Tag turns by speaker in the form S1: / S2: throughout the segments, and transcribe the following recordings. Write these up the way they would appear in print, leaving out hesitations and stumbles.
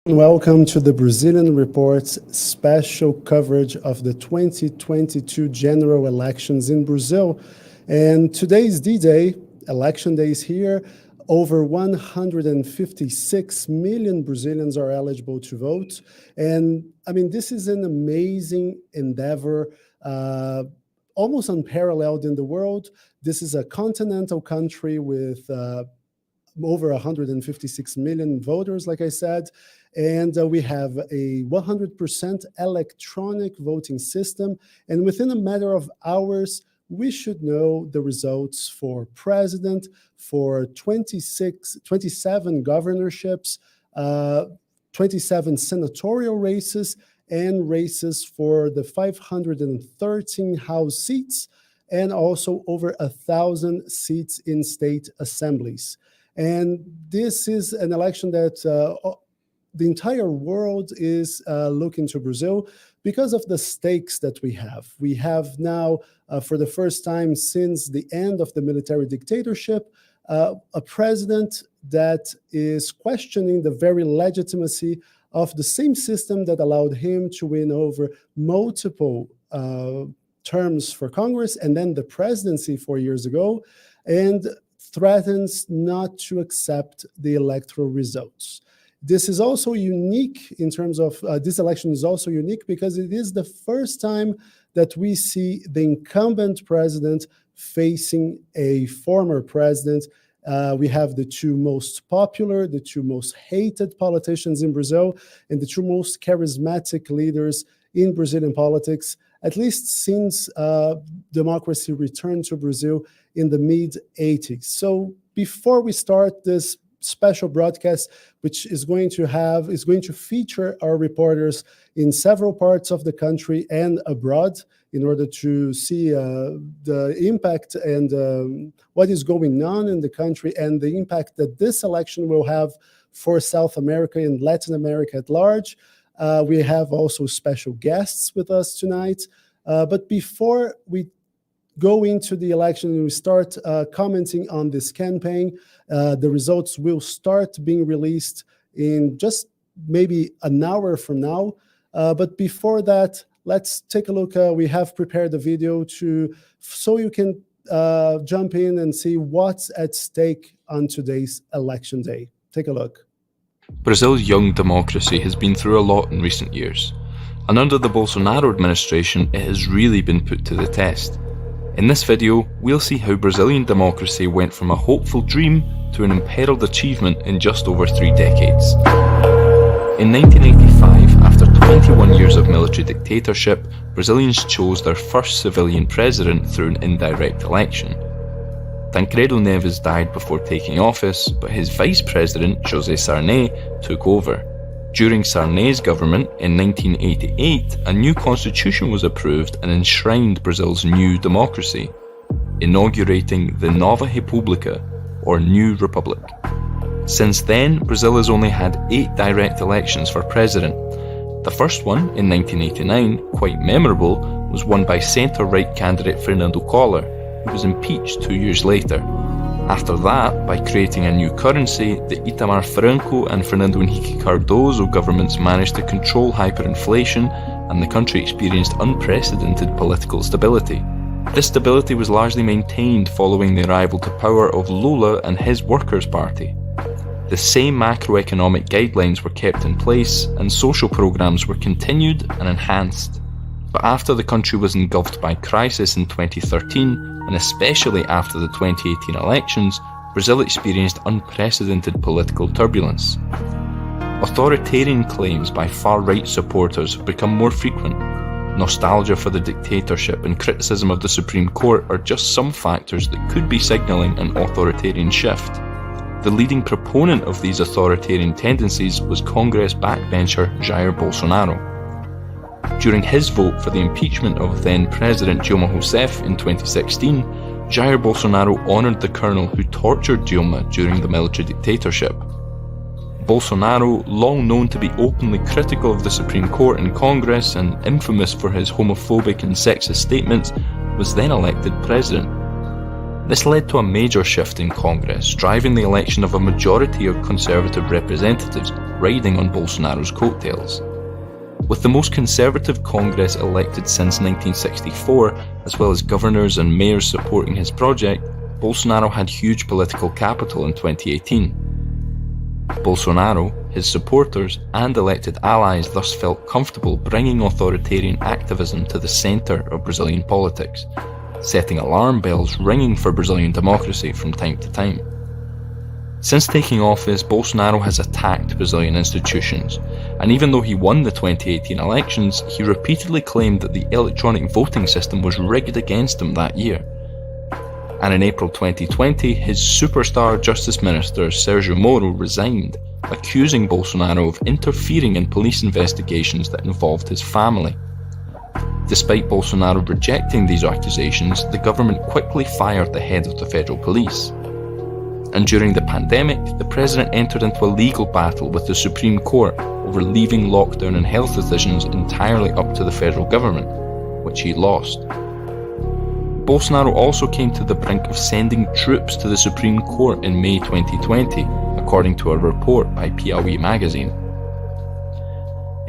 S1: Welcome to the Brazilian Report's special coverage of the 2022 general elections in Brazil. And today's D-Day, Election Day is here. Over 156 million Brazilians are eligible to vote. And I mean, this is an amazing endeavor, almost unparalleled in the world. This is a continental country with over 156 million voters, like I said. And we have a 100% electronic voting system. And within a matter of hours, we should know the results for president, for 27 governorships, 27 senatorial races, and races for the 513 House seats, and also over 1,000 seats in state assemblies. And this is an election that the entire world is looking to Brazil because of the stakes that we have. We have now, for the first time since the end of the military dictatorship, a president that is questioning the very legitimacy of the same system that allowed him to win over multiple terms for Congress and then the presidency 4 years ago, and threatens not to accept the electoral results. This is also unique in terms of, this election is also unique because it is the first time that we see the incumbent president facing a former president. We have the two most popular, the two most hated politicians in Brazil, and the two most charismatic leaders in Brazilian politics, at least since democracy returned to Brazil in the mid-'80s. So before we start this special broadcast, which is going to feature our reporters in several parts of the country and abroad in order to see the impact and what is going on in the country and the impact that this election will have for South America and Latin America at large. We have also special guests with us tonight. But before we go into the election and we start commenting on this campaign, the results will start being released in just maybe an hour from now. But before that, let's take a look. We have prepared a video so you can jump in and see what's at stake on today's election day. Take a look.
S2: Brazil's young democracy has been through a lot in recent years, and under the Bolsonaro administration, it has really been put to the test. In this video, we'll see how Brazilian democracy went from a hopeful dream to an imperiled achievement in just over 3 decades. In 1985, after 21 years of military dictatorship, Brazilians chose their first civilian president through an indirect election. Tancredo Neves died before taking office, but his vice president, José Sarney, took over. During Sarney's government in 1988, a new constitution was approved and enshrined Brazil's new democracy, inaugurating the Nova República, or New Republic. Since then, Brazil has only had 8 direct elections for president. The first one, in 1989, quite memorable, was won by centre-right candidate Fernando Collor, who was impeached 2 years later. After that, by creating a new currency, the Itamar Franco and Fernando Henrique Cardoso governments managed to control hyperinflation, and the country experienced unprecedented political stability. This stability was largely maintained following the arrival to power of Lula and his Workers' Party. The same macroeconomic guidelines were kept in place, and social programs were continued and enhanced. But after the country was engulfed by crisis in 2013, and especially after the 2018 elections, Brazil experienced unprecedented political turbulence. Authoritarian claims by far-right supporters have become more frequent. Nostalgia for the dictatorship and criticism of the Supreme Court are just some factors that could be signalling an authoritarian shift. The leading proponent of these authoritarian tendencies was Congress backbencher Jair Bolsonaro. During his vote for the impeachment of then-President Dilma Rousseff in 2016, Jair Bolsonaro honoured the colonel who tortured Dilma during the military dictatorship. Bolsonaro, long known to be openly critical of the Supreme Court and Congress and infamous for his homophobic and sexist statements, was then elected president. This led to a major shift in Congress, driving the election of a majority of conservative representatives riding on Bolsonaro's coattails. With the most conservative Congress elected since 1964, as well as governors and mayors supporting his project, Bolsonaro had huge political capital in 2018. Bolsonaro, his supporters, and elected allies thus felt comfortable bringing authoritarian activism to the centre of Brazilian politics, setting alarm bells ringing for Brazilian democracy from time to time. Since taking office, Bolsonaro has attacked Brazilian institutions, and even though he won the 2018 elections, he repeatedly claimed that the electronic voting system was rigged against him that year. And in April 2020, his superstar Justice Minister Sergio Moro resigned, accusing Bolsonaro of interfering in police investigations that involved his family. Despite Bolsonaro rejecting these accusations, the government quickly fired the head of the federal police. And during the pandemic, the president entered into a legal battle with the Supreme Court over leaving lockdown and health decisions entirely up to the federal government, which he lost. Bolsonaro also came to the brink of sending troops to the Supreme Court in May 2020, according to a report by Piauí magazine.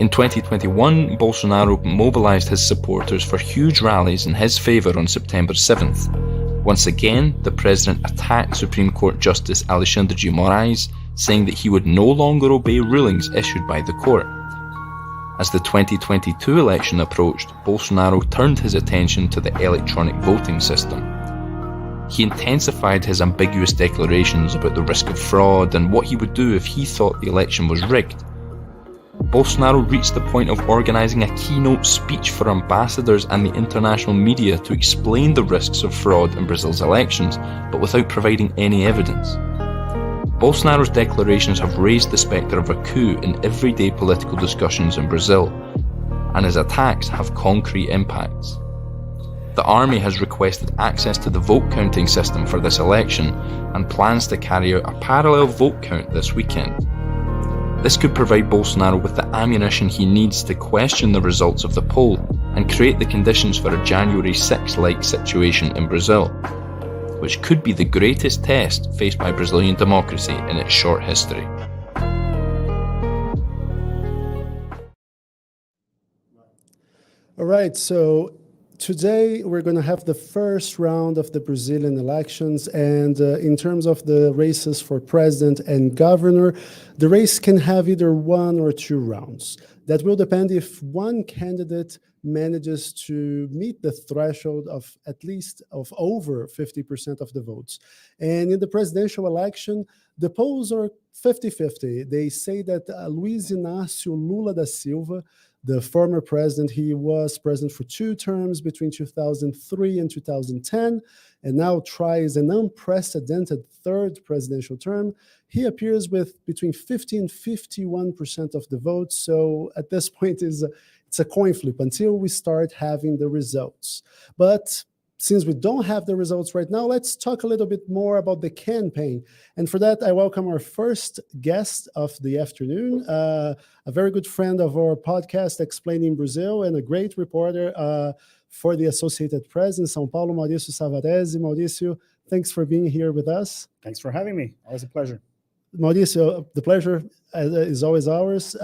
S2: In 2021, Bolsonaro mobilized his supporters for huge rallies in his favour on September 7th. Once again, the president attacked Supreme Court Justice Alexandre de Moraes, saying that he would no longer obey rulings issued by the court. As the 2022 election approached, Bolsonaro turned his attention to the electronic voting system. He intensified his ambiguous declarations about the risk of fraud and what he would do if he thought the election was rigged. Bolsonaro reached the point of organising a keynote speech for ambassadors and the international media to explain the risks of fraud in Brazil's elections, but without providing any evidence. Bolsonaro's declarations have raised the spectre of a coup in everyday political discussions in Brazil, and his attacks have concrete impacts. The army has requested access to the vote counting system for this election and plans to carry out a parallel vote count this weekend. This could provide Bolsonaro with the ammunition he needs to question the results of the poll and create the conditions for a January 6-like situation in Brazil, which could be the greatest test faced by Brazilian democracy in its short history.
S1: All right, so today we're going to have the first round of the Brazilian elections, and in terms of the races for president and governor, the race can have either one or two rounds. That will depend if one candidate manages to meet the threshold of at least of over 50% of the votes. And in the presidential election, the polls are 50-50. They say that Luiz Inácio Lula da Silva, the former president, he was president for 2 terms between 2003 and 2010, and now tries an unprecedented 3rd presidential term. He appears with between 50 and 51% of the votes. So at this point, it's a coin flip until we start having the results. But since we don't have the results right now, let's talk a little bit more about the campaign. And for that, I welcome our first guest of the afternoon, a very good friend of our podcast, Explaining Brazil, and a great reporter for the Associated Press in São Paulo, Mauricio Savarese. Mauricio, thanks for being here with us.
S3: Thanks for having me. Always a pleasure.
S1: Mauricio, the pleasure is always ours.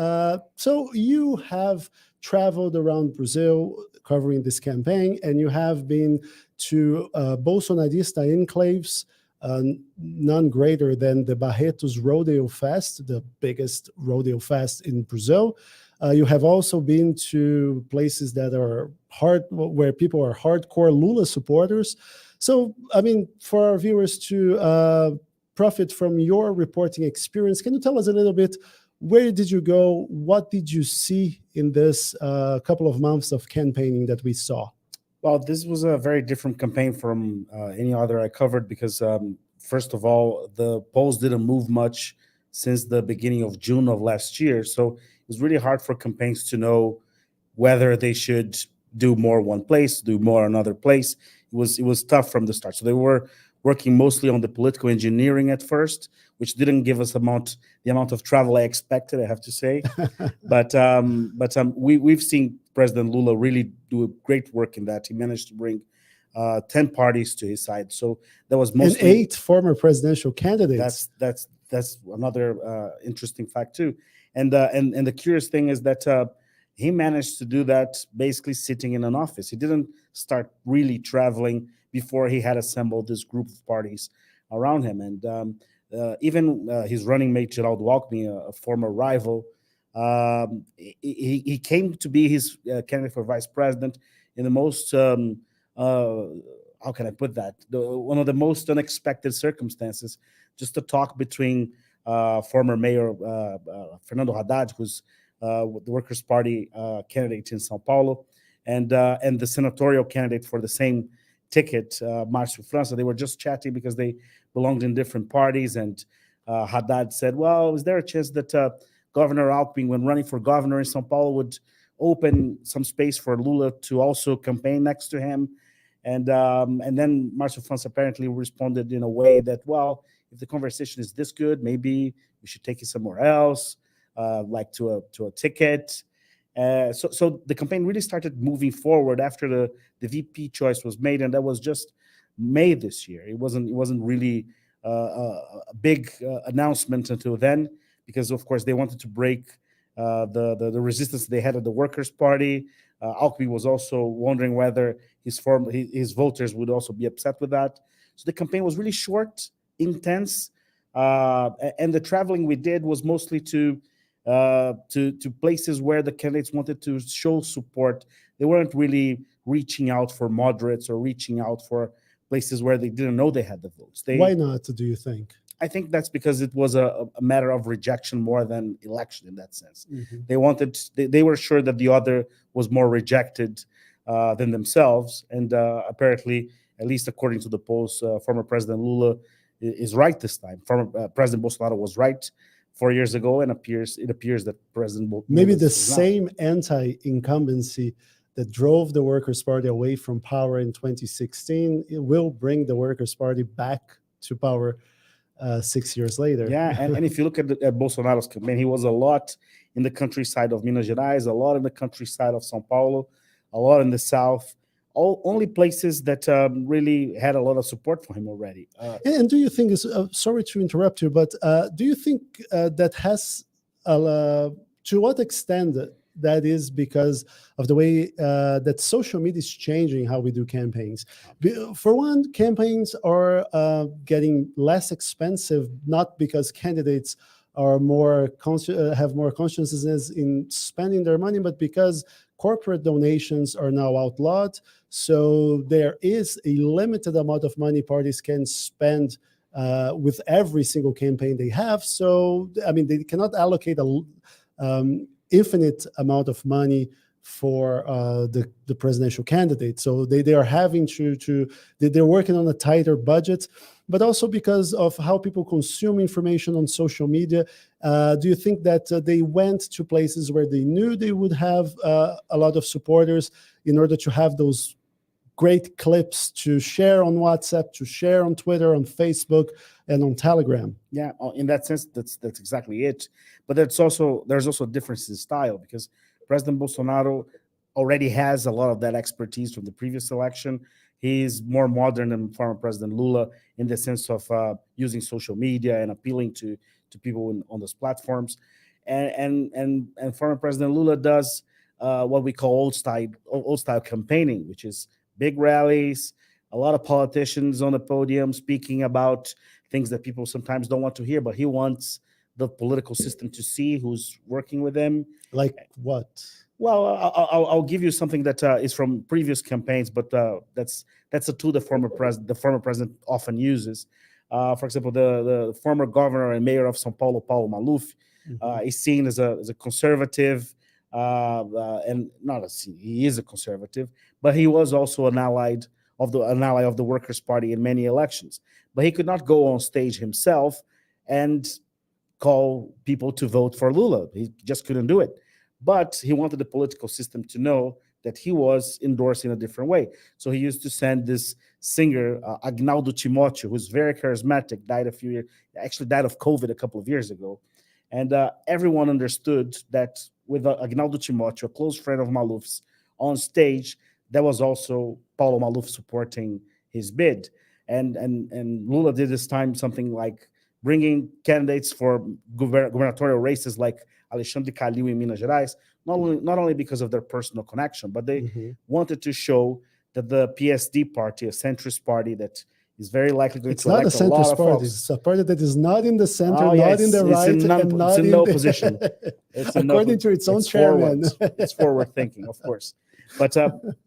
S1: So you have traveled around Brazil covering this campaign, and you have been to Bolsonarista enclaves, none greater than the Barretos Rodeo Fest, the biggest rodeo fest in Brazil. You have also been to places that are where people are hardcore Lula supporters. So, I mean, for our viewers to profit from your reporting experience, can you tell us a little bit, where did you go? What did you see in this couple of months of campaigning that we saw?
S3: Well, this was a very different campaign from any other I covered because, first of all, the polls didn't move much since the beginning of June of last year. So it was really hard for campaigns to know whether they should do more one place, do more another place. It was tough from the start. So they were working mostly on the political engineering at first, which didn't give us the amount of travel I expected, I have to say. but we've seen President Lula really do a great work in that. He managed to bring 10 parties to his side. So that was
S1: And
S3: mostly
S1: 8 former presidential candidates.
S3: that's another interesting fact too. And the curious thing is that he managed to do that basically sitting in an office. He didn't start really traveling before he had assembled this group of parties around him. And even his running mate Geraldo Alckmin, a former rival, he came to be his candidate for vice president in the most how can I put that? One of the most unexpected circumstances, just a talk between former Mayor Fernando Haddad, who's the Workers' Party candidate in São Paulo, and the senatorial candidate for the same ticket, Márcio França. They were just chatting because they belonged in different parties, and Haddad said, well, is there a chance that Governor Alckmin, when running for governor in São Paulo, would open some space for Lula to also campaign next to him? And then Márcio França apparently responded in a way that, well, if the conversation is this good, maybe we should take it somewhere else, like to a ticket. So the campaign really started moving forward after the VP choice was made, and that was just May this year. It wasn't really a big announcement until then, because of course they wanted to break the resistance they had at the Workers' Party. Alckmin was also wondering whether his voters would also be upset with that. So the campaign was really short, intense, and the traveling we did was mostly to places where the candidates wanted to show support. They weren't really reaching out for moderates or reaching out for places where they didn't know they had the votes.
S1: Why not, do you think?
S3: I think that's because it was a matter of rejection more than election in that sense.
S1: Mm-hmm.
S3: They were sure that the other was more rejected than themselves. And apparently, at least according to the polls, former President Lula is right this time. Former President Bolsonaro was right 4 years ago, and it appears that President Bolsonaro
S1: maybe the same anti-incumbency that drove the Workers' Party away from power in 2016, it will bring the Workers' Party back to power 6 years later.
S3: Yeah, and if you look at Bolsonaro's campaign, he was a lot in the countryside of Minas Gerais, a lot in the countryside of São Paulo, a lot in the south, only places that really had a lot of support for him already.
S1: And do you think, sorry to interrupt you, but do you think that has, to what extent that is because of the way that social media is changing how we do campaigns? For one, campaigns are getting less expensive, not because candidates are have more consciousness in spending their money, but because corporate donations are now outlawed. So there is a limited amount of money parties can spend with every single campaign they have. So, I mean, they cannot allocate a infinite amount of money for the presidential candidate. So they are having they're working on a tighter budget, but also because of how people consume information on social media. Do you think that they went to places where they knew they would have a lot of supporters in order to have those great clips to share on WhatsApp, to share on Twitter, on Facebook, and on Telegram?
S3: Yeah, in that sense, that's exactly it. But there's also a difference in style, because President Bolsonaro already has a lot of that expertise from the previous election. He's more modern than former President Lula in the sense of using social media and appealing to people on those platforms. And former President Lula does what we call old style campaigning, which is big rallies, a lot of politicians on the podium speaking about things that people sometimes don't want to hear, but he wants the political system to see who's working with him.
S1: Like what?
S3: Well, I'll give you something that is from previous campaigns, but that's a tool the former president often uses. For example, the former governor and mayor of São Paulo, Paulo Maluf, is seen as a conservative, and he is a conservative, but he was also an ally of the Workers' Party in many elections. But he could not go on stage himself and call people to vote for Lula. He just couldn't do it. But he wanted the political system to know that he was endorsing a different way. So he used to send this singer, Agnaldo Timóteo, who's very charismatic, died of COVID a couple of years ago. And everyone understood that with Agnaldo Timóteo, a close friend of Maluf's, on stage, that was also Paulo Maluf supporting his bid. And Lula did this time something like bringing candidates for gubernatorial races like Alexandre Calil in Minas Gerais, not only because of their personal connection, but they wanted to show that the PSD party, a centrist party that is very likely going to elect a lot of folks.
S1: It's a party that is not in the center, not in the right, and not in
S3: no
S1: the
S3: position. It's
S1: according to its own chairman.
S3: It's forward thinking, of course. But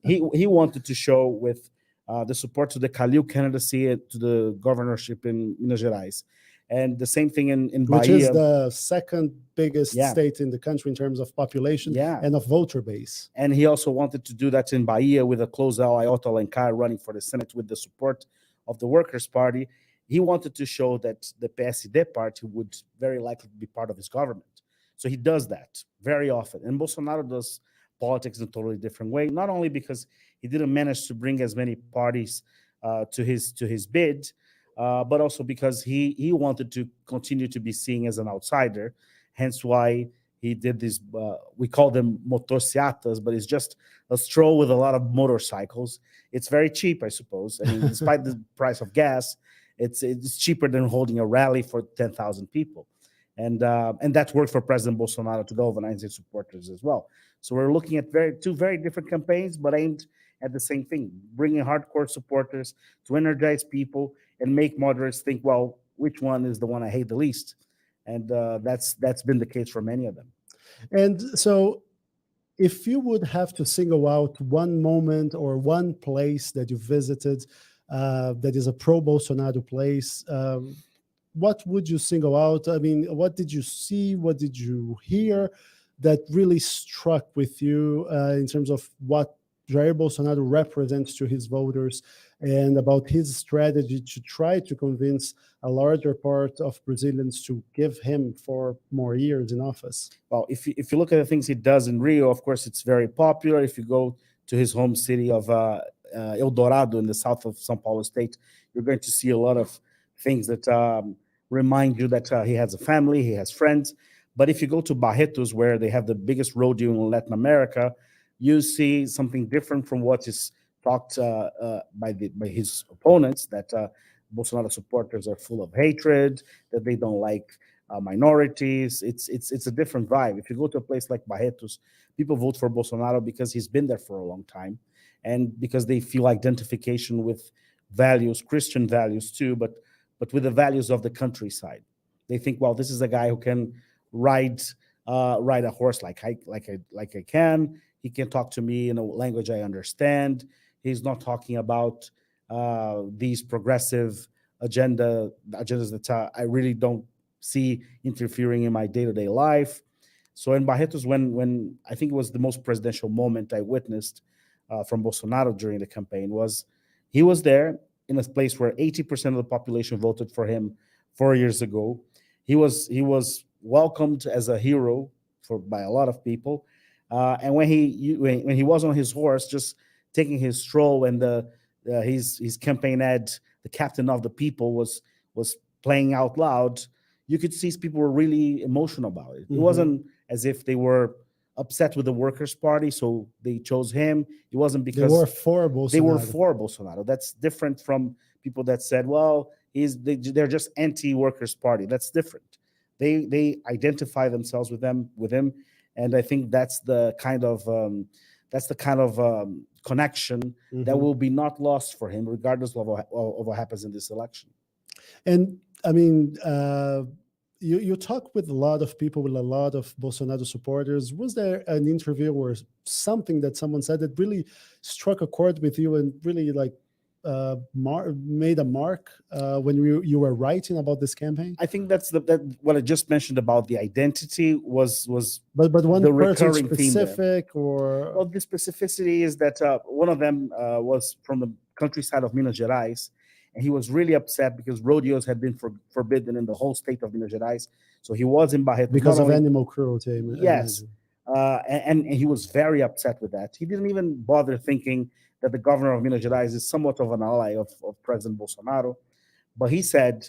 S3: he wanted to show with the support to the Calil candidacy to the governorship in Minas Gerais. And the same thing in Bahia.
S1: Which is the second biggest state in the country in terms of population and of voter base.
S3: And he also wanted to do that in Bahia with a close ally, Otto Alencar, running for the Senate with the support of the Workers' Party. He wanted to show that the PSD party would very likely be part of his government. So he does that very often. And Bolsonaro does politics in a totally different way, not only because he didn't manage to bring as many parties to his bid, but also because he wanted to continue to be seen as an outsider, hence why he did this, we call them motociatas, but it's just a stroll with a lot of motorcycles. It's very cheap, I suppose. I mean, despite the price of gas, it's cheaper than holding a rally for 10,000 people. And that worked for President Bolsonaro to galvanize his supporters as well. So we're looking at two very different campaigns, but aimed at the same thing, bringing hardcore supporters to energize people and make moderates think, well, which one is the one I hate the least? And that's been the case for many of them.
S1: And so if you would have to single out one moment or one place that you visited that is a pro-Bolsonaro place, what would you single out? I mean, what did you see? What did you hear that really struck with you in terms of what Jair Bolsonaro represents to his voters and about his strategy to try to convince a larger part of Brazilians to give him 4 more years in office?
S3: Well, if you look at the things he does in Rio, of course, it's very popular. If you go to his home city of Eldorado in the south of São Paulo state, you're going to see a lot of things that remind you that he has a family, he has friends. But if you go to Barretos, where they have the biggest rodeo in Latin America, you see something different from what is talked by his opponents, that Bolsonaro supporters are full of hatred, that they don't like minorities. It's a different vibe. If you go to a place like Barretos, people vote for Bolsonaro because he's been there for a long time, and because they feel identification with values, Christian values too, but with the values of the countryside. They think, well, this is a guy who can ride a horse like I can. He can talk to me in a language I understand. He's not talking about these progressive agendas that I really don't see interfering in my day-to-day life. So in Barretos, when I think it was the most presidential moment I witnessed from Bolsonaro during the campaign, was he was there in a place where 80% of the population voted for him 4 years ago. He was welcomed as a hero by a lot of people. And when he was on his horse, just taking his stroll, and his campaign ad, "The Captain of the People," was playing out loud, you could see people were really emotional about it. It wasn't as if they were upset with the Workers' Party, so they chose him. It wasn't because
S1: they were for Bolsonaro.
S3: They were for Bolsonaro. That's different from people that said, well, they're just anti-Workers' Party. That's different. They identify themselves with him, and I think that's the kind of connection that will be not lost for him, regardless of what happens in this election.
S1: And I mean, you talk with a lot of people, with a lot of Bolsonaro supporters. Was there an interview or something that someone said that really struck a chord with you and really made a mark when you were writing about this campaign?
S3: I think that's what I just mentioned about the identity was
S1: but one
S3: the
S1: person
S3: recurring
S1: specific theme, or
S3: well, the specificity is that one of them was from the countryside of Minas Gerais, and he was really upset because rodeos had been forbidden in the whole state of Minas Gerais. So he was in Barretos
S1: because of animal cruelty.
S3: Yes, and he was very upset with that. He didn't even bother thinking that the governor of Minas Gerais is somewhat of an ally of President Bolsonaro. But he said,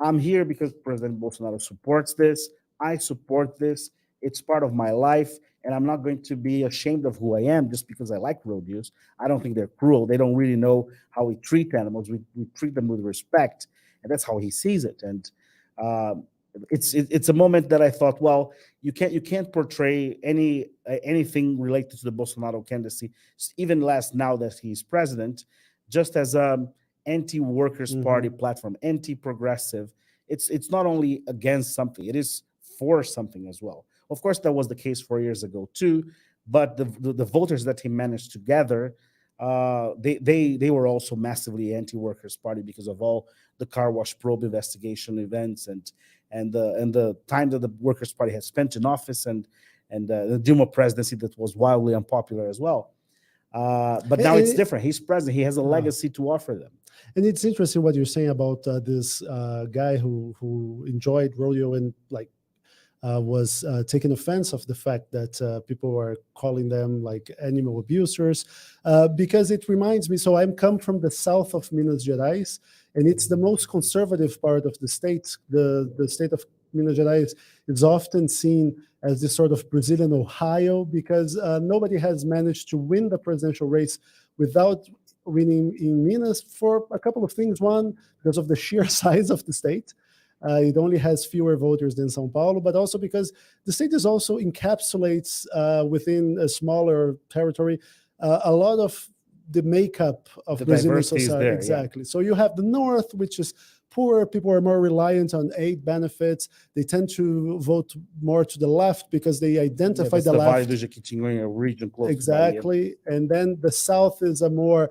S3: I'm here because President Bolsonaro supports this. I support this. It's part of my life. and I'm not going to be ashamed of who I am just because I like rodeos. I don't think they're cruel. They don't really know how we treat animals. We treat them with respect, and that's how he sees it. And it's a moment that I thought, well, you can't portray anything related to the Bolsonaro candidacy, even less now that he's president, just as anti-workers party platform, anti-progressive. It's not only against something, it is for something as well. Of course, that was the case 4 years ago too, but the voters that he managed to gather, they were also massively anti-workers party because of all the car wash probe investigation events and the time that the Workers' Party has spent in office and the Dilma presidency that was wildly unpopular as well. But now it's different. He's president. He has a legacy to offer them.
S1: And it's interesting what you're saying about this guy who enjoyed rodeo and was taking offense of the fact that people were calling them like animal abusers, because it reminds me. So I come from the south of Minas Gerais, and it's the most conservative part of the state. The state of Minas Gerais is often seen as this sort of Brazilian Ohio, because nobody has managed to win the presidential race without winning in Minas for a couple of things. One, because of the sheer size of the state. It only has fewer voters than São Paulo, but also because the state is also encapsulates within a smaller territory a lot of the makeup of Brazilian society.
S3: There,
S1: exactly. Yeah. So you have the north, which is poor. People are more reliant on aid benefits. They tend to vote more to the left because they identify the left.
S3: Region close
S1: exactly. And then the south is a more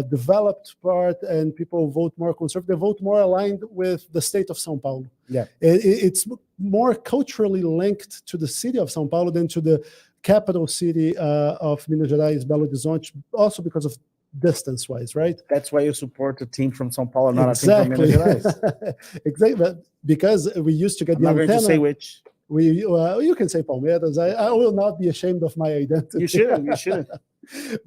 S1: developed part, and people vote more conservative. They vote more aligned with the state of São Paulo.
S3: Yeah,
S1: it's more culturally linked to the city of São Paulo than to the capital city of Minas Gerais, Belo Horizonte, also because of distance-wise, right?
S3: That's why you support a team from São Paulo, not a team from Minas Gerais.
S1: Exactly, because we used to get the
S3: antenna. I'm not going to say which.
S1: You can say Palmeiras. I will not be ashamed of my identity.
S3: You shouldn't.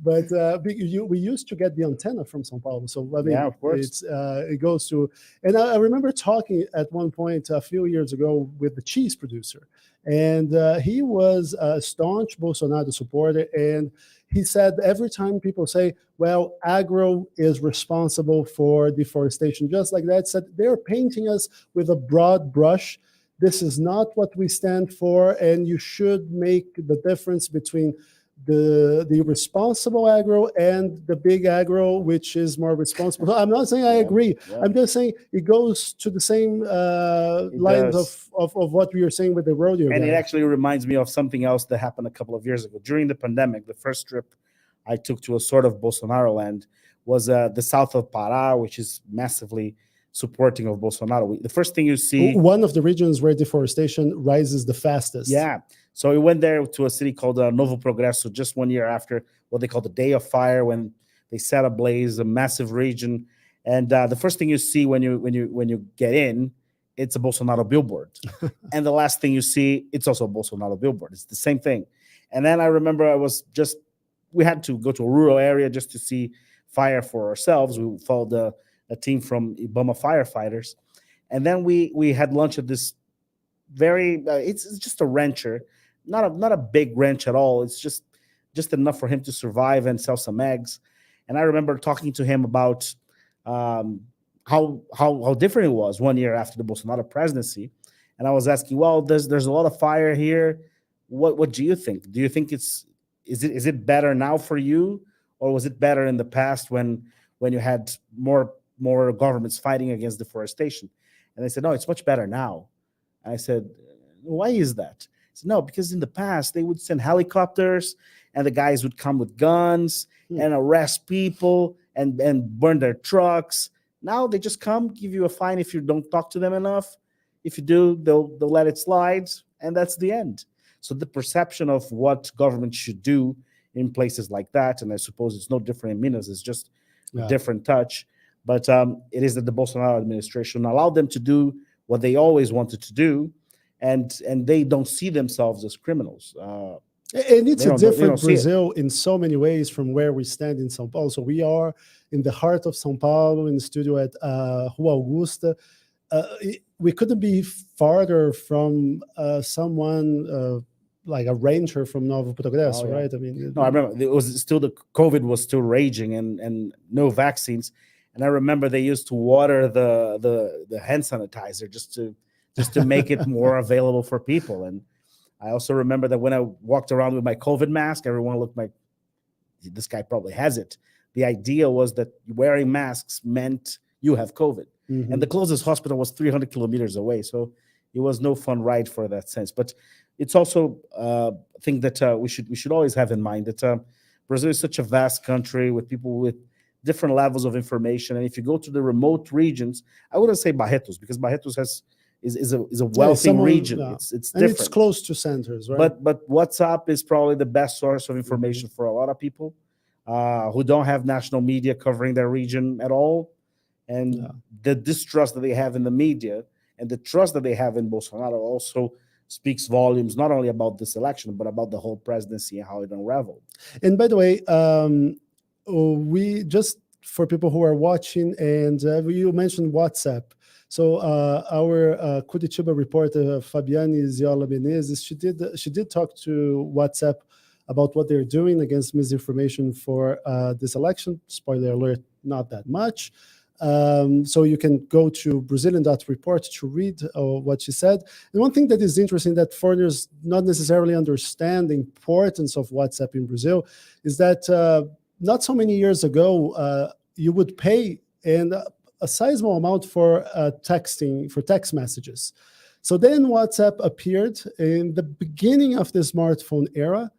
S1: But we used to get the antenna from São Paulo. So I mean,
S3: yeah, of course.
S1: It goes to, and I remember talking at one point a few years ago with the cheese producer, and he was a staunch Bolsonaro supporter, and he said every time people say, well, agro is responsible for deforestation, just like that, said they're painting us with a broad brush. This is not what we stand for, and you should make the difference between the responsible agro and the big agro, which is more responsible. I'm not saying I agree. Yeah. I'm just saying it goes to the same lines of what we were saying with the rodeo.
S3: And it actually reminds me of something else that happened a couple of years ago. During the pandemic, the first trip I took to a sort of Bolsonaro land was the south of Pará, which is massively supporting of Bolsonaro. The first thing you see...
S1: One of the regions where deforestation rises the fastest.
S3: Yeah. So we went there to a city called Novo Progresso just 1 year after what they call the Day of Fire, when they set ablaze a massive region. And the first thing you see when you get in, it's a Bolsonaro billboard. And the last thing you see, it's also a Bolsonaro billboard. It's the same thing. And then I remember we had to go to a rural area just to see fire for ourselves. We followed a team from Ibama firefighters. And then we had lunch at this it's just a rancher, not a big ranch at all. It's just enough for him to survive and sell some eggs. And I remember talking to him about how different it was 1 year after the Bolsonaro presidency. And I was asking, well, there's a lot of fire here. What do you think? Do you think is it better now for you, or was it better in the past when you had more governments fighting against deforestation? And they said, no, it's much better now. I said, why is that? He said, no, because in the past they would send helicopters and the guys would come with guns and arrest people and burn their trucks. Now they just come, give you a fine if you don't talk to them enough. If you do, they'll let it slide, and that's the end. So the perception of what government should do in places like that, and I suppose it's no different in Minas, it's just a different touch. But it is that the Bolsonaro administration allowed them to do what they always wanted to do, and they don't see themselves as criminals.
S1: And it's a different Brazil in so many ways from where we stand in São Paulo. So we are in the heart of São Paulo, in the studio at Rua Augusta. We couldn't be farther from someone like a rancher from Novo Progresso,
S3: Oh, yeah.
S1: right? I mean,
S3: No, I remember it was still the COVID was still raging and no vaccines. And I remember they used to water the hand sanitizer just to make it more available for people. And I also remember that when I walked around with my COVID mask, everyone looked like, this guy probably has it. The idea was that wearing masks meant you have COVID.
S1: Mhm.
S3: And the closest hospital was 300 kilometers away. So it was no fun ride for that sense. But it's also a thing that we should always have in mind that Brazil is such a vast country with people with different levels of information. And if you go to the remote regions, I wouldn't say Barretos, because Barretos is a wealthy region.
S1: Yeah.
S3: It's
S1: And
S3: different.
S1: it's close to centers, right?
S3: But WhatsApp is probably the best source of information for a lot of people who don't have national media covering their region at all. And the distrust that they have in the media and the trust that they have in Bolsonaro also speaks volumes, not only about this election, but about the whole presidency and how it unraveled.
S1: And by the way, we just, for people who are watching, and you mentioned WhatsApp. So our Curitiba reporter, Fabiane Ziolla Menezes, she did talk to WhatsApp about what they're doing against misinformation for this election. Spoiler alert, not that much. So you can go to Brazilian.report to read what she said. And one thing that is interesting that foreigners not necessarily understand the importance of WhatsApp in Brazil is that not so many years ago, you would pay a sizable amount for texting, for text messages. So then WhatsApp appeared in the beginning of the smartphone era,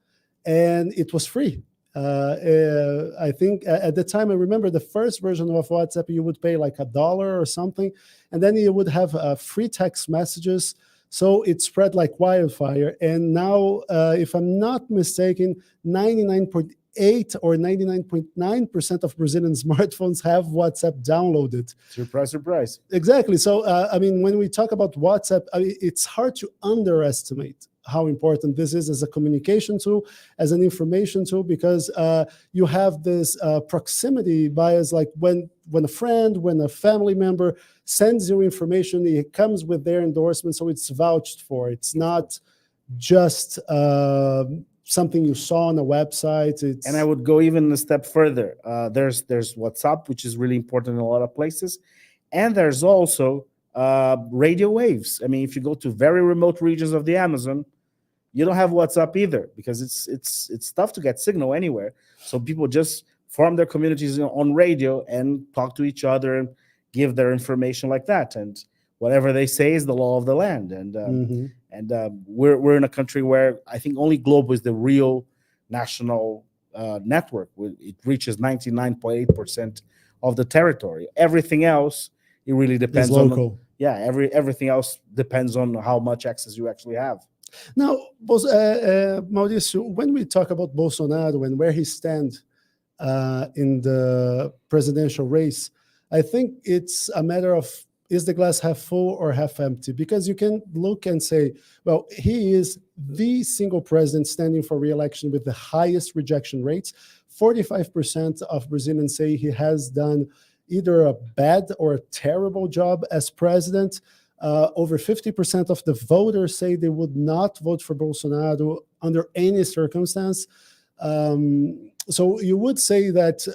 S1: and it was free. I think at the time, I remember the first version of WhatsApp, you would pay like $1 or something, and then you would have free text messages. So it spread like wildfire. And now, if I'm not mistaken, 99.8 or 99.9% of Brazilian smartphones have WhatsApp downloaded.
S3: Surprise, surprise.
S1: Exactly. So, I mean, when we talk about WhatsApp, it's hard to underestimate how important this is as a communication tool, as an information tool, because you have this proximity bias, like when a friend, when a family member sends you information, it comes with their endorsement, so it's vouched for. It's not just something you saw on a website.
S3: And I would go even a step further. There's WhatsApp, which is really important in a lot of places, and there's also radio waves. I mean, if you go to very remote regions of the Amazon, you don't have WhatsApp either, because it's tough to get signal anywhere. So people just form their communities on radio and talk to each other and give their information like that. And whatever they say is the law of the land. And we're in a country where I think only Globo is the real national network. It reaches 99.8% of the territory. Everything else, it really depends on local. Everything else depends on how much access you actually have.
S1: Now, Mauricio, when we talk about Bolsonaro and where he stands in the presidential race, I think it's a matter of, is the glass half full or half empty? Because you can look and say, well, he is the single president standing for re-election with the highest rejection rates. 45% of Brazilians say he has done either a bad or a terrible job as president. Over 50% of the voters say they would not vote for Bolsonaro under any circumstance. So you would say that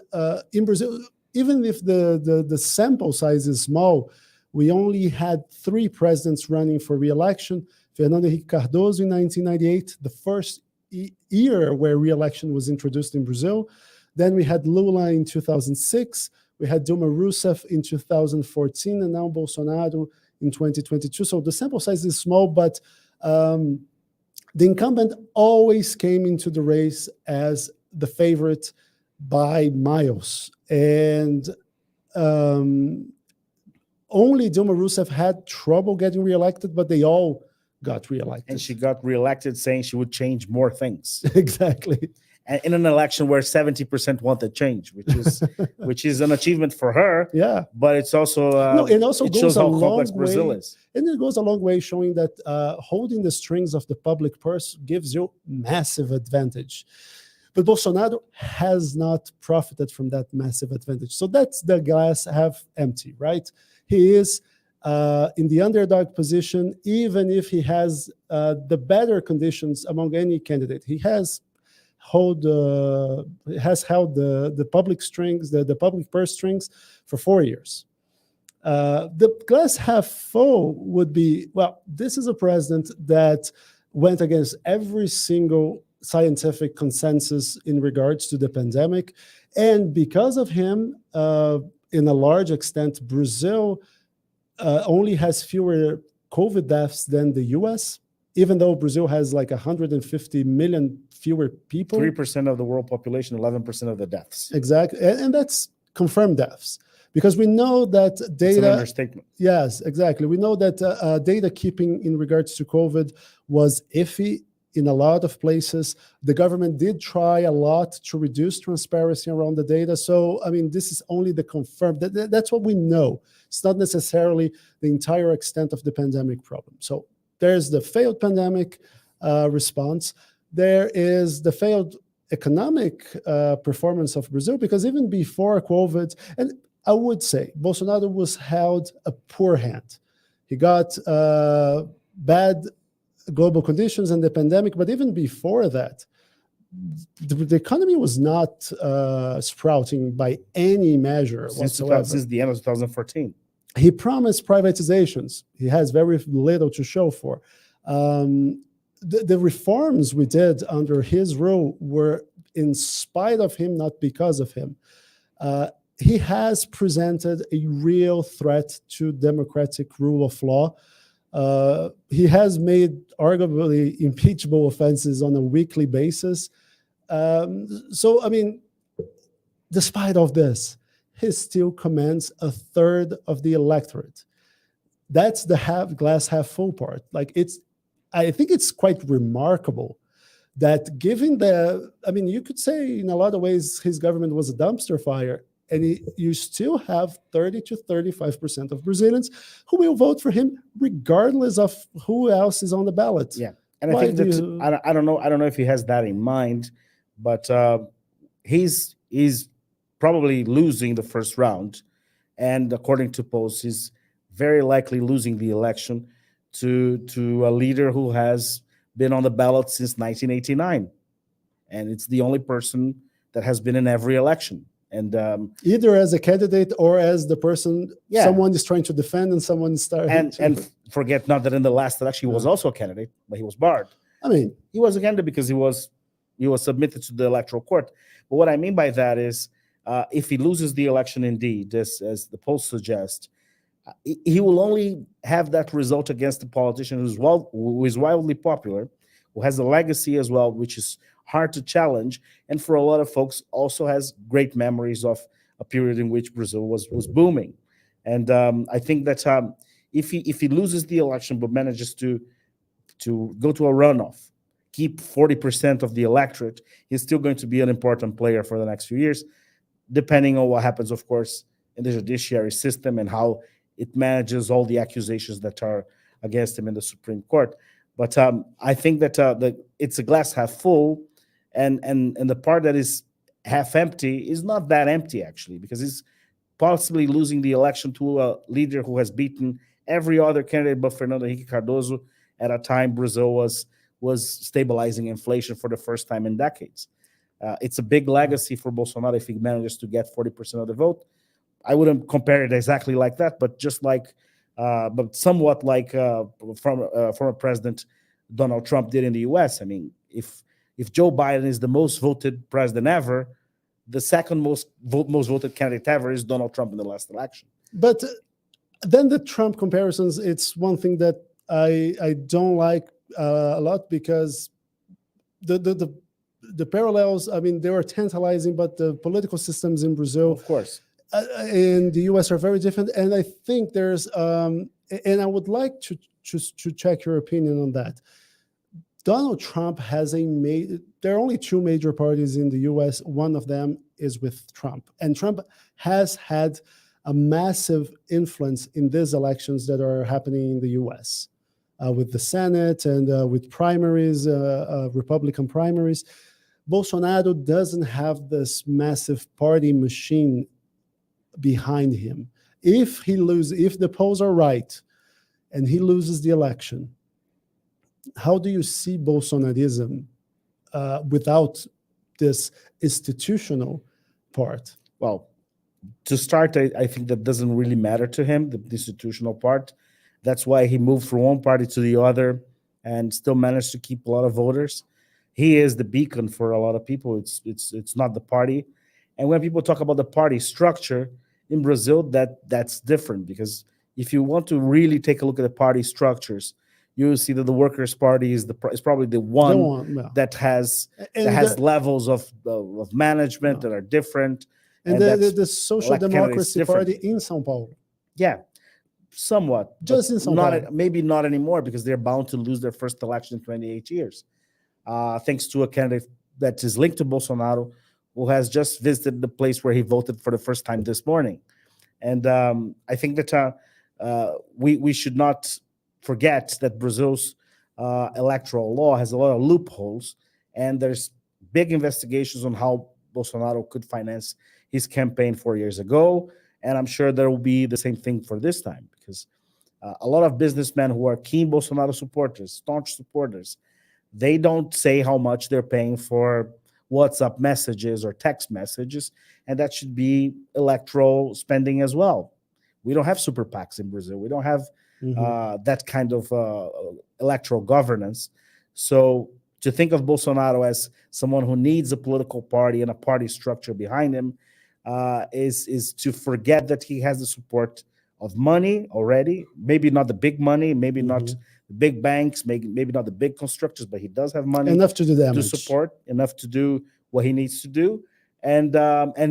S1: in Brazil, even if the sample size is small, we only had 3 presidents running for re-election. Fernando Henrique Cardoso in 1998, the first year where re-election was introduced in Brazil. Then we had Lula in 2006. We had Dilma Rousseff in 2014, and now Bolsonaro in 2022. So the sample size is small, but the incumbent always came into the race as the favorite by miles. And only Dilma Rousseff had trouble getting reelected, but they all got reelected.
S3: And she got reelected saying she would change more things.
S1: Exactly.
S3: And in an election where 70% wanted change, which is an achievement for her.
S1: Yeah.
S3: But it's also
S1: it also goes
S3: how
S1: a
S3: complex
S1: long
S3: Brazil
S1: way,
S3: is.
S1: And it goes a long way showing that holding the strings of the public purse gives you massive advantage. But Bolsonaro has not profited from that massive advantage. So that's the glass half empty, right? He is in the underdog position, even if he has the better conditions among any candidate. He has held the public strings, the public purse strings for 4 years. The glass half full would be, well, this is a president that went against every single scientific consensus in regards to the pandemic. And because of him, in a large extent, Brazil only has fewer COVID deaths than the US, even though Brazil has like 150 million fewer people.
S3: 3% of the world population, 11% of the deaths.
S1: Exactly. And that's confirmed deaths. Because we know that data...
S3: It's an understatement.
S1: Yes, exactly. We know that data keeping in regards to COVID was iffy in a lot of places. The government did try a lot to reduce transparency around the data. So, I mean, this is only the confirmed... That's what we know. It's not necessarily the entire extent of the pandemic problem. So there's the failed pandemic response. There is the failed economic performance of Brazil, because even before COVID... and I would say Bolsonaro was held a poor hand. He got bad global conditions and the pandemic, but even before that, the economy was not sprouting by any measure whatsoever.
S3: Since the end of 2014.
S1: He promised privatizations. He has very little to show for. The reforms we did under his rule were in spite of him, not because of him. He has presented a real threat to democratic rule of law. He has made arguably impeachable offenses on a weekly basis. So, I mean, despite all this, he still commands a third of the electorate. That's the glass half full part. Like, I think it's quite remarkable that given you could say in a lot of ways his government was a dumpster fire, and you still have 30 to 35% of Brazilians who will vote for him regardless of who else is on the ballot.
S3: Yeah, and I think that I don't know if he has that in mind, but he's probably losing the first round, and according to polls, he's very likely losing the election to a leader who has been on the ballot since 1989, and it's the only person that has been in every election. And
S1: either as a candidate or as the person someone is trying to defend and someone is starting
S3: and forget not that in the last election he was also a candidate, but he was barred.
S1: I mean,
S3: he was a candidate because he was submitted to the electoral court. But what I mean by that is, if he loses the election, indeed, as the polls suggest, he will only have that result against a politician who is wildly popular, who has a legacy as well, which is hard to challenge, and for a lot of folks also has great memories of a period in which Brazil was booming. And I think that if he loses the election but manages to go to a runoff, keep 40% of the electorate, he's still going to be an important player for the next few years, depending on what happens, of course, in the judiciary system and how it manages all the accusations that are against him in the Supreme Court. But I think that it's a glass half full, and the part that is half empty is not that empty, actually, because he's possibly losing the election to a leader who has beaten every other candidate but Fernando Henrique Cardoso at a time Brazil was stabilizing inflation for the first time in decades. It's a big legacy for Bolsonaro if he manages to get 40% of the vote. I wouldn't compare it exactly like that, but just like but somewhat like former President Donald Trump did in the U.S. I mean, if Joe Biden is the most voted president ever, the second most voted candidate ever is Donald Trump in the last election.
S1: But then the Trump comparisons, it's one thing that I don't like a lot, because the parallels, I mean, they are tantalizing, but the political systems in Brazil,
S3: of course,
S1: in the U.S. are very different. And I think there's, and I would like to check your opinion on that. Donald Trump has there are only two major parties in the U.S. One of them is with Trump. And Trump has had a massive influence in these elections that are happening in the U.S. With the Senate and with primaries, Republican primaries. Bolsonaro doesn't have this massive party machine behind him. if the polls are right, and he loses the election, how do you see Bolsonarism without this institutional part?
S3: Well, to start, I think that doesn't really matter to him, the institutional part. That's why he moved from one party to the other and still managed to keep a lot of voters. He is the beacon for a lot of people. It's not the party. And when people talk about the party structure in Brazil, that's different, because if you want to really take a look at the party structures, you will see that the Workers' Party is probably the one
S1: yeah.
S3: that has levels of management that are different.
S1: And the Social Democracy Party in São Paulo.
S3: Yeah, somewhat.
S1: Just in São Paulo.
S3: Maybe not anymore, because they're bound to lose their first election in 28 years. Thanks to a candidate that is linked to Bolsonaro, who has just visited the place where he voted for the first time this morning. And I think that we should not forget that Brazil's electoral law has a lot of loopholes, and there's big investigations on how Bolsonaro could finance his campaign 4 years ago. And I'm sure there will be the same thing for this time, because a lot of businessmen who are keen Bolsonaro supporters, staunch supporters, they don't say how much they're paying for WhatsApp messages or text messages, and that should be electoral spending as well. We don't have super PACs in Brazil. We don't have that kind of electoral governance. So to think of Bolsonaro as someone who needs a political party and a party structure behind him is to forget that he has the support of money already. Maybe not the big money, maybe not the big banks, maybe not the big constructors, but he does have money
S1: enough to do damage,
S3: to support, enough to do what he needs to do. And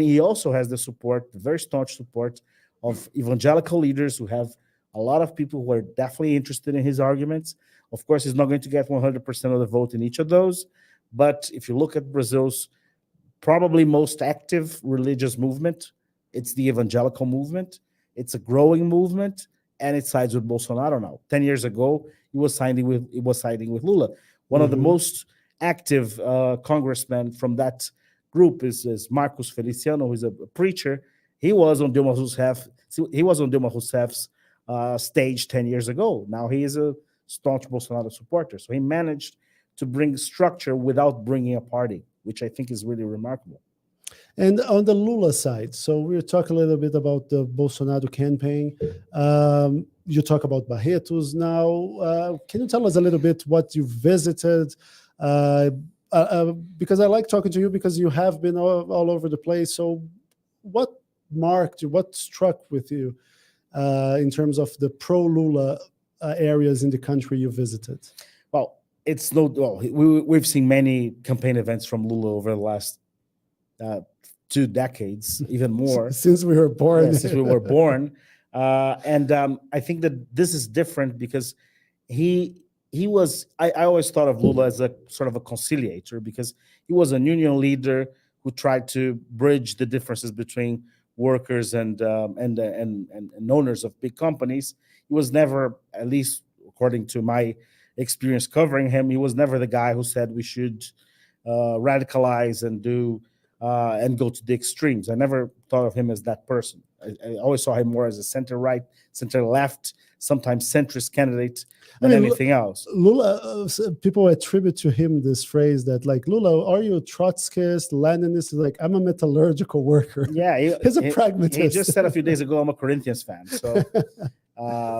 S3: he also has the support, the very staunch support of evangelical leaders who have a lot of people who are definitely interested in his arguments. Of course, he's not going to get 100% of the vote in each of those. But if you look at Brazil's probably most active religious movement, it's the evangelical movement. It's a growing movement, and it sides with Bolsonaro now. 10 years ago, it was siding with Lula. One of the most active congressmen from that group is Marcos Feliciano, who's a preacher. He was on Dilma Rousseff's stage 10 years ago. Now he is a staunch Bolsonaro supporter. So he managed to bring structure without bringing a party, which I think is really remarkable.
S1: And on the Lula side, so we'll talk a little bit about the Bolsonaro campaign. You talk about Barretos now. Can you tell us a little bit what you visited? Because I like talking to you, because you have been all over the place. So what struck with you in terms of the pro-Lula areas in the country you visited?
S3: Well, we've seen many campaign events from Lula over the last 2 decades, even more.
S1: Since we were born.
S3: Yeah, since we were born. And I think that this is different because he was, I always thought of Lula as a sort of a conciliator, because he was a union leader who tried to bridge the differences between workers and owners of big companies. He was never, at least according to my experience covering him, he was never the guy who said we should radicalize and go to the extremes. I never thought of him as that person. I always saw him more as a center-right, center-left, sometimes centrist candidate than anything else.
S1: Lula, people attribute to him this phrase that, like, Lula, are you a Trotskyist, Leninist? Like, I'm a metallurgical worker.
S3: Yeah,
S1: he's a pragmatist.
S3: He just said a few days ago, I'm a Corinthians fan, so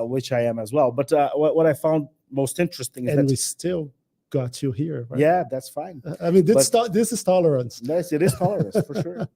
S3: which I am as well. But what I found most interesting is
S1: that we still got you here. Right?
S3: Yeah, that's fine.
S1: I mean, this is tolerance.
S3: Yes, it is tolerance for sure.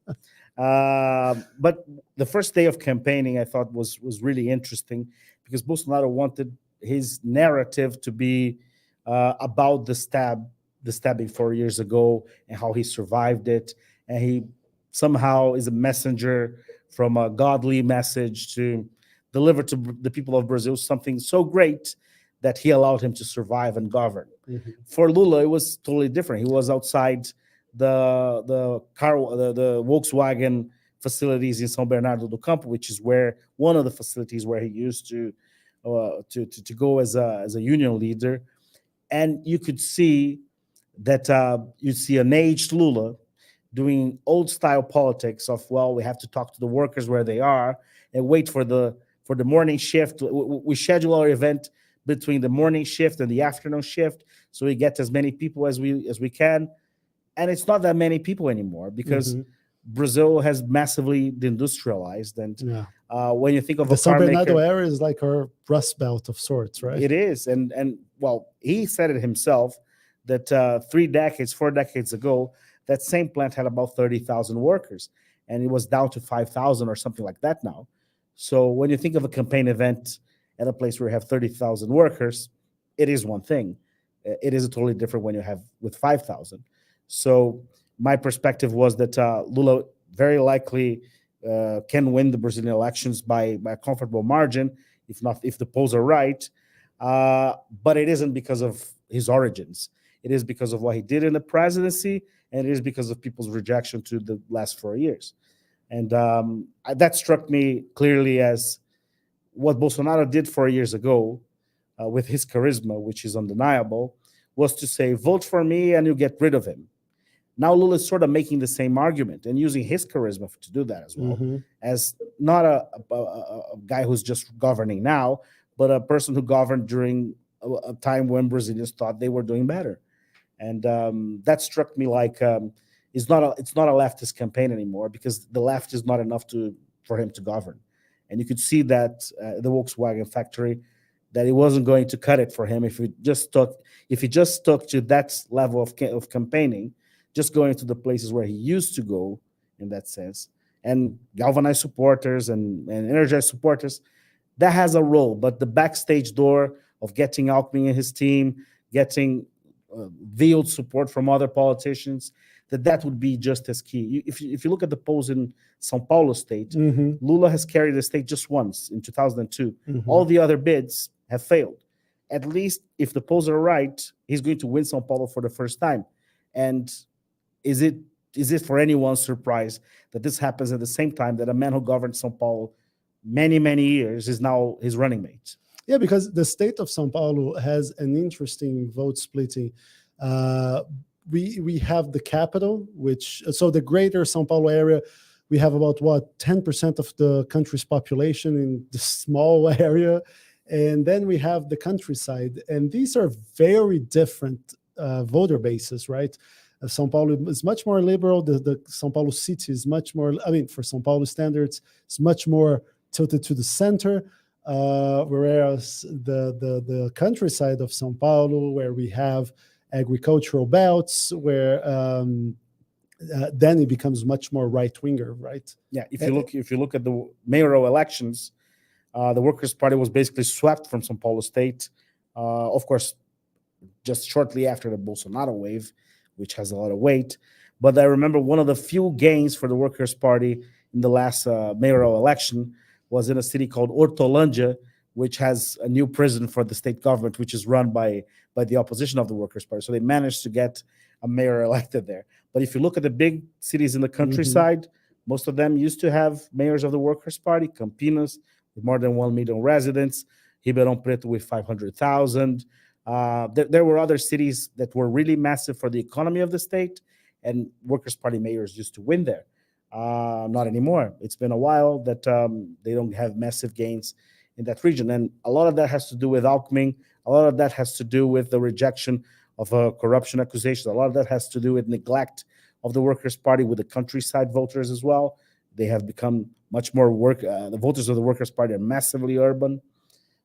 S3: But the first day of campaigning, I thought was really interesting, because Bolsonaro wanted his narrative to be about the stabbing 4 years ago and how he survived it, and he somehow is a messenger from a godly message to deliver to the people of Brazil something so great that he allowed him to survive and govern. Mm-hmm. For Lula, it was totally different. He was outside the Volkswagen facilities in São Bernardo do Campo, which is where one of the facilities where he used to go as a union leader, and you could see that you'd see an aged Lula doing old style politics of, well, we have to talk to the workers where they are, and wait for the morning shift. We schedule our event between the morning shift and the afternoon shift, so we get as many people as we can. And it's not that many people anymore because Brazil has massively deindustrialized. And when you think of
S1: the
S3: a car
S1: São Bernardo
S3: maker,
S1: area is like our Rust Belt of sorts, right?
S3: it is. And well, he said it himself that 4 decades ago, that same plant had about 30,000 workers, and it was down to 5,000 or something like that now. So when you think of a campaign event at a place where you have 30,000 workers, it is one thing. It is totally different when you have with 5,000. So my perspective was that Lula very likely can win the Brazilian elections by a comfortable margin, if the polls are right. But it isn't because of his origins. It is because of what he did in the presidency, and it is because of people's rejection to the last 4 years. And that struck me clearly as what Bolsonaro did 4 years ago with his charisma, which is undeniable, was to say, vote for me and you get rid of him. Now Lula is sort of making the same argument and using his charisma to do that as well, as not a guy who's just governing now, but a person who governed during a time when Brazilians thought they were doing better. And that struck me like it's not a leftist campaign anymore, because the left is not enough for him to govern. And you could see that the Volkswagen factory, that it wasn't going to cut it for him if he just stuck to that level of campaigning, just going to the places where he used to go in that sense, and galvanize supporters and energize supporters. That has a role, but the backstage door of getting Alckmin and his team, getting veiled support from other politicians, that would be just as key. If you look at the polls in São Paulo state, Lula has carried the state just once in 2002. All the other bids have failed. At least if the polls are right, he's going to win São Paulo for the first time. And is it for anyone's surprise that this happens at the same time that a man who governed São Paulo many, many years is now his running mate?
S1: Yeah, because the state of São Paulo has an interesting vote splitting. We have the capital, so the greater São Paulo area, we have about 10% of the country's population in the small area. And then we have the countryside. And these are very different voter bases, right? São Paulo is much more liberal. The São Paulo city is much more, for São Paulo standards, it's much more tilted to the center. Whereas the countryside of São Paulo, where we have agricultural belts, where then it becomes much more right-winger, right?
S3: Yeah, if you look at the mayoral elections, the Workers' Party was basically swept from São Paulo state, of course, just shortly after the Bolsonaro wave, which has a lot of weight. But I remember one of the few gains for the Workers' Party in the last mayoral election was in a city called Hortolândia, which has a new prison for the state government, which is run by the opposition of the Workers' Party. So they managed to get a mayor elected there. But if you look at the big cities in the countryside, most of them used to have mayors of the Workers' Party. Campinas, with more than 1 million residents. Ribeirão Preto with 500,000. There were other cities that were really massive for the economy of the state, and Workers' Party mayors used to win there. Not anymore. It's been a while that they don't have massive gains in that region. And a lot of that has to do with Alckmin. A lot of that has to do with the rejection of corruption accusations. A lot of that has to do with neglect of the Workers' Party with the countryside voters as well. They have become much more the voters of the Workers' Party are massively urban.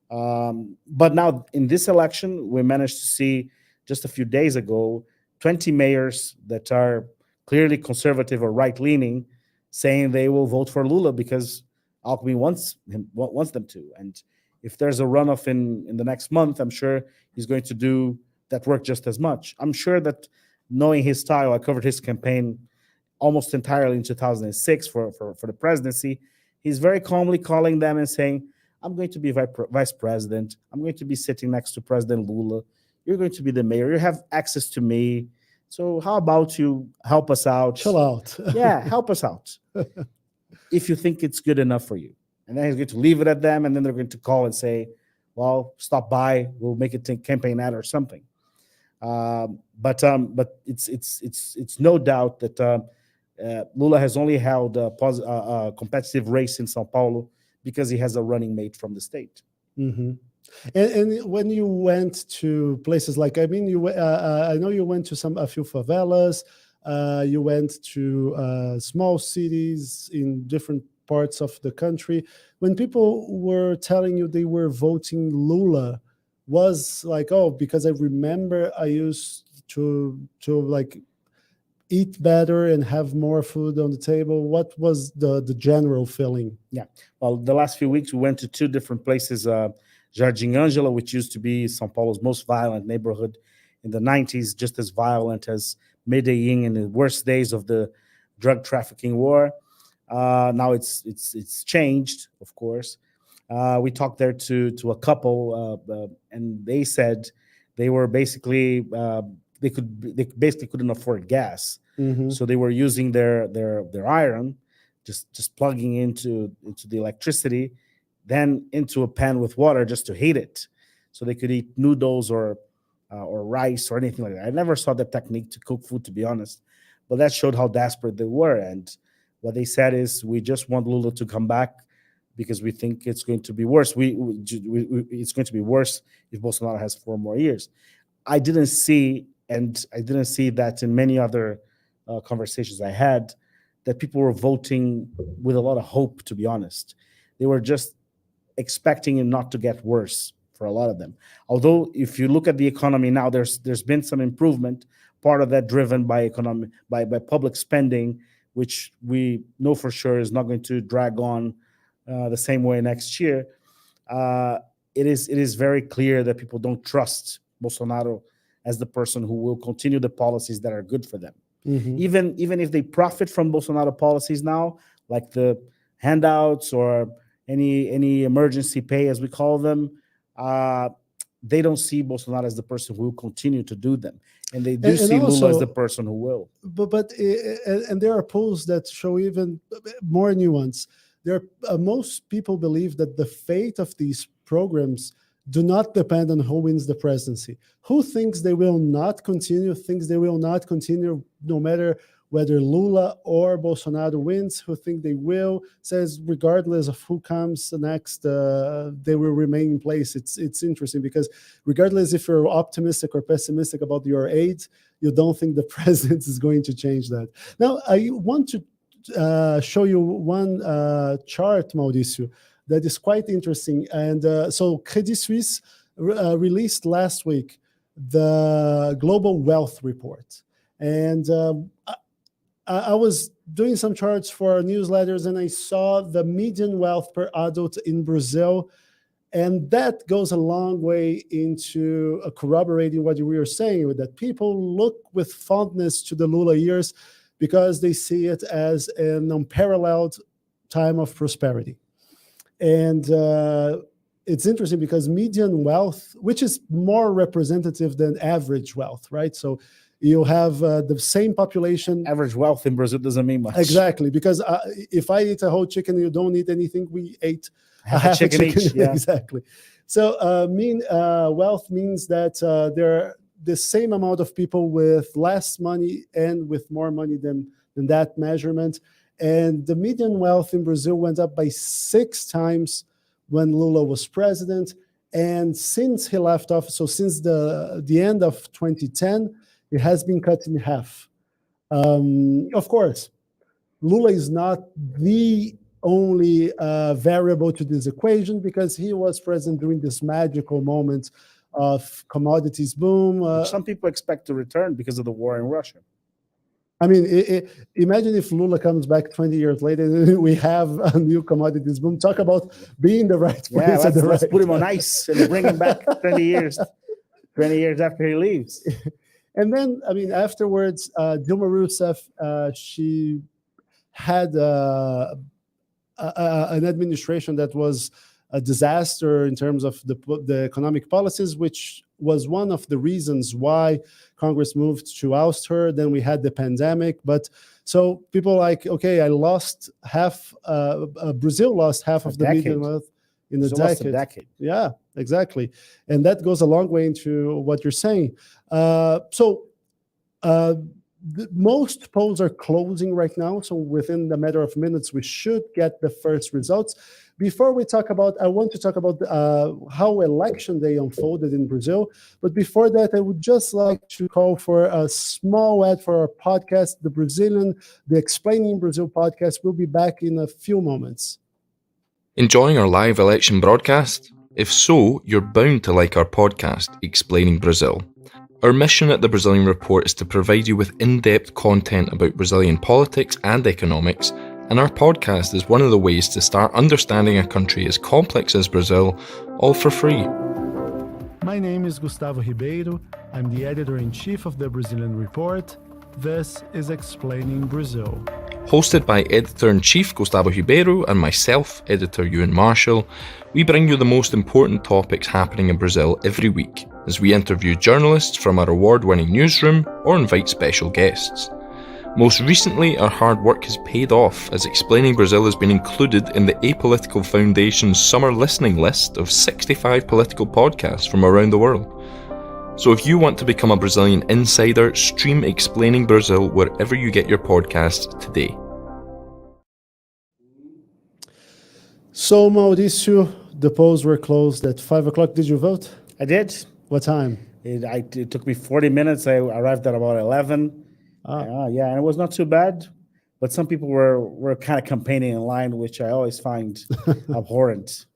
S3: But now in this election, we managed to see just a few days ago, 20 mayors that are clearly conservative or right-leaning saying they will vote for Lula because Alckmin wants them to. And if there's a runoff in the next month, I'm sure he's going to do that work just as much. I'm sure that, knowing his style, I covered his campaign almost entirely in 2006 for the presidency. He's very calmly calling them and saying, I'm going to be vice president. I'm going to be sitting next to President Lula. You're going to be the mayor. You have access to me. So how about you help us out?
S1: Chill out.
S3: Yeah, help us out. If you think it's good enough for you. And then he's going to leave it at them, and then they're going to call and say, well, stop by. We'll make it a campaign ad or something. But it's no doubt that Lula has only held a competitive race in São Paulo because he has a running mate from the state.
S1: Mm-hmm. And when you went to places like, I mean, I know you went to a few favelas, you went to small cities in different parts of the country. When people were telling you they were voting Lula, was like, oh, because I remember I used to like eat better and have more food on the table. What was the general feeling?
S3: Yeah, well, the last few weeks we went to two different places. Jardim Angela, which used to be São Paulo's most violent neighborhood in the 90s, just as violent as Medellin in the worst days of the drug trafficking war. Now it's changed, of course. We talked there to a couple, and they said they were basically they basically couldn't afford gas, so they were using their iron, just plugging into the electricity, then into a pan with water just to heat it, so they could eat noodles or rice or anything like that. I never saw that technique to cook food, to be honest, but that showed how desperate they were. And what they said is, we just want Lula to come back because we think it's going to be worse. It's going to be worse if Bolsonaro has 4 more years. I didn't see that in many other conversations I had, that people were voting with a lot of hope, to be honest. They were just expecting it not to get worse for a lot of them. Although if you look at the economy now, there's been some improvement, part of that driven by public spending, which we know for sure is not going to drag on the same way next year. It is very clear that people don't trust Bolsonaro as the person who will continue the policies that are good for them. Even if they profit from Bolsonaro policies now, like the handouts or any emergency pay, as we call them, they don't see Bolsonaro as the person who will continue to do them, and they do see also Lula as the person who will.
S1: But there are polls that show even more nuance. Most people believe that the fate of these programs do not depend on who wins the presidency. Who thinks they will not continue, thinks they will not continue no matter whether Lula or Bolsonaro wins. Who think they will, says regardless of who comes next, they will remain in place. It's interesting because regardless if you're optimistic or pessimistic about your aid, you don't think the president is going to change that. Now, I want to show you one chart, Mauricio, that is quite interesting. And so Credit Suisse released last week the Global Wealth Report. And I was doing some charts for newsletters, and I saw the median wealth per adult in Brazil. And that goes a long way into corroborating what we were saying, that people look with fondness to the Lula years because they see it as an unparalleled time of prosperity. And it's interesting because median wealth, which is more representative than average wealth, right? So you have the same population.
S3: Average wealth in Brazil doesn't mean much.
S1: Exactly, because if I eat a whole chicken, you don't eat anything. We ate half a chicken each. Yeah. Exactly. So mean wealth means that there are the same amount of people with less money and with more money than that measurement. And the median wealth in Brazil went up by 6 times when Lula was president. And since he left office, so since the end of 2010, it has been cut in half. Of course, Lula is not the only variable to this equation because he was present during this magical moment of commodities boom.
S3: Some people expect to return because of the war in Russia.
S1: I mean, imagine if Lula comes back 20 years later and we have a new commodities boom. Talk about being the right place.
S3: Yeah, let's put him on ice and bring him back 20 years after he leaves.
S1: And then, I mean, afterwards, Dilma Rousseff, she had an administration that was a disaster in terms of the economic policies, which was one of the reasons why Congress moved to oust her. Then we had the pandemic. But so people like, okay, I lost half, Brazil lost half of the median wealth in a decade. Yeah, exactly. And that goes a long way into what you're saying. So most polls are closing right now, so within the matter of minutes, we should get the first results. Before we talk about, I want to talk about how election day unfolded in Brazil. But before that, I would just like to call for a small ad for our podcast, the Explaining Brazil podcast. Will be back in a few moments.
S2: Enjoying our live election broadcast? If so, you're bound to like our podcast, Explaining Brazil. Our mission at the Brazilian Report is to provide you with in-depth content about Brazilian politics and economics, and our podcast is one of the ways to start understanding a country as complex as Brazil, all for free.
S1: My name is Gustavo Ribeiro. I'm the editor-in-chief of the Brazilian Report. This is Explaining Brazil.
S2: Hosted by Editor-in-Chief Gustavo Ribeiro and myself, Editor Euan Marshall, we bring you the most important topics happening in Brazil every week, as we interview journalists from our award-winning newsroom or invite special guests. Most recently, our hard work has paid off, as Explaining Brazil has been included in the Apolitical Foundation's summer listening list of 65 political podcasts from around the world. So if you want to become a Brazilian insider, stream Explaining Brazil wherever you get your podcasts today.
S1: So, Mauricio, the polls were closed at 5 o'clock. Did you vote?
S3: I did.
S1: What time?
S3: It took me 40 minutes. I arrived at about 11. Yeah, and it was not too bad. But some people were kind of campaigning in line, which I always find abhorrent.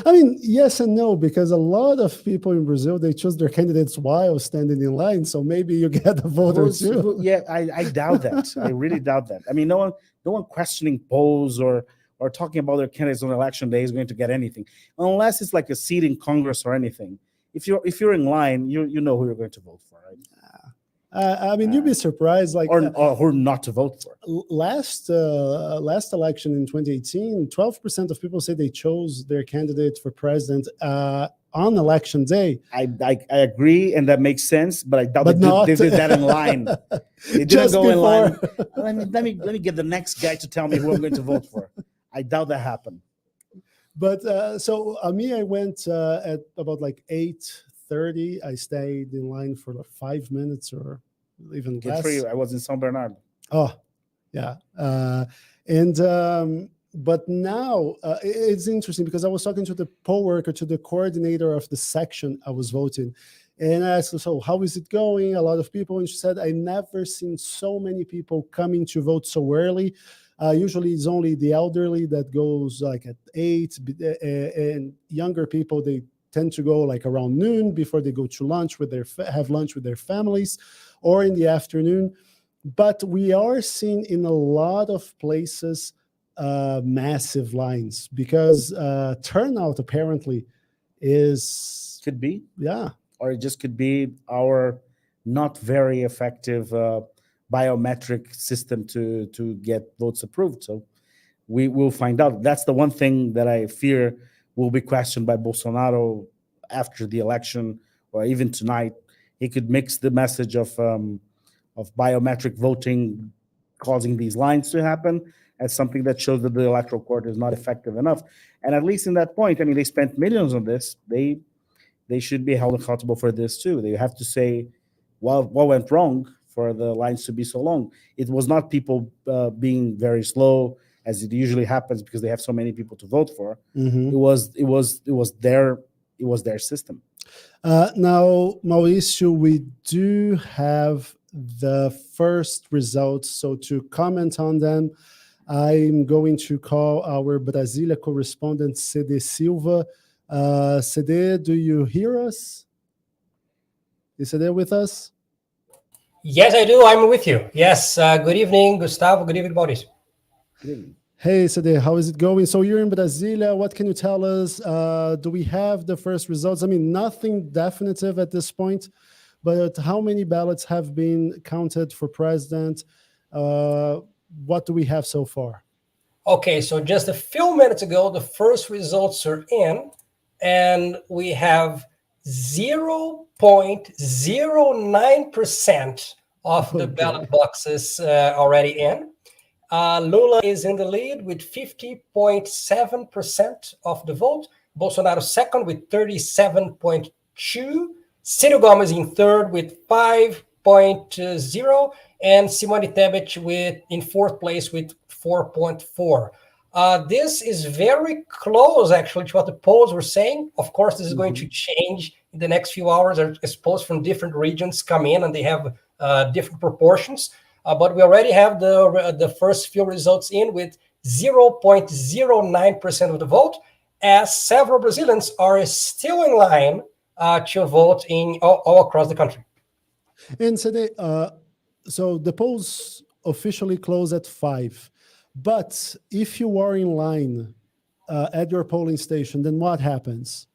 S1: I mean, yes and no, because a lot of people in Brazil, they choose their candidates while standing in line. So maybe you get a vote or two.
S3: Yeah, I doubt that. I really doubt that. I mean, no one questioning polls or talking about their candidates on election day is going to get anything, unless it's like a seat in Congress or anything. If you're in line, you know who you're going to vote for, right?
S1: I mean, you'd be surprised, like
S3: or who not to vote for.
S1: Last election in 2018, 12% of people say they chose their candidate for president on election day.
S3: I agree, and that makes sense, but I doubt they did that in line. They didn't go in line. Let me get the next guy to tell me who I'm going to vote for. I doubt that happened.
S1: But so me, I went at about like 8:30. I stayed in line for like 5 minutes or even
S3: Good
S1: less.
S3: for you. I was in São Bernardo.
S1: Oh, yeah. But now it's interesting because I was talking to the poll worker, to the coordinator of the section I was voting. And I asked her, so how is it going? A lot of people. And she said, I never seen so many people coming to vote so early. Usually it's only the elderly that goes like at 8, and younger people, they tend to go like around noon before they go to lunch have lunch with their families, or in the afternoon. But we are seeing in a lot of places massive lines because turnout apparently
S3: could be,
S1: yeah,
S3: or it just could be our not very effective biometric system to get votes approved. So we will find out. That's the one thing that I fear will be questioned by Bolsonaro after the election, or even tonight. He could mix the message of biometric voting causing these lines to happen as something that shows that the electoral court is not effective enough. And at least in that point, I mean, they spent millions on this. They should be held accountable for this too. They have to say what went wrong for the lines to be so long. It was not people being very slow, as it usually happens because they have so many people to vote for. Mm-hmm. It was their system.
S1: Now, Mauricio, we do have the first results. So to comment on them, I'm going to call our Brasilia correspondent, Cedê Silva. Cedê, do you hear us? Is Cedê with us?
S4: Yes, I do. I'm with you. Yes. Good evening, Gustavo. Good evening, Mauricio.
S3: Good evening.
S1: Hey, Cedê, how is it going? So you're in Brasilia. What can you tell us? Do we have the first results? I mean, nothing definitive at this point, but how many ballots have been counted for president? What do we have so far?
S4: Okay, so just a few minutes ago, the first results are in, and we have 0.09% of the ballot boxes already in. Lula is in the lead with 50.7% of the vote. Bolsonaro second with 37.2%. Ciro Gomes in third with 5.0%. and Simone Tebet in fourth place with 4.4. This is very close, actually, to what the polls were saying. Of course, this is going to change in the next few hours as polls from different regions come in, and they have different proportions. But we already have the first few results in with 0.09% of the vote, as several Brazilians are still in line to vote all across the country.
S1: And Cedê, so the polls officially close at 5. But if you are in line at your polling station, then what happens?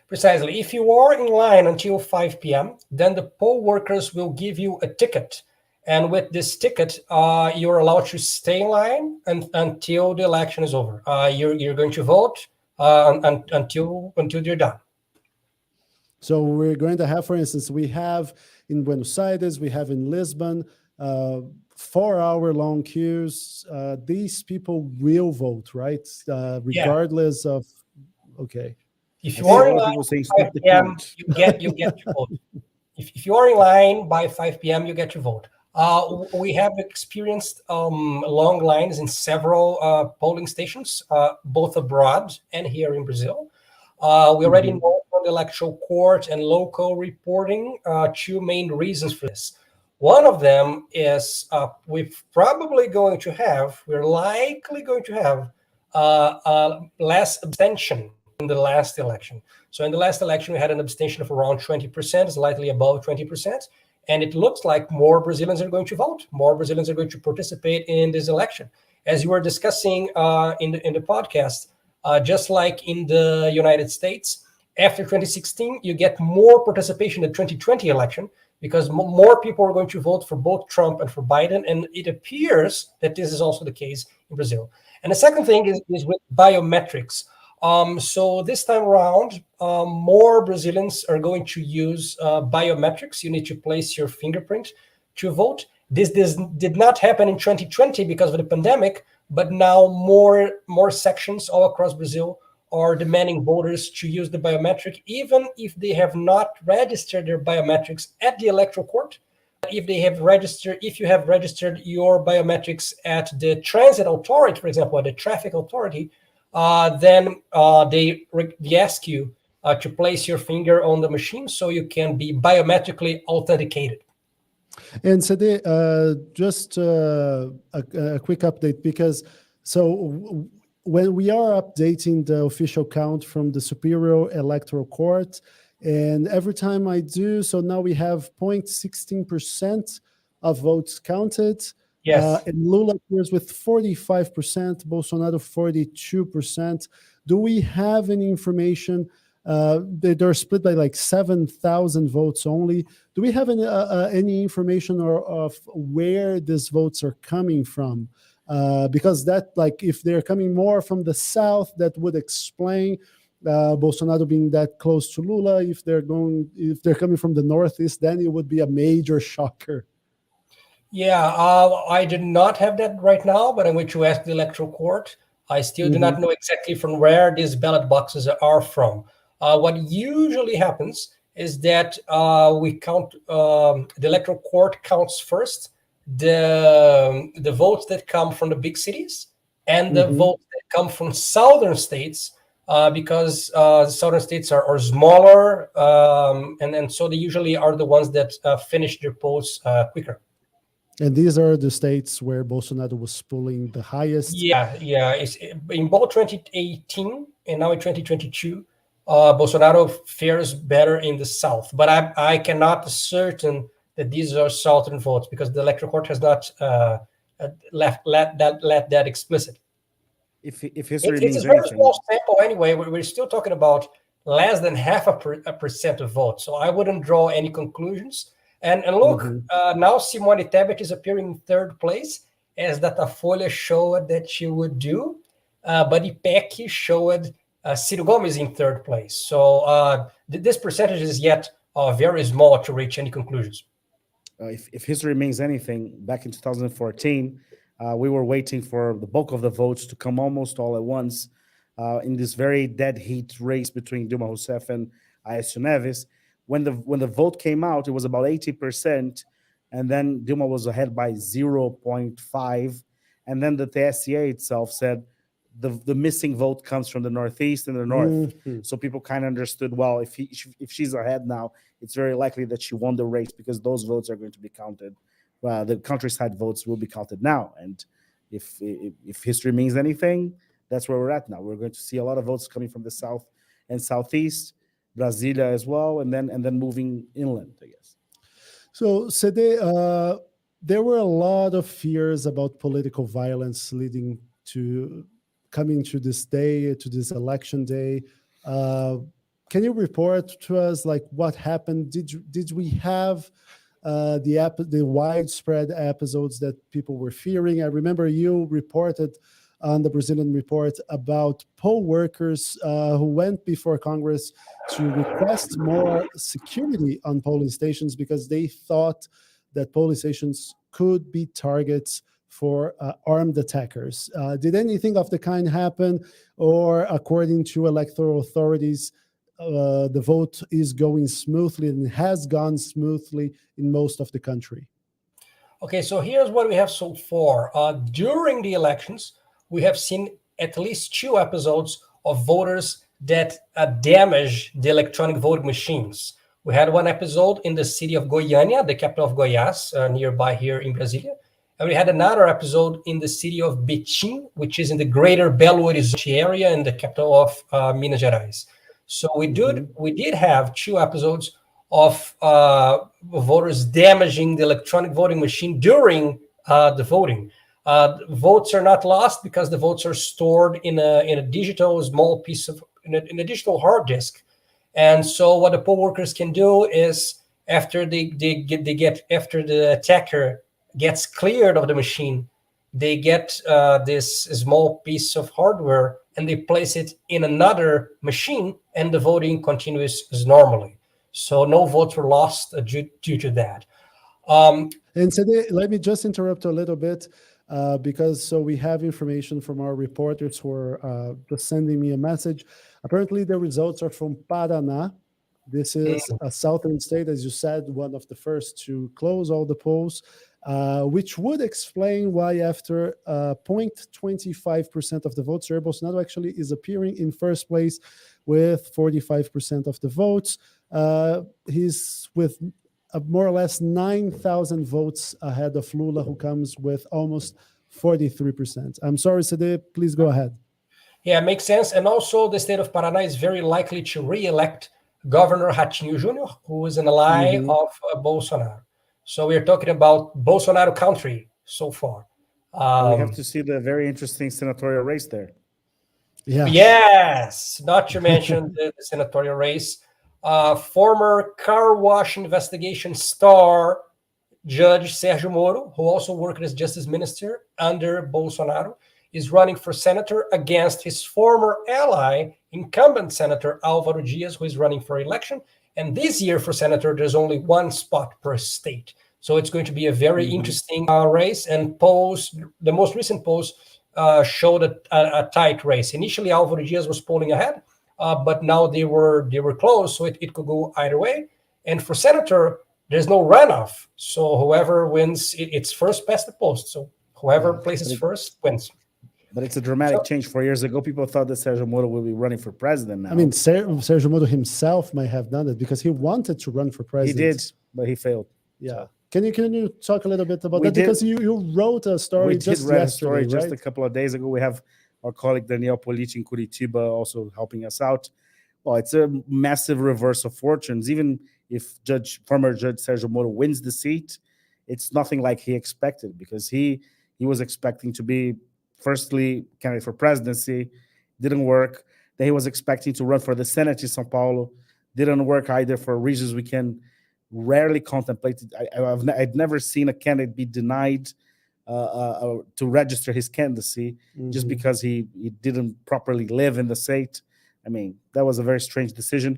S4: Precisely. If you are in line until 5 p.m., then the poll workers will give you a ticket. And with this ticket, you're allowed to stay in line until the election is over. You're going to vote until you're done.
S1: So we're going to have, for instance, we have in Buenos Aires, we have in Lisbon, 4-hour-long queues. These people will vote, right? Regardless of, okay.
S4: If you are in line
S3: by 5
S4: p.m., you get to vote. If you are in line by 5 p.m., you get to vote. We have experienced long lines in several polling stations, both abroad and here in Brazil. We already know from the electoral court and local reporting 2 main reasons for this. One of them is we're likely going to have less abstention in the last election. So in the last election, we had an abstention of around 20%, slightly above 20%. And it looks like more Brazilians are going to vote. More Brazilians are going to participate in this election. As you were discussing in the podcast, just like in the United States, after 2016, you get more participation in the 2020 election because more people are going to vote for both Trump and for Biden. And it appears that this is also the case in Brazil. And the second thing is with biometrics. So this time around, more Brazilians are going to use biometrics. You need to place your fingerprint to vote. This did not happen in 2020 because of the pandemic, but now more sections all across Brazil are demanding voters to use the biometric, even if they have not registered their biometrics at the electoral court. If you have registered your biometrics at the transit authority, for example, at the traffic authority, then they ask you to place your finger on the machine so you can be biometrically authenticated.
S1: And Cedê, just a quick update, because so when we are updating the official count from the Superior Electoral Court, and every time I do, so now we have 0.16% of votes counted.
S4: Yes.
S1: And Lula appears with 45%, Bolsonaro 42%. Do we have any information? They're split by like 7,000 votes only. Do we have any information of where these votes are coming from? Because that, like, if they're coming more from the south, that would explain Bolsonaro being that close to Lula. If they're coming from the northeast, then it would be a major shocker.
S4: Yeah, I do not have that right now, but I'm going to ask the electoral court. I still do not know exactly from where these ballot boxes are from. What usually happens is that we count, the electoral court counts first the votes that come from the big cities and the votes that come from southern states, because southern states are smaller, and so they usually are the ones that finish their polls quicker.
S1: And these are the states where Bolsonaro was polling the highest.
S4: Yeah. It's in both 2018 and now in 2022, Bolsonaro fares better in the south. But I cannot ascertain that these are southern votes because the electoral court has not let that explicit.
S3: If history
S4: It's
S3: means
S4: a very
S3: anything,
S4: small sample anyway. We're still talking about less than 0.5% of votes. So I wouldn't draw any conclusions. And look, now Simone Tebet is appearing in third place, as Datafolha showed that she would do. But IPEC showed Ciro Gomes in third place. So this percentage is yet very small to reach any conclusions.
S3: if history means anything, back in 2014, we were waiting for the bulk of the votes to come almost all at once in this very dead heat race between Dilma Rousseff and Aécio Neves. When the vote came out, it was about 80%, and then Dilma was ahead by 0.5, and then the TSE itself said the missing vote comes from the Northeast and the North. So people kind of understood, well, if she's ahead now, it's very likely that she won the race because those votes are going to be counted. The countryside votes will be counted now. And if history means anything, that's where we're at now. We're going to see a lot of votes coming from the South and Southeast, Brasilia as well, and then moving inland, I guess.
S1: So, Cedê, there were a lot of fears about political violence leading to coming to this day, to this election day. Can you report to us like what happened? Did we have the widespread episodes that people were fearing? I remember you reported on the Brazilian Report about poll workers who went before Congress to request more security on polling stations because they thought that polling stations could be targets for armed attackers. Did anything of the kind happen, or according to electoral authorities, the vote is going smoothly and has gone smoothly in most of the country?
S4: Okay, so here's what we have so far. During the elections, we have seen at least 2 episodes of voters that damage the electronic voting machines. We had one episode in the city of Goiânia, the capital of Goiás, nearby here in Brasilia. And we had another episode in the city of Betim, which is in the greater Belo Horizonte area in the capital of Minas Gerais. So we did have 2 episodes of voters damaging the electronic voting machine during the voting. Votes are not lost because the votes are stored in a digital small piece of in a digital hard disk. And so what the poll workers can do is after after the attacker gets cleared of the machine, they get this small piece of hardware and they place it in another machine, and the voting continues as normally. So no votes were lost due to that.
S1: And Cedê, let me just interrupt a little bit because we have information from our reporters who are just sending me a message. Apparently, the results are from Paraná. This is a southern state, as you said, one of the first to close all the polls, which would explain why after 0.25% of the votes, Jair Bolsonaro actually is appearing in first place with 45% of the votes. He's with more or less 9,000 votes ahead of Lula, who comes with almost 43%. I'm sorry, Cedê, please go ahead.
S4: Yeah, it makes sense. And also the state of Paraná is very likely to re-elect Governor Ratinho Jr., who is an ally of Bolsonaro. So we're talking about Bolsonaro country so far.
S3: We have to see the very interesting senatorial race there.
S1: Yeah.
S4: Yes, not to mention the senatorial race. Former car wash investigation star Judge Sergio Moro, who also worked as justice minister under Bolsonaro, is running for senator against his former ally, incumbent Senator Álvaro Dias, who is running for election. And this year for senator, there's only 1 spot per state. So it's going to be a very interesting race. And polls, the most recent polls showed a tight race. Initially, Álvaro Dias was polling ahead, but now they were close, so it could go either way. And for senator, there's no runoff. So whoever wins, it's first past the post. So whoever places first wins.
S3: But it's a dramatic change. 4 years ago, people thought that Sergio Moro will be running for president now.
S1: I mean, Sergio Moro himself might have done it because he wanted to run for president.
S3: He did, but he failed.
S1: Yeah.
S3: So.
S1: Can you talk a little bit about that? Because you wrote a story just yesterday,
S3: a story
S1: right?
S3: Just a couple of days ago. We have our colleague Daniel Politi in Curitiba also helping us out. Well, it's a massive reverse of fortunes. Even if former Judge Sergio Moro wins the seat, it's nothing like he expected, because he was expecting to be firstly candidate for presidency, didn't work. Then he was expecting to run for the Senate in São Paulo, didn't work either, for reasons we can rarely contemplate. I'd never seen a candidate be denied to register his candidacy just because he didn't properly live in the state. I mean, that was a very strange decision.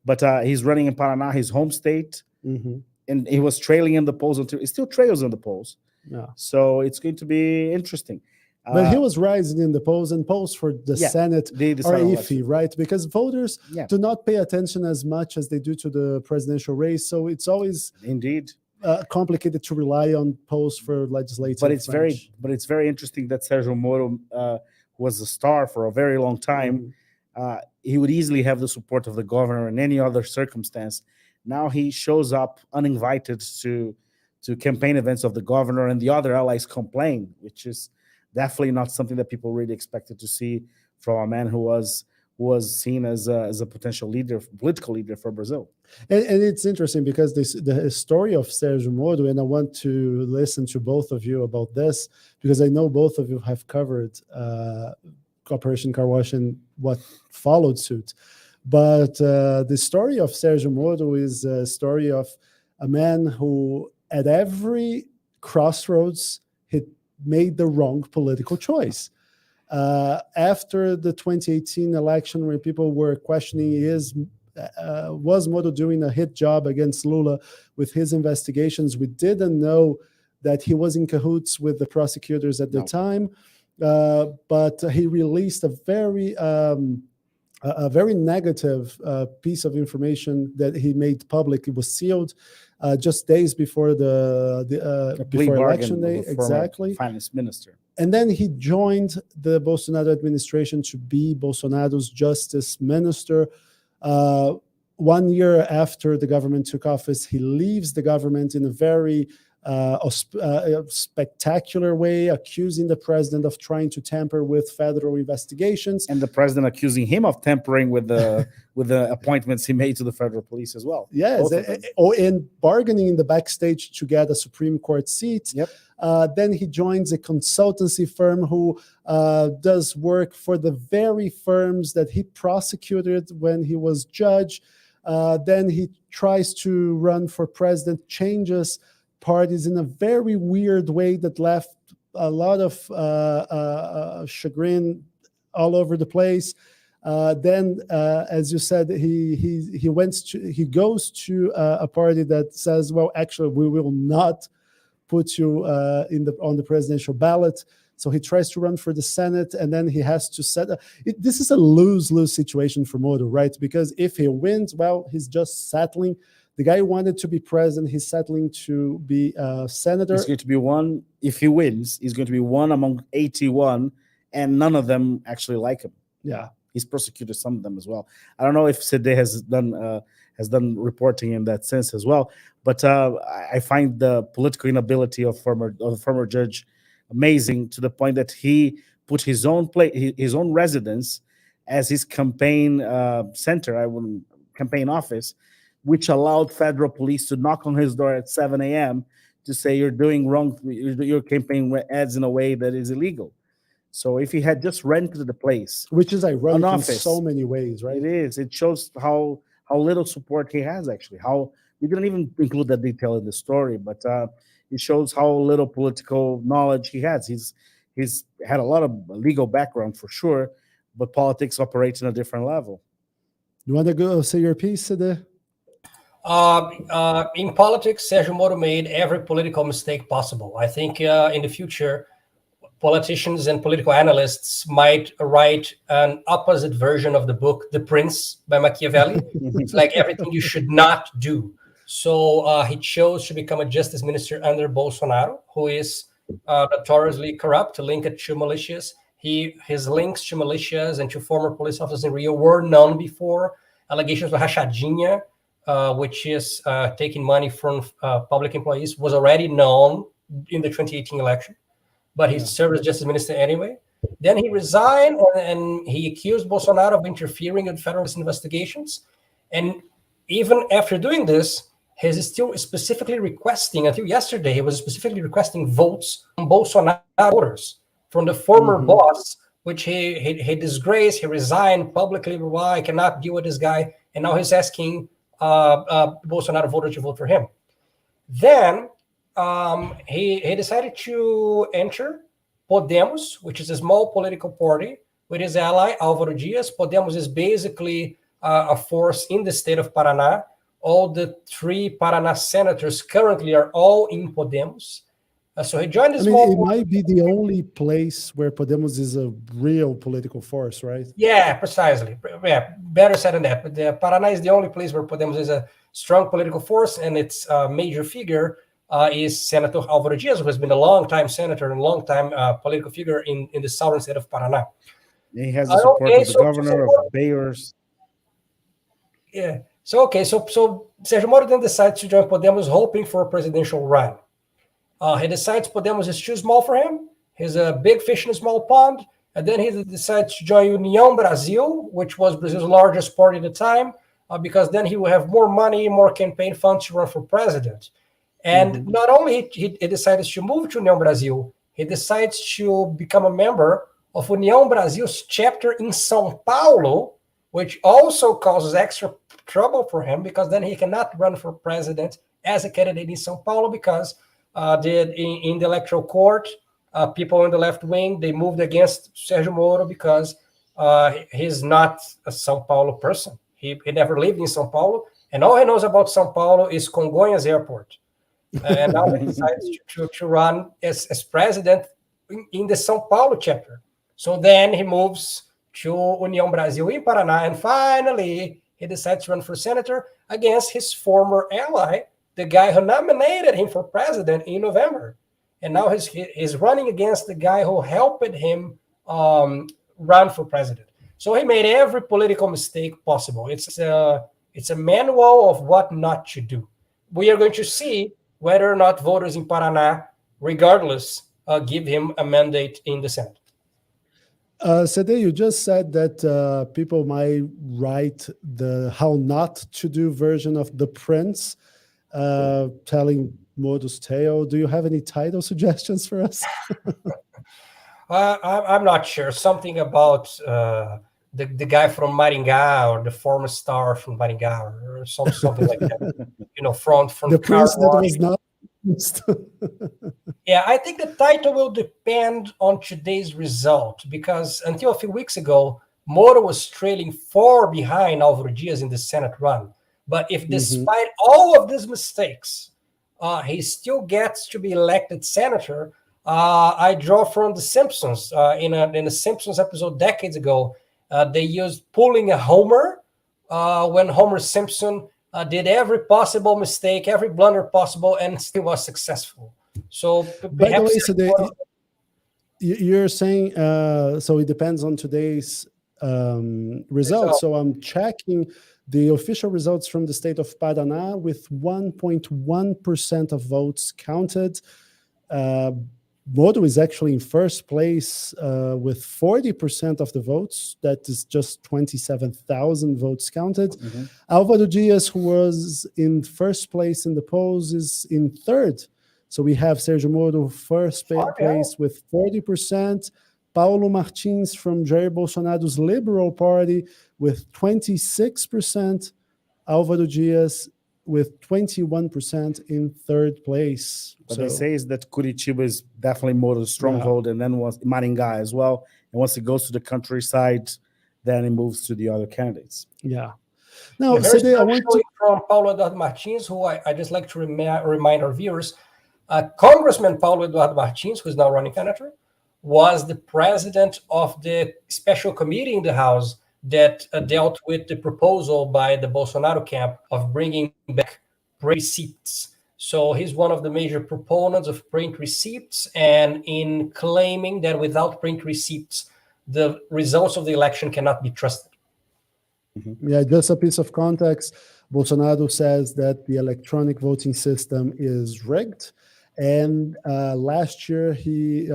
S3: But he's running in Paraná, his home state, and he was trailing in the polls until he still trails in the polls. Yeah. So it's going to be interesting.
S1: But he was rising in the polls, and polls for the Senate are iffy, right? Because voters do not pay attention as much as they do to the presidential race. So it's always complicated to rely on polls for legislative.
S3: But it's very interesting that Sergio Moro was a star for a very long time. He would easily have the support of the governor in any other circumstance. Now he shows up uninvited to campaign events of the governor, and the other allies complain, which is definitely not something that people really expected to see from a man who was seen as a potential leader, political leader for Brazil.
S1: And it's interesting because the story of Sergio Moro, and I want to listen to both of you about this, because I know both of you have covered Operation Car Wash and what followed suit. But the story of Sergio Moro is a story of a man who, at every crossroads, he made the wrong political choice. After the 2018 election, where people were questioning was Moro doing a hit job against Lula with his investigations, we didn't know that he was in cahoots with the prosecutors at the time, but he released a very negative piece of information that he made public. It was sealed just days before before election day, exactly.
S3: Finance minister.
S1: And then he joined the Bolsonaro administration to be Bolsonaro's justice minister. 1 year after the government took office, he leaves the government in a very spectacular way, accusing the president of trying to tamper with federal investigations,
S3: and the president accusing him of tampering with the appointments he made to the federal police as well.
S1: Yes, and bargaining in the backstage to get a Supreme Court seat.
S3: Yep.
S1: Then he joins a consultancy firm who does work for the very firms that he prosecuted when he was judge. Then he tries to run for president, changes parties in a very weird way that left a lot of chagrin all over the place. Then, as you said, he goes to a party that says, well, actually, we will not put you on the presidential ballot. So he tries to run for the Senate, and then he has to this is a lose-lose situation for Moro, right? Because if he wins, well, he's just settling. The guy wanted to be president. He's settling to be a senator.
S3: He's going to be one. If he wins, he's going to be one among 81, and none of them actually like him.
S1: Yeah,
S3: he's prosecuted some of them as well. I don't know if Cedê has done reporting in that sense as well. But I find the political inability of the former judge amazing, to the point that he put his own residence as his campaign center, campaign office, which allowed federal police to knock on his door at 7 a.m. to say you're doing wrong, your campaign ads in a way that is illegal. So if he had just rented the place,
S1: which is ironic in so many ways, right?
S3: It is. It shows how little support he has, actually. How we didn't even include that detail in the story, but it shows how little political knowledge he has. He's had a lot of legal background for sure, but politics operates on a different level.
S1: You want to go say your piece, Cedê?
S4: In politics, Sergio Moro made every political mistake possible. I think in the future, politicians and political analysts might write an opposite version of the book, The Prince by Machiavelli. It's like everything you should not do. So he chose to become a justice minister under Bolsonaro, who is notoriously corrupt, linked to militias. His links to militias and to former police officers in Rio were known before. Allegations of rachadinha, which is taking money from public employees, was already known in the 2018 election. But he served as justice minister anyway. Then he resigned, and he accused Bolsonaro of interfering in federal investigations. And even after doing this, he's still specifically requesting, until yesterday, he was specifically requesting votes from Bolsonaro voters, from the former boss, which he disgraced. He resigned publicly. Why? I cannot deal with this guy. And now he's asking Bolsonaro voters to vote for him. Then he decided to enter Podemos, which is a small political party, with his ally, Álvaro Dias. Podemos is basically a force in the state of Paraná. All the 3 Paraná senators currently are all in Podemos. So he joined this.
S1: It might be the only place where Podemos is a real political force, right?
S4: Yeah, precisely. Yeah, better said than that. But Paraná is the only place where Podemos is a strong political force, and it's a major figure. is Senator Álvaro Dias, who has been a long-time senator and long-time political figure in the southern state of Paraná.
S3: He has the support of the governor, of mayors.
S4: Yeah. So Sérgio Moro then decides to join Podemos, hoping for a presidential run. He decides Podemos is too small for him. He's a big fish in a small pond. And then he decides to join União Brasil, which was Brazil's largest party at the time, because then he will have more money, more campaign funds to run for president. And not only he decided to move to União Brasil, he decides to become a member of União Brasil's chapter in São Paulo, which also causes extra trouble for him, because then he cannot run for president as a candidate in São Paulo, because in the electoral court, people in the left wing, they moved against Sérgio Moro because he's not a São Paulo person. He never lived in São Paulo, and all he knows about São Paulo is Congonhas Airport. And now he decides to run as president in the São Paulo chapter. So then he moves to União Brasil in Paraná, and finally he decides to run for senator against his former ally, the guy who nominated him for president in November. And now he's running against the guy who helped him run for president. So he made every political mistake possible. It's a manual of what not to do. We are going to see whether or not voters in Paraná, regardless, give him a mandate in the Senate.
S1: Cedê, you just said that people might write the how not to do version of The Prince, telling Moro's tale. Do you have any title suggestions for us?
S4: I'm not sure. Something about the guy from Maringá, or the former star from Maringá, or something like that. From
S1: the Prince that was not.
S4: Yeah, I think the title will depend on today's result, because until a few weeks ago, Moro was trailing far behind Álvaro Dias in the Senate run. But if despite all of these mistakes, he still gets to be elected senator, I draw from The Simpsons. In a Simpsons episode decades ago, they used pulling a Homer when Homer Simpson did every possible mistake, every blunder possible, and still was successful. So,
S1: by the way, Cedê, you're saying so it depends on today's results. So I'm checking the official results from the state of Paraná with 1.1% of votes counted. Moro is actually in first place with 40% of the votes. That is just 27,000 votes counted. Álvaro Dias, who was in first place in the polls, is in third. So we have Sérgio Moro first place with 40%. Paulo Martins from Jair Bolsonaro's Liberal Party with 26%. Álvaro Dias with 21% in third place.
S3: What they say is that Curitiba is definitely Moro's stronghold, and then once Maringá as well. And once it goes to the countryside, then it moves to the other candidates.
S1: Yeah. Now, Cedê, I want to...
S4: From Paulo Eduardo Martins, who I just like to remind our viewers, Congressman Paulo Eduardo Martins, who is now running senator, was the president of the special committee in the House that dealt with the proposal by the Bolsonaro camp of bringing back print receipts. So he's one of the major proponents of print receipts, and in claiming that without print receipts, the results of the election cannot be trusted.
S1: Yeah, just a piece of context. Bolsonaro says that the electronic voting system is rigged, and last year he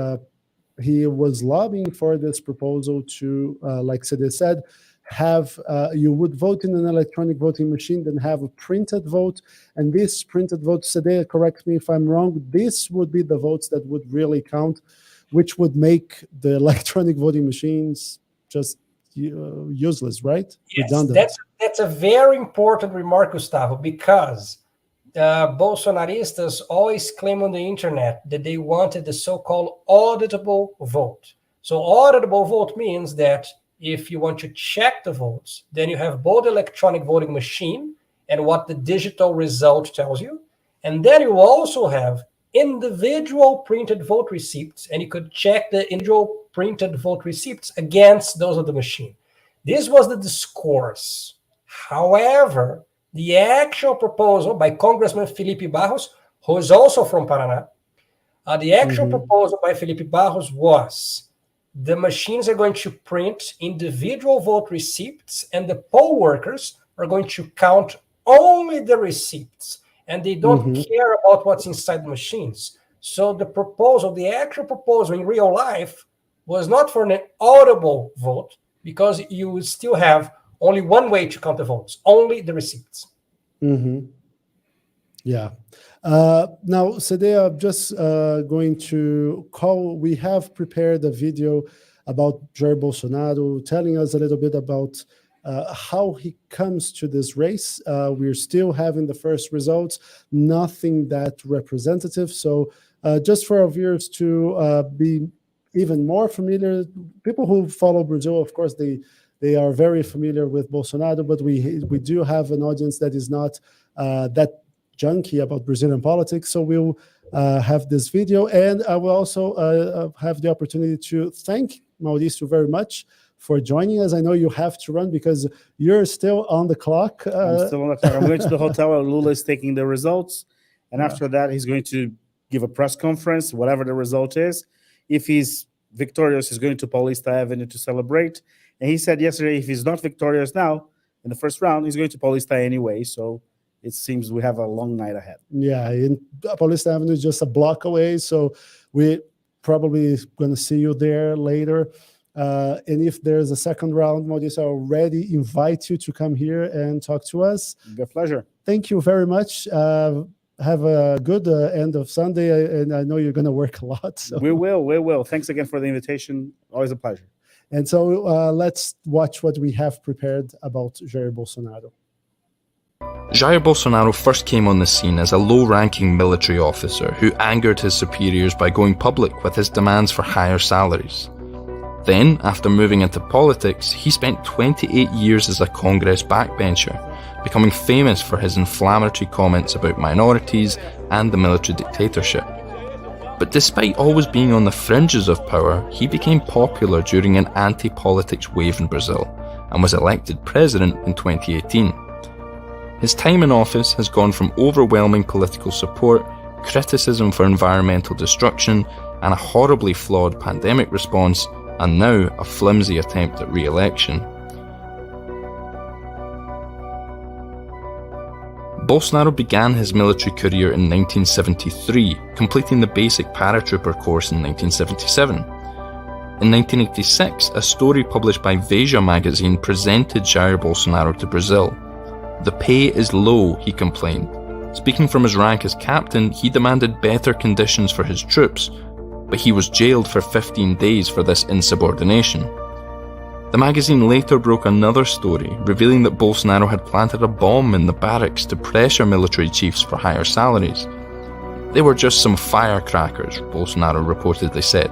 S1: was lobbying for this proposal to, like Cedê said, have you would vote in an electronic voting machine, then have a printed vote, and this printed vote, Cedê, correct me if I'm wrong, this would be the votes that would really count, which would make the electronic voting machines just useless, right?
S4: Yes, that's a very important remark, Gustavo, because Bolsonaristas always claim on the internet that they wanted the so-called auditable vote. So auditable vote means that if you want to check the votes, then you have both electronic voting machine and what the digital result tells you. And then you also have individual printed vote receipts, and you could check the individual printed vote receipts against those of the machine. This was the discourse. However, the actual proposal by Congressman Felipe Barros, who is also from Paraná. The actual proposal by Felipe Barros was the machines are going to print individual vote receipts and the poll workers are going to count only the receipts and they don't care about what's inside the machines. So the proposal, the actual proposal in real life was not for an audible vote because you would still have only one way to count the votes, only the receipts.
S1: Yeah. Now, Cedê, I'm just going to call. We have prepared a video about Jair Bolsonaro, telling us a little bit about how he comes to this race. We're still having the first results, nothing that representative. So just for our viewers to be even more familiar, people who follow Brazil, of course, they are very familiar with Bolsonaro, but we do have an audience that is not that junkie about Brazilian politics. So we'll have this video, and I will also have the opportunity to thank Mauricio very much for joining us. I know you have to run because you're still on the clock.
S3: I'm still on the clock. I'm going to the hotel where Lula is taking the results, and after that, he's going to give a press conference, whatever the result is. If he's victorious, he's going to Paulista Avenue to celebrate. And he said yesterday, if he's not victorious now in the first round, he's going to Paulista anyway. So it seems we have a long night ahead.
S1: Yeah, in Paulista Avenue is just a block away, so we're probably going to see you there later. And if there's a second round, Mauricio, I already invite you to come here and talk to us.
S3: It'll be a pleasure.
S1: Thank you very much. Have a good end of Sunday, and I know you're going to work a lot. So.
S3: We will. Thanks again for the invitation. Always a pleasure.
S1: And so let's watch what we have prepared about Jair Bolsonaro.
S2: Jair Bolsonaro first came on the scene as a low-ranking military officer who angered his superiors by going public with his demands for higher salaries. Then, after moving into politics, he spent 28 years as a Congress backbencher, becoming famous for his inflammatory comments about minorities and the military dictatorship. But despite always being on the fringes of power, he became popular during an anti-politics wave in Brazil and was elected president in 2018. His time in office has gone from overwhelming political support, criticism for environmental destruction, and a horribly flawed pandemic response, and now a flimsy attempt at re-election. Bolsonaro began his military career in 1973, completing the basic paratrooper course in 1977. In 1986, a story published by Veja magazine presented Jair Bolsonaro to Brazil. The pay is low, he complained. Speaking from his rank as captain, he demanded better conditions for his troops, but he was jailed for 15 days for this insubordination. The magazine later broke another story, revealing that Bolsonaro had planted a bomb in the barracks to pressure military chiefs for higher salaries. They were just some firecrackers, Bolsonaro reportedly said.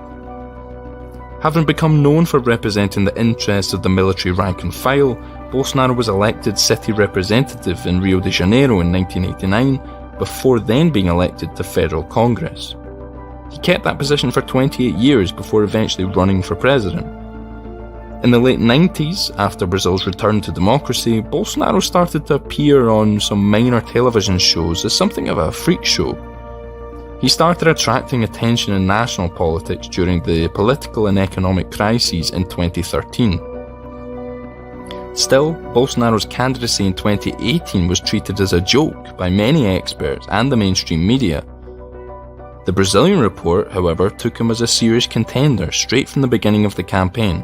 S2: Having become known for representing the interests of the military rank and file, Bolsonaro was elected city representative in Rio de Janeiro in 1989, before then being elected to federal Congress. He kept that position for 28 years before eventually running for president. In the late 90s, after Brazil's return to democracy, Bolsonaro started to appear on some minor television shows as something of a freak show. He started attracting attention in national politics during the political and economic crises in 2013. Still, Bolsonaro's candidacy in 2018 was treated as a joke by many experts and the mainstream media. The Brazilian report, however, took him as a serious contender straight from the beginning of the campaign.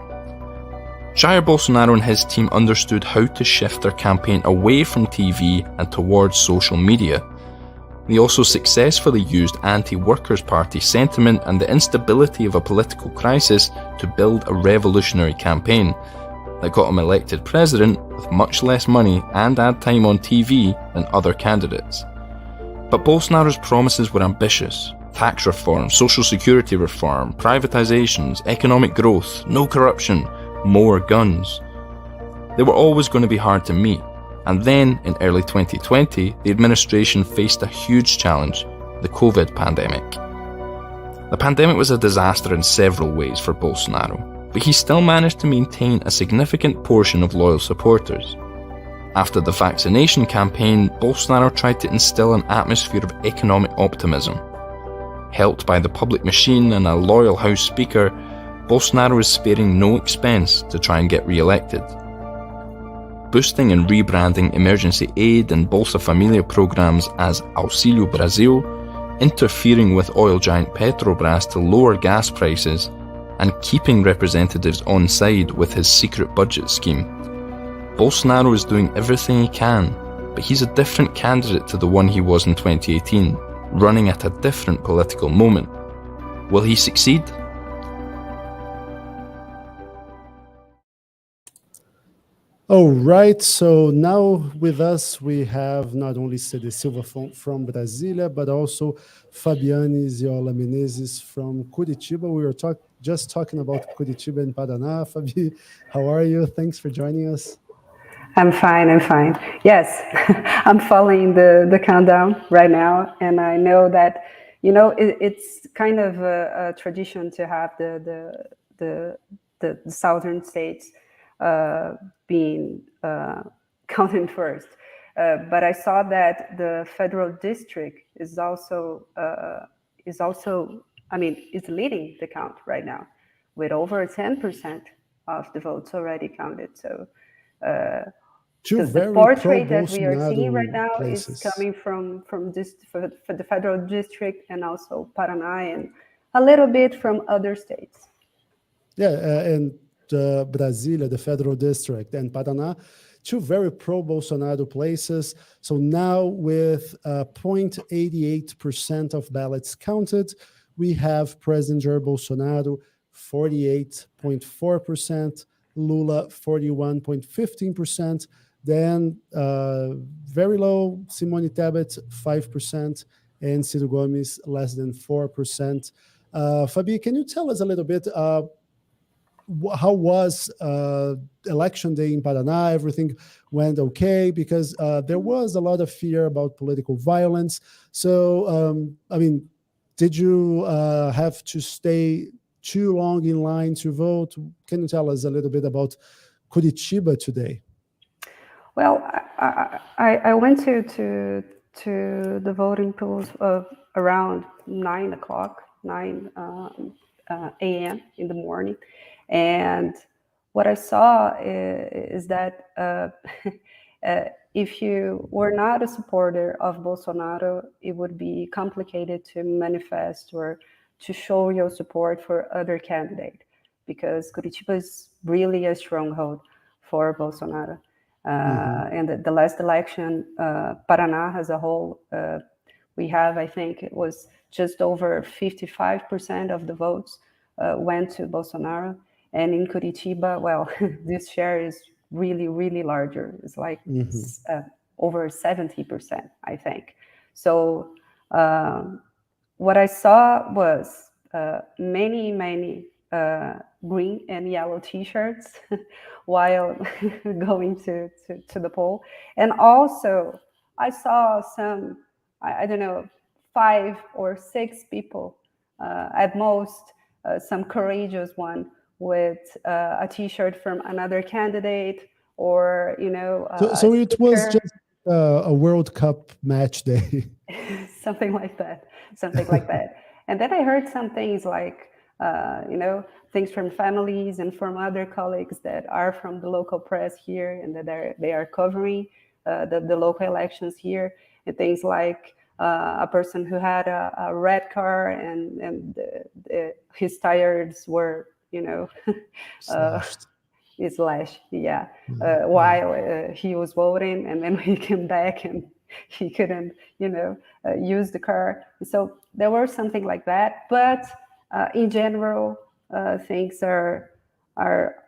S2: Jair Bolsonaro and his team understood how to shift their campaign away from TV and towards social media. They also successfully used anti-Workers' Party sentiment and the instability of a political crisis to build a revolutionary campaign that got him elected president with much less money and ad time on TV than other candidates. But Bolsonaro's promises were ambitious. Tax reform, social security reform, privatizations, economic growth, no corruption, more guns. They were always going to be hard to meet. And then, in early 2020, the administration faced a huge challenge, the COVID pandemic. The pandemic was a disaster in several ways for Bolsonaro, but he still managed to maintain a significant portion of loyal supporters. After the vaccination campaign, Bolsonaro tried to instill an atmosphere of economic optimism. Helped by the public machine and a loyal House Speaker, Bolsonaro is sparing no expense to try and get re-elected. Boosting and rebranding emergency aid and Bolsa Familia programs as Auxílio Brasil, interfering with oil giant Petrobras to lower gas prices, and keeping representatives on side with his secret budget scheme. Bolsonaro is doing everything he can, but he's a different candidate to the one he was in 2018, running at a different political moment. Will he succeed?
S1: All right, so now with us we have not only Cedê Silva from Brasilia, but also Fabiane Ziolla Menezes from Curitiba. We were just talking about Curitiba and Paraná. Fabi, how are you? Thanks for joining us.
S5: I'm fine. Yes, I'm following the countdown right now, and I know that, it's kind of a tradition to have the southern states being counted first. But I saw that the federal district is leading the count right now with over 10% of the votes already counted. So the portrait that we are seeing right now is coming from the federal district and also Paraná and a little bit from other states.
S1: Yeah, and Brasilia, the federal district, and Paraná, two very pro-Bolsonaro places. So now with 0.88% of ballots counted, we have President Jair Bolsonaro 48.4%, Lula 41.15%, then very low Simone Tebet 5%, and Ciro Gomes less than 4%. Fabi, can you tell us a little bit how was election day in Paraná? Everything went okay? Because there was a lot of fear about political violence. So, did you have to stay too long in line to vote? Can you tell us a little bit about Curitiba today?
S5: Well, I went to the voting polls around 9 a.m. in the morning. And what I saw is that if you were not a supporter of Bolsonaro, it would be complicated to manifest or to show your support for other candidate, because Curitiba is really a stronghold for Bolsonaro. And the last election, Paraná as a whole, we have, I think it was just over 55% of the votes went to Bolsonaro. And in Curitiba, well, this share is really, really larger. It's like over 70%, I think. So what I saw was many green and yellow T-shirts while going to the poll. And also, I saw some, I don't know, 5 or 6 people, at most, some courageous one with a T-shirt from another candidate, or
S1: so it was just a World Cup match day.
S5: something like that. And then I heard some things like things from families and from other colleagues that are from the local press here, and that they are covering the local elections here, and things like a person who had a red car and his tires were slashed, while he was voting, and then he came back and he couldn't use the car. So there was something like that, but in general things are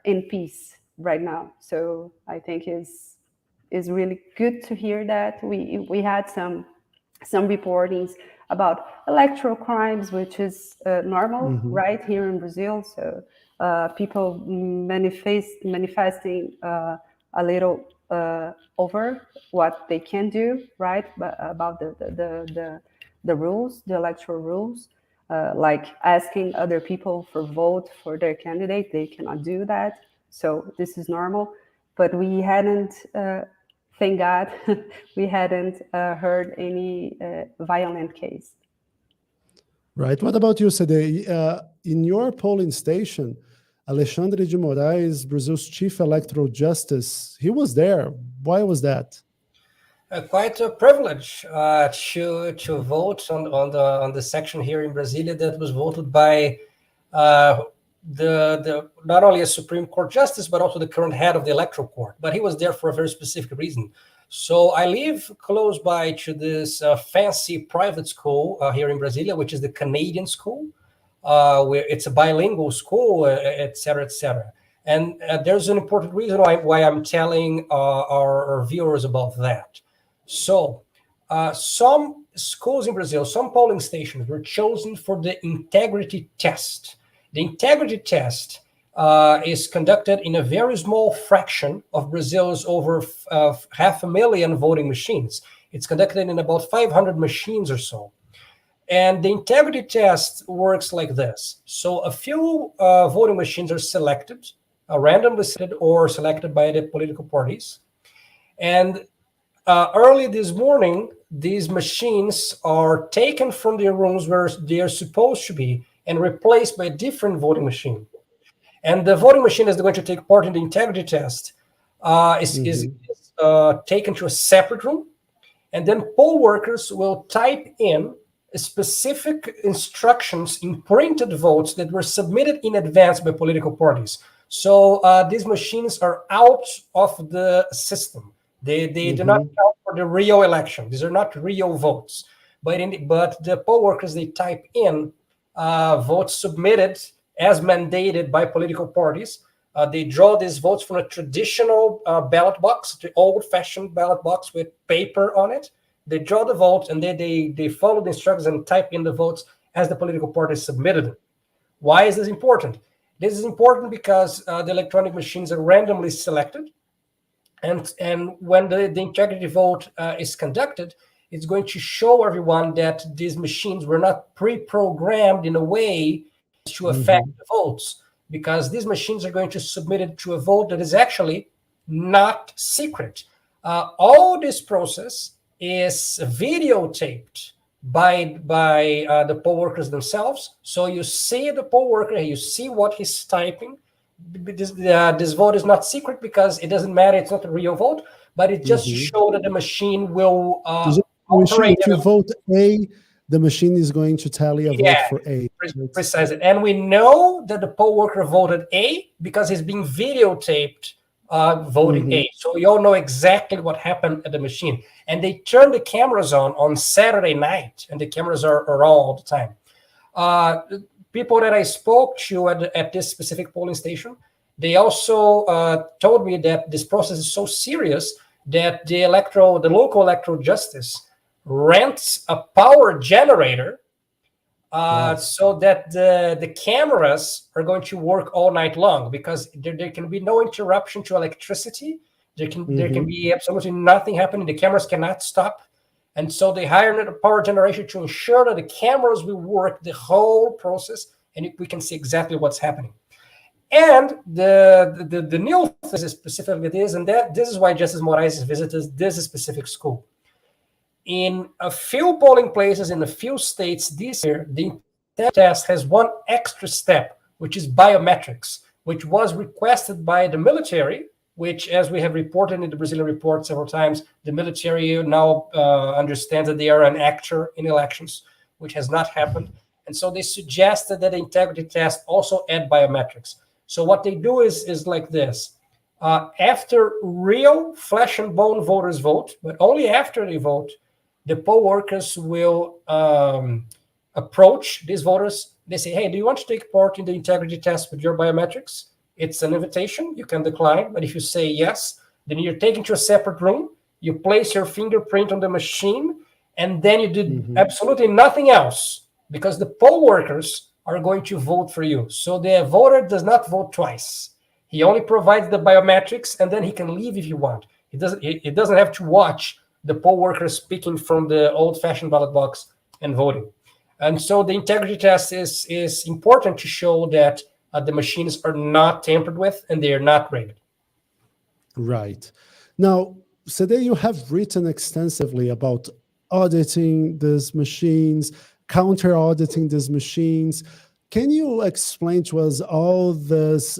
S5: in peace right now. So I think it's really good to hear that. We had some reportings about electoral crimes, which is normal right here in Brazil. So people manifesting a little over what they can do, right? But about the rules, the electoral rules, like asking other people for vote for their candidate, they cannot do that. So this is normal, but we hadn't thank God we hadn't heard any violent case.
S1: Right. What about you, Cedê? In your polling station, Alexandre de Moraes, Brazil's chief electoral justice, he was there. Why was that?
S4: Quite a privilege to vote on the section here in Brasilia that was voted by the not only a Supreme Court justice but also the current head of the Electoral Court. But he was there for a very specific reason. So I live close by to this fancy private school here in Brasilia, which is the Canadian school, where it's a bilingual school, et cetera, et cetera. And there's an important reason why I'm telling our viewers about that. So some schools in Brazil, some polling stations were chosen for the integrity test. The integrity test is conducted in a very small fraction of Brazil's over 500,000 voting machines. It's conducted in about 500 machines or so. And the integrity test works like this. So a few voting machines are selected, randomly selected or selected by the political parties. And early this morning, these machines are taken from their rooms where they are supposed to be and replaced by a different voting machine. And the voting machine that's going to take part in the integrity test is taken to a separate room. And then poll workers will type in specific instructions in printed votes that were submitted in advance by political parties. So these machines are out of the system. They do not count for the real election. These are not real votes. But the poll workers, they type in votes submitted as mandated by political parties. They draw these votes from a traditional ballot box, the old-fashioned ballot box with paper on it. They draw the votes, and then they follow the instructions and type in the votes as the political parties submitted them. Why is this important? This is important because the electronic machines are randomly selected. And when the integrity vote is conducted, it's going to show everyone that these machines were not pre-programmed in a way to affect the votes, because these machines are going to submit it to a vote that is actually not secret. All this process is videotaped by the poll workers themselves. So you see the poll worker, you see what he's typing. This vote is not secret because it doesn't matter. It's not a real vote, but it just shows that the machine will operate.
S1: If you vote A, the machine is going to tally a vote for A.
S4: Precisely. And we know that the poll worker voted A because he's being videotaped voting A. So we all know exactly what happened at the machine. And they turn the cameras on Saturday night, and the cameras are on all the time. People that I spoke to at this specific polling station, they also told me that this process is so serious that the local electoral justice rents a power generator so that the cameras are going to work all night long, because there can be no interruption to electricity. There can be absolutely nothing happening. The cameras cannot stop. And so they hired a power generation to ensure that the cameras will work the whole process, and we can see exactly what's happening. And the new thing is specifically this, and this is why Justice Moraes visited this specific school. In a few polling places in a few states this year, the test has one extra step, which is biometrics, which was requested by the military, which, as we have reported in the Brazilian report several times, the military now understands that they are an actor in elections, which has not happened. And so they suggested that the integrity test also add biometrics. So what they do is like this. After real flesh and bone voters vote, but only after they vote, the poll workers will approach these voters. They say, hey, do you want to take part in the integrity test with your biometrics? It's an invitation. You can decline. But if you say yes, then you're taken to a separate room. You place your fingerprint on the machine, and then you do absolutely nothing else, because the poll workers are going to vote for you. So the voter does not vote twice. He only provides the biometrics, and then he can leave if you want. He doesn't have to watch the poll workers speaking from the old-fashioned ballot box and voting. And so the integrity test is important to show that the machines are not tampered with and they are not rigged.
S1: Right. Now, Cedê, you have written extensively about auditing these machines, counter-auditing these machines. Can you explain to us all this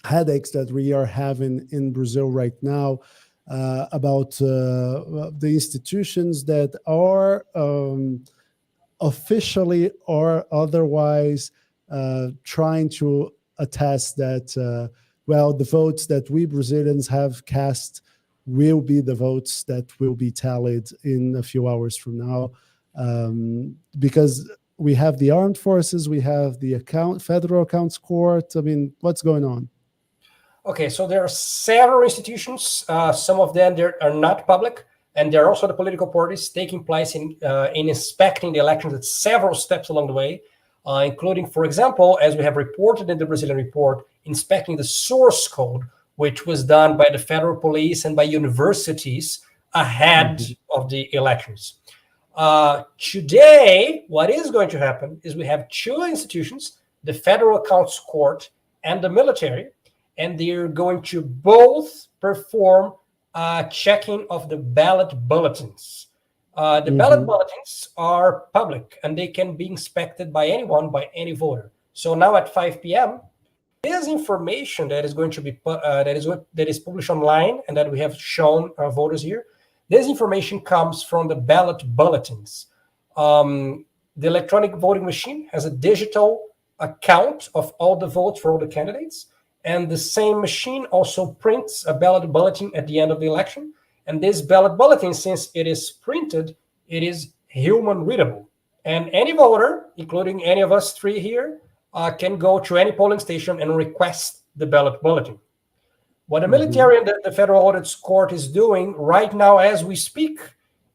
S1: headaches that we are having in Brazil right now about the institutions that are officially or otherwise trying to attest that, well, the votes that we Brazilians have cast will be the votes that will be tallied in a few hours from now. Because we have the armed forces, we have the federal accounts court. I mean, what's going on?
S4: Okay, so there are several institutions. Some of them are not public, and there are also the political parties taking place in inspecting the elections at several steps along the way, including, for example, as we have reported in the Brazilian report, inspecting the source code, which was done by the federal police and by universities ahead of the elections. Today, what is going to happen is we have two institutions, the Federal Accounts Court and the military, and they're going to both perform checking of the ballot bulletins. The ballot bulletins are public, and they can be inspected by anyone, by any voter. So now at 5 p.m., this information that is going to be that is published online and that we have shown our voters here, this information comes from the ballot bulletins. The electronic voting machine has a digital account of all the votes for all the candidates, and the same machine also prints a ballot bulletin at the end of the election. And this ballot bulletin, since it is printed, it is human readable, and any voter, including any of us three here, can go to any polling station and request the ballot bulletin. What the military and the Federal Audit Court is doing right now as we speak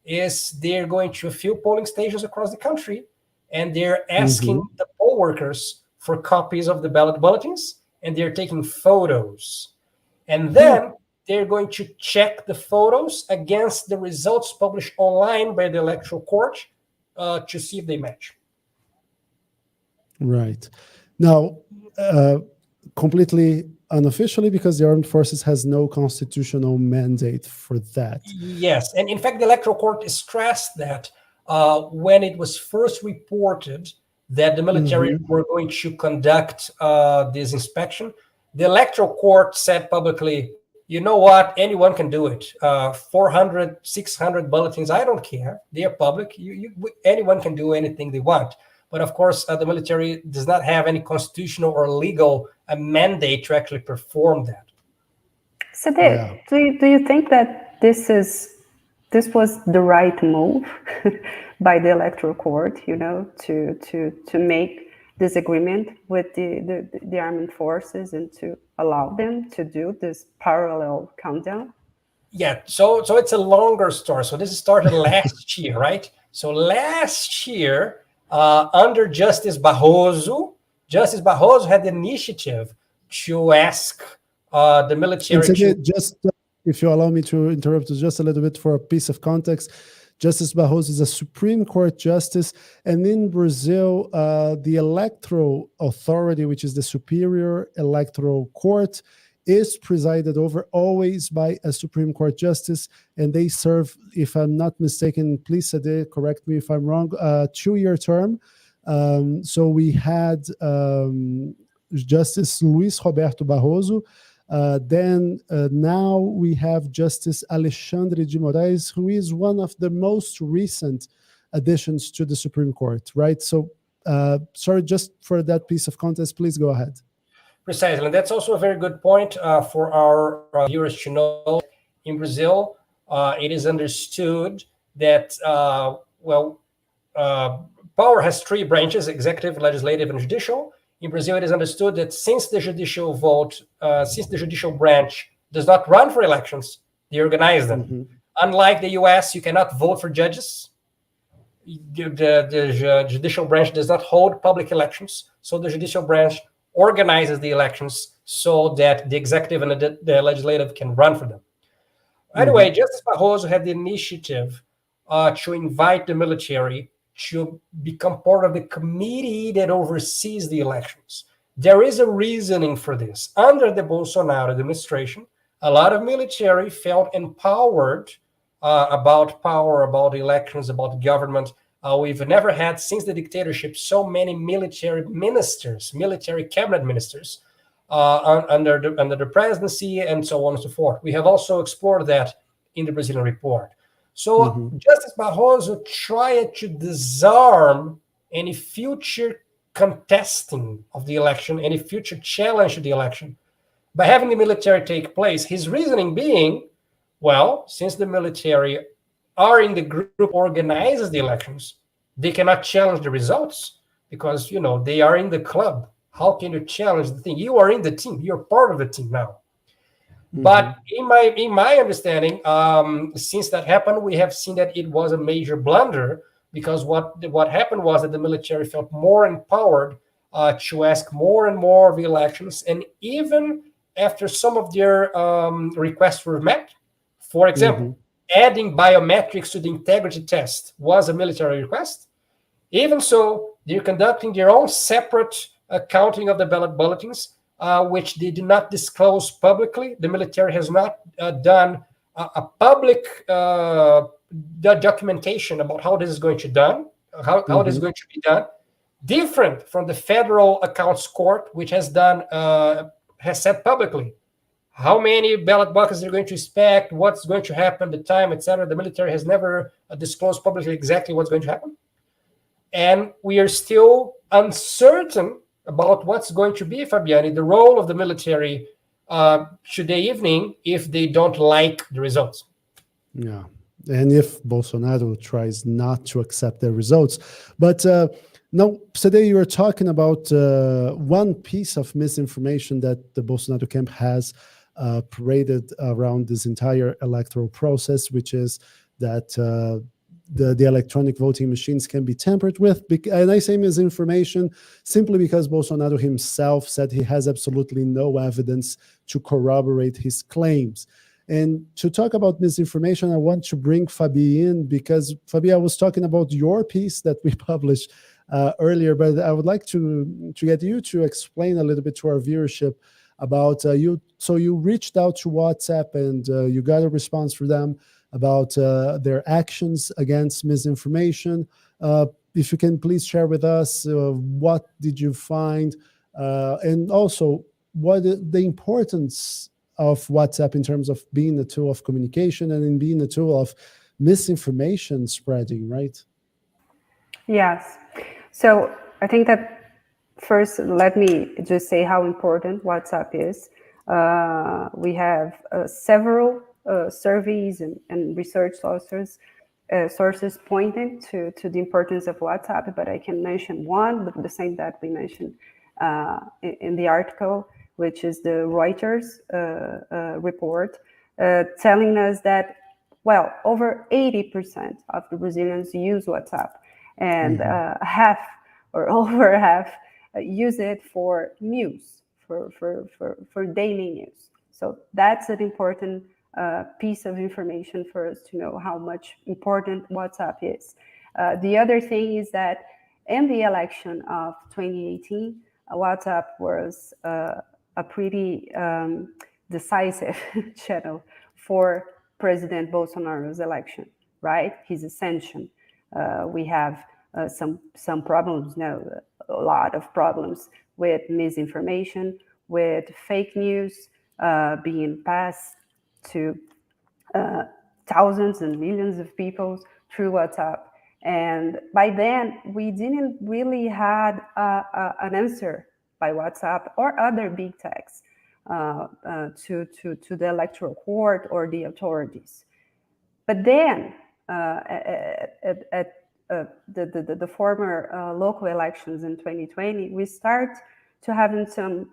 S4: is they're going to a few polling stations across the country, and they're asking the poll workers for copies of the ballot bulletins, and they're taking photos. And then they're going to check the photos against the results published online by the Electoral Court to see if they match.
S1: Right. Now, completely unofficially, because the armed forces has no constitutional mandate for that.
S4: Yes, and in fact, the Electoral Court stressed that when it was first reported that the military were going to conduct this inspection, the Electoral Court said publicly, you know what, anyone can do it. 400, 600 bulletins, I don't care. They are public. Anyone can do anything they want. But of course, the military does not have any constitutional or legal mandate to actually perform that.
S5: Cedê, do you think that this was the right move by the Electoral Court, you know, to make this agreement with the armed forces and to allow them to do this parallel countdown?
S4: Yeah, so it's a longer story. So this started last year, right? So last year, under Justice Barroso had the initiative to ask the military to...
S1: Just if you allow me to interrupt just a little bit for a piece of context, Justice Barroso is a Supreme Court justice, and in Brazil, the electoral authority, which is the Superior Electoral Court, is presided over always by a Supreme Court justice, and they serve, if I'm not mistaken, please Cedê, correct me if I'm wrong, a 2-year term. So we had Justice Luiz Roberto Barroso. Then now we have Justice Alexandre de Moraes, who is one of the most recent additions to the Supreme Court, right? So, sorry, just for that piece of context, please go ahead.
S4: Precisely. And that's also a very good point for our viewers to know. In Brazil, it is understood that, power has 3 branches, executive, legislative, and judicial. In Brazil, it is understood that since the judicial branch does not run for elections, they organize them. Unlike the US, you cannot vote for judges. The judicial branch does not hold public elections, so the judicial branch organizes the elections so that the executive and the legislative can run for them. Anyway, Justice Barroso had the initiative to invite the military to become part of the committee that oversees the elections. There is a reasoning for this. Under the Bolsonaro administration, a lot of military felt empowered about power, about elections, about government. We've never had, since the dictatorship, so many military ministers, military cabinet ministers under the presidency, and so on and so forth. We have also explored that in the Brazilian report. So Justice Barroso tried to disarm any future contesting of the election, any future challenge to the election, by having the military take place. His reasoning being, well, since the military are in the group organizes the elections, they cannot challenge the results because, you know, they are in the club. How can you challenge the thing? You are in the team. You're part of the team now. But in my understanding, since that happened, we have seen that it was a major blunder, because what happened was that the military felt more empowered to ask more and more of the elections, and even after some of their requests were met, for example, adding biometrics to the integrity test was a military request. Even so, they're conducting their own separate counting of the ballot bulletins, which they do not disclose publicly. The military has not done a public documentation about how this is going to done, how this is going to be done, different from the Federal Accounts Court, which has done has said publicly how many ballot boxes they're going to inspect, what's going to happen, the time, etc. The military has never disclosed publicly exactly what's going to happen, and we are still uncertain about what's going to be, Fabiane, the role of the military today evening if they don't like the results.
S1: Yeah, and if Bolsonaro tries not to accept the results. But now, Cedê, you were talking about one piece of misinformation that the Bolsonaro camp has paraded around this entire electoral process, which is that the electronic voting machines can be tampered with. And I say misinformation simply because Bolsonaro himself said he has absolutely no evidence to corroborate his claims. And to talk about misinformation, I want to bring Fabi in, because Fabi, I was talking about your piece that we published earlier, but I would like to get you to explain a little bit to our viewership about you. So you reached out to WhatsApp and you got a response from them about their actions against misinformation. If you can please share with us, what did you find? And also, what the importance of WhatsApp in terms of being a tool of communication and in being a tool of misinformation spreading, right?
S5: Yes. So I think that first, let me just say how important WhatsApp is. We have several surveys and research sources pointing to the importance of WhatsApp, but I can mention one, the same that we mentioned in the article, which is the Reuters report, telling us that, well, over 80% of the Brazilians use WhatsApp, and half or over half use it for news, for daily news. So that's an important piece of information for us to know how much important WhatsApp is. The other thing is that in the election of 2018, WhatsApp was a pretty decisive channel for President Bolsonaro's election, right? His ascension. We have some problems, no, a lot of problems with misinformation, with fake news being passed to thousands and millions of people through WhatsApp. And by then, we didn't really had an answer by WhatsApp or other big techs to the electoral court or the authorities. But then, at the former local elections in 2020, we start to having some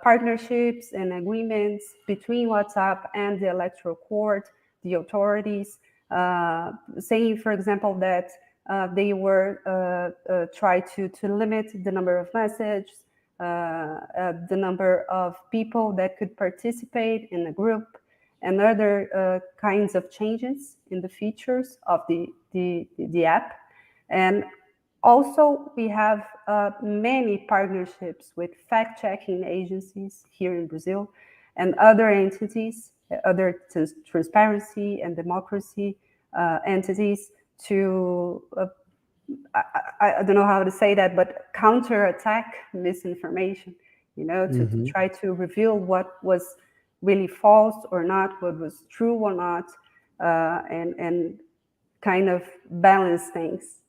S5: partnerships and agreements between WhatsApp and the electoral court, the authorities, saying, for example, that they were try to limit the number of messages, the number of people that could participate in a group, and other kinds of changes in the features of the app. And also, we have many partnerships with fact-checking agencies here in Brazil and other entities other transparency and democracy entities to, I don't know how to say that, but counterattack misinformation, to try to reveal what was really false or not, what was true or not, and kind of balance things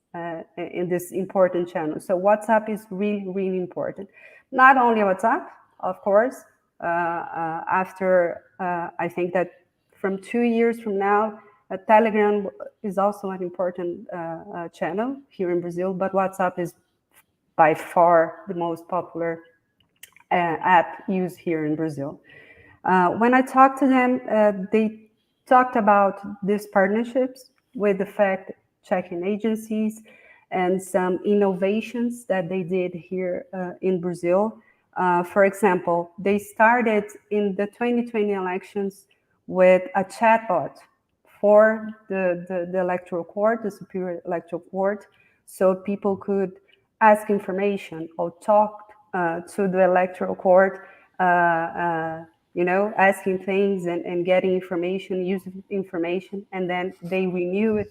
S5: in this important channel. So WhatsApp is really, really important. Not only WhatsApp, of course. After I think that from 2 years from now, Telegram is also an important channel here in Brazil, but WhatsApp is by far the most popular app used here in Brazil. When I talked to them, they talked about these partnerships with the fact-checking agencies and some innovations that they did here in Brazil. For example, they started in the 2020 elections with a chatbot for the electoral court, the Superior Electoral Court, so people could ask information or talk to the electoral court, asking things and getting information, using information, and then they renewed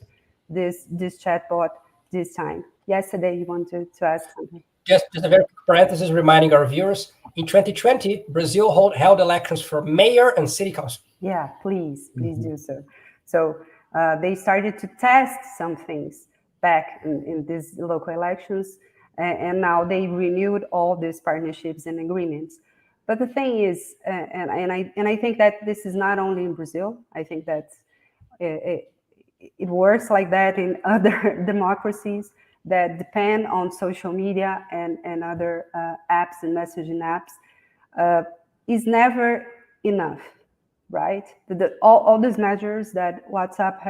S5: this chatbot this time. Yesterday, you wanted to ask something.
S4: Just a very quick parenthesis reminding our viewers, in 2020, Brazil held elections for mayor and city council.
S5: Yeah, please do so. So they started to test some things back in these local elections, and now they renewed all these partnerships and agreements. But the thing is, and I think that this is not only in Brazil. I think that it works like that in other democracies that depend on social media and other apps and messaging apps. Is never enough, right? All these measures that WhatsApp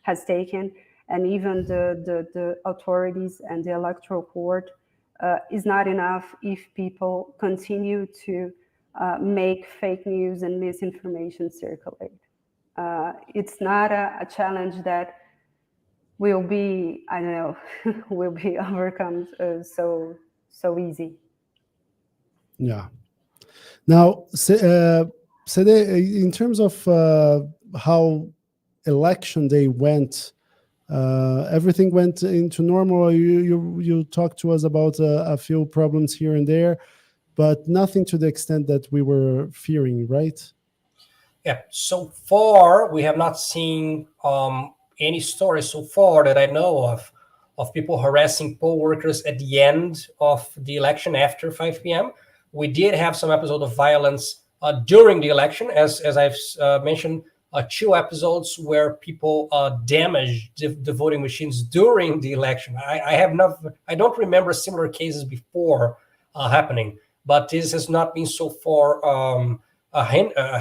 S5: has taken, and even the authorities and the electoral court, is not enough if people continue to make fake news and misinformation circulate. It's not a challenge that will be, I don't know, will be overcome so easy.
S1: Yeah. Now, Cedê, in terms of how election day went, everything went into normal. You talked to us about a few problems here and there, but nothing to the extent that we were fearing, right?
S4: Yeah. So far, we have not seen any stories so far that I know of people harassing poll workers at the end of the election after 5 p.m. We did have some episode of violence during the election, as I've mentioned, 2 episodes where people damaged the voting machines during the election. I don't remember similar cases before happening, but this has not been so far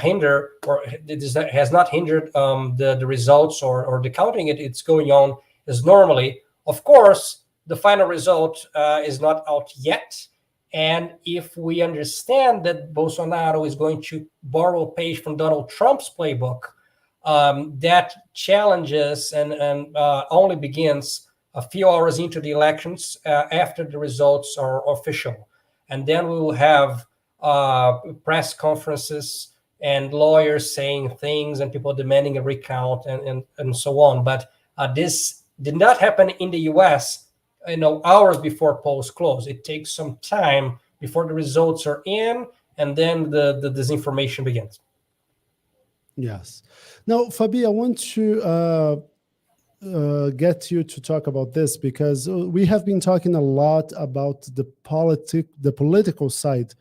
S4: hinder, or this has not hindered the results or the counting. It's going on as normally. Of course, the final result is not out yet. And if we understand that Bolsonaro is going to borrow a page from Donald Trump's playbook, that challenges and only begins a few hours into the elections after the results are official. And then we will have press conferences and lawyers saying things and people demanding a recount and so on. But this did not happen in the US, hours before polls close. It takes some time before the results are in, and then the disinformation begins.
S1: Yes. Now, Fabi, I want to get you to talk about this, because we have been talking a lot about the political side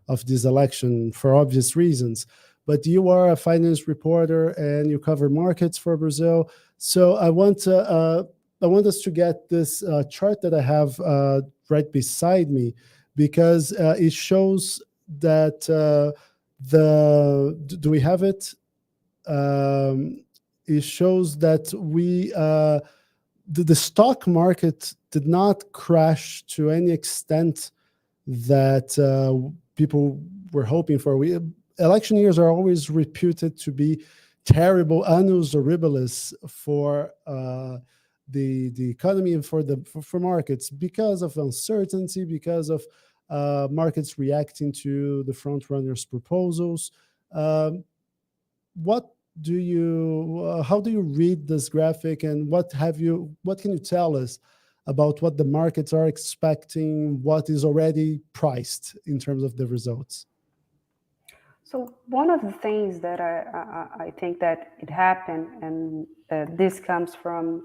S1: of this election for obvious reasons. But you are a finance reporter and you cover markets for Brazil. So I want us to get this chart that I have right beside me, because it shows that do we have it? It shows that the stock market did not crash to any extent that people were hoping for. Election years are always reputed to be terrible, annus horribilis for the economy and for markets, because of uncertainty, because of markets reacting to the front runners' proposals. what do you how do you read this graphic, and what can you tell us about what the markets are expecting, what is already priced in terms of the results?
S5: So one of the things that I think that it happened, and this comes from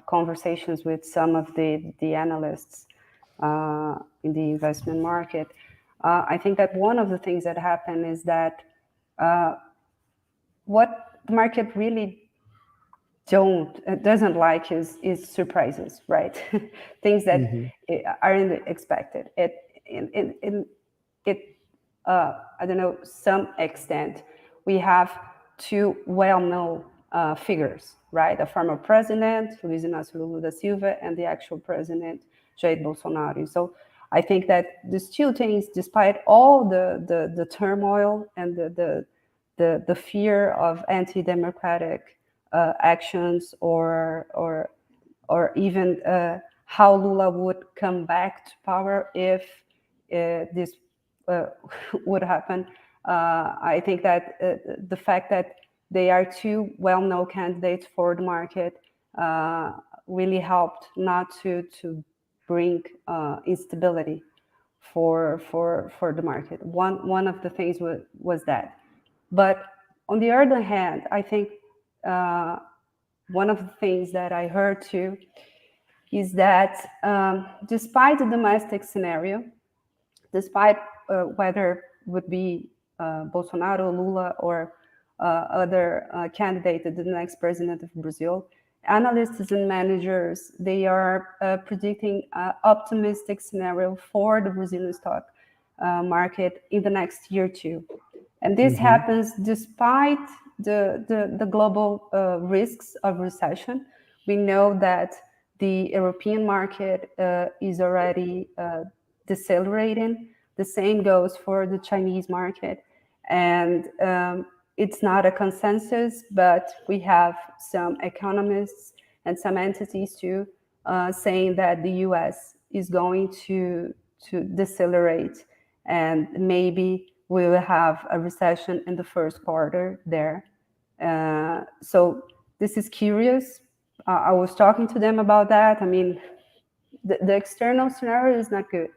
S5: conversations with some of the analysts in the investment market. I think that one of the things that happened is that what the market really doesn't like is surprises, right? Things that aren't expected. I don't know, some extent, we have two well-known figures, right? The former president, Luiz Inácio Lula da Silva, and the actual president, Jair Bolsonaro. So I think that these two things, despite all the turmoil and the fear of anti-democratic actions, or even how Lula would come back to power if this would happen. I think that the fact that they are two well-known candidates for the market really helped not to bring instability for the market. One of the things was that. But on the other hand, I think one of the things that I heard too is that despite the domestic scenario, despite whether it would be Bolsonaro, Lula, or other candidate, the next president of Brazil, analysts and managers, they are predicting an optimistic scenario for the Brazilian stock market in the next year too. And this happens despite the global risks of recession. We know that the European market is already decelerating. The same goes for the Chinese market. And it's not a consensus, but we have some economists and some entities too saying that the US is going to decelerate, and maybe we will have a recession in the first quarter there. So this is curious. I was talking to them about that. I mean, the external scenario is not good.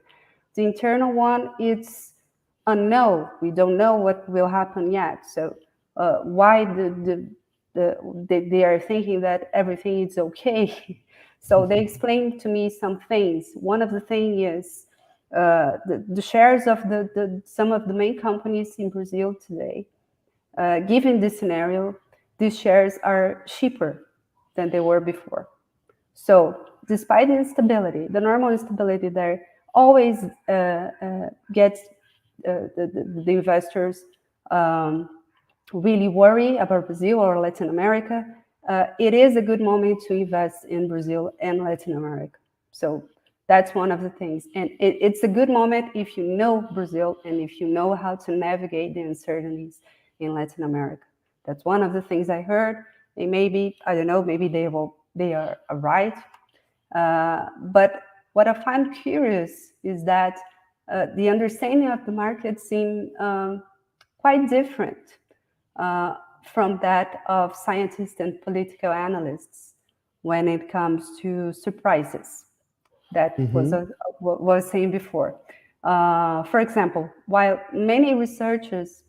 S5: The internal one, it's unknown. We don't know what will happen yet. So why they are thinking that everything is okay? So they explained to me some things. One of the things is the shares of some of the main companies in Brazil today. Given this scenario, these shares are cheaper than they were before. So despite the instability, the normal instability there always gets the investors really worry about Brazil or Latin America. It is a good moment to invest in Brazil and Latin America. So that's one of the things. And it's a good moment if you know Brazil and if you know how to navigate the uncertainties in Latin America. That's one of the things I heard. And maybe, I don't know, maybe they are right. But what I find curious is that the understanding of the market seems quite different from that of scientists and political analysts when it comes to surprises. That was what I was saying before. For example, while many researchers,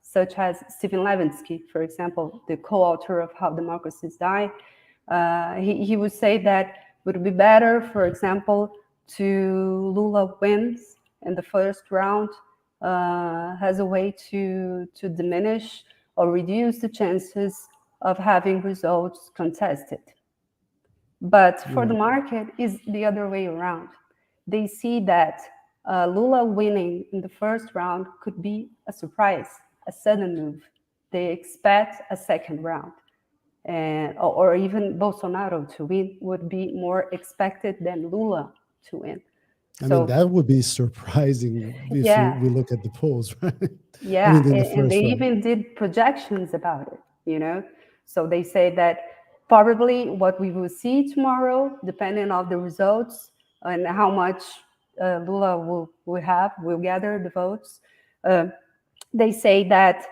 S5: such as Stephen Levinsky, for example, the co-author of How Democracies Die, he would say that it would be better, for example, to Lula wins in the first round as a way to diminish or reduce the chances of having results contested. But for the market, is the other way around. They see that Lula winning in the first round could be a surprise, a sudden move. They expect a second round. Or even Bolsonaro to win would be more expected than Lula to win.
S1: I mean, that would be surprising if we look at the polls, right?
S5: Yeah,
S1: I mean,
S5: and they even did projections about it, you know? So they say that probably what we will see tomorrow, depending on the results and how much Lula will gather the votes, they say that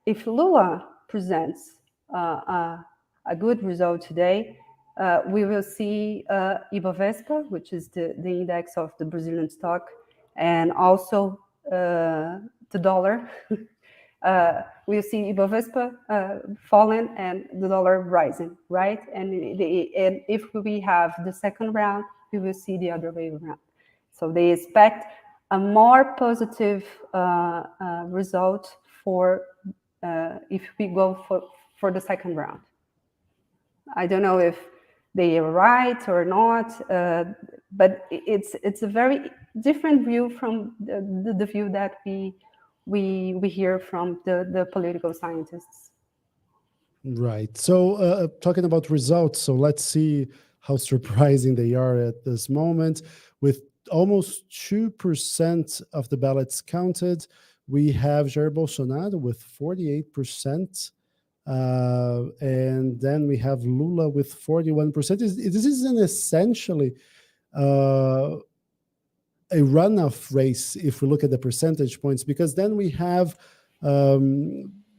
S5: if Lula presents a good result today, we will see Ibovespa, which is the index of the Brazilian stock, and also the dollar. We'll see Ibovespa falling and the dollar rising, right? And if we have the second round, we will see the other way around. So they expect a more positive result for if we go for the second round. I don't know if they are right or not, but it's a very different view from the view that we hear from the political scientists.
S1: Right. So talking about results, so let's see how surprising they are at this moment. With almost 2% of the ballots counted, we have Jair Bolsonaro with 48%. And then we have Lula with 41%. This is essentially a runoff race if we look at the percentage points, because then we have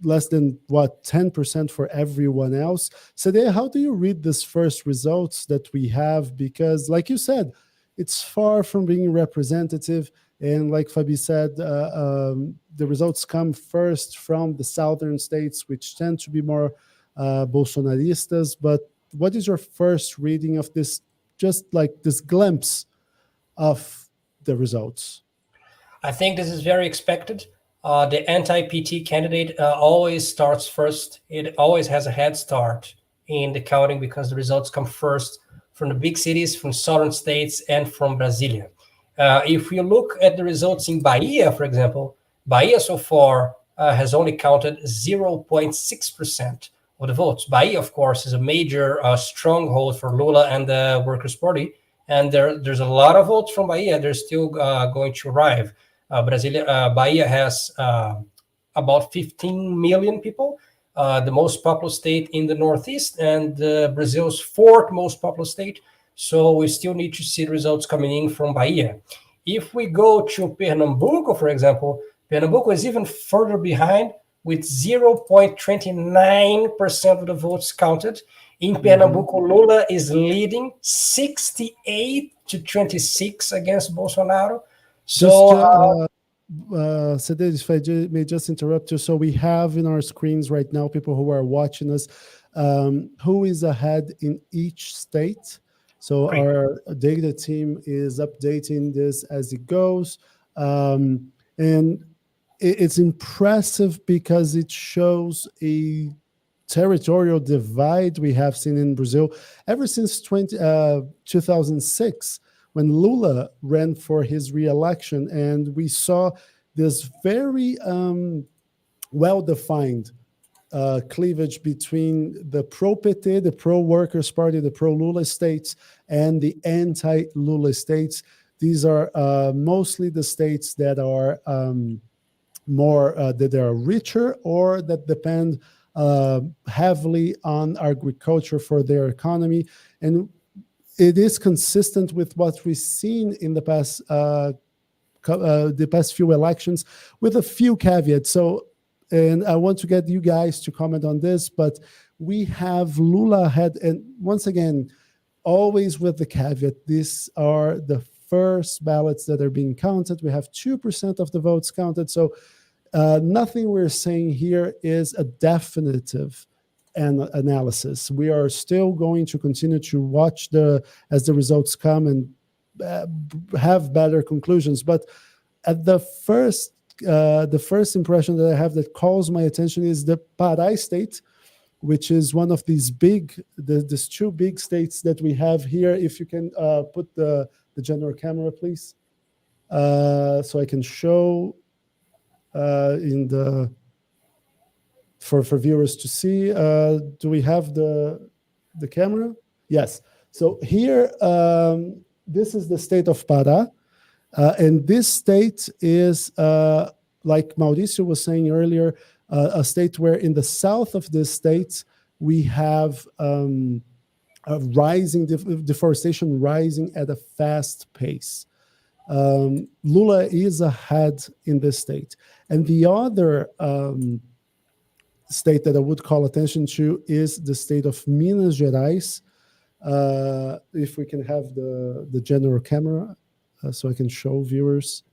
S1: less than 10% for everyone else. So how do you read this first results that we have? Because like you said, it's far from being representative. And like Fabi said, the results come first from the southern states, which tend to be more Bolsonaristas. But what is your first reading of this, just like this glimpse of the results?
S4: I think this is very expected. The anti-PT candidate always starts first. It always has a head start in the counting because the results come first from the big cities, from southern states, and from Brasilia. If you look at the results in Bahia, for example, Bahia so far has only counted 0.6% of the votes. Bahia, of course, is a major stronghold for Lula and the Workers' Party, and there's a lot of votes from Bahia. They're still going to arrive. Bahia has about 15 million people, the most populous state in the Northeast, and Brazil's fourth most populous state. So we still need to see the results coming in from Bahia. If we go to Pernambuco, for example, Pernambuco is even further behind with 0.29% of the votes counted. In Pernambuco, Lula is leading 68-26 against Bolsonaro. So,
S1: Cedê, if I may just interrupt you. So we have in our screens right now people who are watching us, who is ahead in each state. So our data team is updating this as it goes. And it's impressive because it shows a territorial divide we have seen in Brazil ever since 2006, when Lula ran for his re-election. And we saw this very well-defined cleavage between the pro-PT, the pro-Workers' Party, the pro-Lula states, and the anti-Lula states. These are mostly the states that are that are richer or that depend heavily on agriculture for their economy. And it is consistent with what we've seen in the past few elections, with a few caveats. So, and I want to get you guys to comment on this, but we have Lula ahead. And once again, always with the caveat, these are the first ballots that are being counted. We have 2% of the votes counted. So nothing we're saying here is a definitive analysis. We are still going to continue to watch as the results come and have better conclusions. But at the first impression that I have that calls my attention is the Pará state, which is one of these these two big states that we have here. If you can put the general camera, please, so I can show for viewers to see. Do we have the camera? Yes. So here, this is the state of Pará. And this state is, like Mauricio was saying earlier, a state where in the south of this state, we have a rising deforestation rising at a fast pace. Lula is ahead in this state. And the other state that I would call attention to is the state of Minas Gerais. If we can have the general camera so I can show viewers.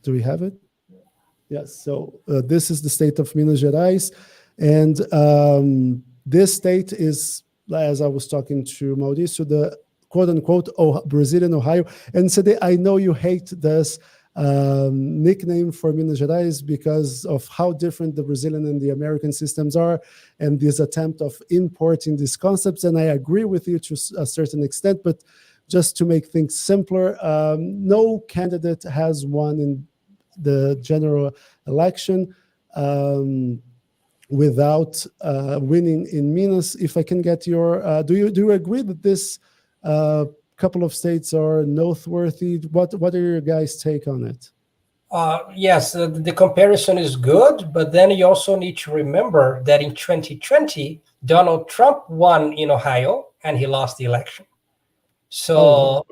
S1: Do we have it? Yes, so this is the state of Minas Gerais. And this state is, as I was talking to Mauricio, the quote-unquote Brazilian Ohio. And Cedê, I know you hate this nickname for Minas Gerais because of how different the Brazilian and the American systems are, and this attempt of importing these concepts. And I agree with you to a certain extent, but just to make things simpler, no candidate has won in the general election without winning in Minas. If I can get your, do you agree that this couple of states are noteworthy? What are your guys' take on it?
S4: Yes, the comparison is good, but then you also need to remember that in 2020, Donald Trump won in Ohio and he lost the election. So,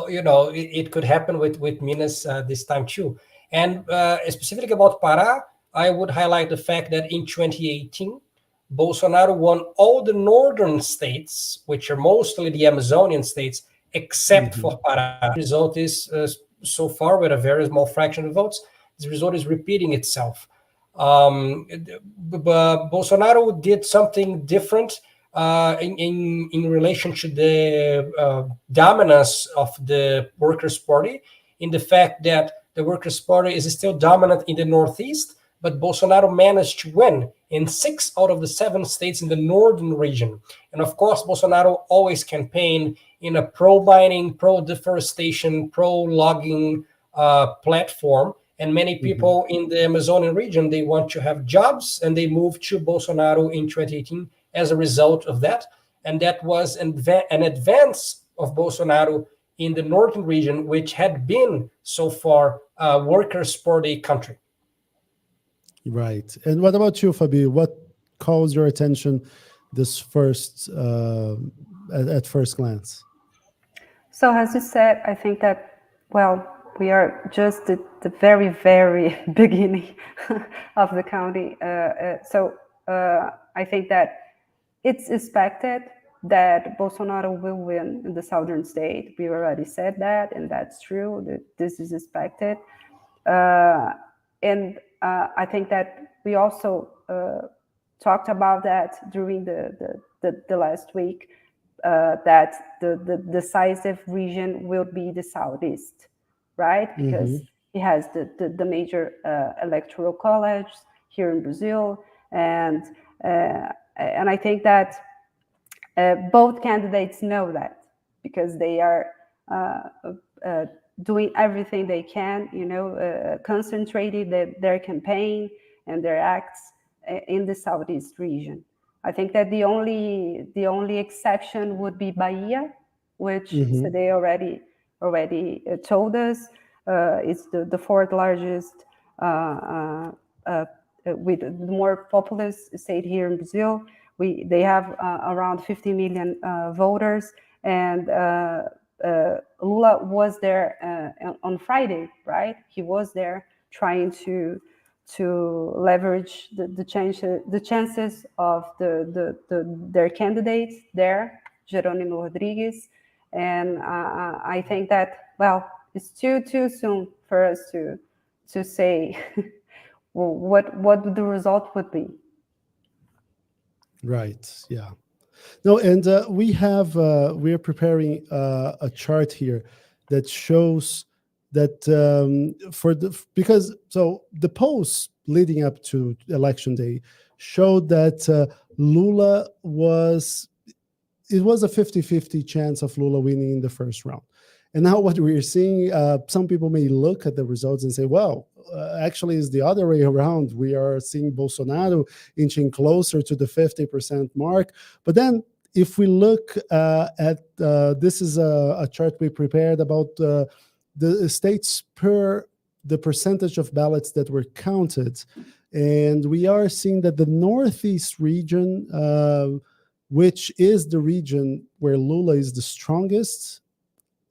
S4: you know, it could happen with Minas this time too. And specifically about Pará, I would highlight the fact that in 2018, Bolsonaro won all the northern states, which are mostly the Amazonian states, except for Pará. The result is, so far, with a very small fraction of votes, the result is repeating itself. Bolsonaro did something different in relation to the dominance of the Workers' Party, in the fact that the Workers' Party is still dominant in the Northeast, but Bolsonaro managed to win in 6 out of the 7 states in the northern region. And of course, Bolsonaro always campaigned in a pro-mining, pro-deforestation, pro-logging platform. And many people in the Amazonian region, they want to have jobs, and they moved to Bolsonaro in 2018 as a result of that. And that was an advance of Bolsonaro in the northern region, which had been so far a Workers' Party country.
S1: Right. And what about you, Fabi? What calls your attention this first at first glance?
S5: So as you said, I think that, well, we are just at the very, very beginning of the county. So I think that it's expected that Bolsonaro will win in the southern state. We already said that, and that's true. That this is expected. And I think that we also talked about that during the last week, that the decisive region will be the Southeast, right? Because it has the major electoral college here in Brazil. And I think that both candidates know that, because they are doing everything they can, you know, concentrated their campaign and their acts in the Southeast region. I think that the only exception would be Bahia, which Cedê already told us. It's the 4th largest with the more populous state here in Brazil. They have around 50 million voters, and Lula was there on Friday, right? He was there trying to leverage the chances of their candidates there, Jerônimo Rodrigues. And I think that, well, it's too soon for us to say what the result would be.
S1: Right. Yeah. No, and we are preparing a chart here that shows that because the polls leading up to election day showed that Lula was a 50-50 chance of Lula winning in the first round. And now what we're seeing, some people may look at the results and say, well, actually it's the other way around. We are seeing Bolsonaro inching closer to the 50% mark. But then if we look at, this is a chart we prepared about the states per the percentage of ballots that were counted. And we are seeing that the Northeast region, which is the region where Lula is the strongest,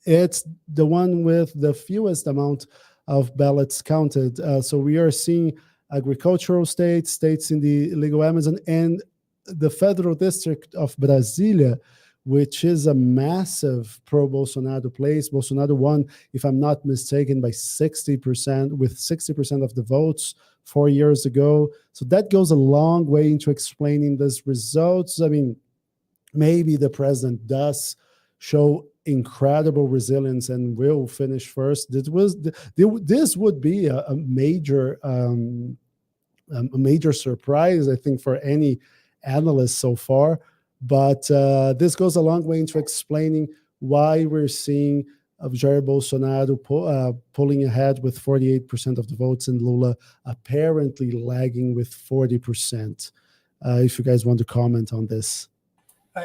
S1: it's the one with the fewest amount of ballots counted. So we are seeing agricultural states, states in the legal Amazon, and the Federal District of Brasilia, which is a massive pro-Bolsonaro place. Bolsonaro won, if I'm not mistaken, by 60%, with 60% of the votes 4 years ago. So that goes a long way into explaining these results. I mean, maybe the president does show incredible resilience and will finish first. This would be a major surprise, I think, for any analyst so far. But this goes a long way into explaining why we're seeing Jair Bolsonaro pulling ahead with 48% of the votes and Lula apparently lagging with 40%. If you guys want to comment on this.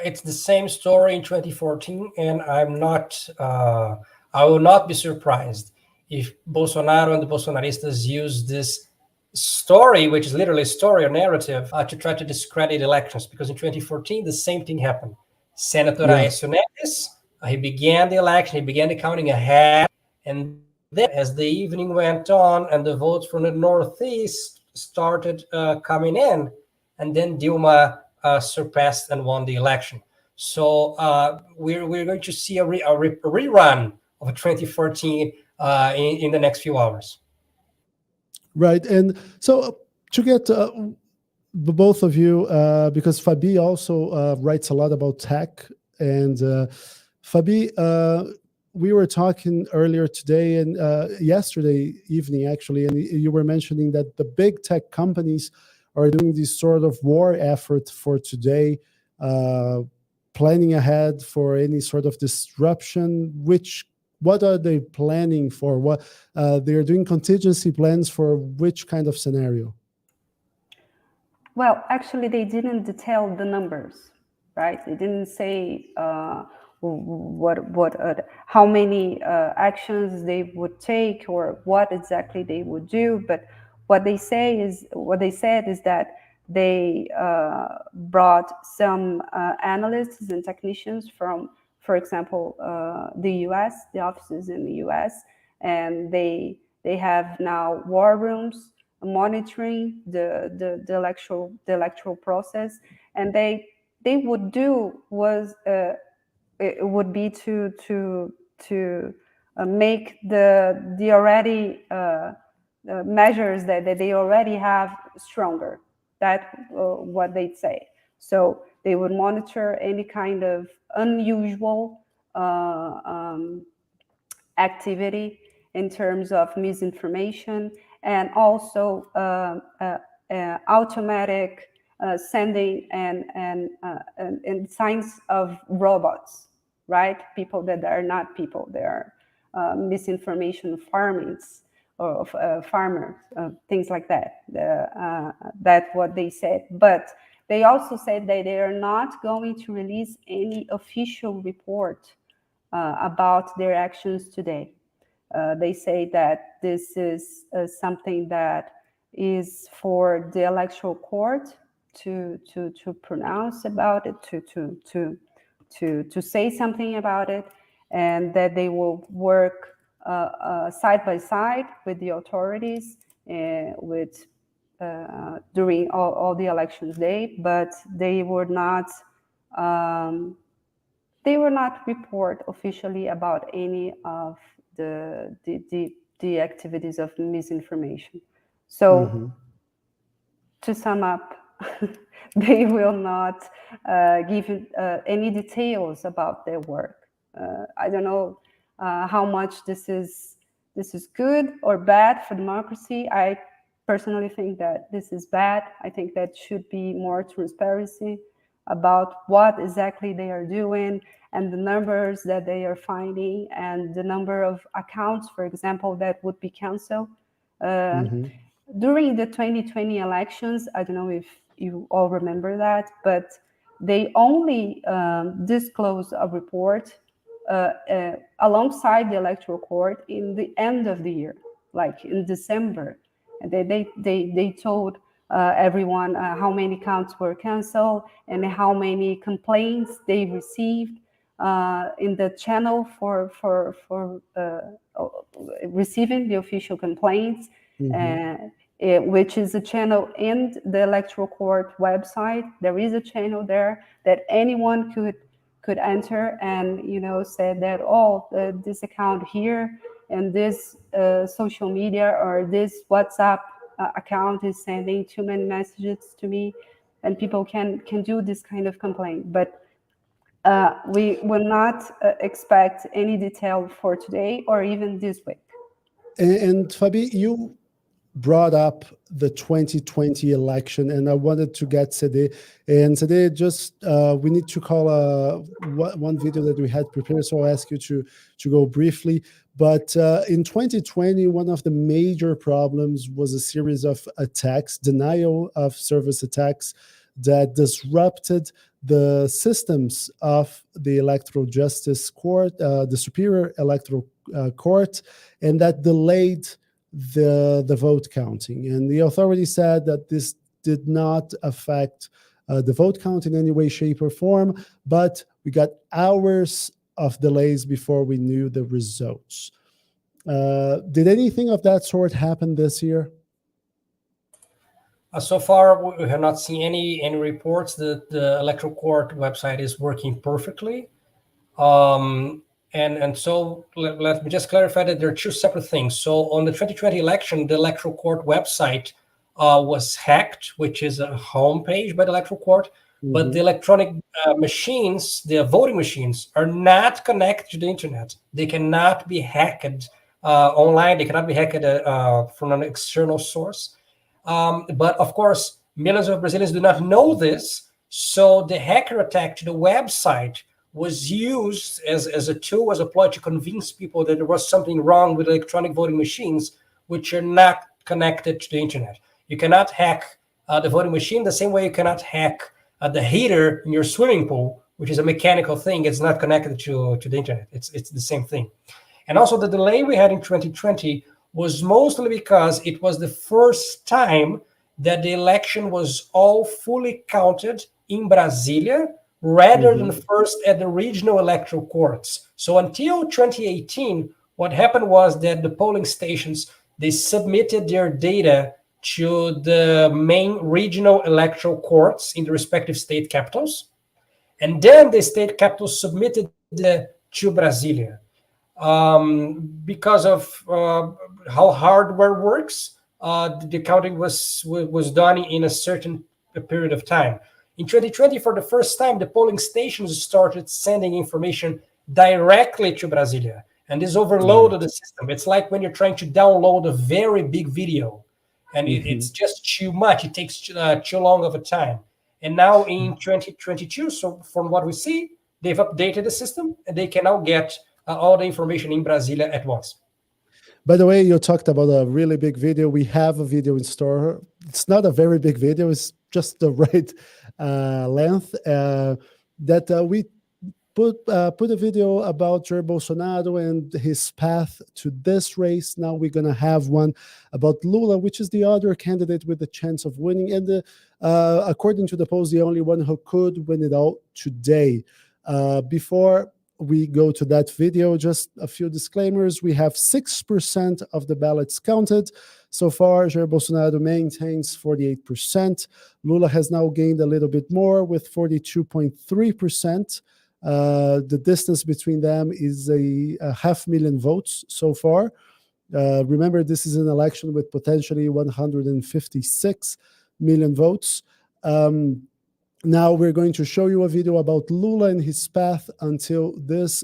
S4: It's the same story in 2014, and I will not be surprised if Bolsonaro and the Bolsonaristas use this story, which is literally a story or narrative, to try to discredit elections. Because in 2014, the same thing happened. Senator Aécio Neves, he began the election, he began the counting ahead, and then as the evening went on and the votes from the Northeast started coming in, and then Dilma surpassed and won the election. So we're going to see a rerun of 2014 in the next few hours.
S1: Right. And so to get both of you, because Fabi also writes a lot about tech. And Fabi, we were talking earlier today and yesterday evening, actually, and you were mentioning that the big tech companies are doing this sort of war effort for today, planning ahead for any sort of disruption. What are they planning for? What they're doing contingency plans for which kind of scenario?
S5: Well, actually, they didn't detail the numbers, right? They didn't say how many actions they would take or what exactly they would do, but what they said is that they brought some analysts and technicians from, for example, the U.S., the offices in the U.S., and they have now war rooms monitoring the electoral process, and they would do was it would be to make the already measures that they already have stronger. That's what they'd say. So they would monitor any kind of unusual activity in terms of misinformation, and also automatic sending and signs of robots, right? People that are not people, they are misinformation farmings of farmers, things like that. That's what they said. But they also said that they are not going to release any official report about their actions today. They say that this is something that is for the electoral court to pronounce about it, to say something about it, and that they will work side by side with the authorities during all the elections day, but they would not report officially about any of the activities of misinformation. So to sum up, they will not give any details about their work. I don't know how much this is good or bad for democracy. I personally think that this is bad. I think that should be more transparency about what exactly they are doing and the numbers that they are finding and the number of accounts, for example, that would be canceled. During the 2020 elections, I don't know if you all remember that, but they only disclosed a report alongside the electoral court in the end of the year, like in December. And they told everyone how many counts were canceled and how many complaints they received in the channel for receiving the official complaints, which is a channel in the electoral court website. There is a channel there that anyone could enter and, say that, this account here and this social media or this WhatsApp account is sending too many messages to me, and people can do this kind of complaint. But we will not expect any detail for today or even this week.
S1: And Fabi, you brought up the 2020 election, and I wanted to get Cedê. And Cedê, just we need to call one video that we had prepared, so I'll ask you to go briefly. But in 2020, one of the major problems was a series of attacks, denial of service attacks, that disrupted the systems of the electoral justice court, the Superior Electoral Court, and that delayed the vote counting. And the authority said that this did not affect the vote count in any way, shape, or form, but we got hours of delays before we knew the results. Did anything of that sort happen this year?
S4: So far, we have not seen any reports that the electoral court website is working perfectly. And so let me just clarify that there are two separate things. So on the 2020 election, the electoral court website was hacked, which is a homepage by the electoral court. But the electronic machines, the voting machines, are not connected to the internet. They cannot be hacked online. They cannot be hacked from an external source. But of course, millions of Brazilians do not know this. So the hacker attack to the website was used as a tool, as a ploy to convince people that there was something wrong with electronic voting machines, which are not connected to the internet. You cannot hack the voting machine the same way you cannot hack the heater in your swimming pool, which is a mechanical thing. It's not connected to the internet. It's the same thing. And also the delay we had in 2020 was mostly because it was the first time that the election was all fully counted in Brasilia, rather than first at the regional electoral courts. So until 2018, what happened was that the polling stations, they submitted their data to the main regional electoral courts in the respective state capitals. And then the state capitals submitted to Brasilia. Because of how hardware works, the counting was done in a certain period of time. In 2020, for the first time, the polling stations started sending information directly to Brasilia, and this overloaded the system. It's like when you're trying to download a very big video, and it's just too much. It takes too long of a time. And now in 2022, so from what we see, they've updated the system, and they can now get all the information in Brasilia at once.
S1: By the way, you talked about a really big video. We have a video in store. It's not a very big video. It's just the right length that we put a video about Jair Bolsonaro and his path to this race. Now we're going to have one about Lula, which is the other candidate with the chance of winning. And according to the polls, the only one who could win it all today. Before we go to that video, just a few disclaimers. We have 6% of the ballots counted. So far, Jair Bolsonaro maintains 48%. Lula has now gained a little bit more with 42.3%. The distance between them is a 500,000 votes so far. Remember, this is an election with potentially 156 million votes. Now we're going to show you a video about Lula and his path until this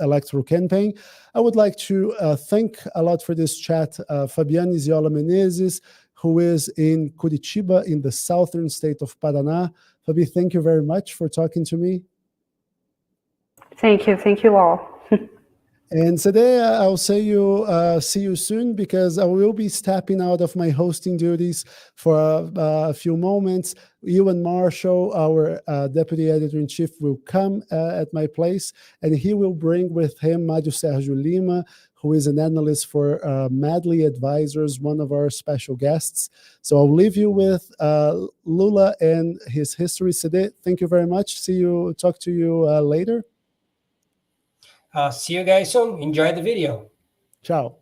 S1: electoral campaign. I would like to thank a lot for this chat Fabiane Ziolla Menezes, who is in Curitiba in the southern state of Paraná. Fabi, thank you very much for talking to me.
S5: Thank you all.
S1: And today I'll say see you soon, because I will be stepping out of my hosting duties for a few moments. Euan Marshall, our deputy editor-in-chief, will come at my place, and he will bring with him Mario Sergio Lima, who is an analyst for Medley Advisors, one of our special guests. So I'll leave you with Lula and his history. Cedê, thank you very much. Talk to you later.
S4: See you guys soon. Enjoy the video.
S1: Ciao.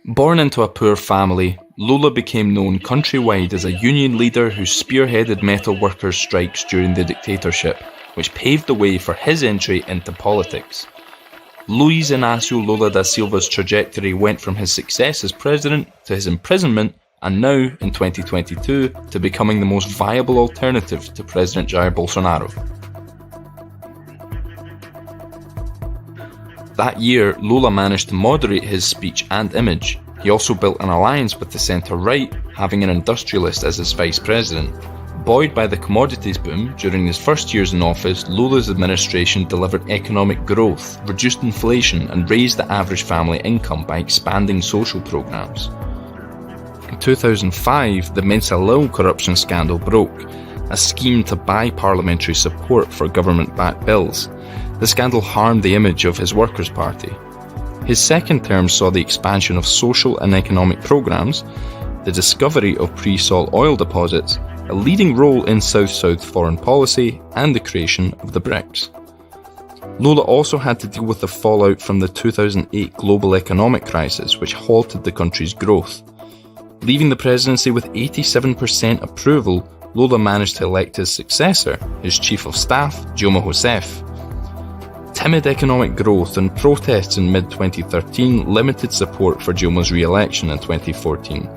S2: Born into a poor family, Lula became known countrywide as a union leader who spearheaded metal workers' strikes during the dictatorship, which paved the way for his entry into politics. Luiz Inácio Lula da Silva's trajectory went from his success as president to his imprisonment, and now, in 2022, to becoming the most viable alternative to President Jair Bolsonaro. That year, Lula managed to moderate his speech and image. He also built an alliance with the centre-right, having an industrialist as his vice president. Buoyed by the commodities boom, during his first years in office, Lula's administration delivered economic growth, reduced inflation, and raised the average family income by expanding social programs. In 2005, the Mensalão corruption scandal broke, a scheme to buy parliamentary support for government-backed bills. The scandal harmed the image of his Workers' Party. His second term saw the expansion of social and economic programs, the discovery of pre-salt oil deposits, a leading role in South-South foreign policy, and the creation of the BRICS. Lula also had to deal with the fallout from the 2008 global economic crisis, which halted the country's growth. Leaving the presidency with 87% approval, Lula managed to elect his successor, his chief of staff, Dilma Rousseff. Timid economic growth and protests in mid-2013 limited support for Dilma's re-election in 2014.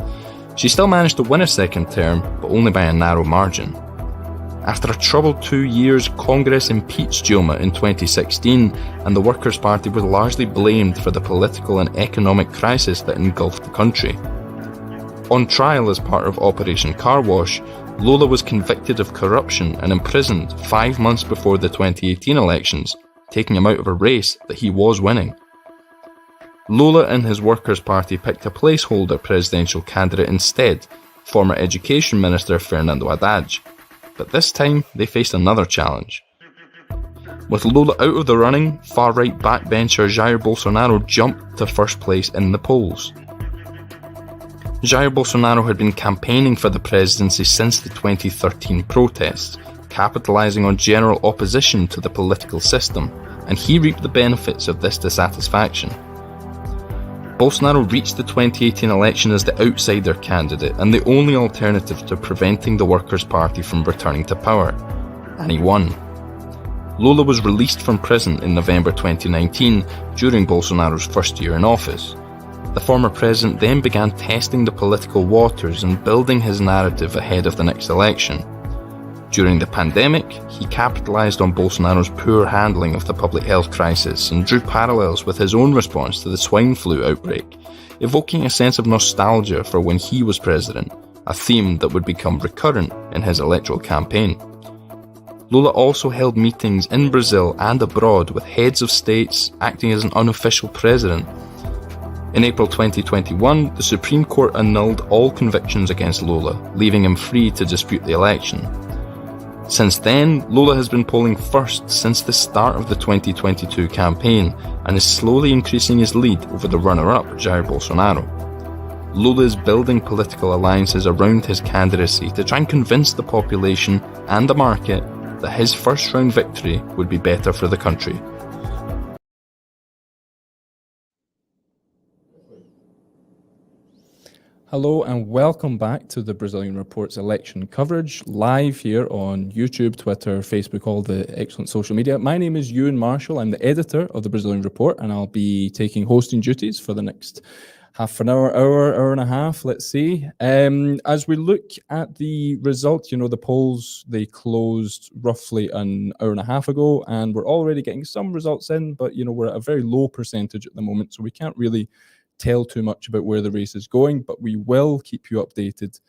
S2: She still managed to win a second term, but only by a narrow margin. After a troubled 2 years, Congress impeached Dilma in 2016, and the Workers' Party was largely blamed for the political and economic crisis that engulfed the country. On trial as part of Operation Car Wash, Lula was convicted of corruption and imprisoned 5 months before the 2018 elections, taking him out of a race that he was winning. Lula and his Workers' Party picked a placeholder presidential candidate instead, former Education Minister Fernando Haddad. But this time, they faced another challenge. With Lula out of the running, far-right backbencher Jair Bolsonaro jumped to first place in the polls. Jair Bolsonaro had been campaigning for the presidency since the 2013 protests, capitalising on general opposition to the political system, and he reaped the benefits of this dissatisfaction. Bolsonaro reached the 2018 election as the outsider candidate and the only alternative to preventing the Workers' Party from returning to power, and he won. Lula was released from prison in November 2019 during Bolsonaro's first year in office. The former president then began testing the political waters and building his narrative ahead of the next election. During the pandemic, he capitalised on Bolsonaro's poor handling of the public health crisis and drew parallels with his own response to the swine flu outbreak, evoking a sense of nostalgia for when he was president, a theme that would become recurrent in his electoral campaign. Lula also held meetings in Brazil and abroad with heads of states acting as an unofficial president. In April 2021, the Supreme Court annulled all convictions against Lula, leaving him free to dispute the election. Since then, Lula has been polling first since the start of the 2022 campaign and is slowly increasing his lead over the runner-up, Jair Bolsonaro. Lula is building political alliances around his candidacy to try and convince the population and the market that his first-round victory would be better for the country.
S6: Hello and welcome back to the Brazilian Report's election coverage, live here on YouTube, Twitter, Facebook, all the excellent social media. My name is Euan Marshall. I'm the editor of the Brazilian Report, and I'll be taking hosting duties for the next half an hour, hour and a half, let's see. As we look at the results, the polls, they closed roughly an hour and a half ago, and we're already getting some results in, but, we're at a very low percentage at the moment, so we can't really tell too much about where the race is going, but we will keep you updated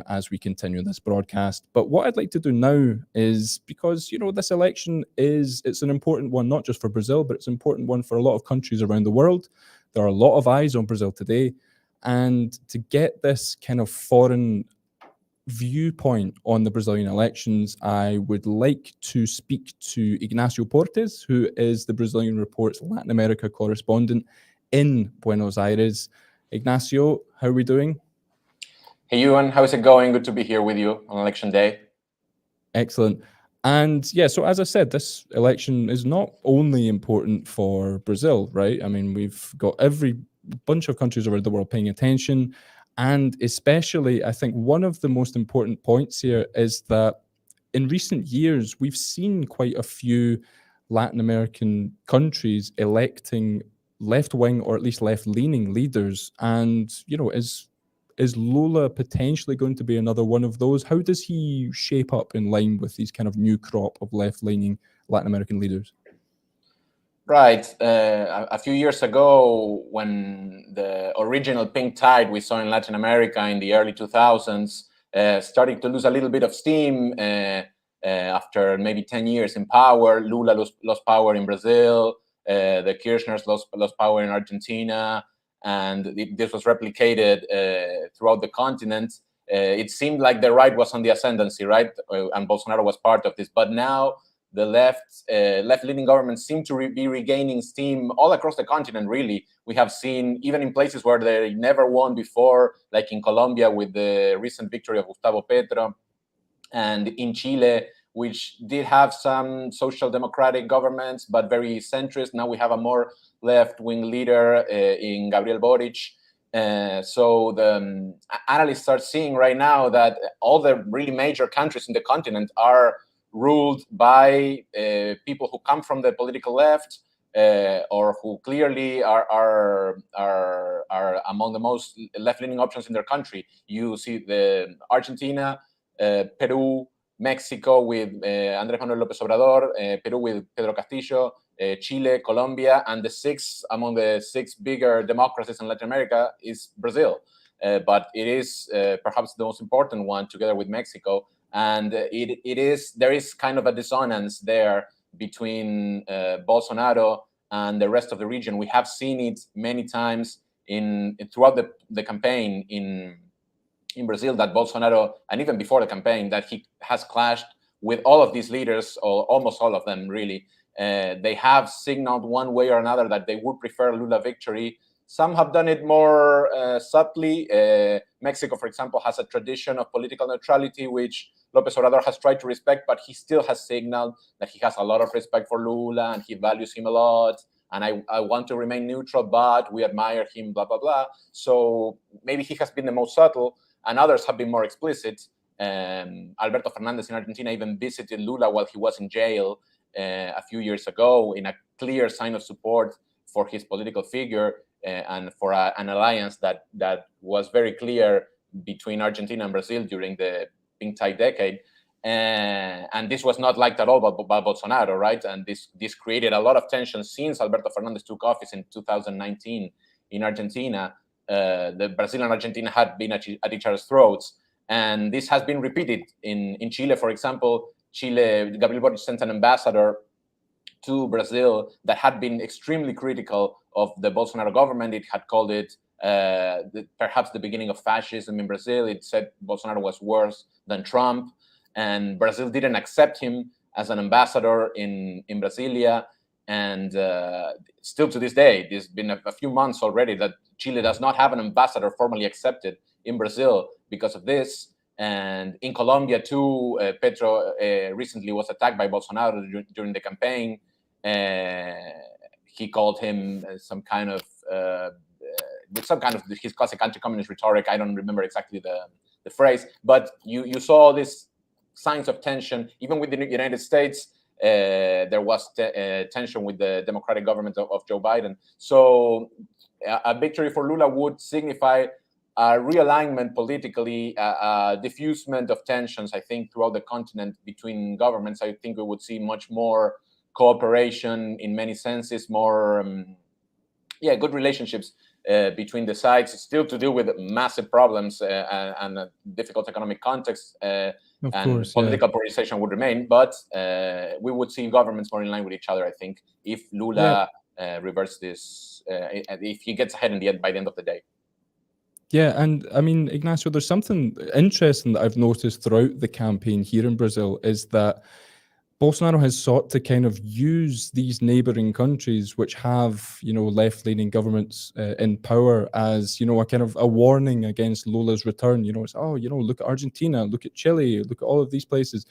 S6: as we continue this broadcast. But what I'd like to do now is, because this election it's an important one, not just for Brazil, but it's an important one for a lot of countries around the world. There are a lot of eyes on Brazil today, and to get this kind of foreign viewpoint on the Brazilian elections, I would like to speak to Ignacio Portes, who is the Brazilian Report's Latin America correspondent in Buenos Aires. Ignacio, how are we doing?
S7: Hey, Euan, how's it going? Good to be here with you on election day.
S6: Excellent. And yeah, so as I said, this election is not only important for Brazil, right? I mean, we've got every bunch of countries around the world paying attention. And especially, I think one of the most important points here is that in recent years, we've seen quite a few Latin American countries electing left-wing or at least left-leaning leaders. And, you know, is Lula potentially going to be another one of those? How does he shape up in line with these kind of new crop of left-leaning Latin American leaders?
S7: Right. A few years ago, when the original pink tide we saw in Latin America in the early 2000s started to lose a little bit of steam after maybe 10 years in power, Lula lost power in Brazil, the Kirchners lost power in Argentina, and this was replicated throughout the continent. It seemed like the right was on the ascendancy, right? And Bolsonaro was part of this. But now the left-leaning governments seem to be regaining steam all across the continent, really. We have seen, even in places where they never won before, like in Colombia with the recent victory of Gustavo Petro, and in Chile, which did have some social democratic governments, but very centrist. Now we have a more left-wing leader in Gabriel Boric. So the analysts are seeing right now that all the really major countries in the continent are ruled by people who come from the political left or who clearly are among the most left-leaning options in their country. You see the Argentina, Peru, Mexico with Andrés Manuel López Obrador, Peru with Pedro Castillo, Chile, Colombia, and the sixth among the six bigger democracies in Latin America is Brazil. But it is perhaps the most important one, together with Mexico. And there is kind of a dissonance there between Bolsonaro and the rest of the region. We have seen it many times throughout the campaign in Brazil, that Bolsonaro, and even before the campaign, that he has clashed with all of these leaders, or almost all of them, really. They have signaled one way or another that they would prefer Lula victory. Some have done it more subtly. Mexico, for example, has a tradition of political neutrality, which López Obrador has tried to respect, but he still has signaled that he has a lot of respect for Lula and he values him a lot. And I want to remain neutral, but we admire him, blah, blah, blah. So maybe he has been the most subtle, and others have been more explicit. Alberto Fernandez in Argentina even visited Lula while he was in jail a few years ago in a clear sign of support for his political figure and for an alliance that was very clear between Argentina and Brazil during the pink tide decade. And this was not liked at all by Bolsonaro, right? And this created a lot of tension since Alberto Fernandez took office in 2019 in Argentina. The Brazil and Argentina had been at each other's throats. And this has been repeated in Chile, for example. Gabriel Boric sent an ambassador to Brazil that had been extremely critical of the Bolsonaro government. It had called it perhaps the beginning of fascism in Brazil. It said Bolsonaro was worse than Trump. And Brazil didn't accept him as an ambassador in Brasilia. And still to this day, there's been a few months already that Chile does not have an ambassador formally accepted in Brazil because of this. And in Colombia, too, Petro recently was attacked by Bolsonaro during the campaign. He called him with some kind of his classic anti-communist rhetoric. I don't remember exactly the phrase, but you saw this signs of tension. Even with the United States, there was tension with the democratic government of Joe Biden. So a victory for Lula would signify a realignment politically, a diffusement of tensions, I think, throughout the continent between governments. I think we would see much more cooperation in many senses, more, good relationships between the sides, still to deal with massive problems and a difficult economic context. Political polarization would remain, but we would see governments more in line with each other, I think, if Lula reverts this, if he gets ahead by the end of the day.
S6: Yeah, and I mean, Ignacio, there's something interesting that I've noticed throughout the campaign here in Brazil is that Bolsonaro has sought to kind of use these neighboring countries which have, left-leaning governments in power as, a kind of a warning against Lula's return. It's, look at Argentina, look at Chile, look at all of these places.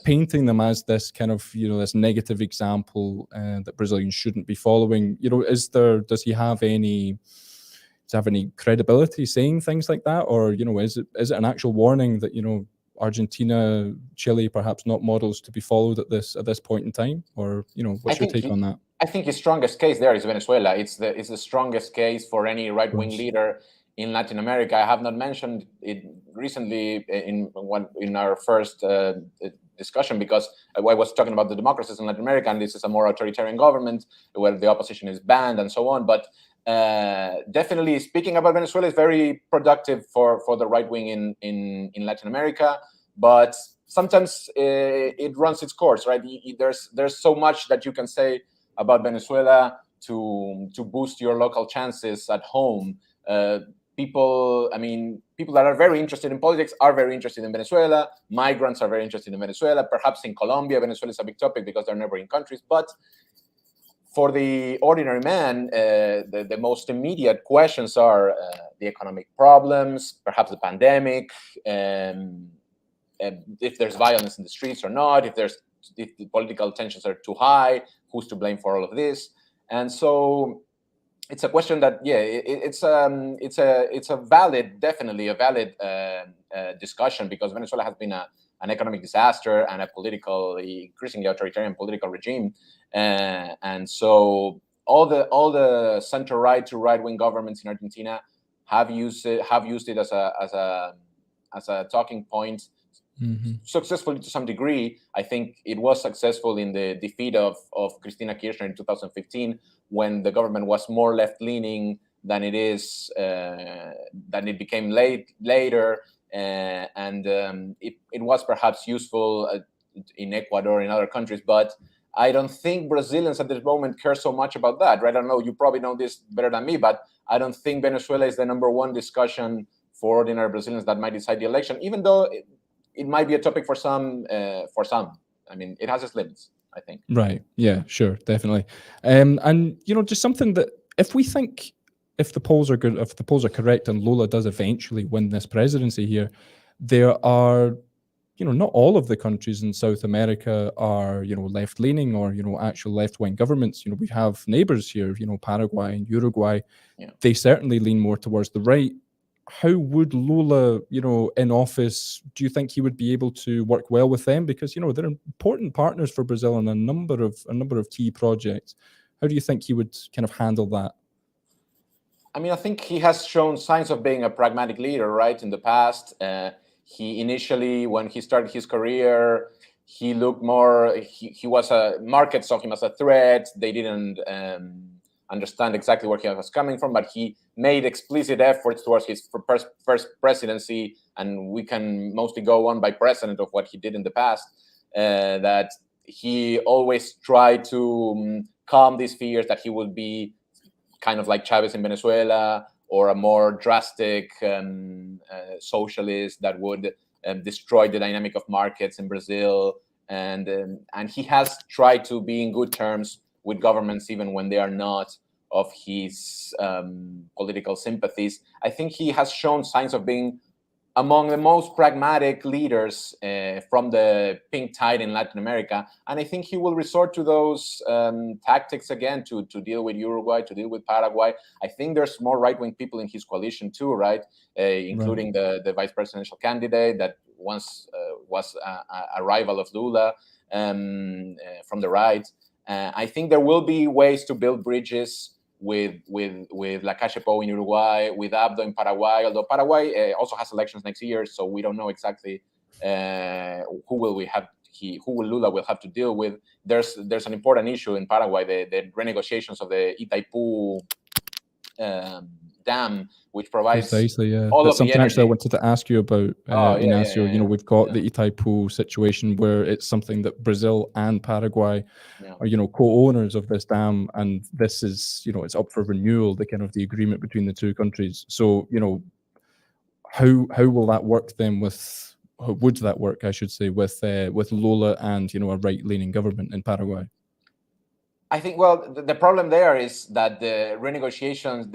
S6: painting them as this kind of, this negative example that Brazilians shouldn't be following. Does he have any credibility saying things like that, or is it an actual warning that Argentina, Chile, perhaps not models to be followed at this point in time, or what's your take on that?
S7: I think his strongest case there is Venezuela. It's the strongest case for any right-wing leader in Latin America. I have not mentioned it recently in our first discussion because I was talking about the democracies in Latin America, and this is a more authoritarian government where the opposition is banned and so on. But definitely speaking about Venezuela is very productive for the right wing in Latin America, but sometimes it runs its course, right? There's so much that you can say about Venezuela to boost your local chances at home. People that are very interested in politics are very interested in Venezuela. Migrants are very interested in Venezuela. Perhaps in Colombia, Venezuela is a big topic because they're neighboring countries. But for the ordinary man, the most immediate questions are the economic problems, perhaps the pandemic, if there's violence in the streets or not, if the political tensions are too high, who's to blame for all of this. And so it's a question that, it's definitely a valid discussion, because Venezuela has been an economic disaster and a increasingly authoritarian political regime. And so all the center right to right wing governments in Argentina have used it as a talking point, successfully to some degree. I think it was successful in the defeat of Cristina Kirchner in 2015, when the government was more left leaning than it became later, and it was perhaps useful in Ecuador, in other countries, but I don't think Brazilians at this moment care so much about that, right? I don't know, you probably know this better than me, but I don't think Venezuela is the number one discussion for ordinary Brazilians that might decide the election, even though it might be a topic for some. I mean, it has its limits, I think.
S6: Right. Yeah, sure. Definitely. And, just something that if the polls are good, if the polls are correct and Lula does eventually win this presidency here, there are, not all of the countries in South America are, left-leaning or, actual left-wing governments. We have neighbors here, Paraguay and Uruguay.
S7: Yeah.
S6: They certainly lean more towards the right. How would Lula, in office, do you think he would be able to work well with them? Because, they're important partners for Brazil in a number of key projects. How do you think he would kind of handle that?
S7: I mean, I think he has shown signs of being a pragmatic leader, right? In the past, he initially, when he started his career, he looked more, he was market saw him as a threat. They didn't understand exactly where he was coming from, but he made explicit efforts towards his first presidency, and we can mostly go on by precedent of what he did in the past, that he always tried to calm these fears that he would be kind of like Chavez in Venezuela, or a more drastic socialist that would destroy the dynamic of markets in Brazil. And he has tried to be in good terms with governments, even when they are not of his political sympathies. I think he has shown signs of being among the most pragmatic leaders from the pink tide in Latin America. And I think he will resort to those tactics again to deal with Uruguay, to deal with Paraguay. I think there's more right-wing people in his coalition too, right? Including the vice presidential candidate that once was a rival of Lula from the right. I think there will be ways to build bridges with Lacalle Pou in Uruguay, with Abdo in Paraguay, although Paraguay also has elections next year, so we don't know exactly who will Lula will have to deal with. There's an important issue in Paraguay, the renegotiations of the Itaipu dam, which provides
S6: precisely,
S7: all
S6: that's
S7: of the
S6: something
S7: energy.
S6: actually I wanted to ask you about, Ignacio. We've got the Itaipu situation where it's something that Brazil and Paraguay are, co-owners of this dam, and this is, it's up for renewal, the kind of the agreement between the two countries. So, how will that work then how would that work, I should say, with Lula and, a right-leaning government in Paraguay?
S7: I think, well, the problem there is that the renegotiations,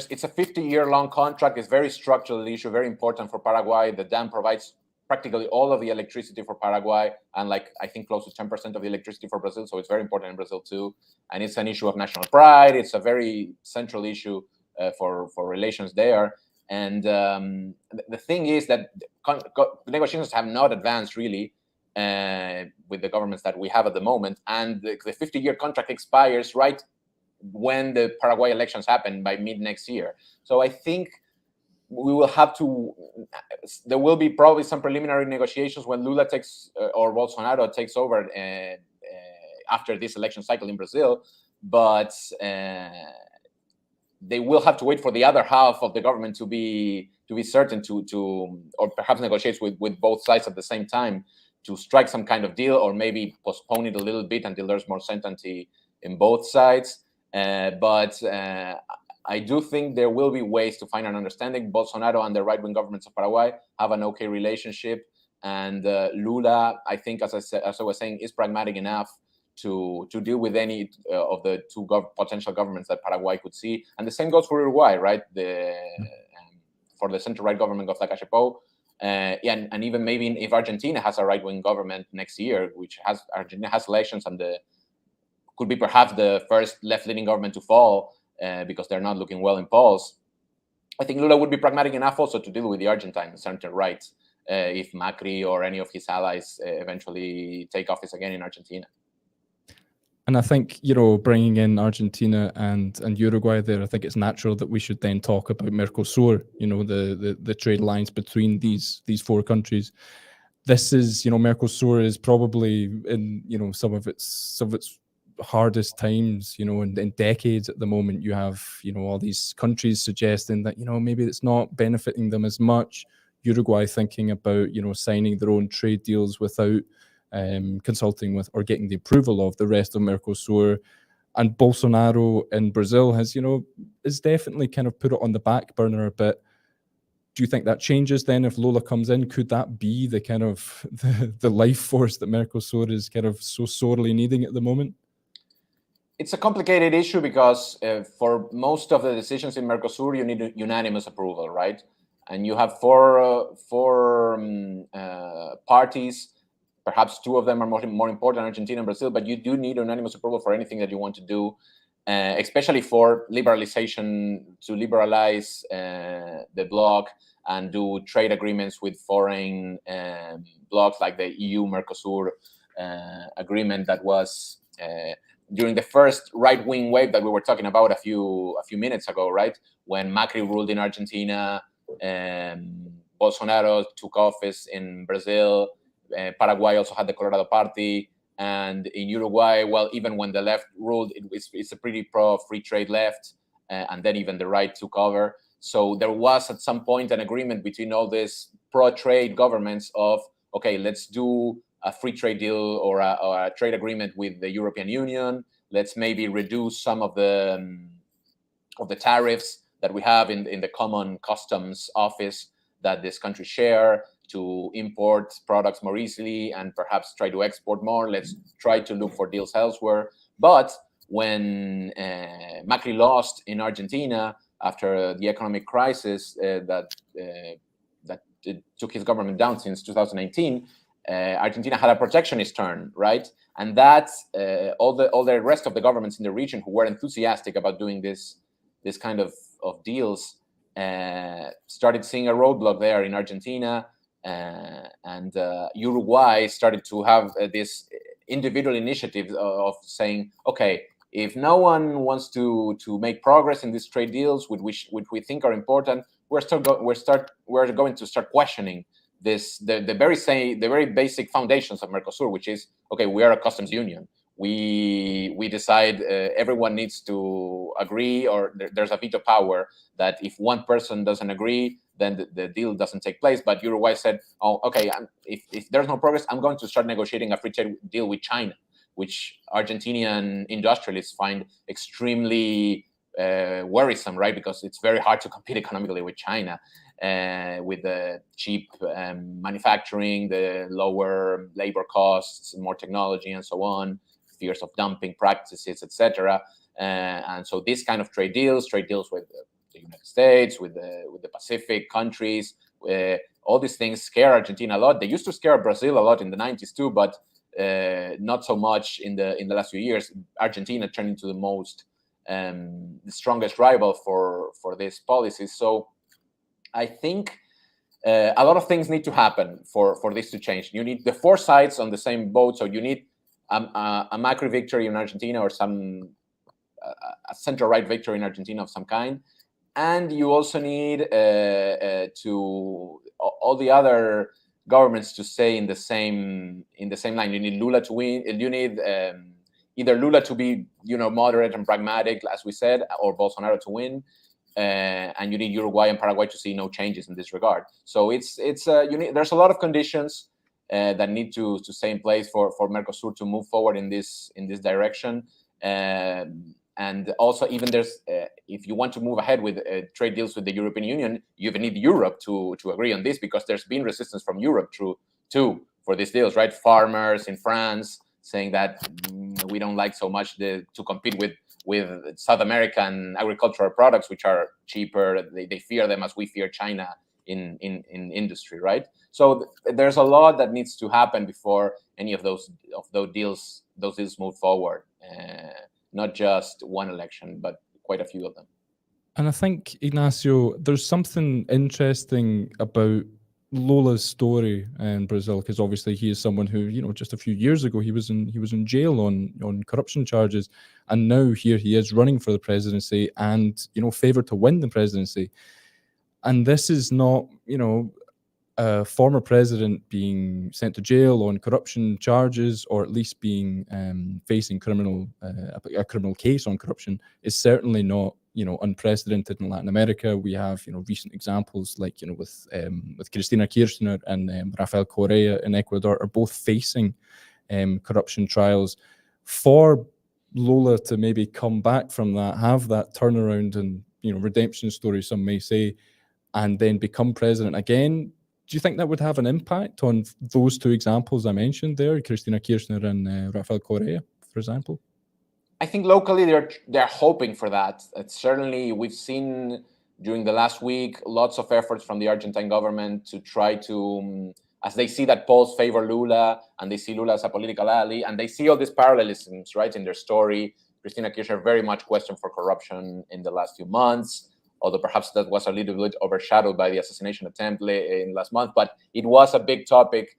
S7: it's a 50-year-long contract. It's very structural issue, very important for Paraguay. The dam provides practically all of the electricity for Paraguay, and like I think close to 10% of the electricity for Brazil. So it's very important in Brazil too, and it's an issue of national pride. It's a very central issue for relations there. And the thing is that the negotiations have not advanced really with the governments that we have at the moment, and the 50-year contract expires right when the Paraguay elections happen by mid next year. So I think we will have to, there will be probably some preliminary negotiations when Lula takes or Bolsonaro takes over after this election cycle in Brazil, but they will have to wait for the other half of the government to be certain to or perhaps negotiate with both sides at the same time to strike some kind of deal, or maybe postpone it a little bit until there's more certainty in both sides. But I do think there will be ways to find an understanding. Bolsonaro and the right-wing governments of Paraguay have an okay relationship, and Lula, I think, as I was saying, is pragmatic enough to deal with any of the two potential governments that Paraguay could see. And the same goes for Uruguay, right? For the center-right government of Lacachepou, and even maybe if Argentina has a right-wing government next year, Argentina has elections, and could be perhaps the first left-leaning government to fall because they're not looking well in polls. I think Lula would be pragmatic enough also to deal with the Argentine center-right if Macri or any of his allies eventually take office again in Argentina.
S6: And I think, bringing in Argentina and Uruguay there, I think it's natural that we should then talk about Mercosur, the trade lines between these four countries. This is, Mercosur is probably in, some of its hardest times, in decades at the moment. You have, all these countries suggesting that, maybe it's not benefiting them as much. Uruguay thinking about, signing their own trade deals without consulting with or getting the approval of the rest of Mercosur. And Bolsonaro in Brazil has, is definitely kind of put it on the back burner a bit. Do you think that changes then if Lula comes in? Could that be the kind of the life force that Mercosur is kind of so sorely needing at the moment?
S7: It's a complicated issue because for most of the decisions in Mercosur, you need unanimous approval, right? And you have four parties. Perhaps two of them are more important, Argentina and Brazil, but you do need unanimous approval for anything that you want to do, especially for liberalization, to liberalize the bloc and do trade agreements with foreign blocs like the EU-Mercosur agreement that was during the first right-wing wave that we were talking about a few minutes ago, right? When Macri ruled in Argentina, Bolsonaro took office in Brazil, Paraguay also had the Colorado Party, and in Uruguay, well, even when the left ruled, it's a pretty pro-free trade left, and then even the right took over. So there was at some point an agreement between all these pro-trade governments of, okay, let's do a free trade deal or a trade agreement with the European Union. Let's maybe reduce some of the tariffs that we have in the common customs office that this country share, to import products more easily and perhaps try to export more. Let's try to look for deals elsewhere. But when Macri lost in Argentina after the economic crisis that took his government down since 2018, Argentina had a protectionist turn, right? And that all the rest of the governments in the region who were enthusiastic about doing this kind of deals started seeing a roadblock there in Argentina. And Uruguay started to have this individual initiative of saying, okay, if no one wants to make progress in these trade deals, which we think are important, we're going to start questioning the very basic foundations of Mercosur, which is, okay, we are a customs union. We decide everyone needs to agree, or there's a veto power that if one person doesn't agree, then the deal doesn't take place. But Uruguay said, oh, okay, if there's no progress, I'm going to start negotiating a free trade deal with China, which Argentinian industrialists find extremely worrisome, right? Because it's very hard to compete economically with China, with the cheap manufacturing, the lower labor costs, more technology, and so on, fears of dumping practices, etc. And so this kind of trade deals with the United States, with the Pacific countries, all these things scare Argentina a lot. They used to scare Brazil a lot in the 90s too, but not so much in the last few years. Argentina turned into the strongest rival for these policies. So I think a lot of things need to happen for this to change. You need the four sides on the same boat. So you need a Macri victory in Argentina, or a center-right victory in Argentina of some kind. And you also need to all the other governments to stay in the same line. You need Lula to win. You need either Lula to be moderate and pragmatic, as we said, or Bolsonaro to win. And you need Uruguay and Paraguay to see no changes in this regard. So there's a lot of conditions that need to stay in place for Mercosur to move forward in this direction. And also, even there's if you want to move ahead with trade deals with the European Union, you even need Europe to agree on this, because there's been resistance from Europe too for these deals, right? Farmers in France saying that we don't like so much to compete with South American agricultural products, which are cheaper. They fear them as we fear China in industry, right? So there's a lot that needs to happen before any of those deals move forward. Not just one election, but quite a few of them.
S6: And I think, Ignacio, there's something interesting about Lula's story in Brazil, because obviously he is someone who, just a few years ago he was in jail on corruption charges, and now here he is running for the presidency and favored to win the presidency. And this is not, a former president being sent to jail on corruption charges, or at least being facing a criminal case on corruption, is certainly not unprecedented in Latin America. We have recent examples like with Cristina Kirchner and Rafael Correa in Ecuador are both facing corruption trials. For Lula to maybe come back from that, have that turnaround and redemption story, some may say, and then become president again, do you think that would have an impact on those two examples I mentioned there, Cristina Kirchner and Rafael Correa, for example?
S7: I think locally they're hoping for that. Certainly, we've seen during the last week lots of efforts from the Argentine government to try to, as they see that polls favor Lula and they see Lula as a political ally, and they see all these parallelisms, right, in their story. Cristina Kirchner very much questioned for corruption in the last few months, although perhaps that was a little bit overshadowed by the assassination attempt in last month. But it was a big topic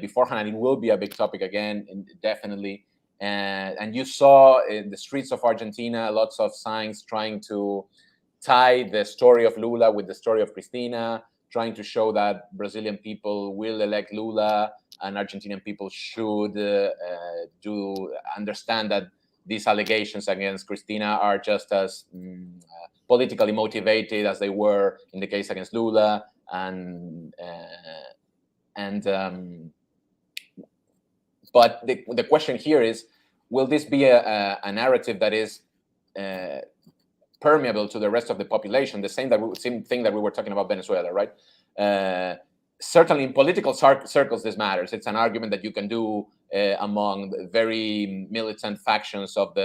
S7: beforehand, and it will be a big topic again, definitely. And you saw in the streets of Argentina lots of signs trying to tie the story of Lula with the story of Cristina, trying to show that Brazilian people will elect Lula and Argentinian people should understand that these allegations against Cristina are just as politically motivated as they were in the case against Lula. But the question here is, will this be a narrative that is permeable to the rest of the population? The same thing that we were talking about Venezuela, right? Certainly in political circles, this matters. It's an argument that you can do among very militant factions of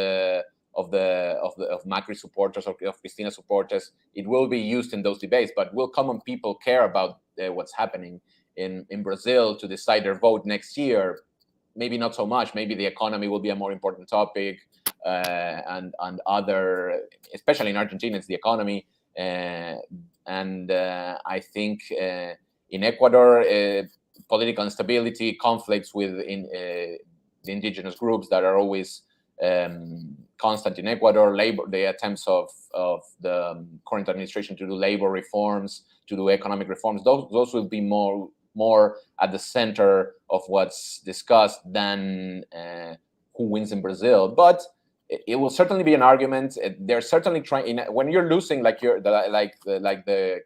S7: Macri supporters or of Cristina supporters. It will be used in those debates, but will common people care about what's happening in Brazil to decide their vote next year? Maybe not so much. Maybe the economy will be a more important topic, and other, especially in Argentina, it's the economy. And I think in Ecuador, political instability, conflicts with the indigenous groups that are always constant in Ecuador, the attempts of the current administration to do labor reforms, to do economic reforms, those will be more at the center of what's discussed than who wins in Brazil. But it will certainly be an argument. They're certainly trying. When you're losing, like the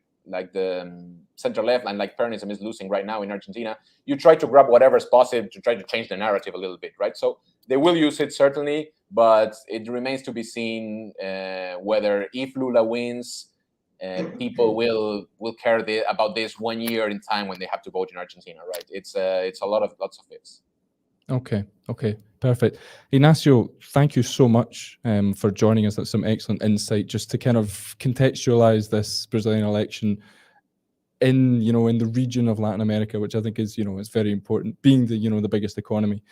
S7: center left and like Peronism is losing right now in Argentina, you try to grab whatever's possible to try to change the narrative a little bit, right? So they will use it certainly, but it remains to be seen whether if Lula wins, people will care about this 1 year in time when they have to vote in Argentina, right? It's lots of ifs.
S6: Okay, perfect. Ignacio, thank you so much for joining us. That's some excellent insight just to kind of contextualize this Brazilian election. in the region of Latin America, which I think is is very important, being the biggest economy.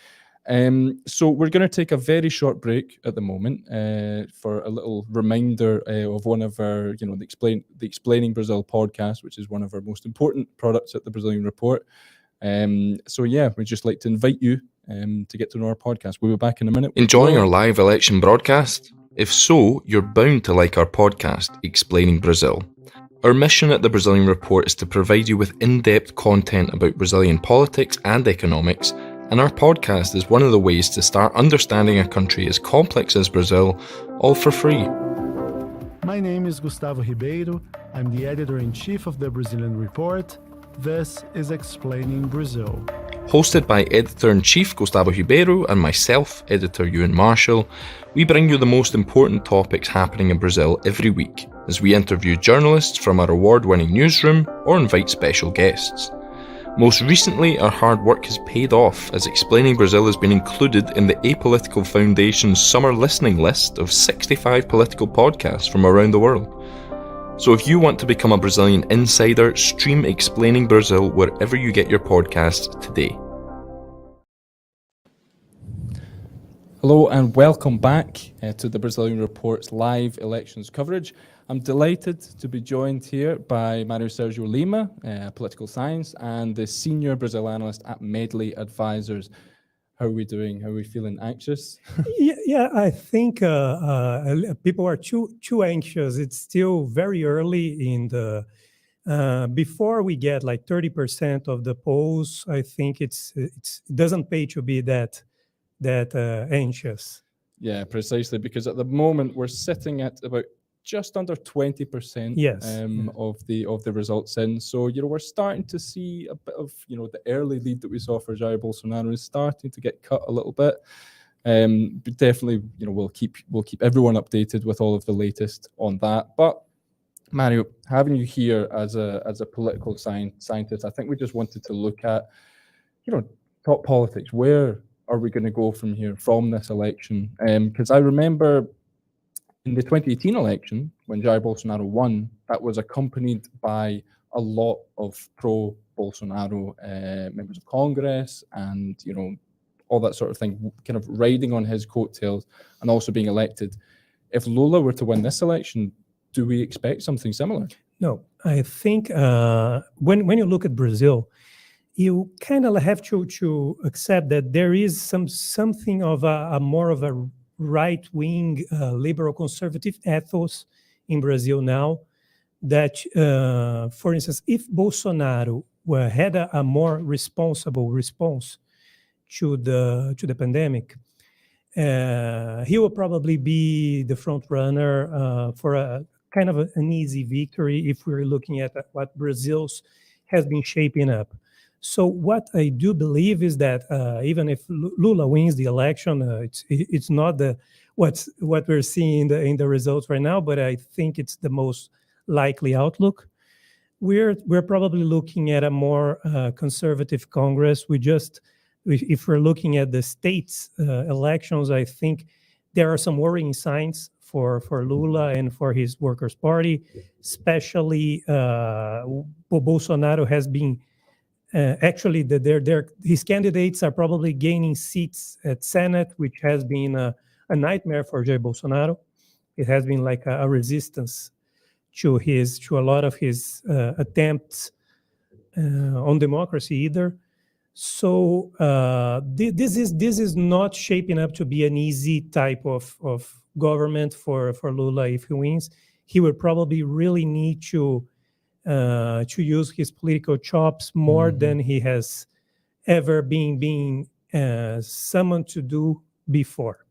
S6: So we're going to take a very short break at the moment for a little reminder of one of our, the Explaining Brazil podcast, which is one of our most important products at the Brazilian Report. So yeah, we'd just like to invite you to get to know our podcast. We'll be back in a minute.
S2: Enjoying our live election broadcast? If so, you're bound to like our podcast, Explaining Brazil. Our mission at the Brazilian Report is to provide you with in-depth content about Brazilian politics and economics, and our podcast is one of the ways to start understanding a country as complex as Brazil, all for free.
S8: My name is Gustavo Ribeiro. I'm the editor-in-chief of the Brazilian Report. This is Explaining Brazil.
S2: Hosted by Editor-in-Chief Gustavo Ribeiro and myself, Editor Euan Marshall, we bring you the most important topics happening in Brazil every week, as we interview journalists from our award-winning newsroom or invite special guests. Most recently, our hard work has paid off, as Explaining Brazil has been included in the Apolitical Foundation's summer listening list of 65 political podcasts from around the world. So if you want to become a Brazilian insider, stream Explaining Brazil wherever you get your podcasts today.
S6: Hello and welcome back to the Brazilian Report's live elections coverage. I'm delighted to be joined here by Mario Sergio Lima, political science, and the senior Brazil analyst at Medley Advisors. How are we doing? How are we feeling? Anxious?
S9: Yeah, I think people are too anxious. It's still very early in the. Before we get like 30% of the polls, I think it doesn't pay to be that anxious.
S6: Yeah, precisely, because at the moment we're sitting at about just under 20% of the results in. So, we're starting to see a bit of, the early lead that we saw for Jair Bolsonaro is starting to get cut a little bit. But definitely, we'll keep everyone updated with all of the latest on that. But Mario, having you here as a political scientist, I think we just wanted to look at, top politics. Where are we going to go from here, from this election? Because I remember in the 2018 election, when Jair Bolsonaro won, that was accompanied by a lot of pro-Bolsonaro members of Congress and, all that sort of thing, kind of riding on his coattails and also being elected. If Lula were to win this election, do we expect something similar?
S9: No, I think when you look at Brazil, you kind of have to accept that there is something of a more of a right-wing liberal conservative ethos in Brazil now that, for instance, if Bolsonaro had a more responsible response to the pandemic, he will probably be the front runner for a kind of an easy victory if we're looking at what Brazil's has been shaping up. So what I do believe is that even if Lula wins the election, it's not what we're seeing in the results right now, but I think it's the most likely outlook. We're probably looking at a more conservative Congress. If we're looking at the states elections, I think there are some worrying signs for Lula and for his Workers' Party, especially Bolsonaro has been. Actually, his candidates are probably gaining seats at Senate, which has been a nightmare for Jair Bolsonaro. It has been like a resistance to a lot of his attempts on democracy either. So this is not shaping up to be an easy type of government for Lula if he wins. He would probably really need to use his political chops more than he has ever been summoned to do before.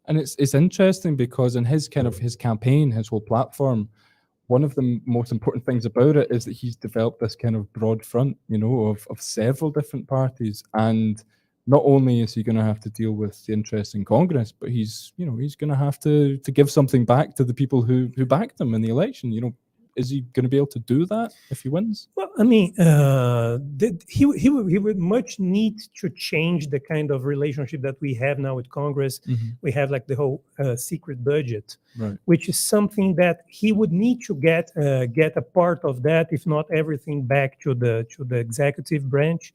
S6: And it's interesting because in his campaign, his whole platform, one of the most important things about it is that he's developed this kind of broad front, of several different parties. And not only is he going to have to deal with the interests in Congress, but he's going to have to give something back to the people who backed him in the election. is he going to be able to do that if he wins?
S9: Well, I mean, he would much need to change the kind of relationship that we have now with Congress. We have like the whole secret budget,
S6: Right.
S9: which is something that he would need to get a part of that, if not everything, back to the executive branch,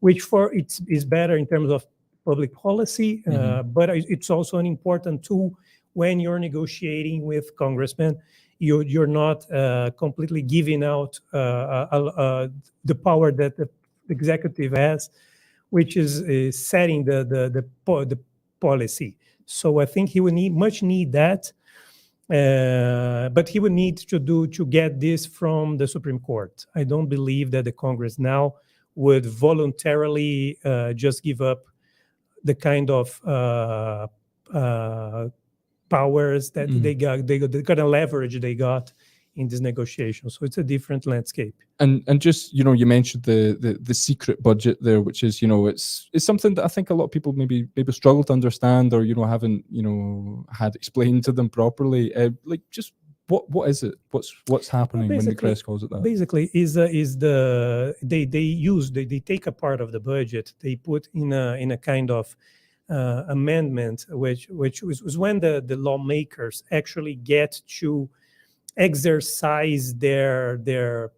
S9: which is better in terms of public policy, but it's also an important tool when you're negotiating with congressmen. You're not completely giving out the power that the executive has, which is setting the policy. So I think he would need that, but he would need to get this from the Supreme Court. I don't believe that the Congress now would voluntarily just give up the kind of powers that they got, the kind of leverage they got in this negotiation. So it's a different landscape.
S6: And just, you mentioned the secret budget there, which is, it's something that I think a lot of people maybe struggle to understand, or, haven't, had explained to them properly. Like, just what is it? What's happening when the press calls it that?
S9: Basically, they take a part of the budget, they put in a kind of amendment, which was when the lawmakers actually get to exercise their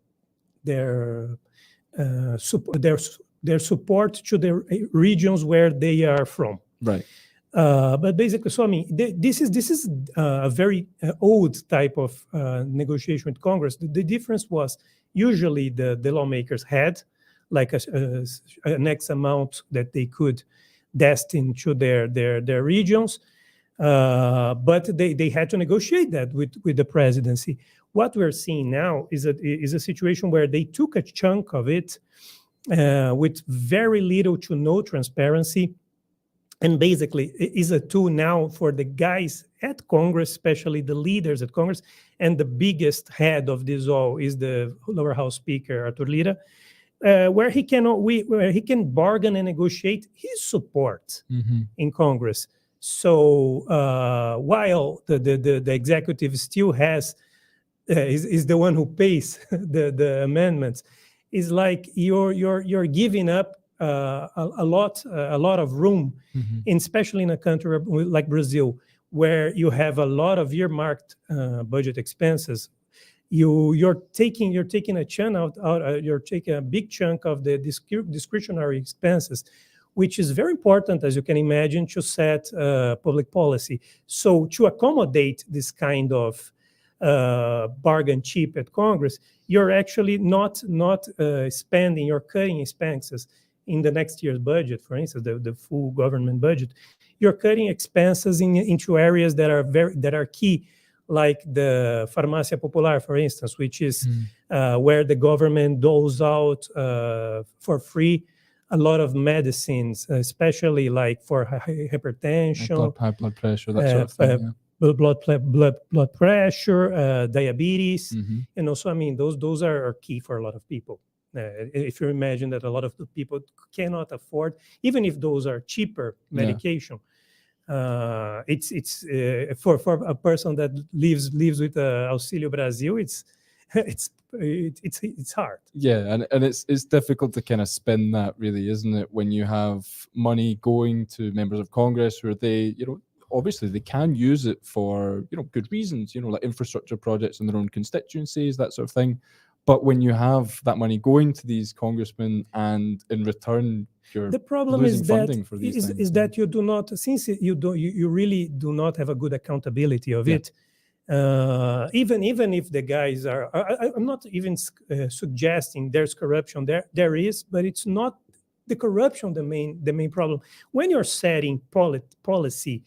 S9: support to the regions where they are from.
S6: Right.
S9: But basically, so I mean, this is a very old type of negotiation with Congress. The difference was usually the lawmakers had like an X amount that they could destine to their regions, but they had to negotiate that with the presidency. What we're seeing now is a situation where they took a chunk of it with very little to no transparency. And basically, it is a tool now for the guys at Congress, especially the leaders at Congress. And the biggest head of this all is the lower house speaker, Arthur Lira, where he can bargain and negotiate his support in Congress. So while the executive still is the one who pays the amendments, is like you're giving up a lot of room, especially in a country like Brazil, where you have a lot of earmarked budget expenses. You're taking a chunk out. You're taking a big chunk of the discretionary expenses, which is very important, as you can imagine, to set public policy. So to accommodate this kind of bargain chip at Congress, you're actually not spending, you're cutting expenses in the next year's budget. For instance, the full government budget, you're cutting expenses into areas that are key, like the Farmácia Popular, for instance, which is where the government doles out for free a lot of medicines, especially like for hypertension,
S6: high blood pressure, that sort of thing.
S9: Blood pressure, diabetes, and also, I mean, those are key for a lot of people. If you imagine that a lot of the people cannot afford, even if those are cheaper medication, it's for a person that lives with Auxílio Brasil, it's hard.
S6: Yeah, and it's difficult to kind of spin that, really, isn't it? When you have money going to members of Congress where they, obviously they can use it for, good reasons, like infrastructure projects in their own constituencies, that sort of thing. But when you have that money going to these congressmen, and in return you're
S9: the problem
S6: losing
S9: is
S6: funding for these things,
S9: is that you do not, since you really do not have a good accountability of it. Even if the guys are, I'm not even suggesting there's corruption. There is, but it's not the corruption the main problem. When you're setting policy,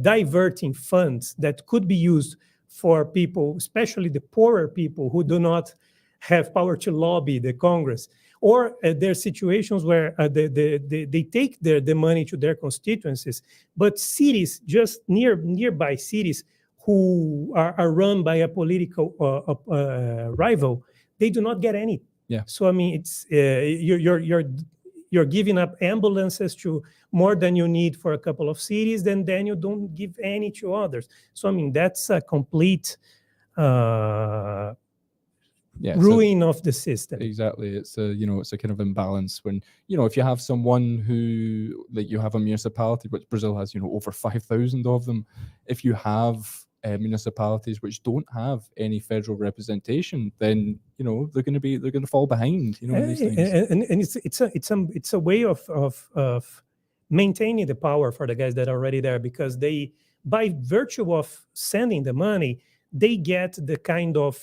S9: diverting funds that could be used for people, especially the poorer people who do not have power to lobby the Congress, or there are situations where they take the money to their constituencies, but cities, just nearby cities who are run by a political rival, they do not get any.
S6: Yeah.
S9: So I mean, it's you're giving up ambulances to more than you need for a couple of cities, then you don't give any to others. So I mean, that's a complete
S6: yeah,
S9: ruin of the system.
S6: Exactly. It's a, it's a kind of imbalance when, if you have someone who, like, you have a municipality, which Brazil has, over 5,000 of them. If you have municipalities which don't have any federal representation, then, they're going to fall behind, in these things.
S9: And it's a way of maintaining the power for the guys that are already there, because they, by virtue of sending the money, they get the kind of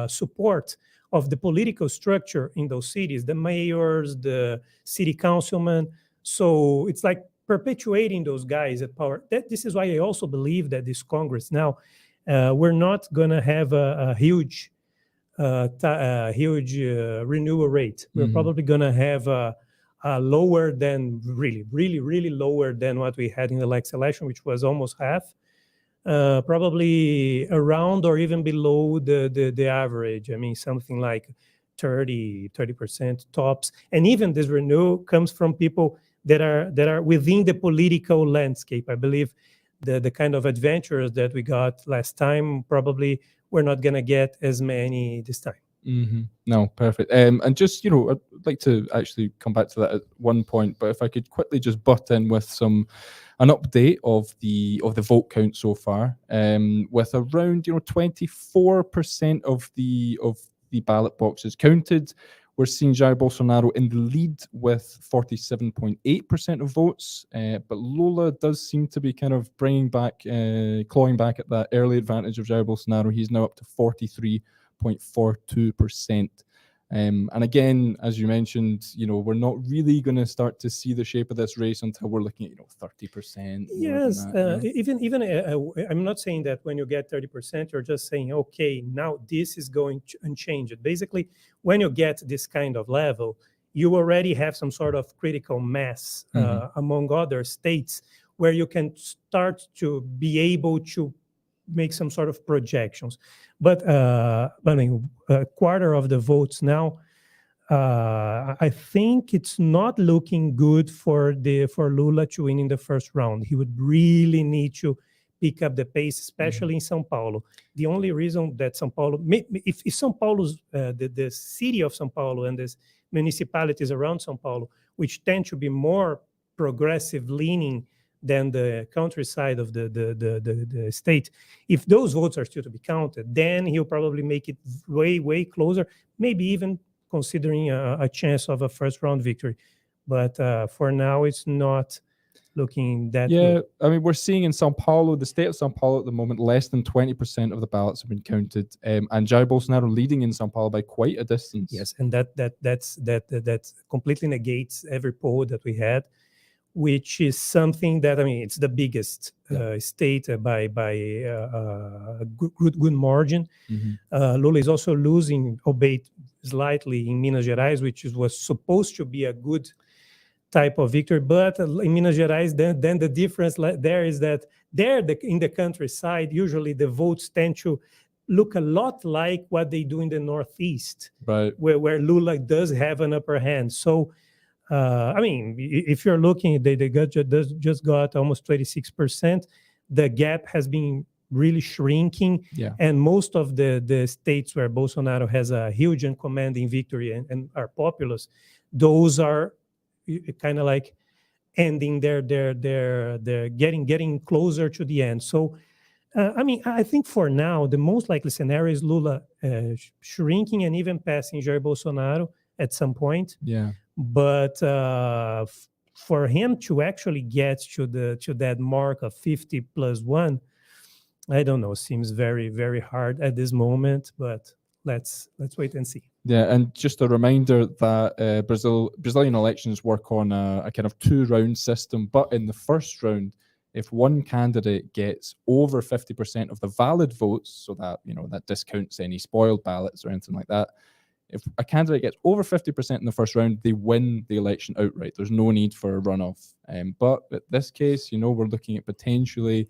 S9: support of the political structure in those cities, the mayors, the city councilmen. So it's like perpetuating those guys at power. This is why I also believe that this Congress now, we're not going to have a huge renewal rate. We're probably going to have a lower than, really lower than what we had in the last election, which was almost half. Probably around or even below the average. I mean, something like 30% tops. And even this renewal comes from people that are within the political landscape. I believe the kind of adventurers that we got last time, probably we're not going to get as many this time.
S6: Mm-hmm. No, perfect. And just, I'd like to actually come back to that at one point, but if I could quickly just butt in with an update of the vote count so far, with around 24% of the ballot boxes counted. We're seeing Jair Bolsonaro in the lead with 47.8% of votes, but Lula does seem to be kind of clawing back at that early advantage of Jair Bolsonaro. He's now up to 43.42%. And again, as you mentioned, we're not really going to start to see the shape of this race until we're looking at 30%.
S9: Yes, even I'm not saying that when you get 30%, you're just saying, okay, now this is going to unchanged. Basically, when you get this kind of level, you already have some sort of critical mass among other states where you can start to be able to make some sort of projections. But I mean, a quarter of the votes now, I think it's not looking good for Lula to win in the first round. He would really need to pick up the pace, especially in São Paulo. The only reason that São Paulo, if São Paulo's, the city of São Paulo and the municipalities around São Paulo, which tend to be more progressive leaning than the countryside of the state, if those votes are still to be counted, then he'll probably make it way closer, maybe even considering a chance of a first round victory. But for now, it's not looking that good.
S6: I mean, we're seeing in Sao Paulo, the state of Sao Paulo at the moment, less than 20% of the ballots have been counted, and Jair Bolsonaro leading in Sao Paulo by quite a distance.
S9: Yes, and that completely negates every poll that we had, which is something that, I mean, it's the biggest state by a good margin. Lula is also losing, albeit slightly, in Minas Gerais, which was supposed to be a good type of victory. But in Minas Gerais, then the difference there is that in the countryside, usually the votes tend to look a lot like what they do in the Northeast,
S6: right,
S9: where Lula does have an upper hand. So, I mean, if you're looking, they just got almost 26%. The gap has been really shrinking. And most of the states where Bolsonaro has a huge and commanding victory and are populous, those are kind of like ending they're getting closer to the end. So, I mean, I think for now, the most likely scenario is Lula shrinking and even passing Jair Bolsonaro at some point. But for him to actually get to that mark of 50 plus 1, I don't know. Seems very hard at this moment. But let's wait and see.
S6: Yeah, and just a reminder that Brazilian elections work on a kind of 2-round system. But in the first round, if one candidate gets over 50% of the valid votes, so that that discounts any spoiled ballots or anything like that. If a candidate gets over 50% in the first round, they win the election outright. There's no need for a runoff. But in this case, we're looking at potentially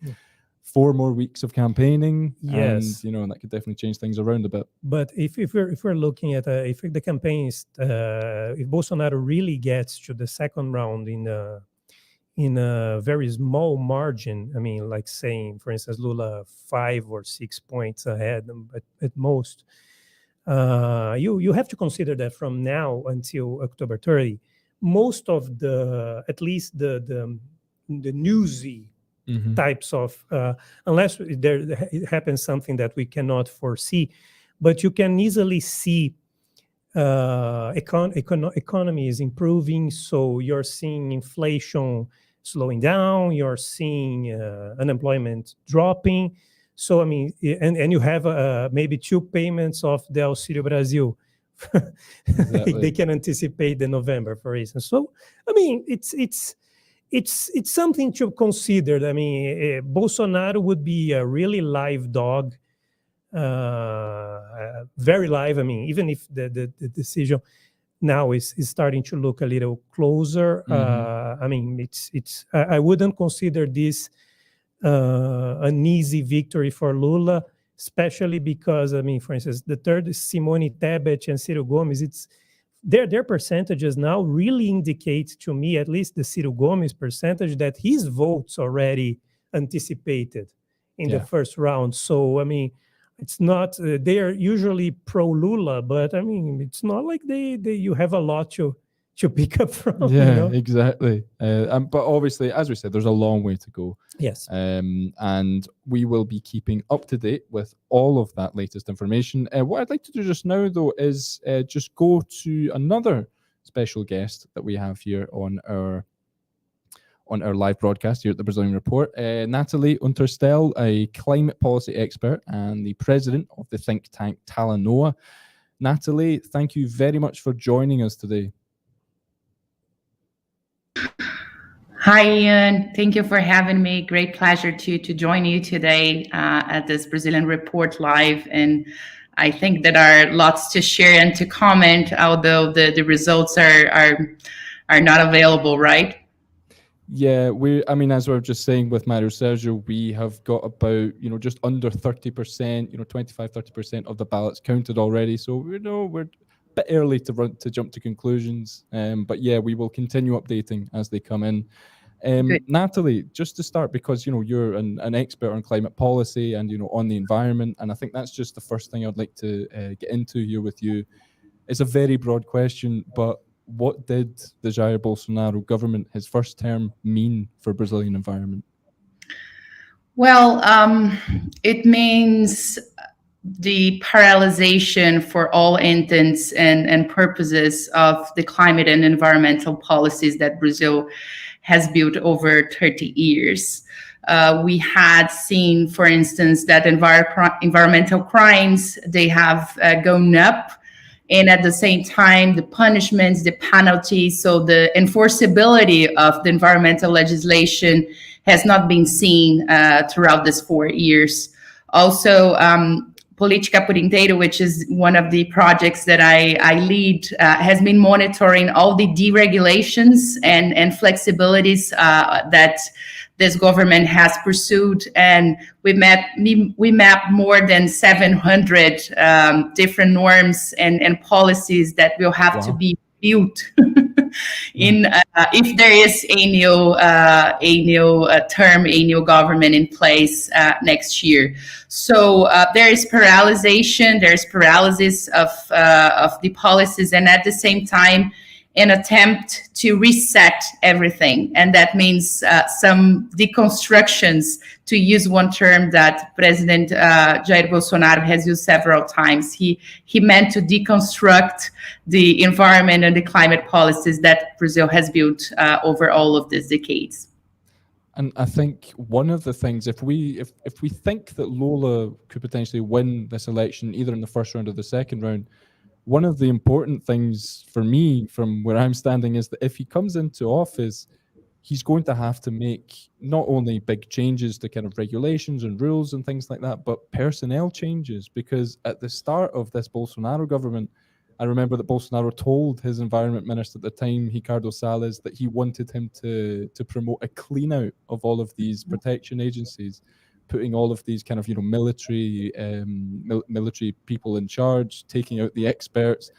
S6: 4 more weeks of campaigning.
S9: Yes,
S6: and that could definitely change things around a bit.
S9: But if we're looking at if the campaign is if Bolsonaro really gets to the second round in a very small margin, I mean, like saying, for instance, Lula 5 or 6 points ahead at most. you have to consider that from now until October 30, most of at least the newsy types of, unless there happens something that we cannot foresee, but you can easily see economy is improving. So you're seeing inflation slowing down, you're seeing unemployment dropping. So, I mean, and you have maybe 2 payments of the Auxílio Brasil.
S6: Exactly.
S9: They can anticipate the November, for instance. So, I mean, it's something to consider. I mean, Bolsonaro would be a really live dog, very live. I mean, even if the decision now is starting to look a little closer. I mean, I wouldn't consider this an easy victory for Lula, especially because, I mean, for instance, the third is Simone Tebet and Ciro Gomes. Their percentages now really indicate to me, at least the Ciro Gomes percentage, that his votes already anticipated in the first round. So, I mean, it's not, they are usually pro-Lula, but I mean, it's not like you have a lot to pick up from.
S6: Yeah,
S9: you know?
S6: exactly. But obviously, as we said, there's a long way to go.
S9: Yes.
S6: And we will be keeping up to date with all of that latest information. What I'd like to do just now, though, is just go to another special guest that we have here on our live broadcast here at the Brazilian Report, Natalie Unterstell, a climate policy expert and the president of the think tank Talanoa. Natalie, thank you very much for joining us today.
S10: Hi, Ian. Thank you for having me. Great pleasure to join you today at this Brazilian Report Live. And I think there are lots to share and to comment, although the results are not available, right?
S6: Yeah, I mean, as we were just saying with Mario Sergio, we have got about, just under 30%, 25-30% of the ballots counted already. So, we're a bit early to jump to conclusions. But yeah, we will continue updating as they come in. Natalie, just to start, because, you're an expert on climate policy and, on the environment. And I think that's just the first thing I'd like to get into here with you. It's a very broad question, but what did the Jair Bolsonaro government, his first term, mean for Brazilian environment?
S10: Well, it means the paralyzation for all intents and purposes of the climate and environmental policies that Brazil has built over 30 years. We had seen, for instance, that environmental crimes, they have gone up. And at the same time, the punishments, the penalties, so the enforceability of the environmental legislation has not been seen throughout these 4 years. Also, Política por Inteiro, which is one of the projects that I lead, has been monitoring all the deregulations and flexibilities that this government has pursued, and we mapped more than 700 different norms and policies that will have to be built in if there is a new government in place next year. So there is paralysis of the policies, and at the same time, an attempt to reset everything. And that means some deconstructions, to use one term that President Jair Bolsonaro has used several times. He meant to deconstruct the environment and the climate policies that Brazil has built over all of these decades.
S6: And I think one of the things, if we think that Lula could potentially win this election, either in the first round or the second round, one of the important things for me from where I'm standing is that if he comes into office, he's going to have to make not only big changes to kind of regulations and rules and things like that, but personnel changes. Because at the start of this Bolsonaro government, I remember that Bolsonaro told his environment minister at the time, Ricardo Salles, that he wanted him to promote a clean out of all of these protection agencies, putting all of these kind of military people in charge, taking out the experts.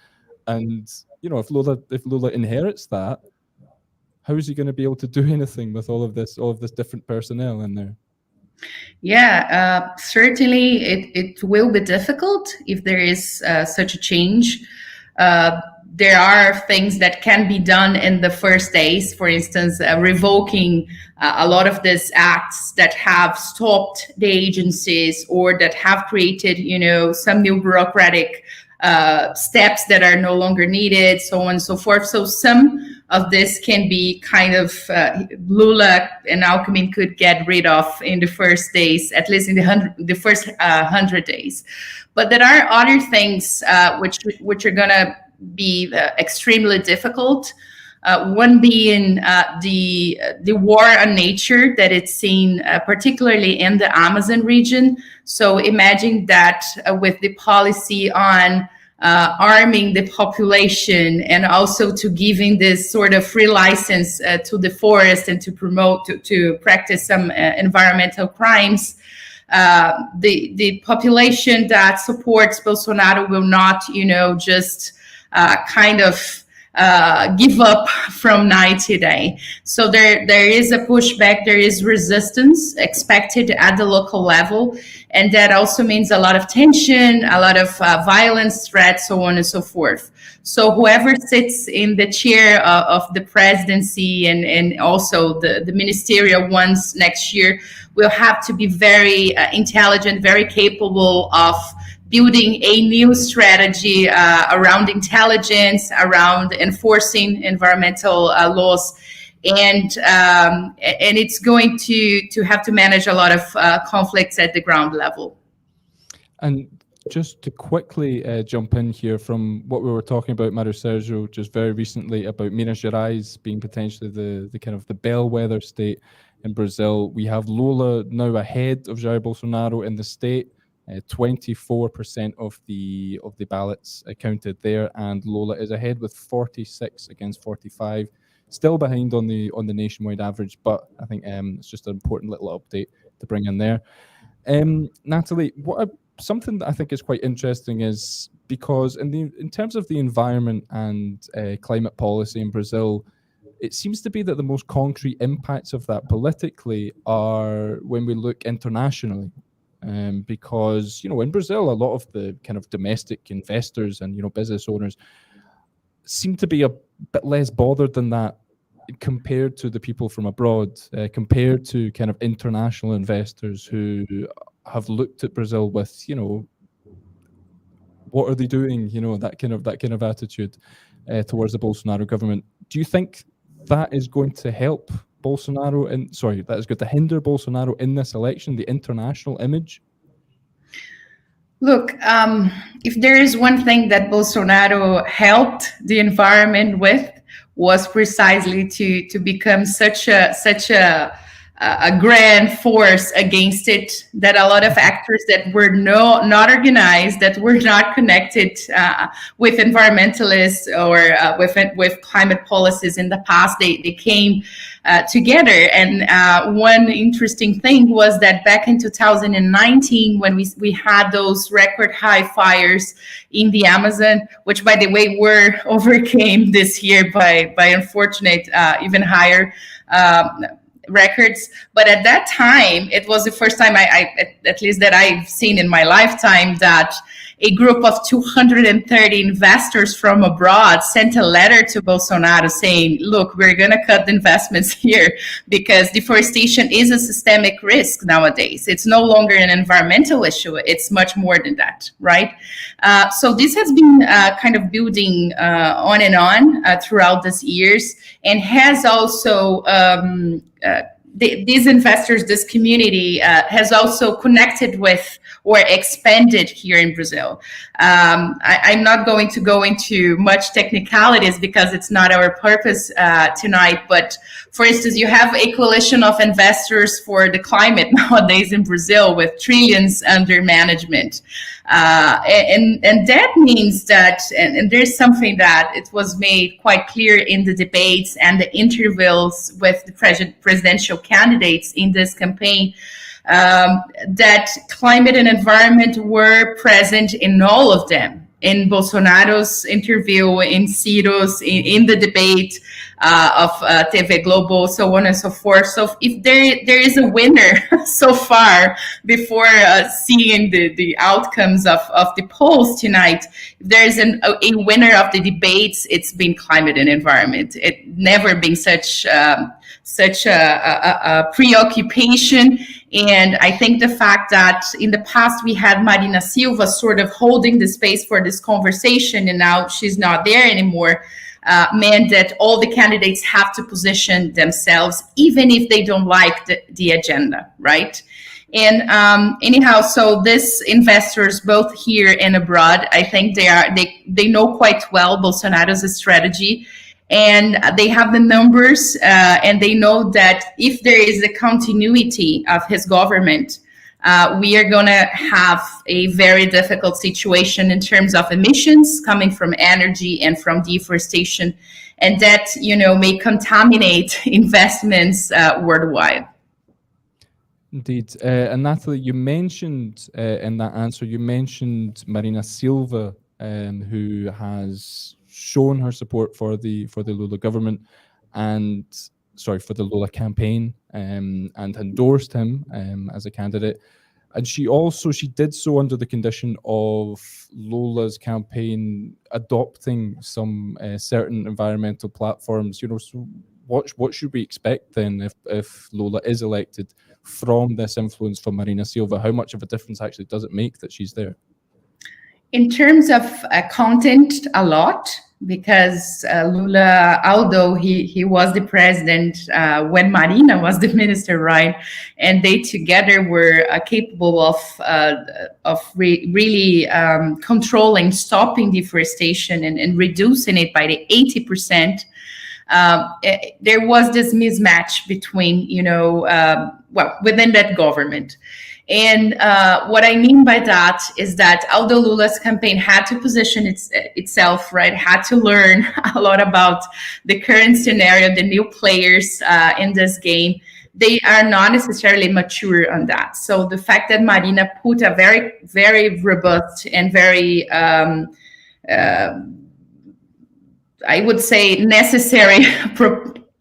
S6: And if Lula inherits that, how is he going to be able to do anything with all of this different personnel in there?
S10: Yeah, certainly it will be difficult if there is such a change. There are things that can be done in the first days, for instance, revoking a lot of these acts that have stopped the agencies or that have created, some new bureaucratic steps that are no longer needed, so on and so forth. So some of this can be kind of Lula and Alckmin could get rid of in the first days, at least in the first 100 days. But there are other things which are going to be extremely difficult. One being the war on nature that it's seen particularly in the Amazon region. So imagine that with the policy on arming the population and also to giving this sort of free license to the forest and to promote, to practice some environmental crimes, the population that supports Bolsonaro will not, just kind of give up from night to day. So there is a pushback, there is resistance expected at the local level. And that also means a lot of tension, a lot of violence, threats, so on and so forth. So whoever sits in the chair of the presidency and also the ministerial ones next year will have to be very intelligent, very capable of building a new strategy around intelligence, around enforcing environmental laws, and it's going to have to manage a lot of conflicts at the ground level.
S6: And just to quickly jump in here from what we were talking about, Mario Sergio, just very recently about Minas Gerais being potentially the kind of the bellwether state in Brazil. We have Lula now ahead of Jair Bolsonaro in the state. 24% of the ballots counted there, and Lula is ahead with 46 against 45, still behind on the nationwide average. But I think it's just an important little update to bring in there. Natalie, something that I think is quite interesting is because in terms of the environment and climate policy in Brazil, it seems to be that the most concrete impacts of that politically are when we look internationally. Because, in Brazil, a lot of the kind of domestic investors and, business owners seem to be a bit less bothered than that compared to the people from abroad, compared to kind of international investors who have looked at Brazil with, what are they doing? That kind of attitude towards the Bolsonaro government. Do you think that is going to help Bolsonaro that is going to hinder Bolsonaro in this election, the international image?
S10: Look, if there is one thing that Bolsonaro helped the environment with, was precisely to become such a grand force against it, that a lot of actors that were not organized, that were not connected with environmentalists or with climate policies in the past, they came together. And one interesting thing was that back in 2019, when we had those record high fires in the Amazon, which by the way were overcame this year by unfortunate even higher records. But at that time, it was the first time at least that I've seen in my lifetime, that a group of 230 investors from abroad sent a letter to Bolsonaro saying, look, we're going to cut the investments here because deforestation is a systemic risk nowadays. It's no longer an environmental issue. It's much more than that, right? So this has been kind of building on and on throughout these years, and has also these investors, this community has also connected with or expanded here in Brazil. I'm not going to go into much technicalities because it's not our purpose tonight, but for instance, you have a coalition of investors for the climate nowadays in Brazil with trillions under management. And that means that, and there's something that it was made quite clear in the debates and the interviews with the presidential candidates in this campaign, that climate and environment were present in all of them. in Bolsonaro's interview, in Ciro's, in the debate of TV Globo, so on and so forth. So if there is a winner so far, before seeing the outcomes of the polls tonight, if there is a winner of the debates, it's been climate and environment. It never been such a preoccupation. And I think the fact that in the past we had Marina Silva sort of holding the space for this conversation, and now she's not there anymore, meant that all the candidates have to position themselves, even if they don't like the agenda, right? And anyhow, so these investors, both here and abroad, I think they know quite well Bolsonaro's strategy, and they have the numbers, and they know that if there is a continuity of his government, we are going to have a very difficult situation in terms of emissions coming from energy and from deforestation, and that, may contaminate investments worldwide.
S6: Indeed. And Natalie, you mentioned in that answer, you mentioned Marina Silva, who has shown her support for the Lula government and for the Lula campaign, and endorsed him as a candidate. And she did so under the condition of Lula's campaign adopting some certain environmental platforms. So what should we expect then if Lula is elected from this influence from Marina Silva? How much of a difference actually does it make that she's there?
S10: In terms of content, a lot, because Lula, although he was the president when Marina was the minister, right, and they together were capable of really controlling, stopping deforestation and reducing it by the 80%. There was this mismatch between, within that government. And what I mean by that is that although Lula's campaign had to position itself, right, had to learn a lot about the current scenario, the new players in this game, they are not necessarily mature on that. So the fact that Marina put a very, very robust and very, I would say, necessary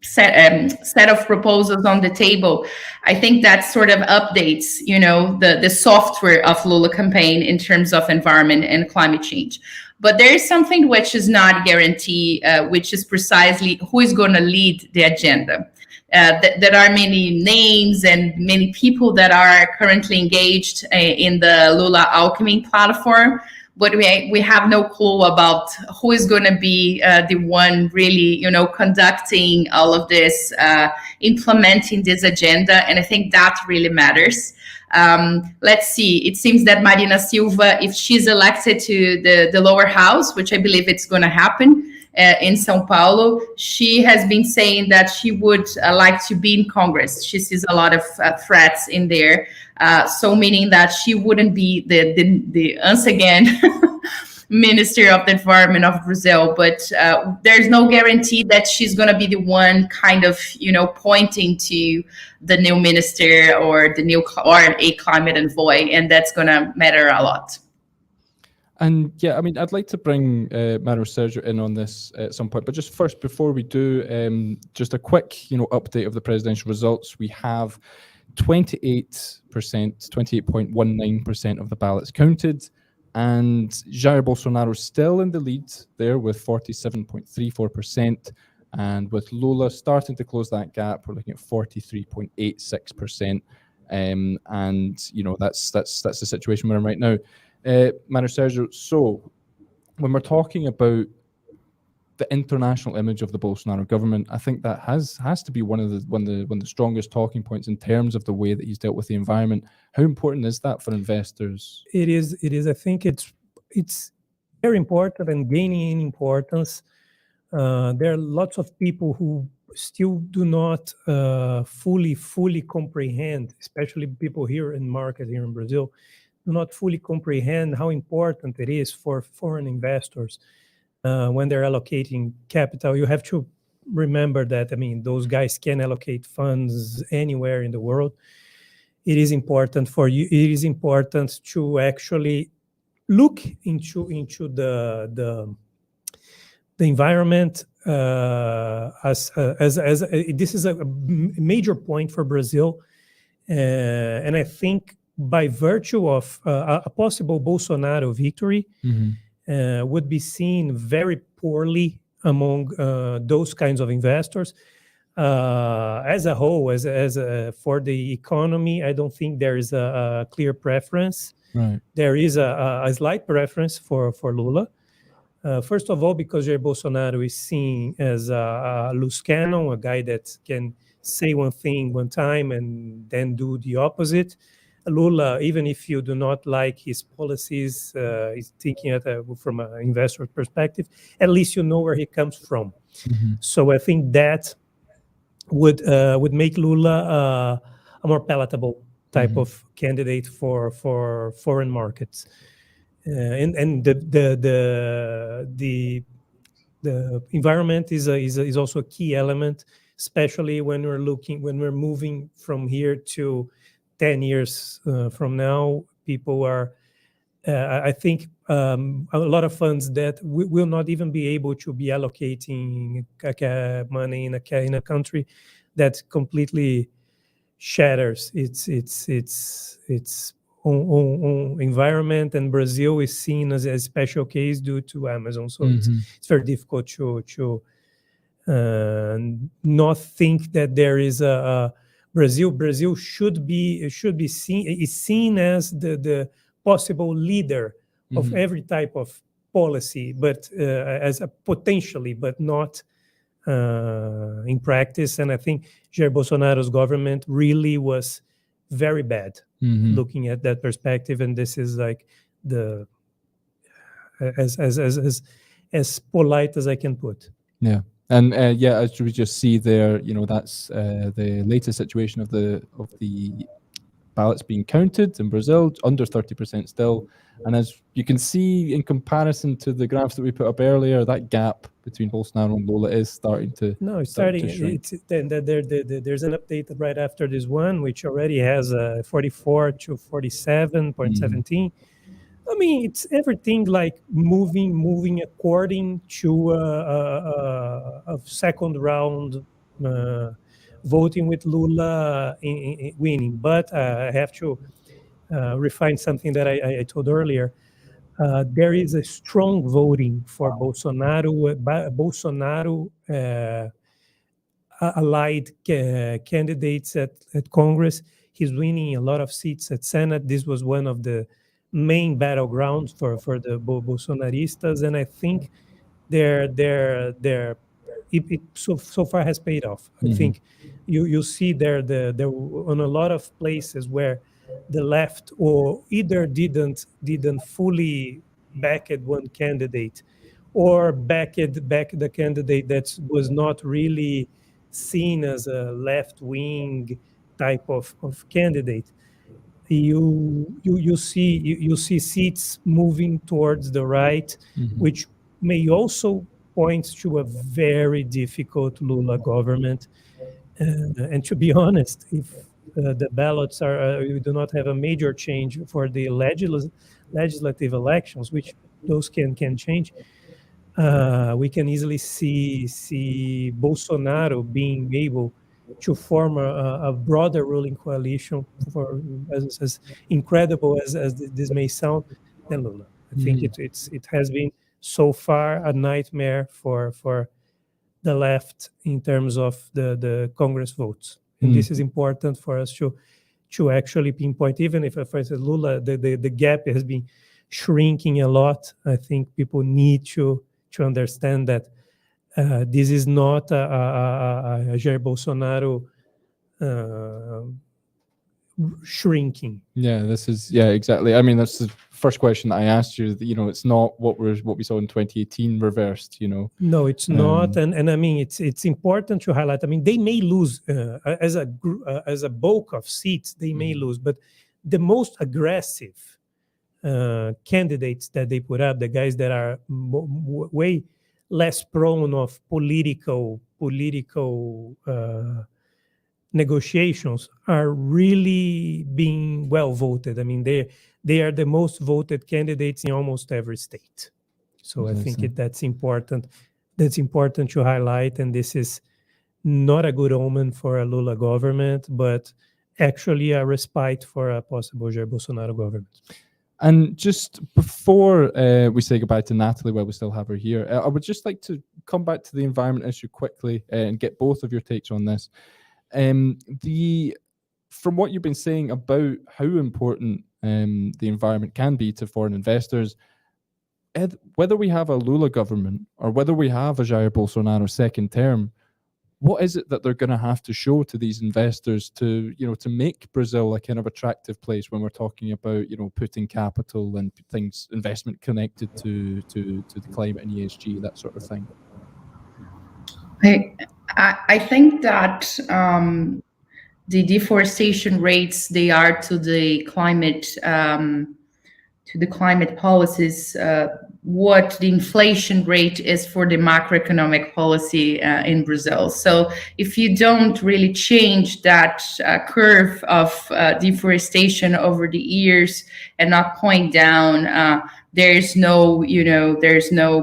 S10: set of proposals on the table, I think that sort of updates, the software of Lula campaign in terms of environment and climate change. But there is something which is not guaranteed, which is precisely who is going to lead the agenda. There are many names and many people that are currently engaged in the Lula Alchemy platform, but we have no clue about who is going to be the one really, conducting all of this, implementing this agenda. And I think that really matters. Let's see. It seems that Marina Silva, if she's elected to the lower house, which I believe it's going to happen in São Paulo, she has been saying that she would like to be in Congress. She sees a lot of threats in there. So meaning that she wouldn't be the once again Minister of the Environment of Brazil, but there's no guarantee that she's going to be the one kind of, pointing to the new minister or a climate envoy, and that's going to matter a lot.
S6: And yeah, I mean, I'd like to bring Mario Sergio in on this at some point, but just first, before we do, just a quick, update of the presidential results. We have 28.19% of the ballots counted, and Jair Bolsonaro still in the lead there with 47.34%, and with Lula starting to close that gap, we're looking at 43.86%, and that's the situation we're in right now. Mario Sergio, so when we're talking about the international image of the Bolsonaro government, I think that has to be one of the strongest talking points in terms of the way that he's dealt with the environment. How important is that for investors?
S9: It is. I think it's very important and gaining in importance. There are lots of people who still do not fully comprehend, especially people here in market here in Brazil, do not fully comprehend how important it is for foreign investors when they're allocating capital. You have to remember that, those guys can allocate funds anywhere in the world. It is important for you. It is important to actually look into the environment as this is a major point for Brazil, and I think by virtue of a possible Bolsonaro victory, would be seen very poorly among those kinds of investors. As a whole, for the economy, I don't think there is a clear preference.
S6: Right.
S9: There is a slight preference for Lula. First of all, because Jair Bolsonaro is seen as a loose cannon, a guy that can say one thing one time and then do the opposite. Lula, even if you do not like his policies, he's thinking from an investor perspective, at least you know where he comes from. So I think that would make Lula a more palatable type of candidate for foreign markets. And the environment is also a key element, especially when we're moving from here to 10 years from now. People are, I think, a lot of funds that will not even be able to be allocating money in a country that completely shatters its own environment, and Brazil is seen as a special case due to Amazon. So it's very difficult to not think that there is a Brazil should be seen as the possible leader of every type of policy, but as a potentially, but not in practice. And I think Jair Bolsonaro's government really was very bad looking at that perspective, and this is like the as polite as I can put.
S6: Yeah. And as we just see there, that's the latest situation of the ballots being counted in Brazil, under 30% still. And as you can see, in comparison to the graphs that we put up earlier, that gap between Bolsonaro and Lula is starting to
S9: it's starting. There's an update right after this one, which already has 44 to 47.17. I mean, it's everything like moving according to a second round voting with Lula winning. But I have to refine something that I told earlier. There is a strong voting for Bolsonaro allied candidates at Congress. He's winning a lot of seats at Senate. This was one of the main battlegrounds for the Bolsonaristas, and I think it so far has paid off. I think you see there on a lot of places where the left or either didn't fully back at one candidate, or back the candidate that was not really seen as a left-wing type of candidate. You see seats moving towards the right, which may also point to a very difficult Lula government. And to be honest, if the ballots we do not have a major change for the legislative elections, which those can change, we can easily see Bolsonaro being able to form a broader ruling coalition, for as incredible as this may sound, than Lula. I think it has been so far a nightmare for the left in terms of the Congress votes. And this is important for us to actually pinpoint. Even if, for instance, Lula, the gap has been shrinking a lot, I think people need to understand that this is not a Jair Bolsonaro shrinking.
S6: Yeah, exactly. I mean, that's the first question that I asked you. It's not what we saw in 2018 reversed.
S9: No, it's not. And I mean, it's important to highlight. I mean, they may lose as a bulk of seats. They may lose, but the most aggressive candidates that they put up, the guys that are way less prone of political negotiations are really being well voted. I mean, they are the most voted candidates in almost every state. So I think that's important. That's important to highlight, and this is not a good omen for a Lula government, but actually a respite for a possible Jair Bolsonaro government.
S6: And just before we say goodbye to Natalie, while we still have her here, I would just like to come back to the environment issue quickly and get both of your takes on this. From what you've been saying about how important the environment can be to foreign investors, whether we have a Lula government or whether we have a Jair Bolsonaro second term, what is it that they're going to have to show to these investors to make Brazil a kind of attractive place when we're talking about, putting capital and things, investment connected to the climate and ESG, that sort of thing?
S10: I think that the deforestation rates they are to the climate policies, what the inflation rate is for the macroeconomic policy in Brazil. So if you don't really change that curve of deforestation over the years and not point down, there's no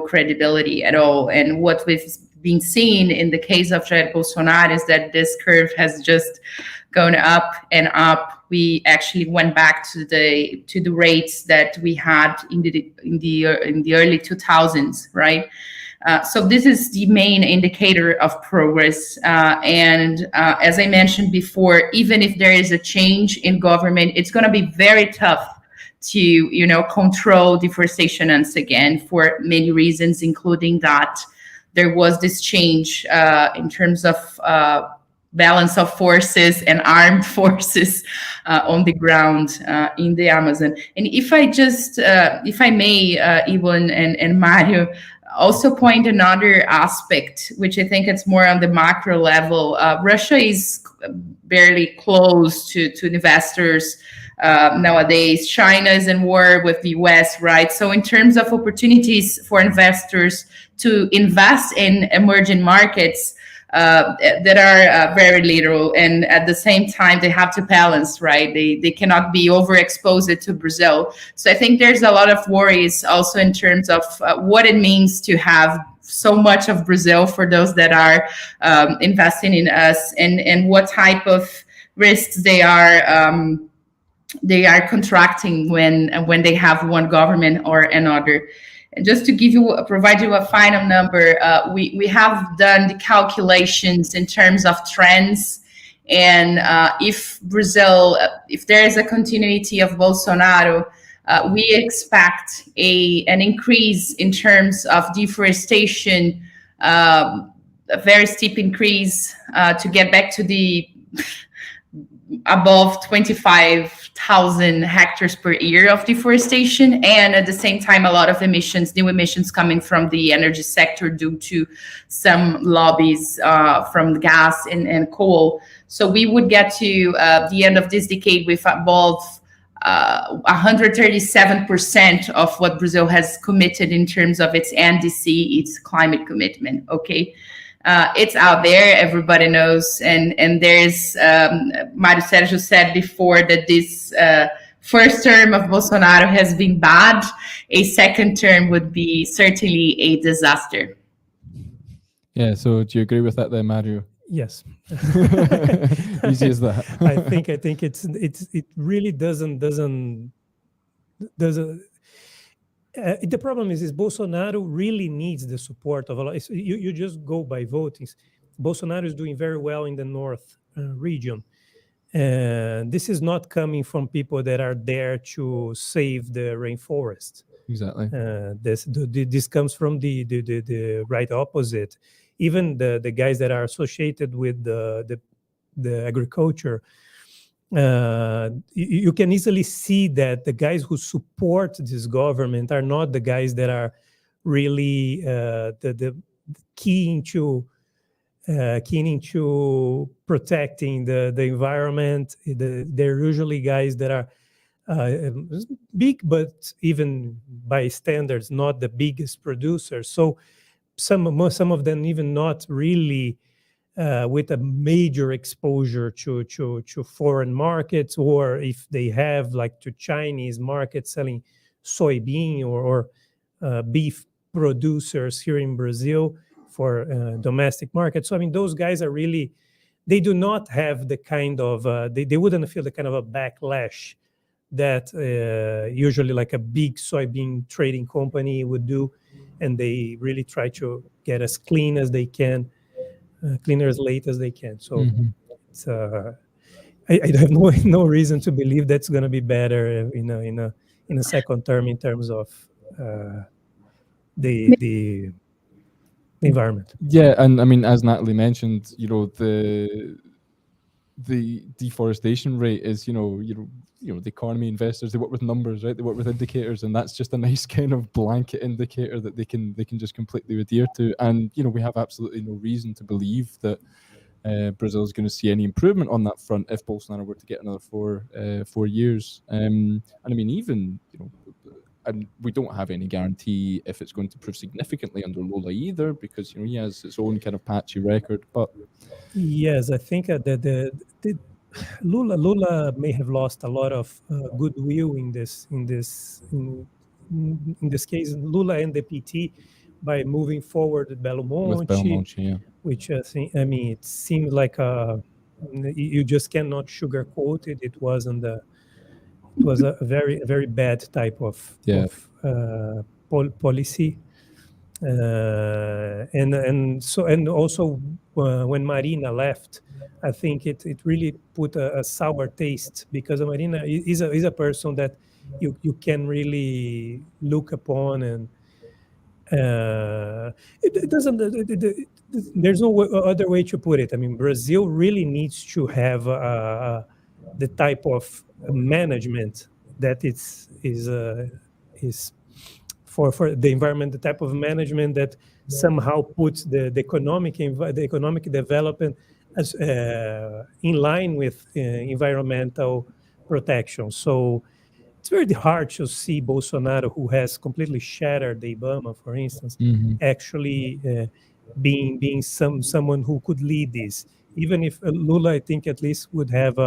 S10: credibility at all. And what we've been seeing in the case of Jair Bolsonaro is that this curve has just gone up and up. We actually went back to the rates that we had in the early 2000s, right? So this is the main indicator of progress. And as I mentioned before, even if there is a change in government, it's going to be very tough to control deforestation once again for many reasons, including that there was this change in terms of balance of forces and armed forces on the ground in the Amazon. And if I may, Euan and Mario, also point another aspect, which I think it's more on the macro level. Russia is barely close to investors nowadays. China is in war with the US, right? So in terms of opportunities for investors to invest in emerging markets, that are very little, and at the same time they have to balance, right? They cannot be overexposed to Brazil. So I think there's a lot of worries also in terms of what it means to have so much of Brazil for those that are investing in us, and what type of risks they are contracting when they have one government or another. And just to provide you a final number, we have done the calculations in terms of trends. And if there is a continuity of Bolsonaro, we expect an increase in terms of deforestation, a very steep increase to get back to the above 25,000 hectares per year of deforestation, and at the same time a lot of new emissions coming from the energy sector due to some lobbies from gas and coal. So we would get to the end of this decade with above 137% of what Brazil has committed in terms of its NDC, its climate commitment. Okay. It's out there, everybody knows, and there's Mario Sergio said before that this first term of Bolsonaro has been bad. A second term would be certainly a disaster.
S6: Yeah, so do you agree with that then, Mario?
S9: Yes.
S6: Easy as that.
S9: I think it really doesn't. The problem is Bolsonaro really needs the support of a lot. You just go by voting. Bolsonaro is doing very well in the north region. And this is not coming from people that are there to save the rainforest.
S6: Exactly.
S9: This comes from the right opposite. Even the guys that are associated with the agriculture, you can easily see that the guys who support this government are not the guys that are really the keen to protecting the environment. They're usually guys that are big, but even by standards, not the biggest producers. So some of them even not really with a major exposure to foreign markets, or if they have like to Chinese markets selling soybean or beef producers here in Brazil for domestic markets. So I mean, those guys are really, they do not have the kind of, they wouldn't feel the kind of a backlash that usually like a big soybean trading company would do. And they really try to get as clean as they can, cleaner as late as they can. So it's, I have no reason to believe that's going to be better in a second term in terms of the environment.
S6: Yeah, and I mean, as Natalie mentioned, you know, the deforestation rate is, you know, the economy investors, they work with numbers, right? They work with indicators, and that's just a nice kind of blanket indicator that they can just completely adhere to. And you know, we have absolutely no reason to believe that Brazil is going to see any improvement on that front if Bolsonaro were to get another 4 years. And I mean, even, you know, and we don't have any guarantee if it's going to improve significantly under Lula either, because you know he has its own kind of patchy record. But
S9: yes, I think that Lula may have lost a lot of goodwill in this case, Lula and the PT, by moving forward with Belo Monte,
S6: yeah.
S9: Which I mean, it seemed like you just cannot sugarcoat it. It was a very bad type of policy, and also when Marina left, I think it really put a sour taste, because Marina is a person that you can really look upon, and it doesn't. There's no other way to put it. I mean, Brazil really needs to have the type of management that is for the environment, the type of management that somehow puts the economic development as in line with environmental protection. So it's very hard to see Bolsonaro, who has completely shattered the IBAMA, for instance, actually being someone who could lead this. Even if Lula, I think, at least would have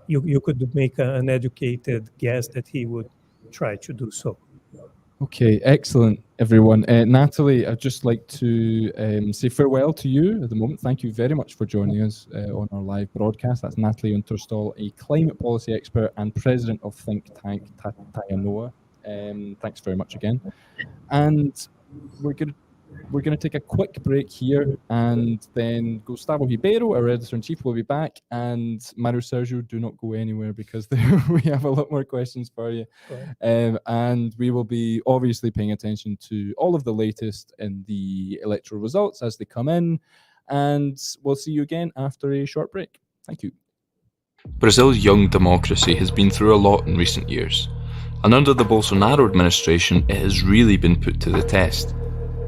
S9: you could make an educated guess that he would try to do so.
S6: Okay, excellent, everyone. Natalie, I'd just like to say farewell to you at the moment. Thank you very much for joining us on our live broadcast. That's Natalie Unterstell, a climate policy expert and president of think tank Tayanoa. Thanks very much again. And we're going to take a quick break here, and then Gustavo Ribeiro, our editor-in-chief, will be back, and Mario Sergio, do not go anywhere, because we have a lot more questions for you. And we will be obviously paying attention to all of the latest in the electoral results as they come in, and we'll see you again after a short break. Thank you.
S2: Brazil's young democracy has been through a lot in recent years, and under the Bolsonaro administration, it has really been put to the test.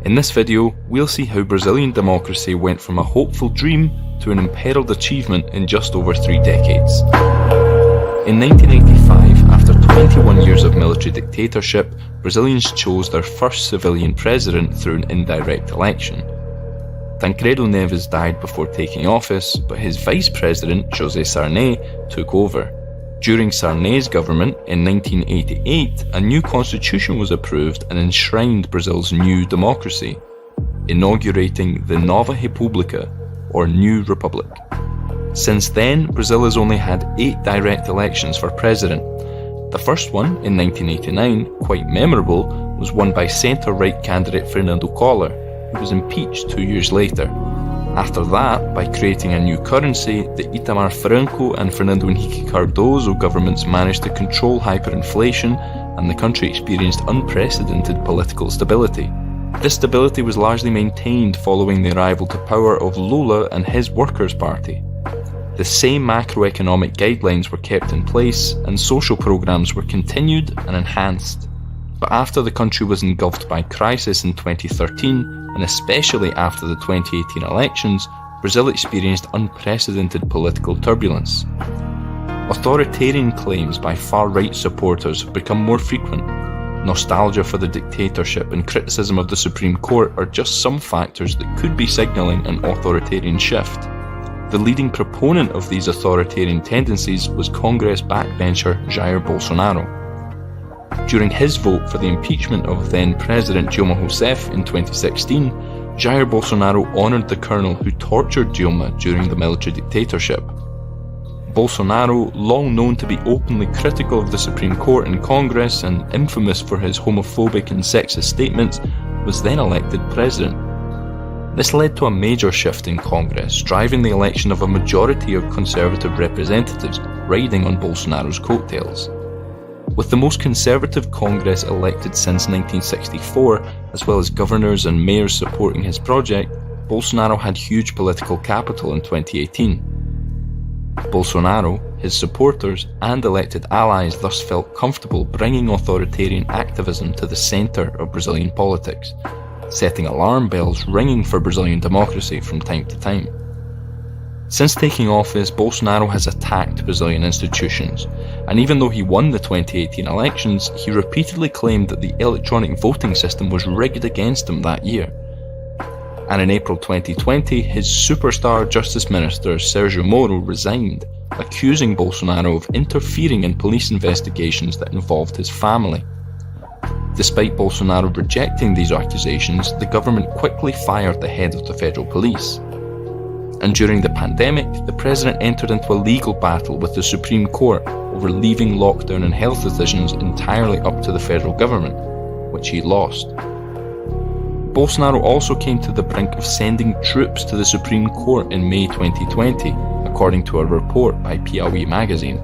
S2: In this video, we'll see how Brazilian democracy went from a hopeful dream to an imperiled achievement in just over 3 decades. In 1985, after 21 years of military dictatorship, Brazilians chose their first civilian president through an indirect election. Tancredo Neves died before taking office, but his vice president, José Sarney, took over. During Sarney's government in 1988, a new constitution was approved and enshrined Brazil's new democracy, inaugurating the Nova República, or New Republic. Since then, Brazil has only had 8 direct elections for president. The first one, in 1989, quite memorable, was won by centre-right candidate Fernando Collor, who was impeached 2 years later. After that, by creating a new currency, the Itamar Franco and Fernando Henrique Cardoso governments managed to control hyperinflation, and the country experienced unprecedented political stability. This stability was largely maintained following the arrival to power of Lula and his Workers' Party. The same macroeconomic guidelines were kept in place, and social programs were continued and enhanced. But after the country was engulfed by crisis in 2013, and especially after the 2018 elections, Brazil experienced unprecedented political turbulence. Authoritarian claims by far-right supporters have become more frequent. nostalgia for the dictatorship and criticism of the Supreme Court are just some factors that could be signalling an authoritarian shift. The leading proponent of these authoritarian tendencies was Congress backbencher Jair Bolsonaro. During his vote for the impeachment of then-President Dilma Rousseff in 2016, Jair Bolsonaro honoured the colonel who tortured Dilma during the military dictatorship. Bolsonaro, long known to be openly critical of the Supreme Court and Congress and infamous for his homophobic and sexist statements, was then elected president. This led to a major shift in Congress, driving the election of a majority of conservative representatives riding on Bolsonaro's coattails. With the most conservative Congress elected since 1964, as well as governors and mayors supporting his project, Bolsonaro had huge political capital in 2018. Bolsonaro, his supporters, and elected allies thus felt comfortable bringing authoritarian activism to the centre of Brazilian politics, setting alarm bells ringing for Brazilian democracy from time to time. Since taking office, Bolsonaro has attacked Brazilian institutions, and even though he won the 2018 elections, he repeatedly claimed that the electronic voting system was rigged against him that year. And in April 2020, his superstar Justice Minister Sergio Moro resigned, accusing Bolsonaro of interfering in police investigations that involved his family. Despite Bolsonaro rejecting these accusations, the government quickly fired the head of the federal police. And during the pandemic, the president entered into a legal battle with the Supreme Court over leaving lockdown and health decisions entirely up to the federal government, which he lost. Bolsonaro also came to the brink of sending troops to the Supreme Court in May 2020, according to a report by Piauí magazine.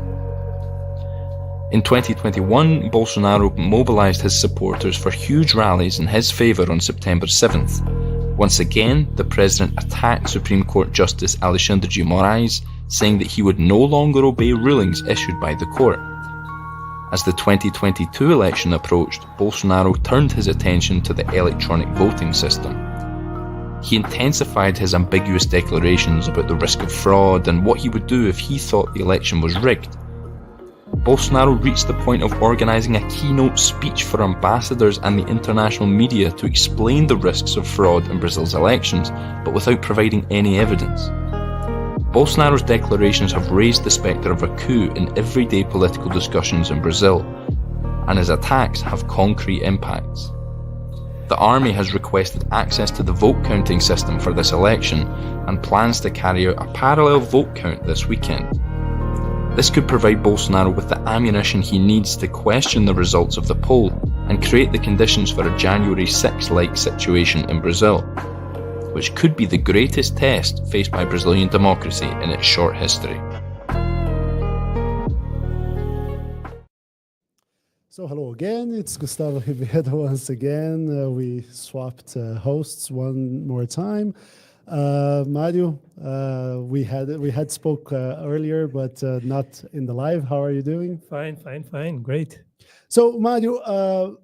S2: In 2021, Bolsonaro mobilized his supporters for huge rallies in his favour on September 7th. Once again, the president attacked Supreme Court Justice Alexandre de Moraes, saying that he would no longer obey rulings issued by the court. As the 2022 election approached, Bolsonaro turned his attention to the electronic voting system. He intensified his ambiguous declarations about the risk of fraud and what he would do if he thought the election was rigged. Bolsonaro reached the point of organising a keynote speech for ambassadors and the international media to explain the risks of fraud in Brazil's elections, but without providing any evidence. Bolsonaro's declarations have raised the spectre of a coup in everyday political discussions in Brazil, and his attacks have concrete impacts. The army has requested access to the vote counting system for this election and plans to carry out a parallel vote count this weekend. This could provide Bolsonaro with the ammunition he needs to question the results of the poll and create the conditions for a January 6-like situation in Brazil, which could be the greatest test faced by Brazilian democracy in its short history.
S1: So hello again, it's Gustavo Ribeiro once again. We swapped hosts one more time. Mario, we had spoke earlier, but not in the live. How are you doing?
S9: Fine. Great.
S1: So Mario,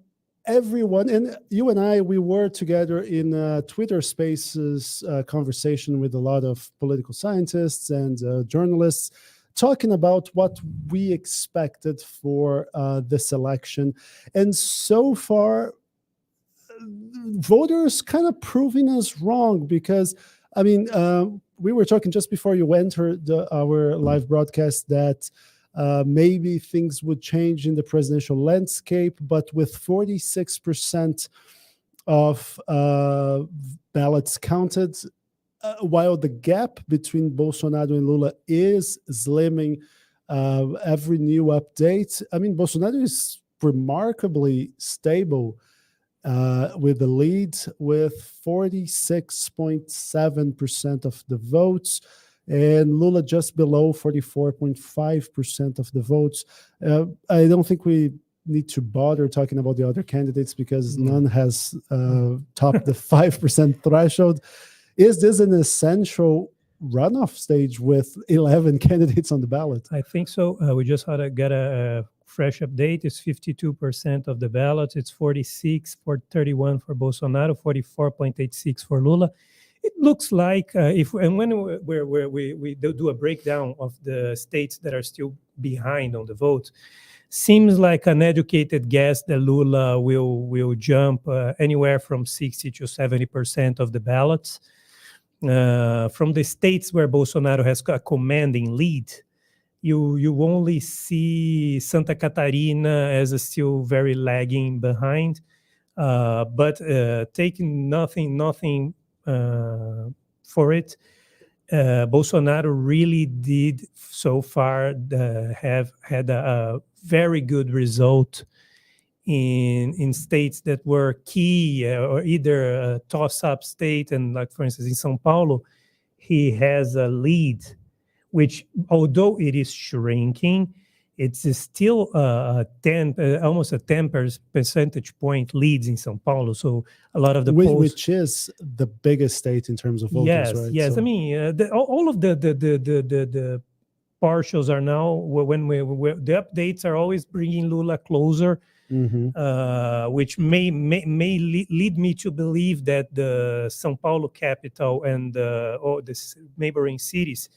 S1: everyone, and you and I, we were together in Twitter Spaces conversation with a lot of political scientists and journalists, talking about what we expected for this election. And so far, voters kind of proving us wrong, because, I mean, we were talking just before you entered our live broadcast that maybe things would change in the presidential landscape, but with 46% of ballots counted, while the gap between Bolsonaro and Lula is slimming every new update. I mean, Bolsonaro is remarkably stable with the lead, with 46.7% of the votes, and Lula just below 44.5% of the votes. I don't think we need to bother talking about the other candidates because none has topped the 5% threshold. Is this an essential runoff stage with 11 candidates on the ballot?
S9: I think so. We just had to get a fresh update. It's 52% of the ballots. It's 46.31 for Bolsonaro, 44.86 for Lula. It looks like when we do a breakdown of the states that are still behind on the vote, seems like an educated guess that Lula will jump anywhere from 60 to 70% of the ballots. From the states where Bolsonaro has a commanding lead, you only see Santa Catarina as still very lagging behind. But taking nothing for it, Bolsonaro really did so far have had a very good result in states that were key or either a toss-up state. And like, for instance, in São Paulo, he has a lead, which although it is shrinking, it's still almost a 10 percentage point leads in São Paulo. So a lot of the polls,
S1: which is the biggest state in terms of voters, right?
S9: Yes.
S1: So,
S9: I mean, all of the partials are now, when the updates are always bringing Lula closer, which may lead me to believe that the São Paulo capital and the neighboring cities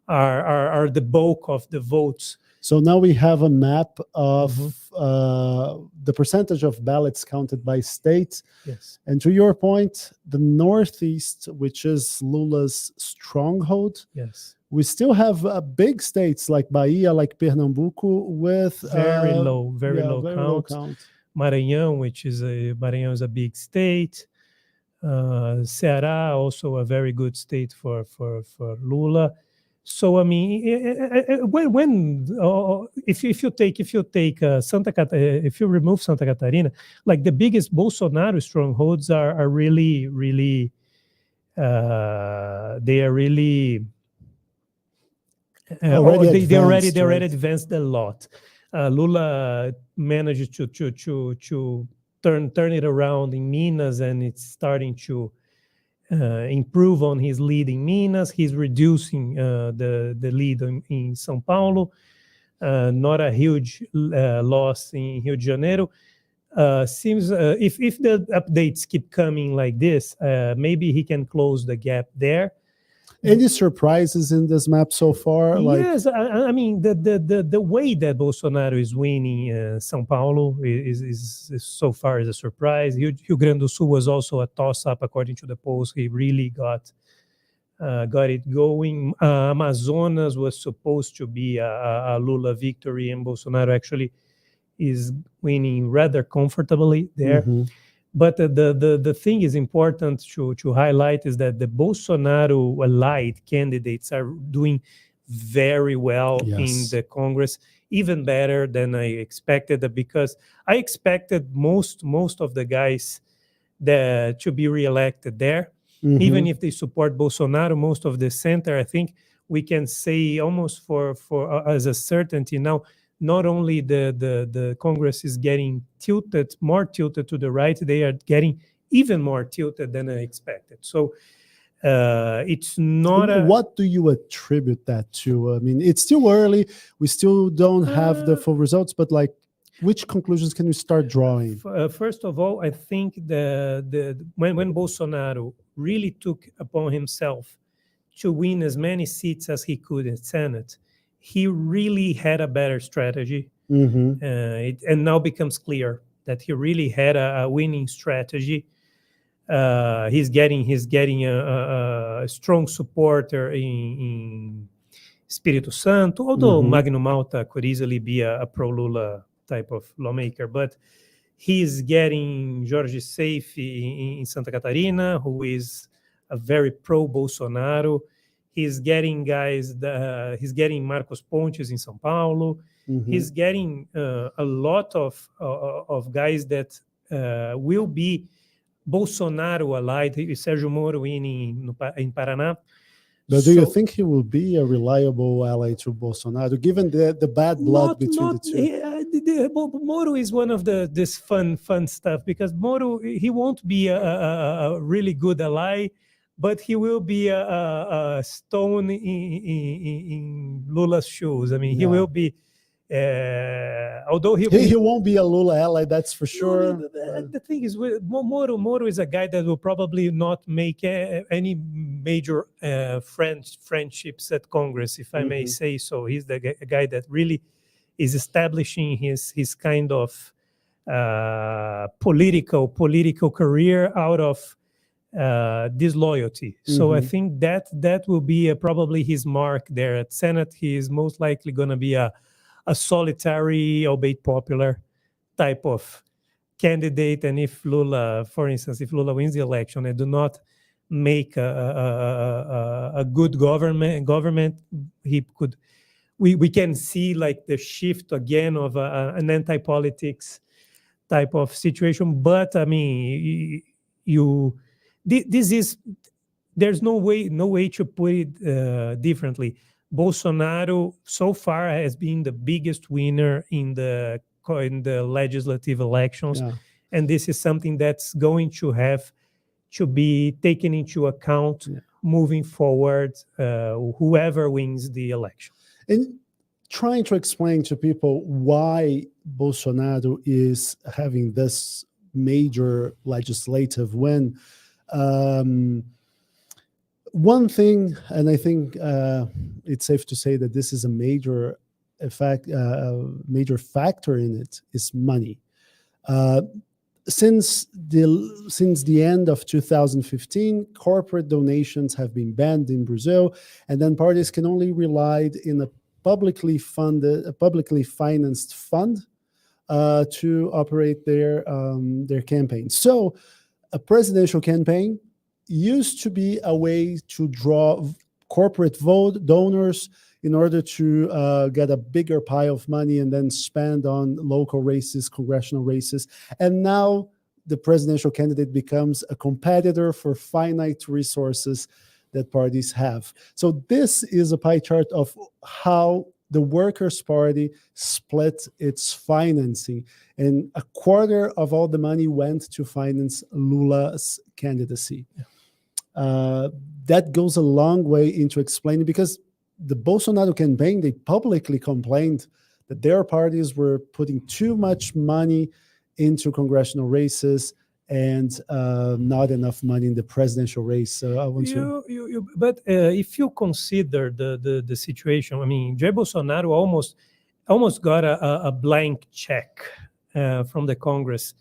S9: are the bulk of the votes.
S1: So now we have a map of the percentage of ballots counted by state.
S9: Yes.
S1: And to your point, the Northeast, which is Lula's stronghold,
S9: yes,
S1: we still have big states like Bahia, like Pernambuco, with
S9: very low count. Maranhão, Maranhão is a big state. Ceará, also a very good state for Lula. So I mean, if you take if you remove Santa Catarina, like the biggest Bolsonaro strongholds are really they are really they already advanced a lot. Lula managed to turn it around in Minas, and it's starting to improve on his lead in Minas. He's reducing the lead in São Paulo. Not a huge loss in Rio de Janeiro. Seems if the updates keep coming like this, maybe he can close the gap there.
S1: Any surprises in this map so far?
S9: Yes, I mean the way that Bolsonaro is winning São Paulo is so far is a surprise. Rio Grande do Sul was also a toss-up according to the polls. He really got it going. Amazonas was supposed to be a Lula victory, and Bolsonaro actually is winning rather comfortably there. But the thing is important to highlight is that the Bolsonaro allied candidates are doing very well in the Congress, even better than I expected, because I expected most of the guys to be reelected there. Even if they support Bolsonaro, most of the center, I think we can say almost for as a certainty now, not only the Congress is getting more tilted to the right, they are getting even more tilted than I expected. So it's not
S1: what do you attribute that to? I mean, it's still early. We still don't have the full results, but like, which conclusions can you start drawing?
S9: First of all, I think when Bolsonaro really took upon himself to win as many seats as he could in Senate, he really had a better strategy. And now becomes clear that he really had a winning strategy. He's getting a strong supporter in Espírito Santo, although Magno Malta could easily be a pro-Lula type of lawmaker, but he's getting Jorge Seife in Santa Catarina, who is a very pro-Bolsonaro. He's getting he's getting Marcos Pontes in São Paulo. He's getting a lot of guys that will be Bolsonaro allied. Sérgio Moro in Paraná.
S1: But do you think he will be a reliable ally to Bolsonaro, given the bad blood between the two?
S9: Moro is one of this fun stuff, because Moro, he won't be a really good ally, but he will be a stone in Lula's shoes. I mean, he will be Although
S1: he won't be a Lula ally, that's for sure.
S9: The thing is, Moro is a guy that will probably not make any major friendships at Congress, if I may say so. He's the guy that really is establishing his kind of political career out of disloyalty. So I think that will be probably his mark there at Senate. He is most likely going to be a solitary, albeit popular type of candidate. And if Lula, for instance, if Lula wins the election and do not make a good government, he could. We can see like the shift again of an anti-politics type of situation. But I mean, there's no way to put it differently. Bolsonaro so far has been the biggest winner in the legislative elections, and this is something that's going to have to be taken into account moving forward, whoever wins the election.
S1: And trying to explain to people why Bolsonaro is having this major legislative win. One thing, and I think it's safe to say that this is a major factor in it, is money. Since the end of 2015, corporate donations have been banned in Brazil, and then parties can only rely in a publicly financed fund to operate their campaigns. So, a presidential campaign used to be a way to draw corporate donors in order to get a bigger pile of money and then spend on local races, congressional races. And now the presidential candidate becomes a competitor for finite resources that parties have. So this is a pie chart of how the Workers' Party split its financing, and a quarter of all the money went to finance Lula's candidacy. That goes a long way into explaining, because the Bolsonaro campaign, they publicly complained that their parties were putting too much money into congressional races and not enough money in the presidential race. So I want
S9: But if you consider the situation, I mean, Jair Bolsonaro almost got a blank check from the Congress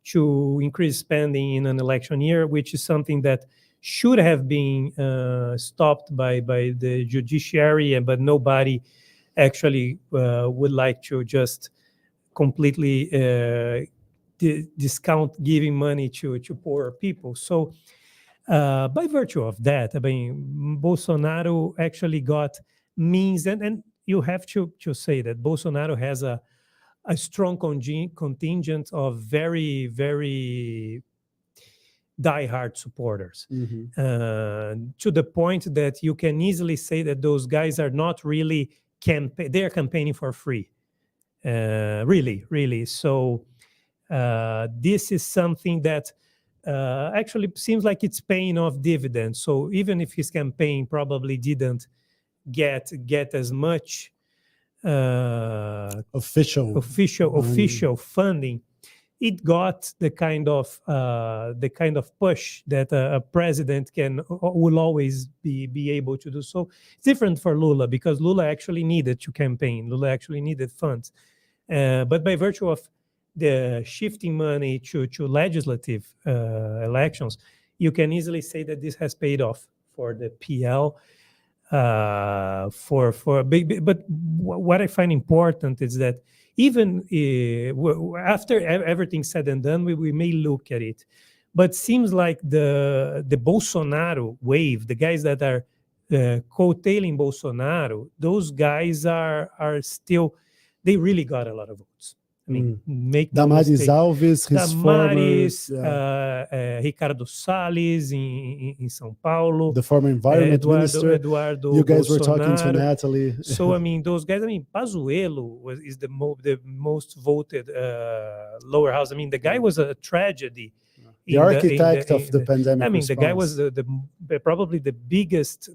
S9: to increase spending in an election year, which is something that should have been stopped by the judiciary, but nobody actually would like to just completely discount giving money to poor people. So by virtue of that, I mean, Bolsonaro actually got means, and you have to say that Bolsonaro has a strong contingent of very, very diehard supporters, to the point that you can easily say that those guys are not really they are campaigning for free, really. So this is something that actually seems like it's paying off dividends. So even if his campaign probably didn't get as much official funding, it got the kind of push that a president will always be able to do. So it's different for Lula, because Lula actually needed to campaign. Lula actually needed funds, but by virtue of the shifting money to legislative elections, you can easily say that this has paid off for the PL. But what I find important is that even after everything's said and done, we may look at it, but seems like the Bolsonaro wave, the guys that are coattailing Bolsonaro, those guys are still, they really got a lot of votes. I mean, make no
S1: Damaris Alves,
S9: Ricardo Salles in São Paulo,
S1: the former environment minister.
S9: Eduardo
S1: you guys
S9: Bolsonaro.
S1: Were talking to Natalie.
S9: So I mean, those guys. I mean, Pazuello is the most voted lower house. I mean, the guy was a tragedy.
S1: The architect of the pandemic.
S9: I mean,
S1: response.
S9: the guy was probably the biggest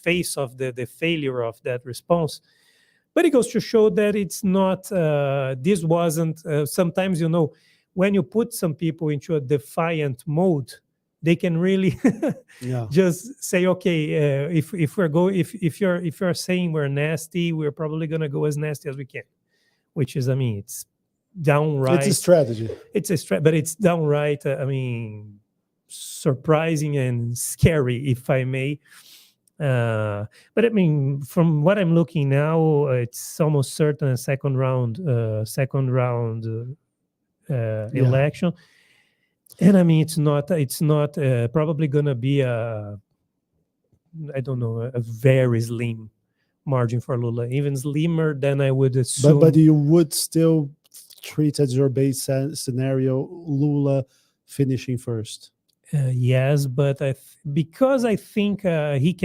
S9: face of the failure of that response. But it goes to show that it's not, this wasn't, sometimes, you know, when you put some people into a defiant mode, they can really just say, okay, if you're saying we're nasty, we're probably going to go as nasty as we can, which is, I mean, it's downright.
S1: It's a strategy.
S9: But it's downright, I mean, surprising and scary, if I may. But I mean, from what I'm looking now, it's almost certain a second round election. And I mean, it's not probably going to be a very slim margin for Lula, even slimmer than I would assume.
S1: But you would still treat as your base scenario Lula finishing first.
S9: Yes, but because I think he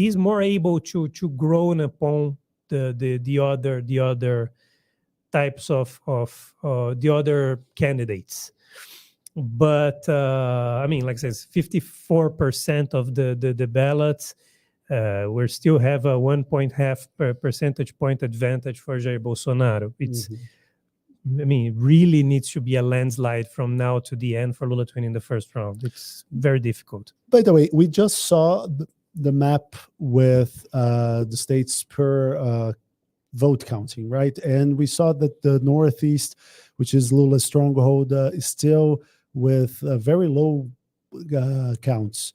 S9: is more able to grow upon the other types of the other candidates. But I mean, like I said, 54% of the ballots, we still have a 1.5 percentage point advantage for Jair Bolsonaro. It's, I mean, it really needs to be a landslide from now to the end for Lula to win in the first round. It's very difficult.
S1: By the way, we just saw the map with the states per vote counting, right? And we saw that the Northeast, which is Lula's stronghold, is still with very low counts.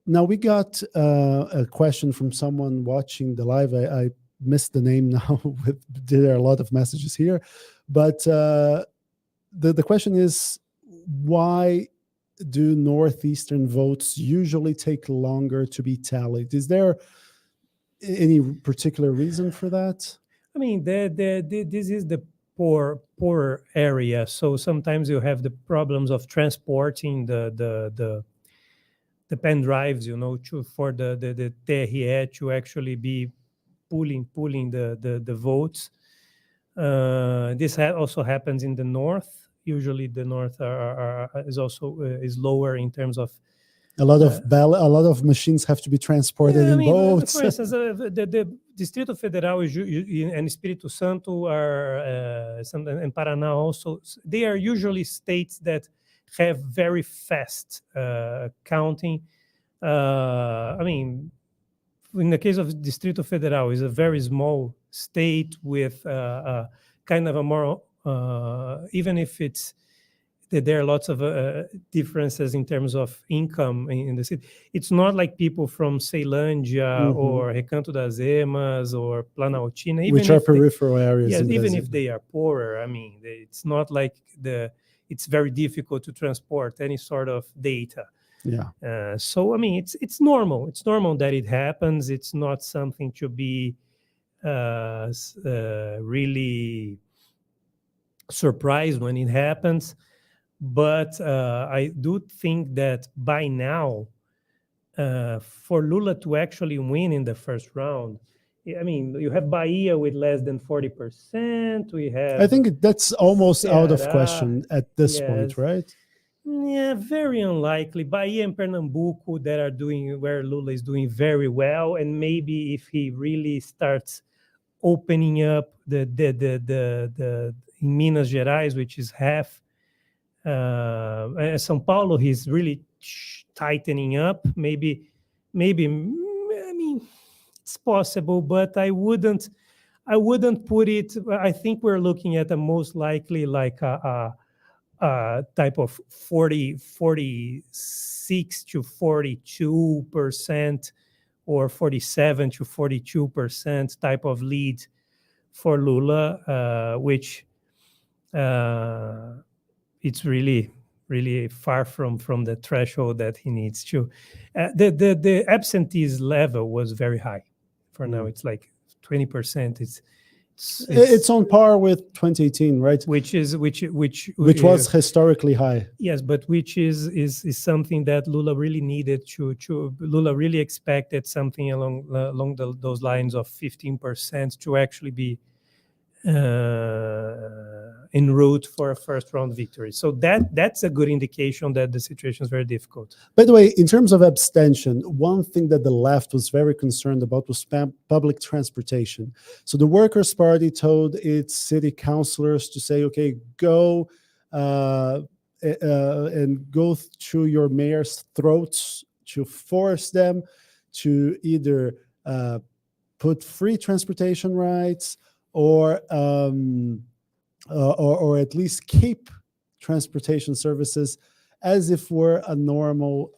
S1: Now, we got a question from someone watching the live. I missed the name now. There are a lot of messages here. But the question is, why do Northeastern votes usually take longer to be tallied? Is there any particular reason for that?
S9: I mean, this is the poor area. So sometimes you have the problems of transporting the pen drives, you know, for the TRE to actually be pulling the votes. This also happens in the north. Usually, the north is lower in terms of
S1: a lot of machines have to be transported in boats.
S9: For instance, the Distrito Federal and Espírito Santo and Paraná also, they are usually states that have very fast counting. I mean, in the case of Distrito Federal, is a very small state with kind of a more, even if there are lots of differences in terms of income in the city. It's not like people from Ceilândia or Recanto das Emas or Planaltina,
S1: which are peripheral areas.
S9: Yes, even if they are poorer. I mean, it's not like it's very difficult to transport any sort of data.
S1: Yeah.
S9: So I mean, it's normal. It's normal that it happens. It's not something to be really surprised when it happens. But I do think that by now, for Lula to actually win in the first round, I mean, you have Bahia with less than 40%. We have.
S1: I think that's almost out of question at this point, right?
S9: Yeah, very unlikely. Bahia and Pernambuco that are doing where Lula is doing very well, and maybe if he really starts opening up the in Minas Gerais, which is half. São Paulo, he's really tightening up. Maybe. I mean, it's possible, but I wouldn't put it. I think we're looking at the most likely like a type of 46 to 42% or 47 to 42% type of lead for Lula, which. It's really, really far from the threshold that he needs to. The absentees level was very high. For now, it's like 20%. It's
S1: on par with 2018, right?
S9: Which
S1: was historically high.
S9: Yes, but which is something that Lula really needed to Lula really expected something along those lines of 15% to actually be en route for a first round victory. So that's a good indication that the situation is very difficult.
S1: By the way, in terms of abstention, one thing that the left was very concerned about was public transportation. So the Workers' Party told its city councilors to say, okay, go and go through your mayor's throats to force them to either put free transportation rights or at least keep transportation services as if we're a normal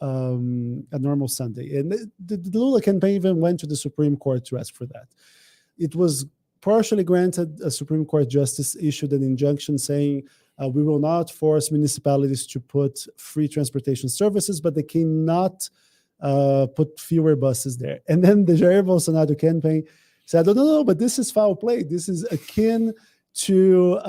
S1: Sunday. And the Lula campaign even went to the Supreme Court to ask for that. It was partially granted. A Supreme Court justice issued an injunction saying we will not force municipalities to put free transportation services, but they cannot put fewer buses there. And then the Jair Bolsonaro campaign said, no, but this is foul play. This is akin to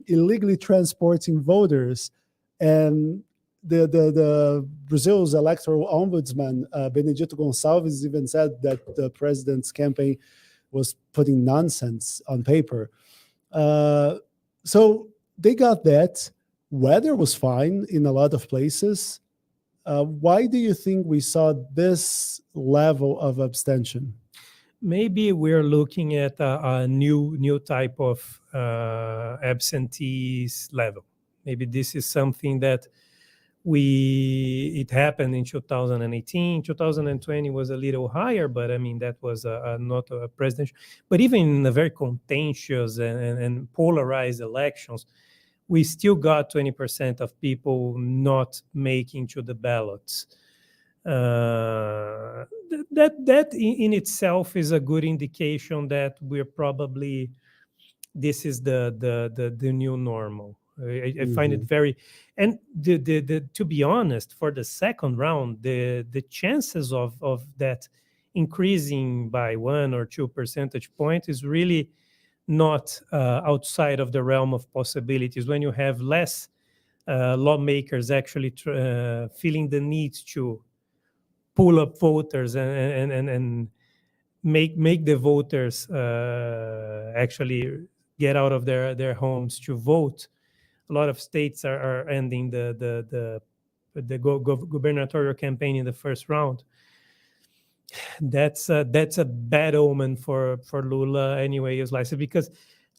S1: illegally transporting voters. And the Brazil's electoral ombudsman, Benedito Gonçalves, even said that the president's campaign was putting nonsense on paper. So they got that. Weather was fine in a lot of places. Why do you think we saw this level of abstention?
S9: Maybe we're looking at a new type of absentees level. Maybe this is something that it happened in 2018. 2020 was a little higher, but I mean, that was not a presidential. But even in the very contentious and polarized elections, we still got 20% of people not making to the ballots. That in itself is a good indication that we're probably, this is the new normal. I find it very, and to be honest, for the second round, the chances of that increasing by 1 or 2 percentage points is really not outside of the realm of possibilities. When you have less lawmakers actually feeling the need to pull up voters and make the voters actually get out of their homes to vote. A lot of states are ending the gubernatorial campaign in the first round. That's a bad omen for Lula anyway, is like, because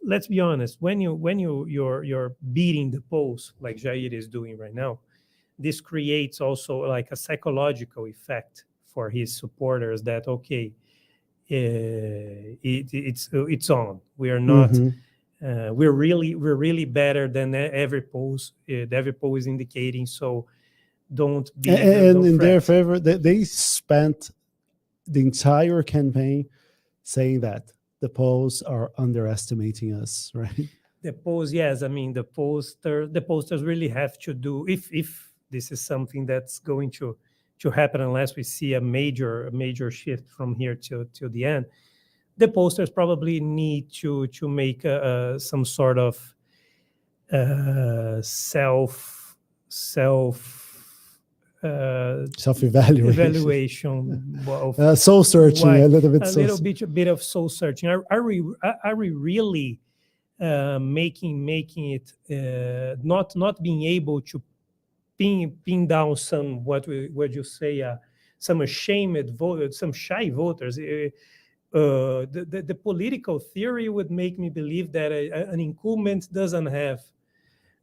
S9: let's be honest, when you're beating the polls like Jair is doing right now, this creates also like a psychological effect for his supporters that okay, it's on. We are not. We're really better than every poll is indicating. So don't be.
S1: And
S9: don't
S1: in
S9: fret.
S1: their favor, they spent the entire campaign saying that the polls are underestimating us, right?
S9: The polls, yes. I mean, the pollsters really have to do, if this is something that's going to happen, unless we see a major shift from here to the end, the pollsters probably need to make some sort of
S1: self-evaluation.
S9: Of
S1: soul searching,
S9: why,
S1: a little bit
S9: of soul searching. Are we really making it not being able to pin down some what you say some ashamed voters, some shy voters? The political theory would make me believe that an incumbent doesn't have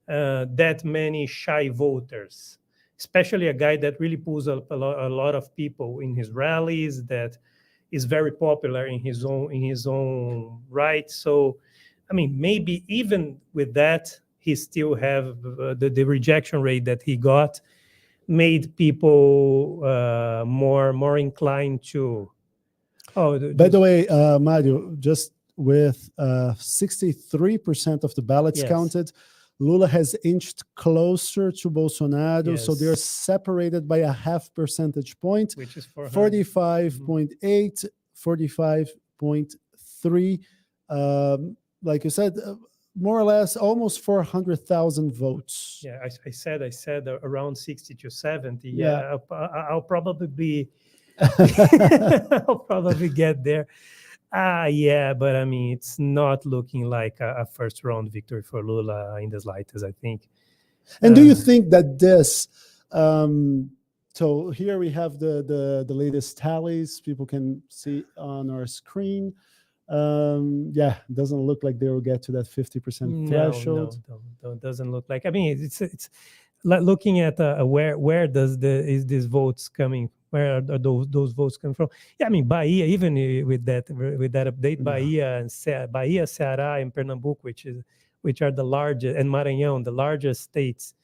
S9: that many shy voters, especially a guy that really pulls up a lot of people in his rallies, that is very popular in his own right. So, I mean, maybe even with that, he still have the rejection rate that he got made people more inclined to.
S1: By the way, Mario, just with 63% of the ballots counted, Lula has inched closer to Bolsonaro, so they're separated by a half percentage point,
S9: which is
S1: 45.8, 45.3. Like you said, more or less almost 400,000 votes.
S9: Yeah, I said around 60 to 70.
S1: Yeah.
S9: I'll probably be I'll probably get there. Yeah, but I mean, it's not looking like a first round victory for Lula in the slightest, I think.
S1: And do you think that this, so here we have the latest tallies people can see on our screen. Yeah, it doesn't look like they will get to that 50% threshold.
S9: No, doesn't look like. I mean, it's like looking at where is this votes coming? Where are those votes coming from? Yeah, I mean, Bahia, even with that update, Bahia and Bahia, Ceará, and Pernambuco, which are the largest, and Maranhão, the largest states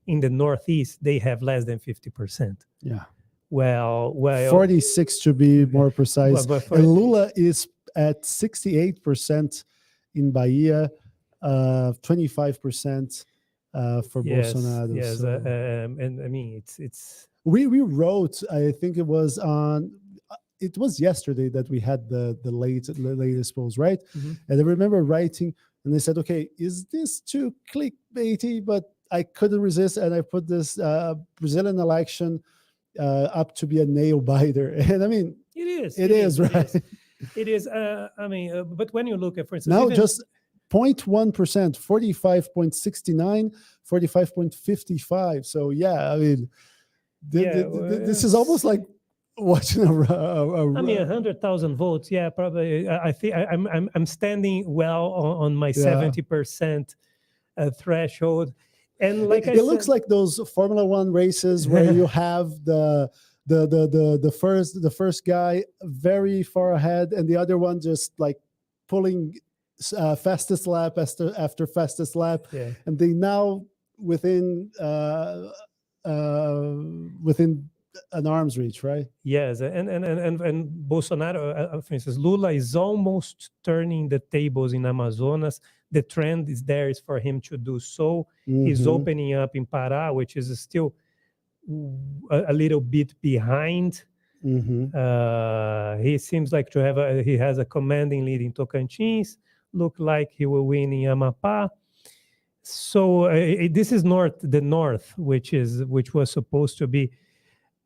S9: in the Northeast, they have less than 50%.
S1: Yeah.
S9: Well,
S1: 46 to be more precise. And Lula is at 68% in Bahia, 25% for Bolsonaro.
S9: Yes,
S1: so.
S9: And I mean, it's.
S1: We wrote, I think it was yesterday that we had the latest polls, right?
S9: Mm-hmm.
S1: And I remember writing, and they said, okay, is this too clickbaity? But I couldn't resist, and I put this Brazilian election up to be a nail biter. And I mean,
S9: it
S1: is, right?
S9: It is. I mean, but when you look at, for instance,
S1: now just 0.1%, 45.69, 45.55. So yeah, I mean, this is almost like watching I
S9: mean, 100,000 votes. Yeah, probably. I think I'm standing well on my 70% threshold. And like
S1: it looks like those Formula One races where you have the first guy very far ahead, and the other one just like pulling fastest lap after fastest lap, and they now within an arm's reach, right?
S9: Yes, and Bolsonaro, for instance, Lula is almost turning the tables in Amazonas. The trend is for him to do so. Mm-hmm. He's opening up in Pará, which is still a little bit behind. Mm-hmm. He seems like he has a commanding lead in Tocantins. Look like he will win in Amapá. So this is the north, which was supposed to be.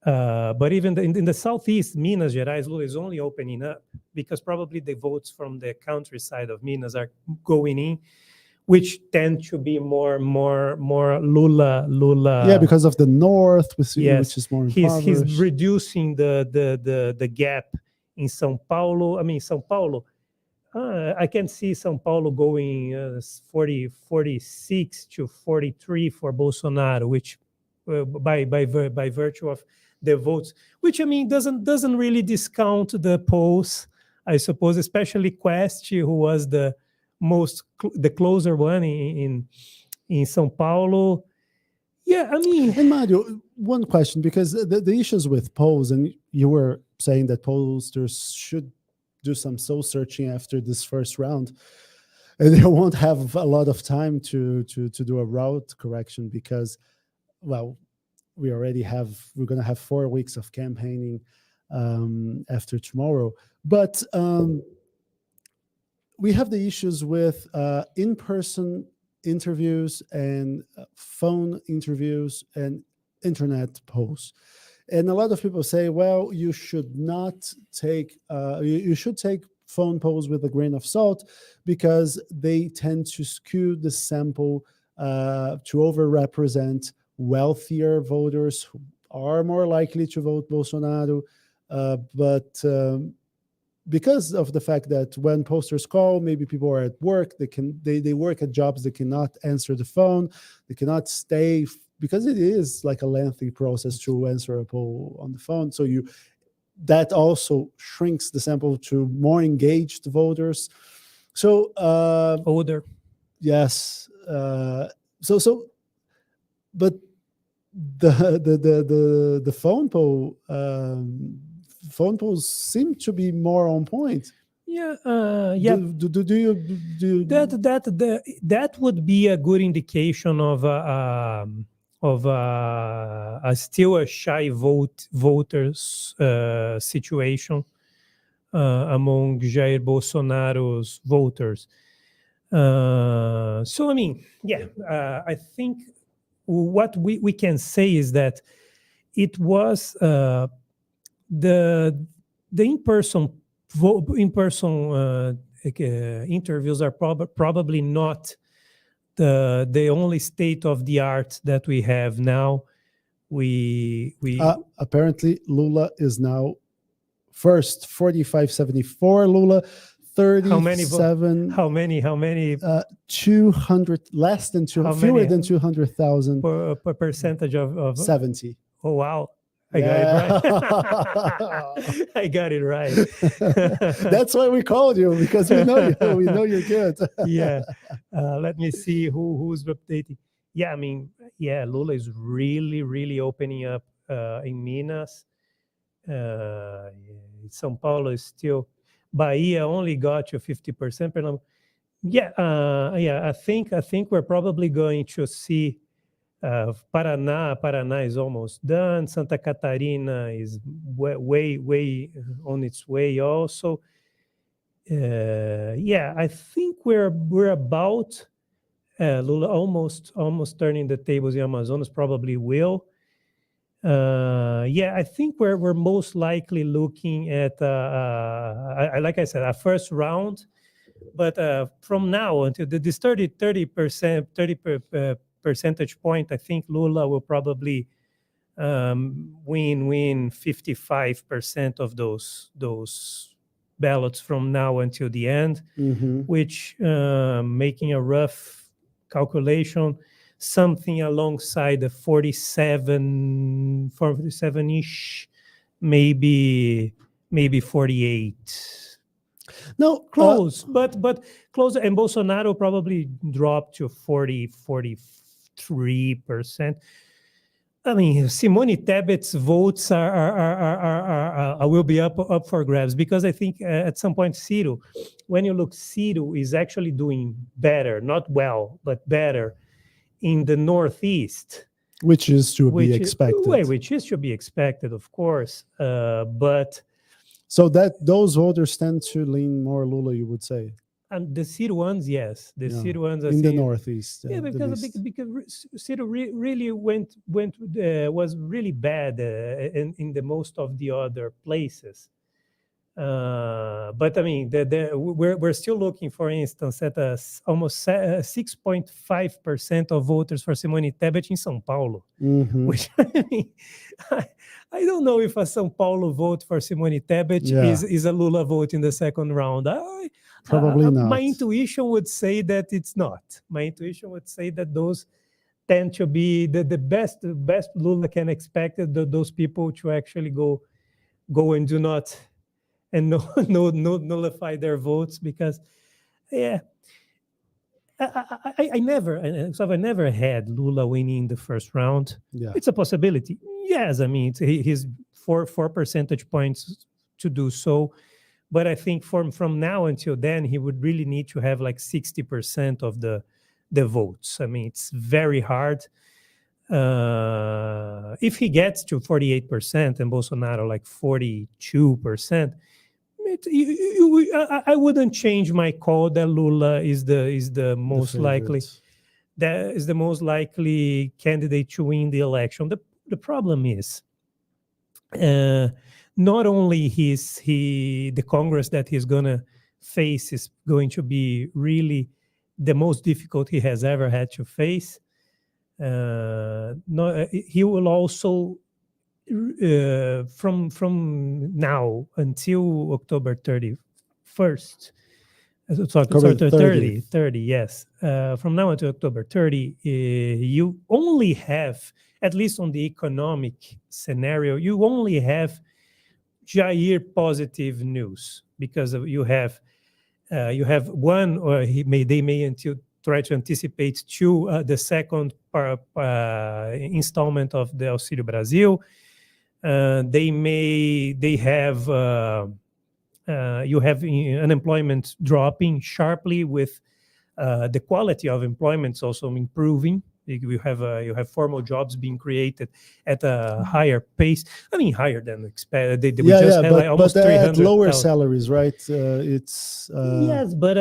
S9: But even in the southeast, Minas Gerais, Lula is only opening up because probably the votes from the countryside of Minas are going in, which tend to be more Lula.
S1: Yeah, because of the north, which is more impoverished.
S9: He's reducing the gap in São Paulo. I mean, São Paulo. I can see São Paulo going 46 to 43 for Bolsonaro, which by virtue of the votes, which I mean doesn't really discount the polls, I suppose, especially Quest, who was the closer one in São Paulo. Yeah, I mean,
S1: and Mario, one question, because the issues with polls, and you were saying that pollsters should do some soul searching after this first round, and they won't have a lot of time to do a route correction because, well, we're going to have 4 weeks of campaigning after tomorrow. But we have the issues with in-person interviews and phone interviews and internet polls. And a lot of people say, well, you should not take, you should take phone polls with a grain of salt because they tend to skew the sample to overrepresent wealthier voters who are more likely to vote Bolsonaro. But because of the fact that when posters call, maybe people are at work, they work at jobs, they cannot answer the phone, they cannot stay, because it is like a lengthy process to answer a poll on the phone. So that also shrinks the sample to more engaged voters. So
S9: older.
S1: Yes. But the phone polls seem to be more on point.
S9: Yeah.
S1: Do you
S9: that would be a good indication of still a shy voters situation among Jair Bolsonaro's voters. So I mean, I think what we can say is that it was the in-person in-person interviews are probably not the only state of the art that we have now. We
S1: apparently Lula is now first, 45.74. Lula, 37.
S9: How many?
S1: 200, less than 200, fewer than 200,000.
S9: Per percentage of
S1: 70.
S9: Oh wow. I got it right. I got it right.
S1: That's why we called you, because we know you. We know you're good.
S9: Yeah. Let me see who's updating. Yeah, I mean, yeah, Lula is really opening up in Minas. São Paulo is still. Bahia only got you 50%. Yeah, I think we're probably going to see. Paraná is almost done. Santa Catarina is way on its way also. Yeah, I think we're about Lula almost turning the tables in Amazonas. Probably will. Yeah, I think we're most likely looking at like I said, a first round, but from now until this 30 percentage point, I think Lula will probably win 55% of those ballots from now until the end, which making a rough calculation, something alongside the 47-ish, maybe 48.
S1: No,
S9: close, but close. And Bolsonaro probably dropped to 43%. I mean, Simone Tebet's votes are will be up for grabs, because I think at some point Ciro, when you look, Ciro is actually doing better, not well, but better in the Northeast,
S1: which is to be expected.
S9: Which is to be expected, of course. But
S1: so that those voters tend to lean more Lula, you would say.
S9: And the Ciro ones, yes, the Ciro ones
S1: in the Northeast.
S9: Yeah, because Ciro really was really bad in the most of the other places. But I mean, we're still looking, for instance, at almost 6.5% of voters for Simone Tebet in São Paulo, which I mean, I don't know if a São Paulo vote for Simone Tebet is a Lula vote in the second round.
S1: Probably not.
S9: My intuition would say that it's not. My intuition would say that those tend to be the best Lula can expect, those people to actually go and do not and nullify their votes, because I never had Lula winning the first round. It's a possibility. Yes, I mean, he's 4 percentage points to do so. But I think from now until then, he would really need to have like 60% of the votes. I mean, it's very hard. If he gets to 48% and Bolsonaro like 42%, I wouldn't change my call that Lula is the most likely. That is the most likely candidate to win the election. The problem is, not only the Congress that he's gonna face is going to be really the most difficult he has ever had to face. He will also from now until October 31st. October 30, yes. From now until October 30, you only have, at least on the economic scenario, you only have Jair positive news, because you have one, or they may until try to anticipate the second installment of the Auxílio Brasil. You have unemployment dropping sharply, with the quality of employment also improving. You have formal jobs being created at a higher pace. I mean, higher than expected. They just had like almost 300,000.
S1: Lower salaries, right? It's
S9: yes, but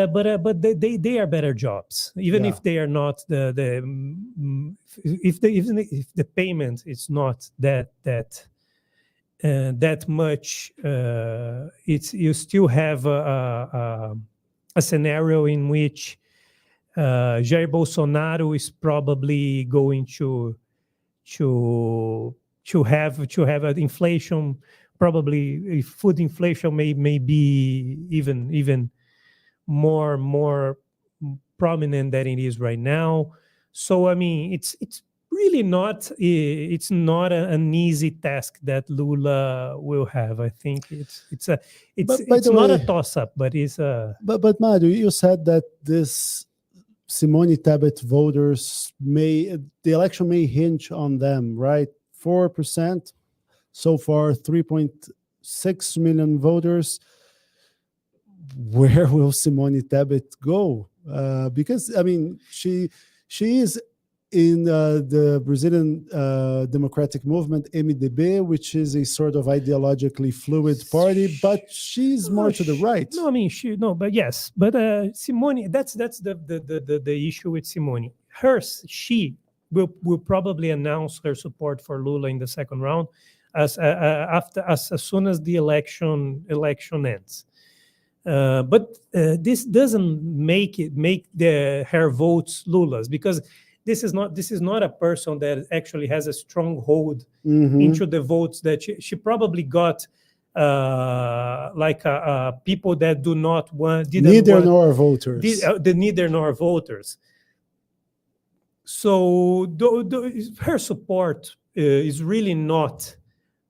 S9: they are better jobs, even if they are not if the payment is not that that much. You still have a scenario in which Jair Bolsonaro is probably going to have an inflation. Probably food inflation may be even more prominent than it is right now. So I mean, it's really not an easy task that Lula will have. I think it's not a toss up, but it's a.
S1: But Mario, you said that this Simone Tebet voters the election may hinge on them, right? 4% so far, 3.6 million voters. Where will Simone Tebet go? Because I mean, she is in the Brazilian Democratic Movement, MDB, which is a sort of ideologically fluid party, but she's more to the right.
S9: No, I mean but Simone, that's the issue with Simone. She will probably announce her support for Lula in the second round as soon as the election ends. But this doesn't make her votes Lula's, because this is not a person that actually has a strong hold into the votes that she probably got, people that do not want
S1: neither nor voters.
S9: The neither nor voters. So her support is really not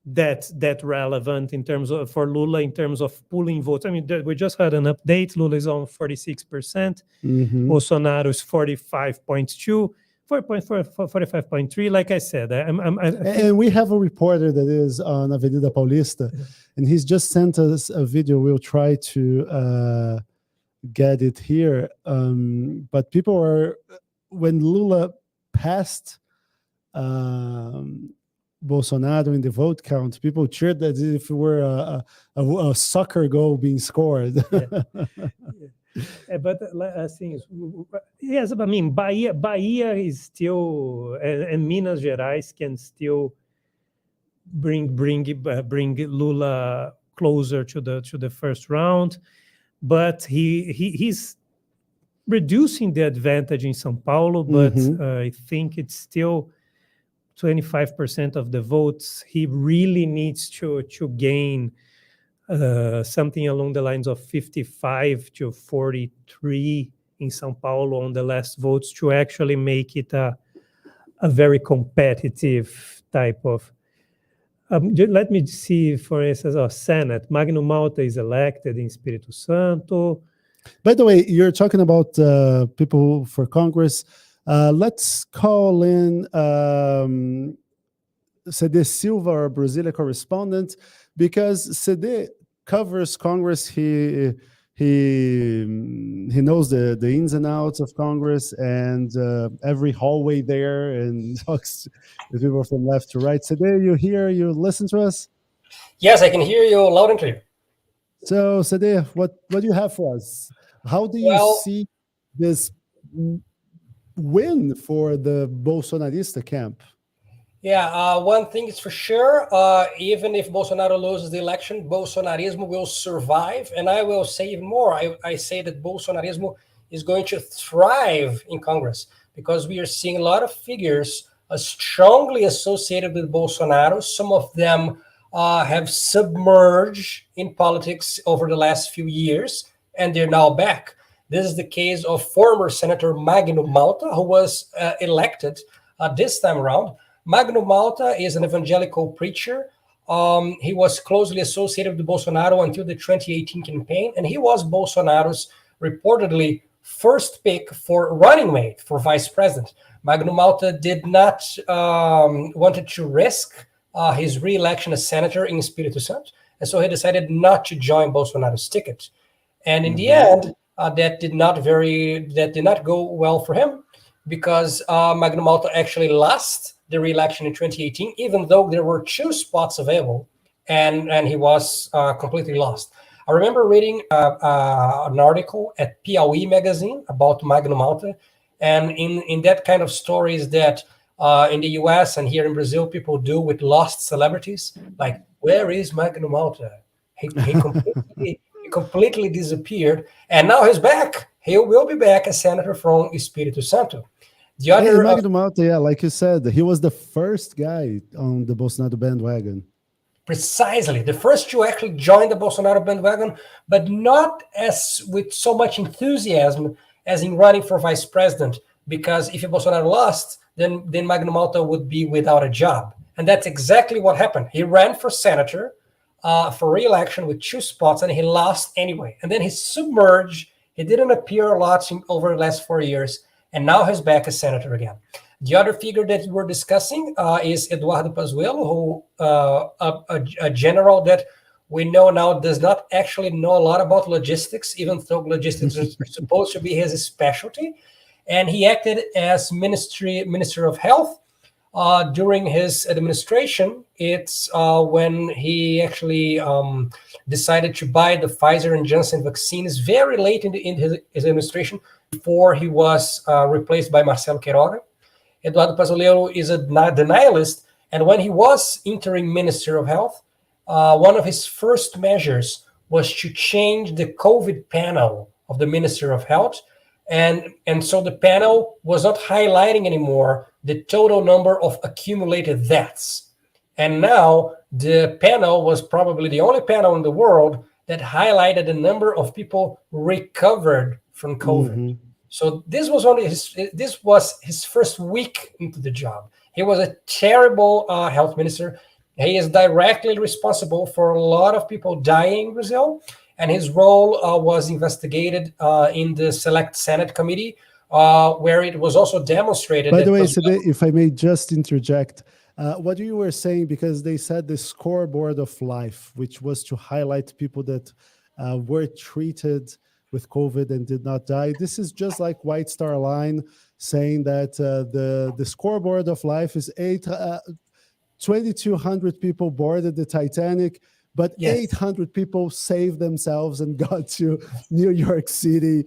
S9: that relevant in terms of for Lula in terms of pulling votes. I mean, we just had an update. Lula is on 46%. Bolsonaro is 45.2%. 45.3, like I said.
S1: And we have a reporter that is on Avenida Paulista, and he's just sent us a video. We'll try to get it here. But people are, when Lula passed Bolsonaro in the vote count, people cheered as if it were a soccer goal being scored.
S9: But things, yes, I mean, Bahia is still, and Minas Gerais can still bring Lula closer to the first round, but he's reducing the advantage in São Paulo. But I think it's still 25% of the votes. He really needs to gain something along the lines of 55 to 43 in São Paulo on the last votes to actually make it a very competitive type of. Let me see, for instance, Senate. Magno Malta is elected in Espírito Santo.
S1: By the way, you're talking about people for Congress. Let's call in Cedê Silva, our Brasilia correspondent, because Cedê covers Congress. He knows the ins and outs of Congress and every hallway there, and talks to people from left to right. Cedê, you listen to us?
S4: Yes, I can hear you loud and clear.
S1: So Cedê, what do you have for us? How do you see this win for the Bolsonarista camp?
S4: Yeah, one thing is for sure, even if Bolsonaro loses the election, Bolsonarismo will survive. And I will say even more. I say that Bolsonarismo is going to thrive in Congress, because we are seeing a lot of figures strongly associated with Bolsonaro. Some of them have submerged in politics over the last few years, and they're now back. This is the case of former Senator Magno Malta, who was elected this time around. Magno Malta is an evangelical preacher. He was closely associated with Bolsonaro until the 2018 campaign, and he was Bolsonaro's reportedly first pick for running mate for vice president. Magno Malta did not wanted to risk his re-election as senator in Espírito Santo, and so he decided not to join Bolsonaro's ticket. And in the end, that did not go well for him, because Magno Malta actually lost the re-election in 2018, even though there were 2 spots available, and he was completely lost. I remember reading an article at Piauí magazine about Magno Malta, and in that kind of stories that in the US and here in Brazil people do with lost celebrities, like where is Magno Malta? He completely disappeared, and now he's back. He will be back as senator from Espírito Santo. The other
S1: Magno Malta, yeah, like you said, he was the first guy on the Bolsonaro bandwagon.
S4: Precisely, the first to actually join the Bolsonaro bandwagon, but not as with so much enthusiasm as in running for vice president. Because if Bolsonaro lost, then Magno Malta would be without a job, and that's exactly what happened. He ran for senator for re-election with 2 spots, and he lost anyway. And then he submerged. He didn't appear a lot over the last 4 years, and now he's back as senator again. The other figure that you were discussing is Eduardo Pazuello, who a general that we know now does not actually know a lot about logistics, even though logistics is supposed to be his specialty. And he acted as Minister of Health during his administration. It's when he actually decided to buy the Pfizer and Johnson vaccines very late in his administration, before he was replaced by Marcelo Queiroga. Eduardo Pazuello is a denialist, and when he was interim Minister of Health, one of his first measures was to change the COVID panel of the Minister of Health, and so the panel was not highlighting anymore the total number of accumulated deaths. And now the panel was probably the only panel in the world that highlighted the number of people recovered from COVID. Mm-hmm. So this was his first week into the job. He was a terrible health minister. He is directly responsible for a lot of people dying in Brazil, and his role was investigated in the Select Senate Committee, where it was also demonstrated.
S1: By the way, Cedê, if I may just interject, what you were saying, because they said the scoreboard of life, which was to highlight people that were treated with COVID and did not die. This is just like White Star Line saying that the scoreboard of life is 2,200 people boarded the Titanic, but yes, 800 people saved themselves and got to New York City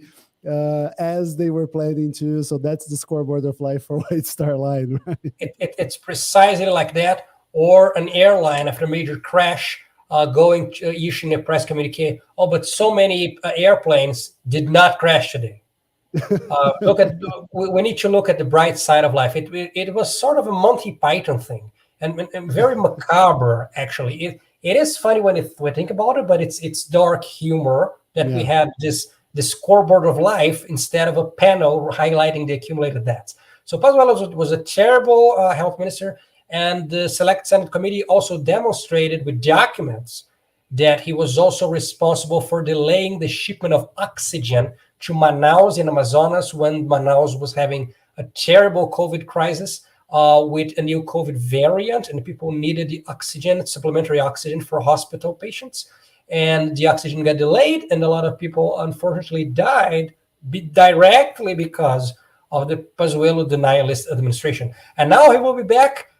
S1: as they were planning to. So that's the scoreboard of life for White Star Line, right?
S4: It's precisely like that. Or an airline after a major crash going to issuing a press communique. Oh, but so many airplanes did not crash today. We need to look at the bright side of life. It was sort of a Monty Python thing, and very macabre, actually. It is funny when we think about it, but it's dark humor that we had the scoreboard of life instead of a panel highlighting the accumulated deaths. So Pazuello was a terrible health minister, and the Select Senate Committee also demonstrated with documents that he was also responsible for delaying the shipment of oxygen to Manaus in Amazonas when Manaus was having a terrible COVID crisis with a new COVID variant, and people needed the oxygen, supplementary oxygen for hospital patients. And the oxygen got delayed, and a lot of people unfortunately died directly because of the Pazuello denialist administration. And now he will be back.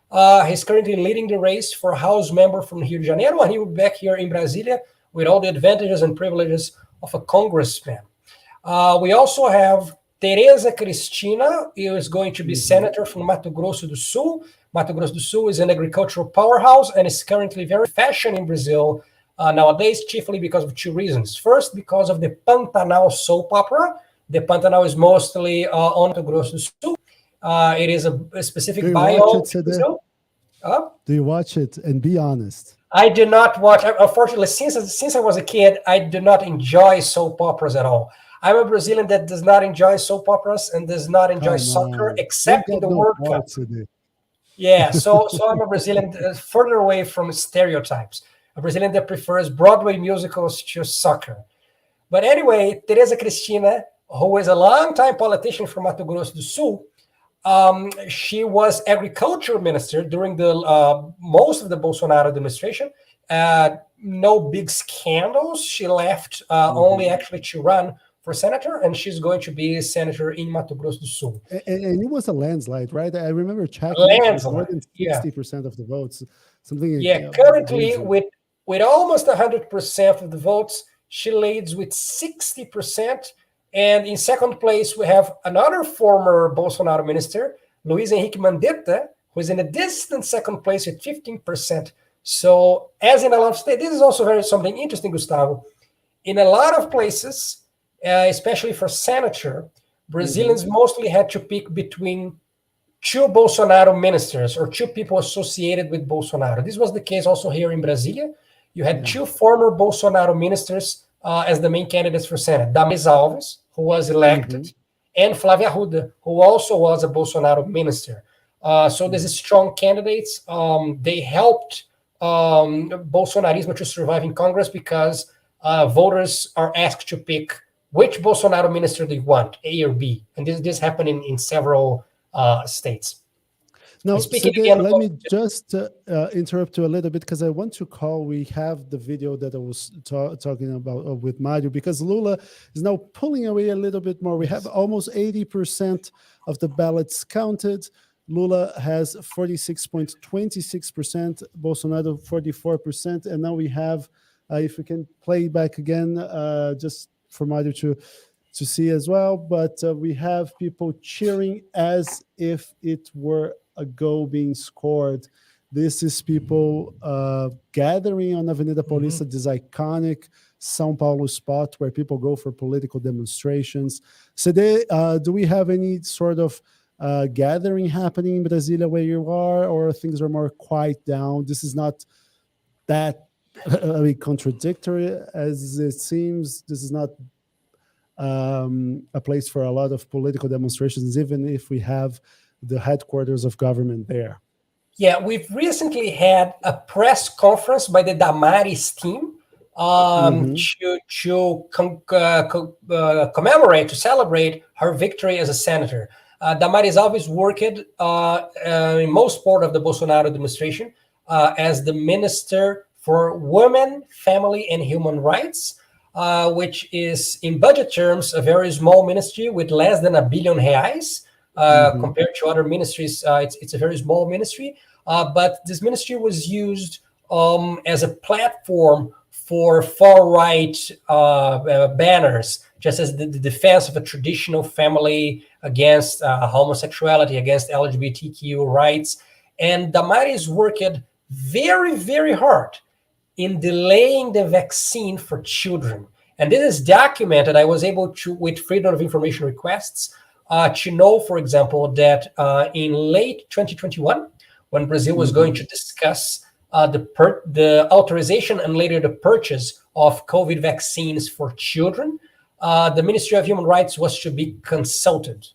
S4: He's currently leading the race for House member from Rio de Janeiro, and he will be back here in Brasilia with all the advantages and privileges of a congressman. We also have Tereza Cristina, who is going to be senator from Mato Grosso do Sul. Mato Grosso do Sul is an agricultural powerhouse and is currently very fashion in Brazil nowadays, chiefly because of 2 reasons. First, because of the Pantanal soap opera. The Pantanal is mostly on Mato Grosso do Sul. It is a specific biome.
S1: Do you watch it? And be honest.
S4: I do not watch. Unfortunately, since I was a kid, I do not enjoy soap operas at all. I'm a Brazilian that does not enjoy soap operas and does not enjoy soccer except in the World Cup. Yeah, so I'm a Brazilian further away from stereotypes. A Brazilian that prefers Broadway musicals to soccer. But anyway, Tereza Cristina, who is a longtime politician from Mato Grosso do Sul, she was agriculture minister during the most of the Bolsonaro administration. No big scandals. She left only actually to run for senator, and she's going to be a senator in Mato Grosso do Sul.
S1: And it was a landslide, right? I remember checking more than 60% of the votes. Something.
S4: Yeah, currently with almost 100% of the votes, she leads with 60%. And in second place, we have another former Bolsonaro minister, Luiz Henrique Mandetta, who is in a distant second place with 15%. So as in a lot of states, this is also something interesting, Gustavo. In a lot of places, especially for senator, Brazilians mostly had to pick between two Bolsonaro ministers or two people associated with Bolsonaro. This was the case also here in Brasilia. You had two former Bolsonaro ministers as the main candidates for Senate. Damaris Alves, who was elected, and Flávia Arruda, who also was a Bolsonaro minister. So there's strong candidates. They helped Bolsonarismo to survive in Congress because voters are asked to pick which Bolsonaro minister they want, A or B. And this happened in several states.
S1: Now,
S4: Speaking
S1: Cedê,
S4: again,
S1: let me just interrupt you a little bit because I want to call. We have the video that I was talking about with Mario, because Lula is now pulling away a little bit more. We have almost 80% of the ballots counted. Lula has 46.26%, Bolsonaro 44%, and now we have, if we can play back again, just for Mario to see as well, but we have people cheering as if it were a goal being scored. This is people gathering on Avenida Paulista, this iconic São Paulo spot where people go for political demonstrations. Cedê, do we have any sort of gathering happening in Brasilia where you are, or things are more quiet down? This is not that contradictory as it seems. This is not a place for a lot of political demonstrations, even if we have the headquarters of government there.
S4: Yeah, we've recently had a press conference by the Damaris team to commemorate, to celebrate her victory as a senator. Damaris always worked in most part of the Bolsonaro administration as the Minister for Women, Family, and Human Rights, which is, in budget terms, a very small ministry with less than R$1 billion. Compared to other ministries, it's a very small ministry. But this ministry was used as a platform for far-right banners, just as the defense of a traditional family against homosexuality, against LGBTQ rights. And Damaris worked very, very hard in delaying the vaccine for children. And this is documented. I was able to, with Freedom of Information requests, to know, for example, that in late 2021, when Brazil was going to discuss the authorization and later the purchase of COVID vaccines for children, the Ministry of Human Rights was to be consulted,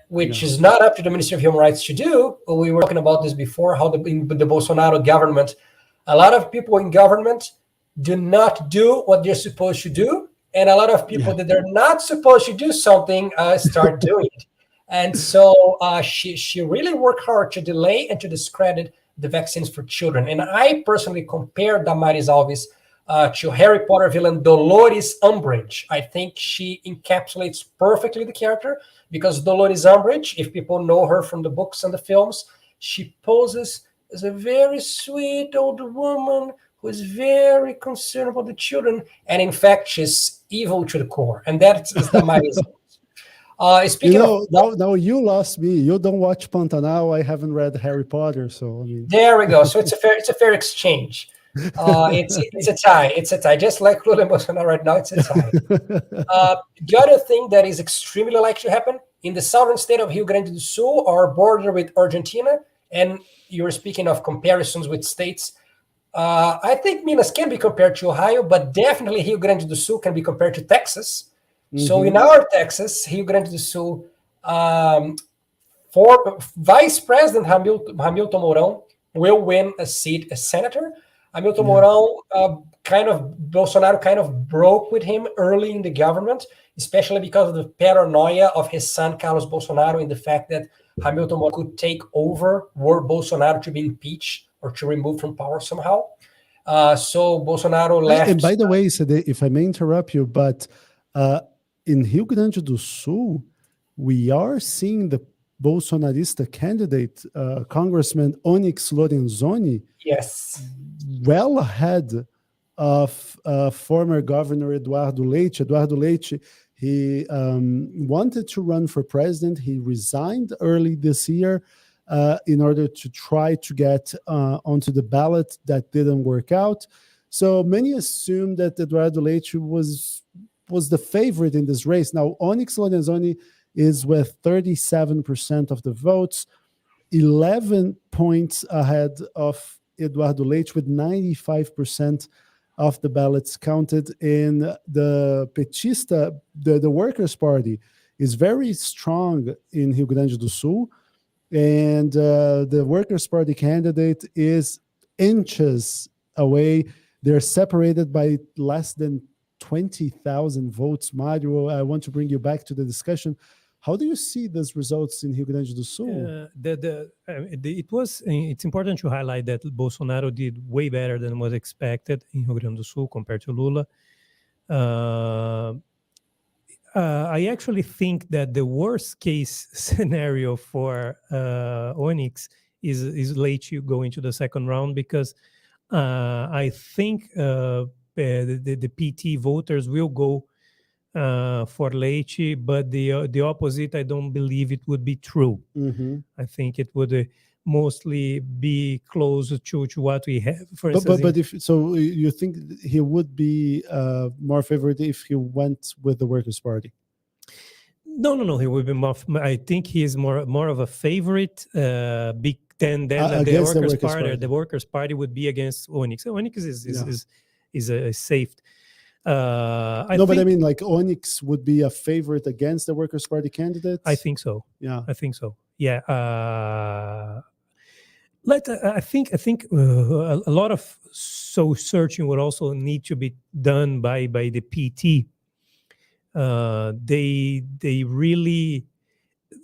S4: which is not up to the Ministry of Human Rights to do. We were talking about this before, how the Bolsonaro government, a lot of people in government do not do what they're supposed to do. And a lot of people that they're not supposed to do something start doing it. And so she really worked hard to delay and to discredit the vaccines for children. And I personally compare Damaris Alves to Harry Potter villain Dolores Umbridge. I think she encapsulates perfectly the character, because Dolores Umbridge, if people know her from the books and the films, she poses as a very sweet old woman who is very concerned about the children. And in fact, she's evil to the core. And that is Damaris Alves. Speaking of
S1: now you lost me. You don't watch Pantanal. I haven't read Harry Potter, so I mean.
S4: There we go. So it's a fair exchange. It's a tie. It's a tie. Just like Lula and Bolsonaro right now, it's a tie. The other thing that is extremely likely to happen in the southern state of Rio Grande do Sul, our border with Argentina, and you were speaking of comparisons with states. I think Minas can be compared to Ohio, but definitely Rio Grande do Sul can be compared to Texas. So in our Texas, Rio Grande do Sul, for Vice President Hamilton Mourão will win a seat as senator. Hamilton Mourão, Bolsonaro kind of broke with him early in the government, especially because of the paranoia of his son, Carlos Bolsonaro, in the fact that Hamilton Mourão could take over were Bolsonaro to be impeached or to remove from power somehow. So Bolsonaro left.
S1: And by the way, Cedê, if I may interrupt you, but in Rio Grande do Sul, we are seeing the Bolsonarista candidate, Congressman Onyx Lorenzoni, well ahead of former Governor Eduardo Leite. Eduardo Leite, he wanted to run for president. He resigned early this year. in order to try to get onto the ballot. That didn't work out. So many assumed that Eduardo Leite was the favorite in this race. Now, Onyx Lorenzoni is with 37% of the votes, 11 points ahead of Eduardo Leite with 95% of the ballots counted. In the Petista, the Workers' Party is very strong in Rio Grande do Sul, and the Workers' Party candidate is inches away. They're separated by less than 20,000 votes. Mario, I want to bring you back to the discussion. How do you see these results in Rio Grande do Sul?
S9: It's important to highlight that Bolsonaro did way better than was expected in Rio Grande do Sul compared to Lula. I actually think that the worst case scenario for Onyx is Leite going to the second round, because I think the PT voters will go for Leite, but the opposite, I don't believe it would be true.
S1: Mm-hmm.
S9: I think it would mostly be close to what we have. For instance,
S1: but if so, you think he would be more favorite if he went with the Workers' Party?
S9: No. He would be more. I think he is more of a favorite. Than the Workers' Party. The Workers' Party would be against Onyx. Onyx is a safe.
S1: But I mean, like, Onyx would be a favorite against the Workers' Party candidates?
S9: I think so.
S1: Yeah.
S9: I think so. Yeah. I think a lot of soul searching would also need to be done by the PT. They really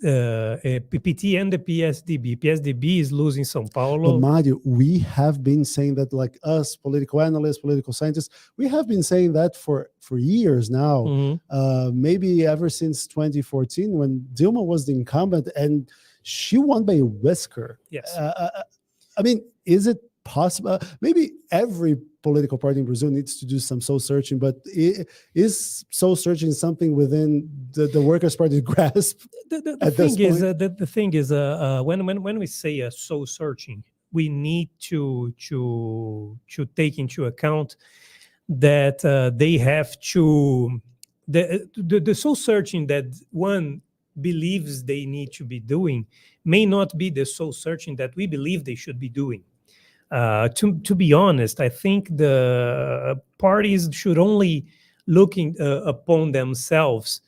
S9: PT and the PSDB. PSDB is losing São Paulo.
S1: But Mario, we have been saying that, like us, political analysts, political scientists, we have been saying that for years now.
S9: Mm-hmm.
S1: Maybe ever since 2014, when Dilma was the incumbent and she won by a whisker.
S9: Yes.
S1: I mean, is it possible? Maybe every political party in Brazil needs to do some soul searching, but is soul searching something within the Workers' Party grasp?
S9: The thing is, when we say soul searching, we need to take into account that they have to the soul searching that one believes they need to be doing may not be the soul searching that we believe they should be doing. To be honest, I think the parties should only looking upon themselves.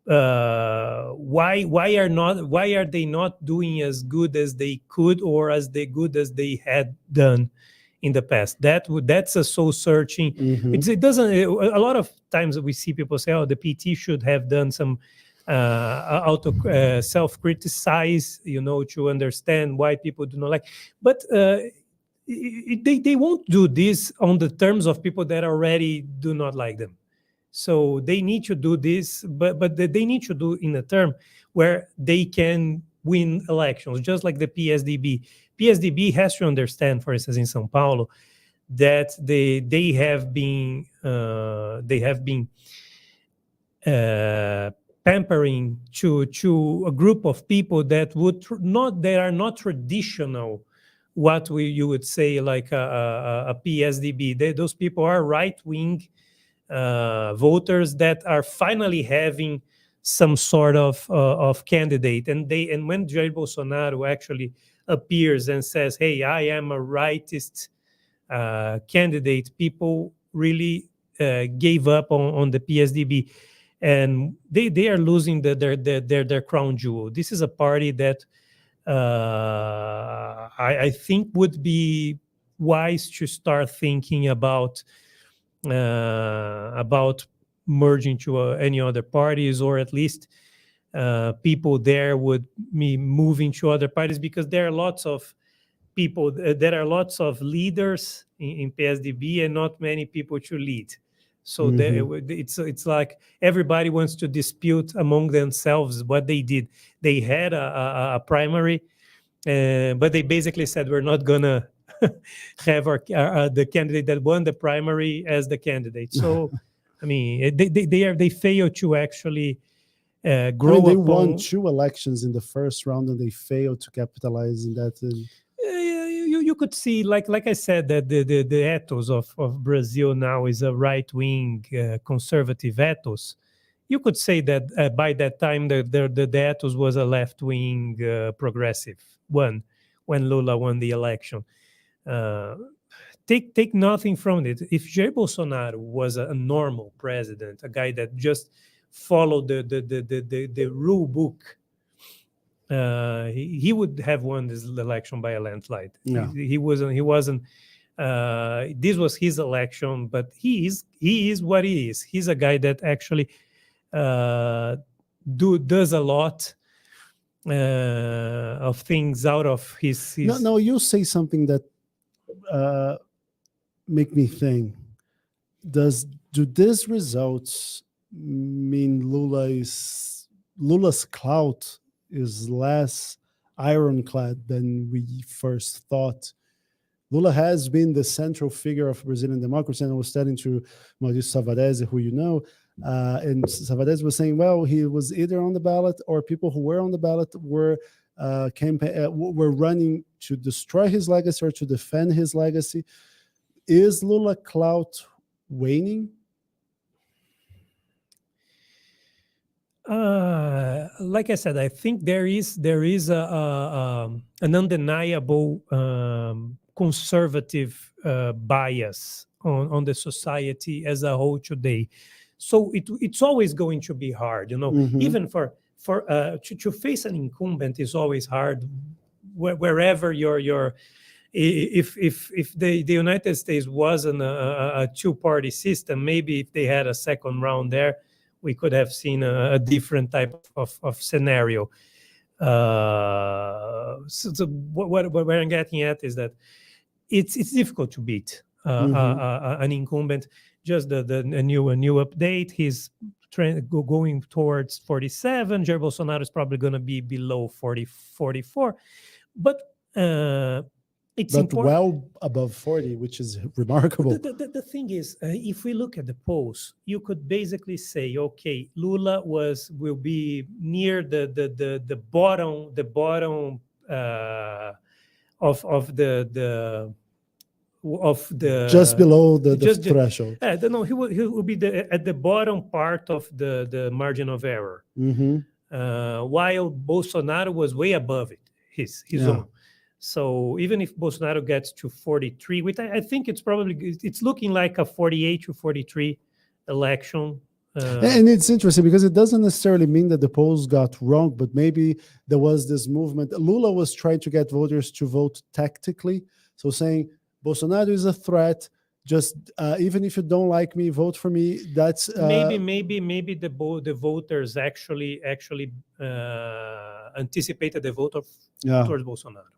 S9: Why are they not doing as good as they could or as good as they had done in the past? That's a soul searching.
S1: Mm-hmm.
S9: It doesn't. A lot of times we see people say, "Oh, the PT should have done some self-criticize, to understand why people do not like." But they won't do this on the terms of people that already do not like them. So they need to do this, but they need to do in a term where they can win elections, just like the PSDB. PSDB has to understand, for instance, in São Paulo, that they have been pampering to a group of people that are not traditional. What you would say like a PSDB. Those people are right-wing voters that are finally having some sort of candidate. And when Jair Bolsonaro actually appears and says, "Hey, I am a rightist candidate," people really gave up on the PSDB, and they are losing their crown jewel. This is a party that I think would be wise to start thinking about merging to any other parties, or at least people there would be moving to other parties, because there are lots of people, there are lots of leaders in PSDB and not many people to lead. So it's like everybody wants to dispute among themselves what they did. They had a primary, but they basically said, we're not gonna have the candidate that won the primary as the candidate. So I mean, they fail to actually grow
S1: they
S9: upon.
S1: won 2 elections in the first round and they failed to capitalize in that.
S9: You could see, like I said, that the ethos of Brazil now is a right-wing conservative ethos. You could say that by that time the ethos was a left-wing progressive one when Lula won the election. Take nothing from it. If Jair Bolsonaro was a normal president, a guy that just followed the rule book, he would have won this election by a landslide.
S1: Yeah.
S9: He wasn't. This was his election, but he is what he is. He's a guy that actually does a lot of things out of his.
S1: No, you say something that make me think. Do these results mean Lula's clout is less ironclad than we first thought? Lula has been the central figure of Brazilian democracy, and I was studying to Mauricio Savarese, who you know, and Savarese was saying, well, he was either on the ballot or people who were on the ballot were running to destroy his legacy or to defend his legacy. Is Lula clout waning?
S9: Like I said, I think there is an undeniable conservative bias on the society as a whole today. So it's always going to be hard, even to face an incumbent is always hard. Wherever if the United States wasn't a two-party system, maybe if they had a second round there, we could have seen a different type of scenario. So what I'm getting at is that it's difficult to beat an incumbent. Just a new update. He's going towards 47. Jair Bolsonaro is probably going to be below 44, but it's important.
S1: Well above 40, which is remarkable.
S9: The thing is, if we look at the polls, you could basically say, okay, Lula will be near the bottom of the
S1: just below the threshold.
S9: No, he will be at the bottom part of the margin of error, while Bolsonaro was way above it, his own. So even if Bolsonaro gets to 43, which I think it's looking like a 48 to 43 election.
S1: And it's interesting because it doesn't necessarily mean that the polls got wrong, but maybe there was this movement. Lula was trying to get voters to vote tactically, so saying Bolsonaro is a threat. Just even if you don't like me, vote for me. That's
S9: maybe the voters actually anticipated the vote towards Bolsonaro.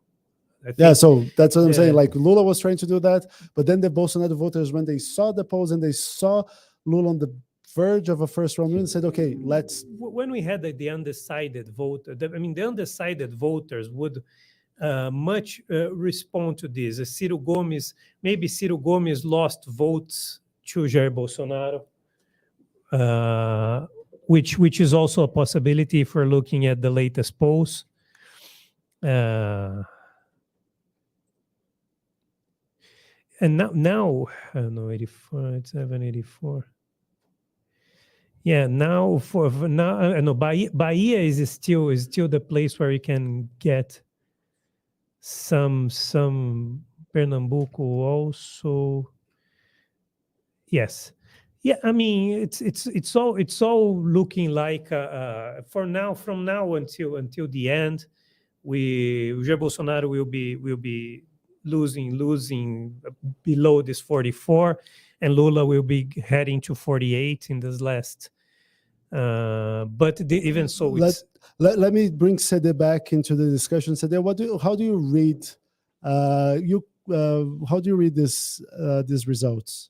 S1: So that's what I'm saying. Like Lula was trying to do that, but then the Bolsonaro voters, when they saw the polls and they saw Lula on the verge of a first round win, said, "Okay, let's."
S9: When we had the undecided vote, the undecided voters would much respond to this. Ciro Gomes lost votes to Jair Bolsonaro, which is also a possibility if we're looking at the latest polls. And now, I don't know, 84, 84. Yeah, now for now, I know Bahia is still the place where you can get some Pernambuco also. Yes, yeah. I mean, it's all looking like from now until the end, Jair Bolsonaro will be losing below this 44, and Lula will be heading to 48 in this last. But even so,
S1: let me bring Cedê back into the discussion. Cedê, how do you read these results?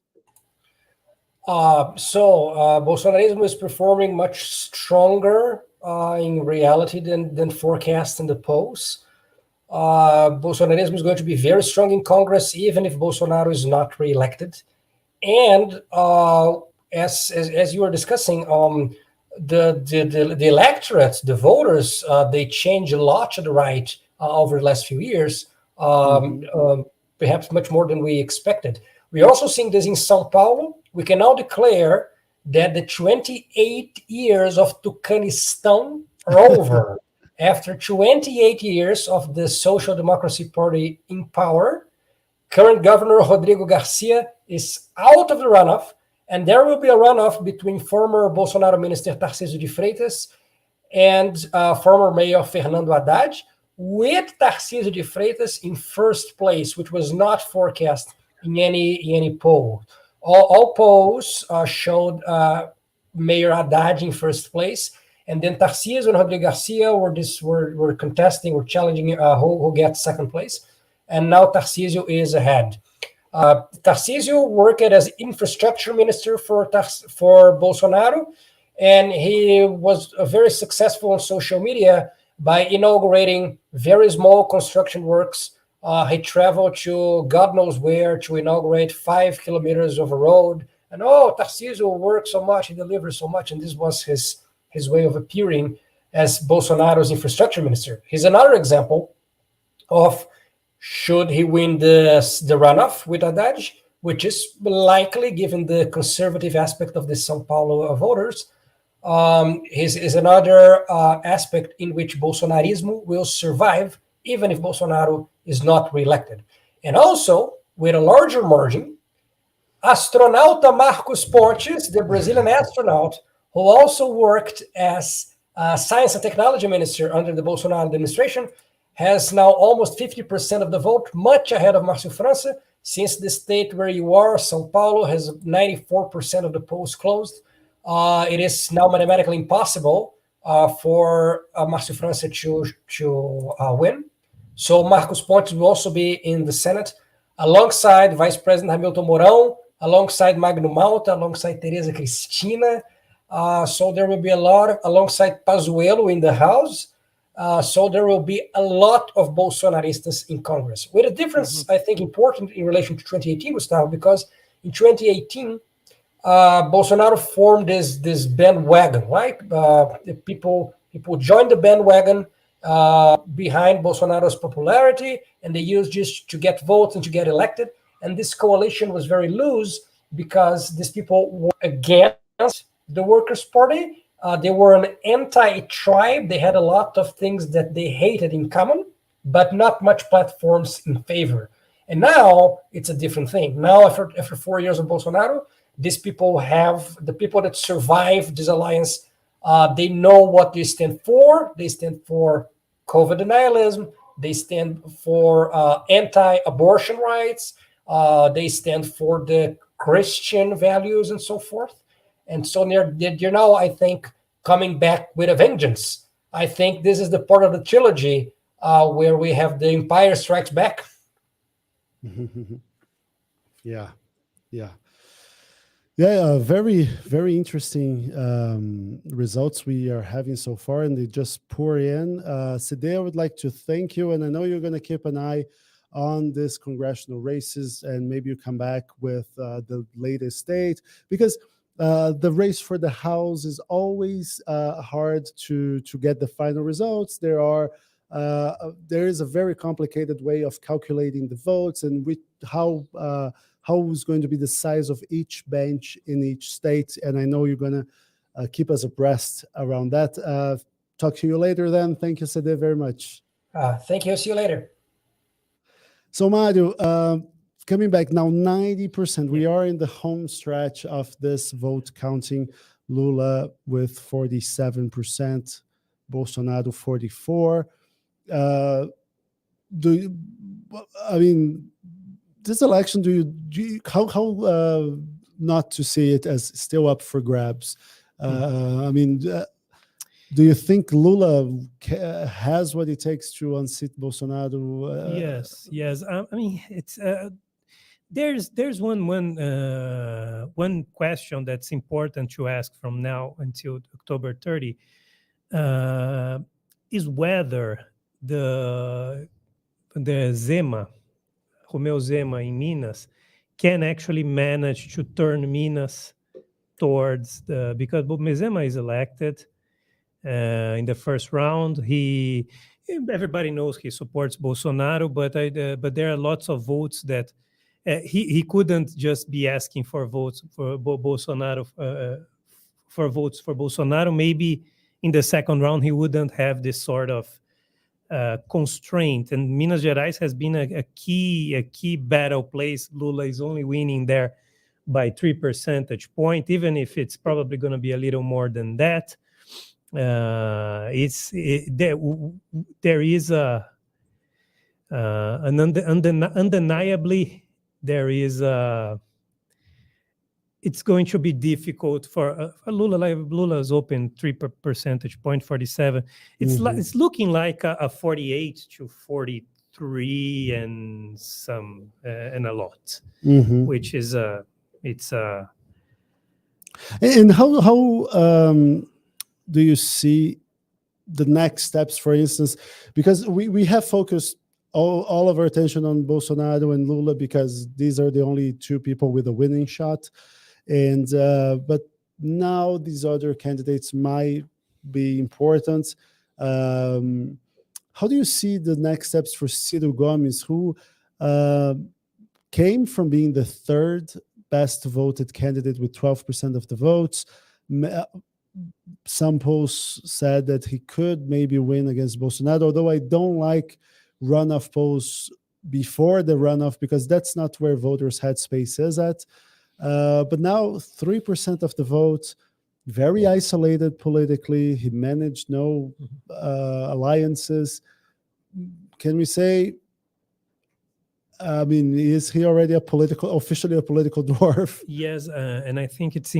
S4: Bolsonarism is performing much stronger in reality than forecast in the polls. Bolsonarism is going to be very strong in Congress, even if Bolsonaro is not reelected. And as you were discussing, the electorate, the voters, they change a lot to the right over the last few years, perhaps much more than we expected. We're also seeing this in São Paulo. We can now declare that the 28 years of Tucanistan are over. After 28 years of the Social Democracy Party in power, current governor Rodrigo Garcia is out of the runoff, and there will be a runoff between former Bolsonaro minister Tarcísio de Freitas and former mayor Fernando Haddad, with Tarcísio de Freitas in first place, which was not forecast in any poll. All polls showed Mayor Haddad in first place, and then Tarcísio and Rodrigo Garcia were contesting, were challenging who gets second place, and now Tarcísio is ahead. Tarcísio worked as infrastructure minister for Bolsonaro, and he was very successful on social media by inaugurating very small construction works. He traveled to God knows where to inaugurate 5 kilometers of a road. And Tarcísio works so much, he delivers so much, and this was his way of appearing as Bolsonaro's infrastructure minister. He's another example of, should he win the runoff with Haddad, which is likely given the conservative aspect of the São Paulo voters, is another aspect in which Bolsonarismo will survive, even if Bolsonaro is not reelected. And also, with a larger margin, astronauta Marcos Pontes, the Brazilian astronaut, who also worked as science and technology minister under the Bolsonaro administration, has now almost 50% of the vote, much ahead of Márcio França, since the state where you are, São Paulo, has 94% of the polls closed. It is now mathematically impossible for Márcio França to win. So Marcos Pontes will also be in the Senate, alongside Vice President Hamilton Mourão, alongside Magno Malta, alongside Tereza Cristina. So there will be a lot, alongside Pazuello in the House. So there will be a lot of Bolsonaristas in Congress. With a difference, I think, important in relation to 2018, Gustavo, because in 2018, Bolsonaro formed this bandwagon, right? The people joined the bandwagon behind Bolsonaro's popularity, and they used just to get votes and to get elected. And this coalition was very loose because these people were against the Workers' Party. They were an anti-tribe. They had a lot of things that they hated in common, but not much platforms in favor. And now it's a different thing. Now, after 4 years of Bolsonaro, these people the people that survived this alliance, they know what they stand for. They stand for COVID denialism. They stand for anti-abortion rights. They stand for the Christian values and so forth. And so they're now, I think, coming back with a vengeance. I think this is the part of the trilogy where we have the Empire Strikes Back.
S1: Yeah. Very, very interesting results we are having so far, and they just pour in. Cedê, I would like to thank you, and I know you're going to keep an eye on this congressional races, and maybe you come back with the latest date, because the race for the House is always hard to get the final results. There is a very complicated way of calculating the votes, and how is going to be the size of each bench in each state. And I know you're going to keep us abreast around that. Talk to you later then. Thank you, Cedê, very much.
S4: Thank you. See you later.
S1: So Mario, coming back now, 90%. We are in the home stretch of this vote counting. Lula with 47%, Bolsonaro 44%. This election, how not to see it as still up for grabs? Do you think Lula has what it takes to unseat Bolsonaro?
S9: Yes. It's there's one question that's important to ask from now until October 30, is whether the Zema, Romeu Zema in Minas, can actually manage to turn Minas towards because Mezema is elected in the first round. Everybody knows he supports Bolsonaro, but there are lots of votes that he couldn't just be asking for votes for Bolsonaro for votes for Bolsonaro. Maybe in the second round he wouldn't have this sort of constraint. And Minas Gerais has been a key battle place. Lula is only winning there by 3 percentage points, even if it's probably going to be a little more than that. There is undeniably there is it's going to be difficult for Lula. Lula's open 3 percentage point, 47. It's looking like a 48 to 43 and some and a lot, which is it's
S1: And how do you see the next steps, for instance? Because we have focused all of our attention on Bolsonaro and Lula because these are the only two people with a winning shot. And but now these other candidates might be important. How do you see the next steps for Ciro Gomes, who came from being the third best voted candidate with 12% of the votes? Some polls said that he could maybe win against Bolsonaro, although I don't like runoff polls before the runoff because that's not where voters' headspace is at. But now 3% of the vote, very isolated politically. He managed no alliances. Can we say, I mean, is he already officially a political dwarf?
S9: Yes, and I think it's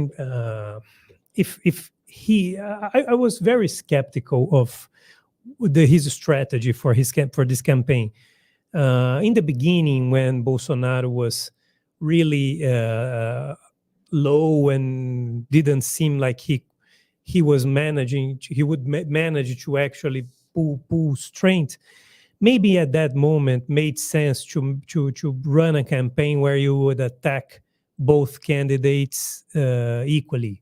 S9: if he, I was very skeptical of his strategy for this campaign. In the beginning, when Bolsonaro was really low and didn't seem like he would manage to actually pull strength. Maybe at that moment made sense to run a campaign where you would attack both candidates equally.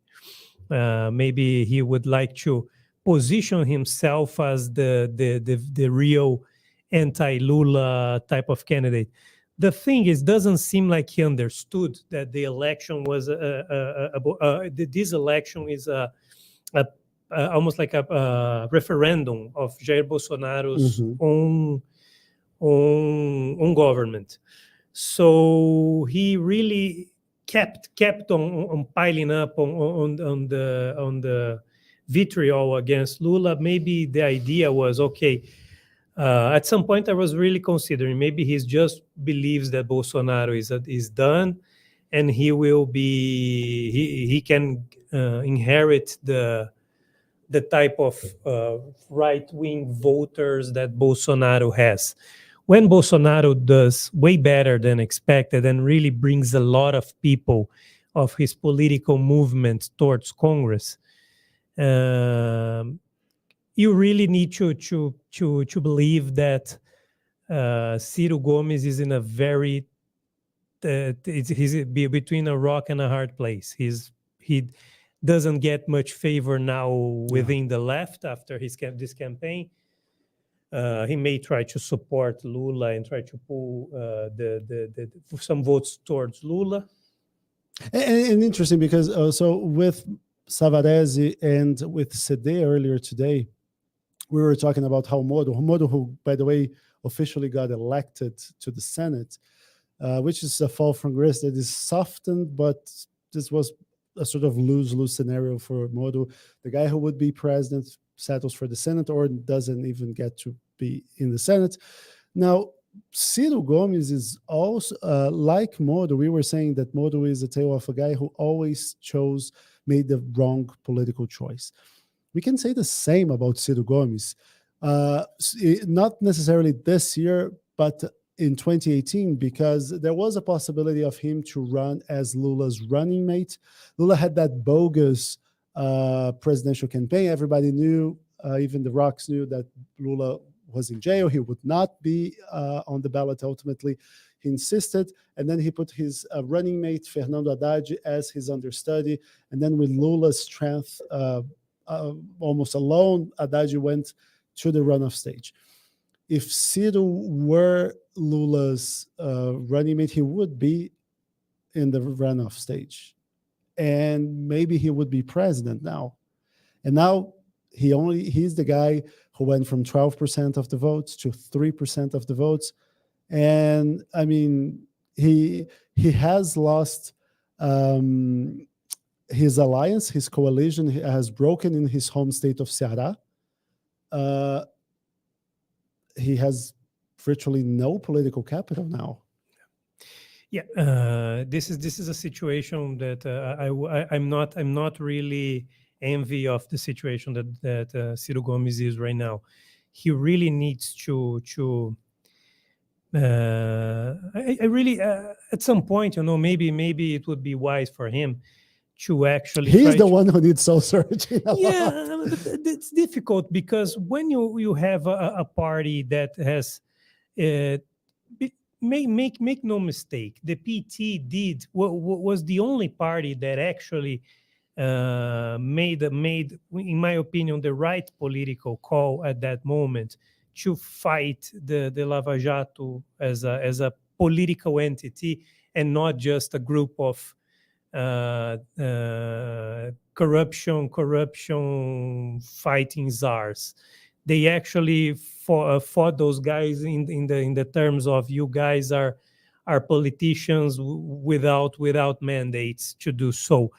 S9: Maybe he would like to position himself as the real anti-Lula type of candidate. The thing is, doesn't seem like he understood that the election was this election is almost like a referendum of Jair Bolsonaro's own government. So he really kept on piling up on the vitriol against Lula. Maybe the idea was, okay, at some point I was really considering maybe he just believes that Bolsonaro is done and he will be he can inherit the type of right-wing voters that Bolsonaro has. When Bolsonaro does way better than expected and really brings a lot of people of his political movement towards Congress, you really need to believe that Ciro Gomes is in a very he's between a rock and a hard place. He doesn't get much favor now within the left after this campaign. He may try to support Lula and try to pull some votes towards Lula.
S1: And interesting because so with Savarese and with Cedê earlier today, we were talking about how Moro, who, by the way, officially got elected to the Senate, which is a fall from grace that is softened, but this was a sort of lose-lose scenario for Moro. The guy who would be president settles for the Senate or doesn't even get to be in the Senate. Now, Ciro Gomes is also, like Moro, we were saying that Moro is a tale of a guy who always made the wrong political choice. We can say the same about Ciro Gomes, not necessarily this year, but in 2018, because there was a possibility of him to run as Lula's running mate. Lula had that bogus presidential campaign. Everybody knew, even the rocks knew that Lula was in jail. He would not be on the ballot ultimately. He insisted, and then he put his running mate, Fernando Haddad, as his understudy. And then with Lula's strength almost alone, Haddad went to the runoff stage. If Ciro were Lula's running mate, he would be in the runoff stage. And maybe he would be president now. And now he's the guy who went from 12% of the votes to 3% of the votes. And I mean, he has lost his alliance, his coalition has broken in his home state of Ceará. He has virtually no political capital now.
S9: Yeah, this is a situation that I'm not really envy of the situation that Ciro Gomes is right now. He really needs to. I really at some point, maybe it would be wise for him to actually.
S1: He's the one who needs soul searching.
S9: Yeah, it's difficult because when you have a party that has. Make no mistake, the PT was the only party that actually made, in my opinion, the right political call at that moment to fight the Lava Jato as a political entity and not just a group of corruption fighting czars. They actually fought those guys in the terms of you guys are politicians without mandates to do so.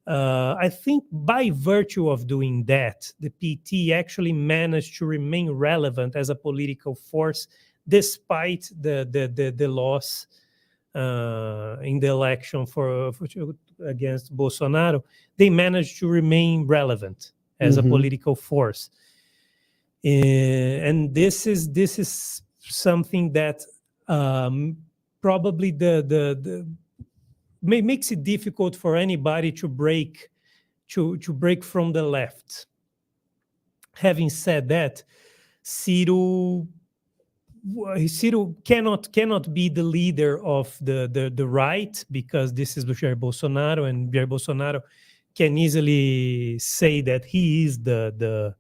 S9: I think by virtue of doing that, the PT actually managed to remain relevant as a political force despite the loss in the election against Bolsonaro. They managed to remain relevant as a political force. And this is something that probably makes it difficult for anybody to break from the left. Having said that, Ciro cannot be the leader of the right because this is Jair Bolsonaro, and Jair Bolsonaro can easily say that he is the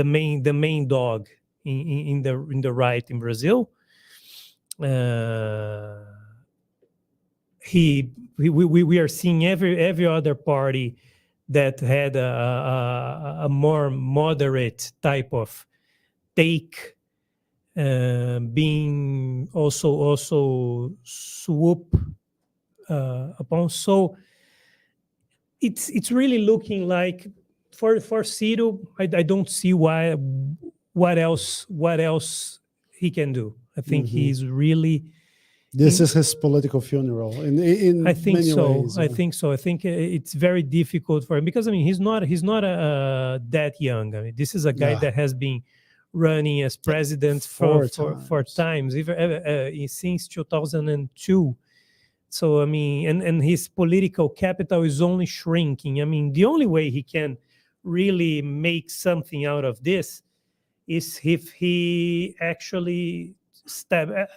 S9: main dog in the right in Brazil. We are seeing every other party that had a more moderate type of take being also swoop upon. So it's really looking like for Ciro, I don't see what else he can do. I think he's really.
S1: This is his political funeral. In
S9: I think
S1: many
S9: so.
S1: ways,
S9: I think so. I think it's very difficult for him because he's not that young. I mean, this is a guy that has been running as president for times, even since 2002. So I mean, and his political capital is only shrinking. I mean, the only way he can really make something out of this is if he actually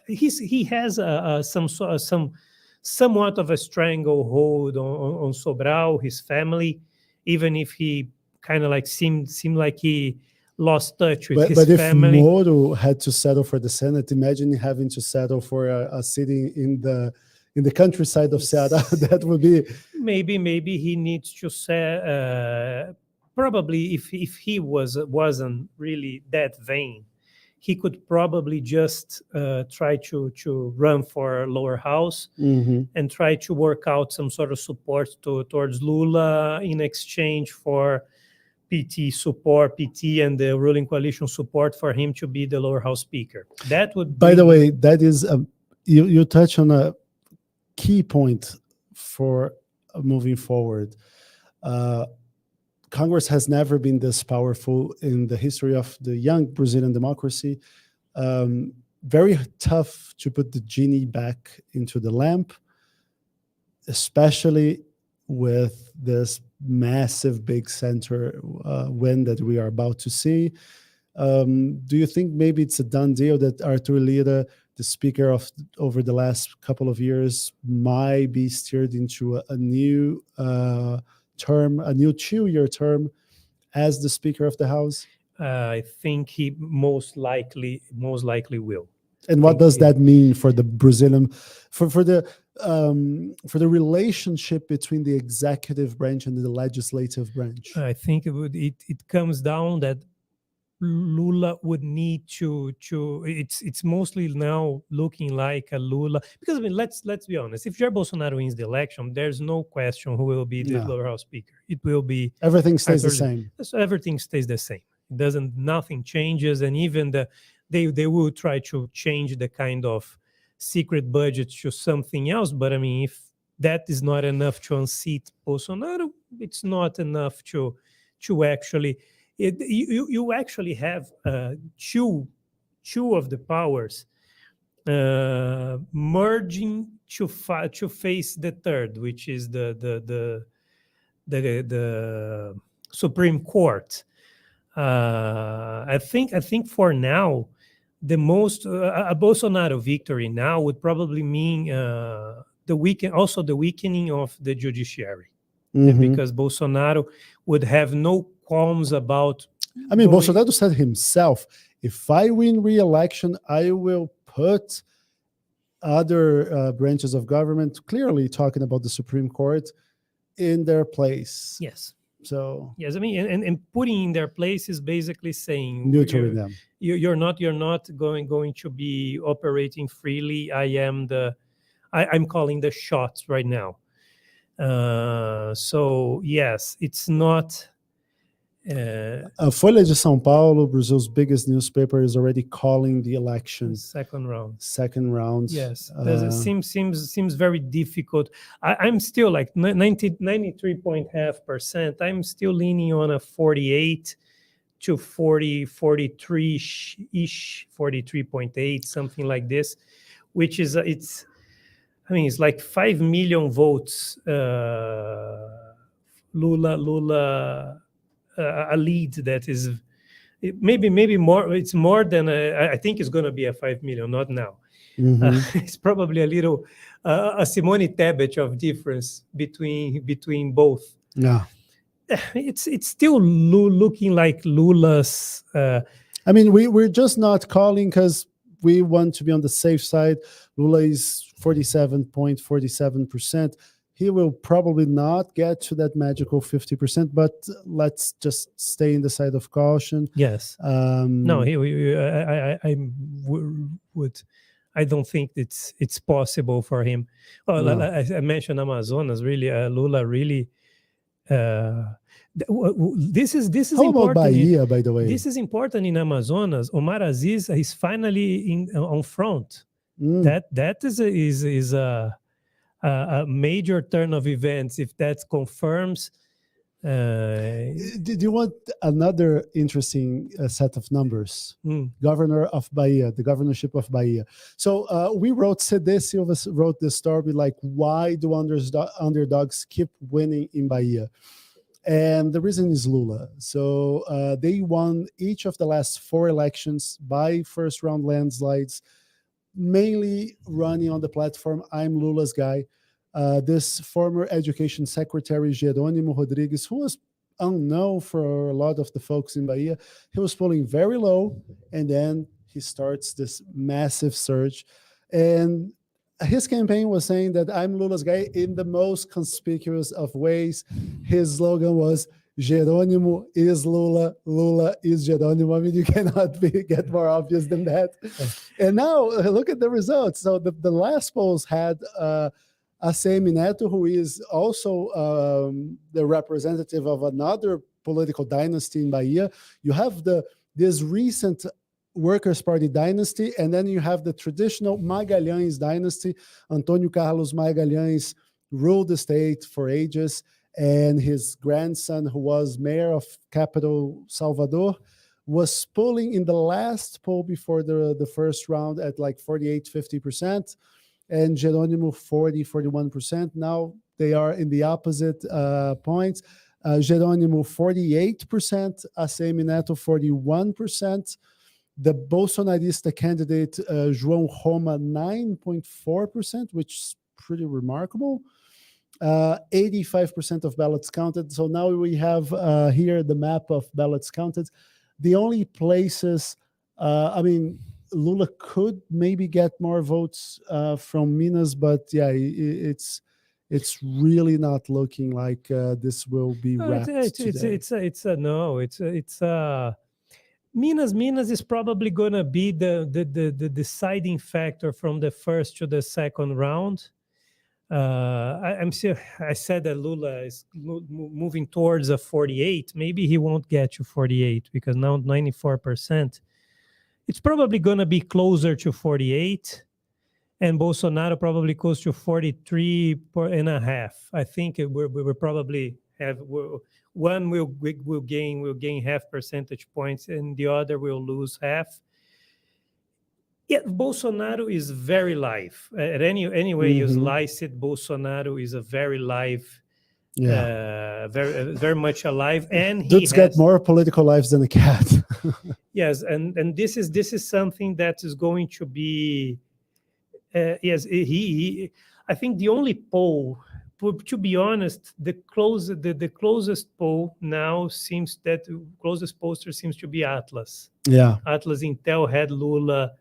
S9: he has somewhat of a stranglehold on Sobral, his family, even if he kind of like seemed like he lost touch with his family.
S1: But if Moro had to settle for the Senate, imagine having to settle for a city in the countryside of Ceará. That would be
S9: maybe he needs to say probably if he wasn't really that vain, he could probably just try to run for lower house and try to work out some sort of support towards Lula in exchange for PT and the ruling coalition support for him to be the lower house speaker. That would.
S1: By the way, that is you touch on a key point for moving forward. Congress has never been this powerful in the history of the young Brazilian democracy. Very tough to put the genie back into the lamp, especially with this massive big center win that we are about to see. Do you think maybe it's a done deal that Arthur Lira, the speaker of over the last couple of years, might be steered into a new term, a new 2-year term as the Speaker of the House?
S9: I think he most likely will.
S1: And what does that mean for the Brazilian, for the relationship between the executive branch and the legislative branch?
S9: I think it comes down that Lula would need to it's mostly now looking like a Lula, because I mean let's be honest, if Jair Bolsonaro wins the election, there's no question who will be the lower house speaker. It will be
S1: everything stays the same.
S9: So everything stays the same. Nothing changes, and even they will try to change the kind of secret budget to something else. But I mean, if that is not enough to unseat Bolsonaro, it's not enough to actually. You actually have two of the powers merging to face the third, which is the Supreme Court. I think for now, the most a Bolsonaro victory now would probably mean the weakening of the judiciary, because Bolsonaro would have no qualms about.
S1: I mean, Bolsonaro said himself, if I win re-election, I will put other branches of government, clearly talking about the Supreme Court, in their place.
S9: Yes.
S1: So
S9: yes, I mean, and putting in their place is basically saying
S1: neutering them.
S9: You're not going to be operating freely. I'm calling the shots right now. So yes, it's not.
S1: A Folha de São Paulo, Brazil's biggest newspaper, is already calling the election
S9: second round.
S1: Yes,
S9: seems very difficult. I'm still like 93.5%. I'm still leaning on a 48 to 43 ish, 43.8, something like this, which is it's like 5 million votes. Lula. A lead that is maybe more. It's more than I think it's going to be a 5 million. Not now. It's probably a little a Simone Tebet of difference between both.
S1: Yeah,
S9: it's still looking like Lula's.
S1: I mean, we're just not calling because we want to be on the safe side. Lula is 47.47%. He will probably not get to that magical 50%, but let's just stay in the side of caution.
S9: Yes. No, I don't think it's possible for him. Well, no. I mentioned Amazonas. Really, Lula really. This is
S1: How
S9: important.
S1: about Bahia, by the way?
S9: This is important in Amazonas. Omar Aziz is finally on front. That is a major turn of events if that confirms.
S1: Did you want another interesting set of numbers? Governor of Bahia, the governorship of Bahia. So we wrote, Cedê Silva wrote this story like, why do underdogs keep winning in Bahia? And the reason is Lula. So they won each of the last 4 elections by first round landslides, mainly running on the platform, I'm Lula's guy. This former education secretary, Jerônimo Rodrigues, who was unknown for a lot of the folks in Bahia, he was polling very low, and then he starts this massive surge. And his campaign was saying that I'm Lula's guy in the most conspicuous of ways. His slogan was, Jerônimo is Lula, Lula is Jerônimo. I mean, you cannot get more obvious than that. And now look at the results. So the last polls had ACM Neto, who is also the representative of another political dynasty in Bahia. You have this recent Workers' Party dynasty, and then you have the traditional Magalhães dynasty. Antônio Carlos Magalhães ruled the state for ages, and his grandson, who was mayor of capital Salvador, was polling in the last poll before the first round at like 48-50%, and Jerônimo 41%. Now they are in the opposite points. Jerônimo 48%, ACM Neto 41%. The Bolsonarista candidate, João Roma, 9.4%, which is pretty remarkable. 85% of ballots counted. So now we have here the map of ballots counted. The only places, Lula could maybe get more votes from Minas, but yeah, it's really not looking like this will be wrapped today.
S9: Minas is probably going to be the deciding factor from the first to the second round. I said that Lula is moving towards a 48. Maybe he won't get to 48 because now 94%. It's probably going to be closer to 48, and Bolsonaro probably close to 43.5. I think we'll probably have one will gain half percentage points, and the other will lose half. Yeah, Bolsonaro is very live. Any way you slice it, Bolsonaro is a very live, very much alive, and
S1: Dude's got more political lives than a cat.
S9: Yes, and this is something that is going to be. Yes, I think the only poll, to be honest, the closest poll now seems that closest pollster seems to be Atlas.
S1: Yeah,
S9: Atlas Intel had Lula.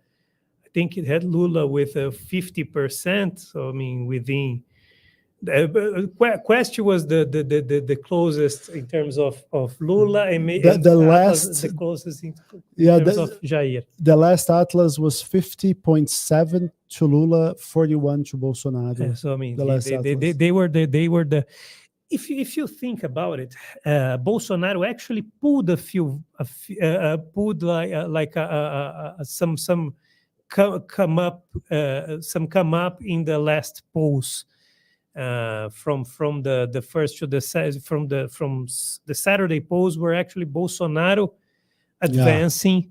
S9: I think it had Lula with 50%. So I mean, within Quest was the closest in terms of Lula, and
S1: the last
S9: the closest in terms of Jair.
S1: The last Atlas was 50.7 to Lula, 41 to Bolsonaro.
S9: Yeah, so I mean,
S1: the
S9: they were the. If you think about it, Bolsonaro actually pulled some come up in the last polls. From the first to the Saturday polls were actually Bolsonaro advancing. Yeah.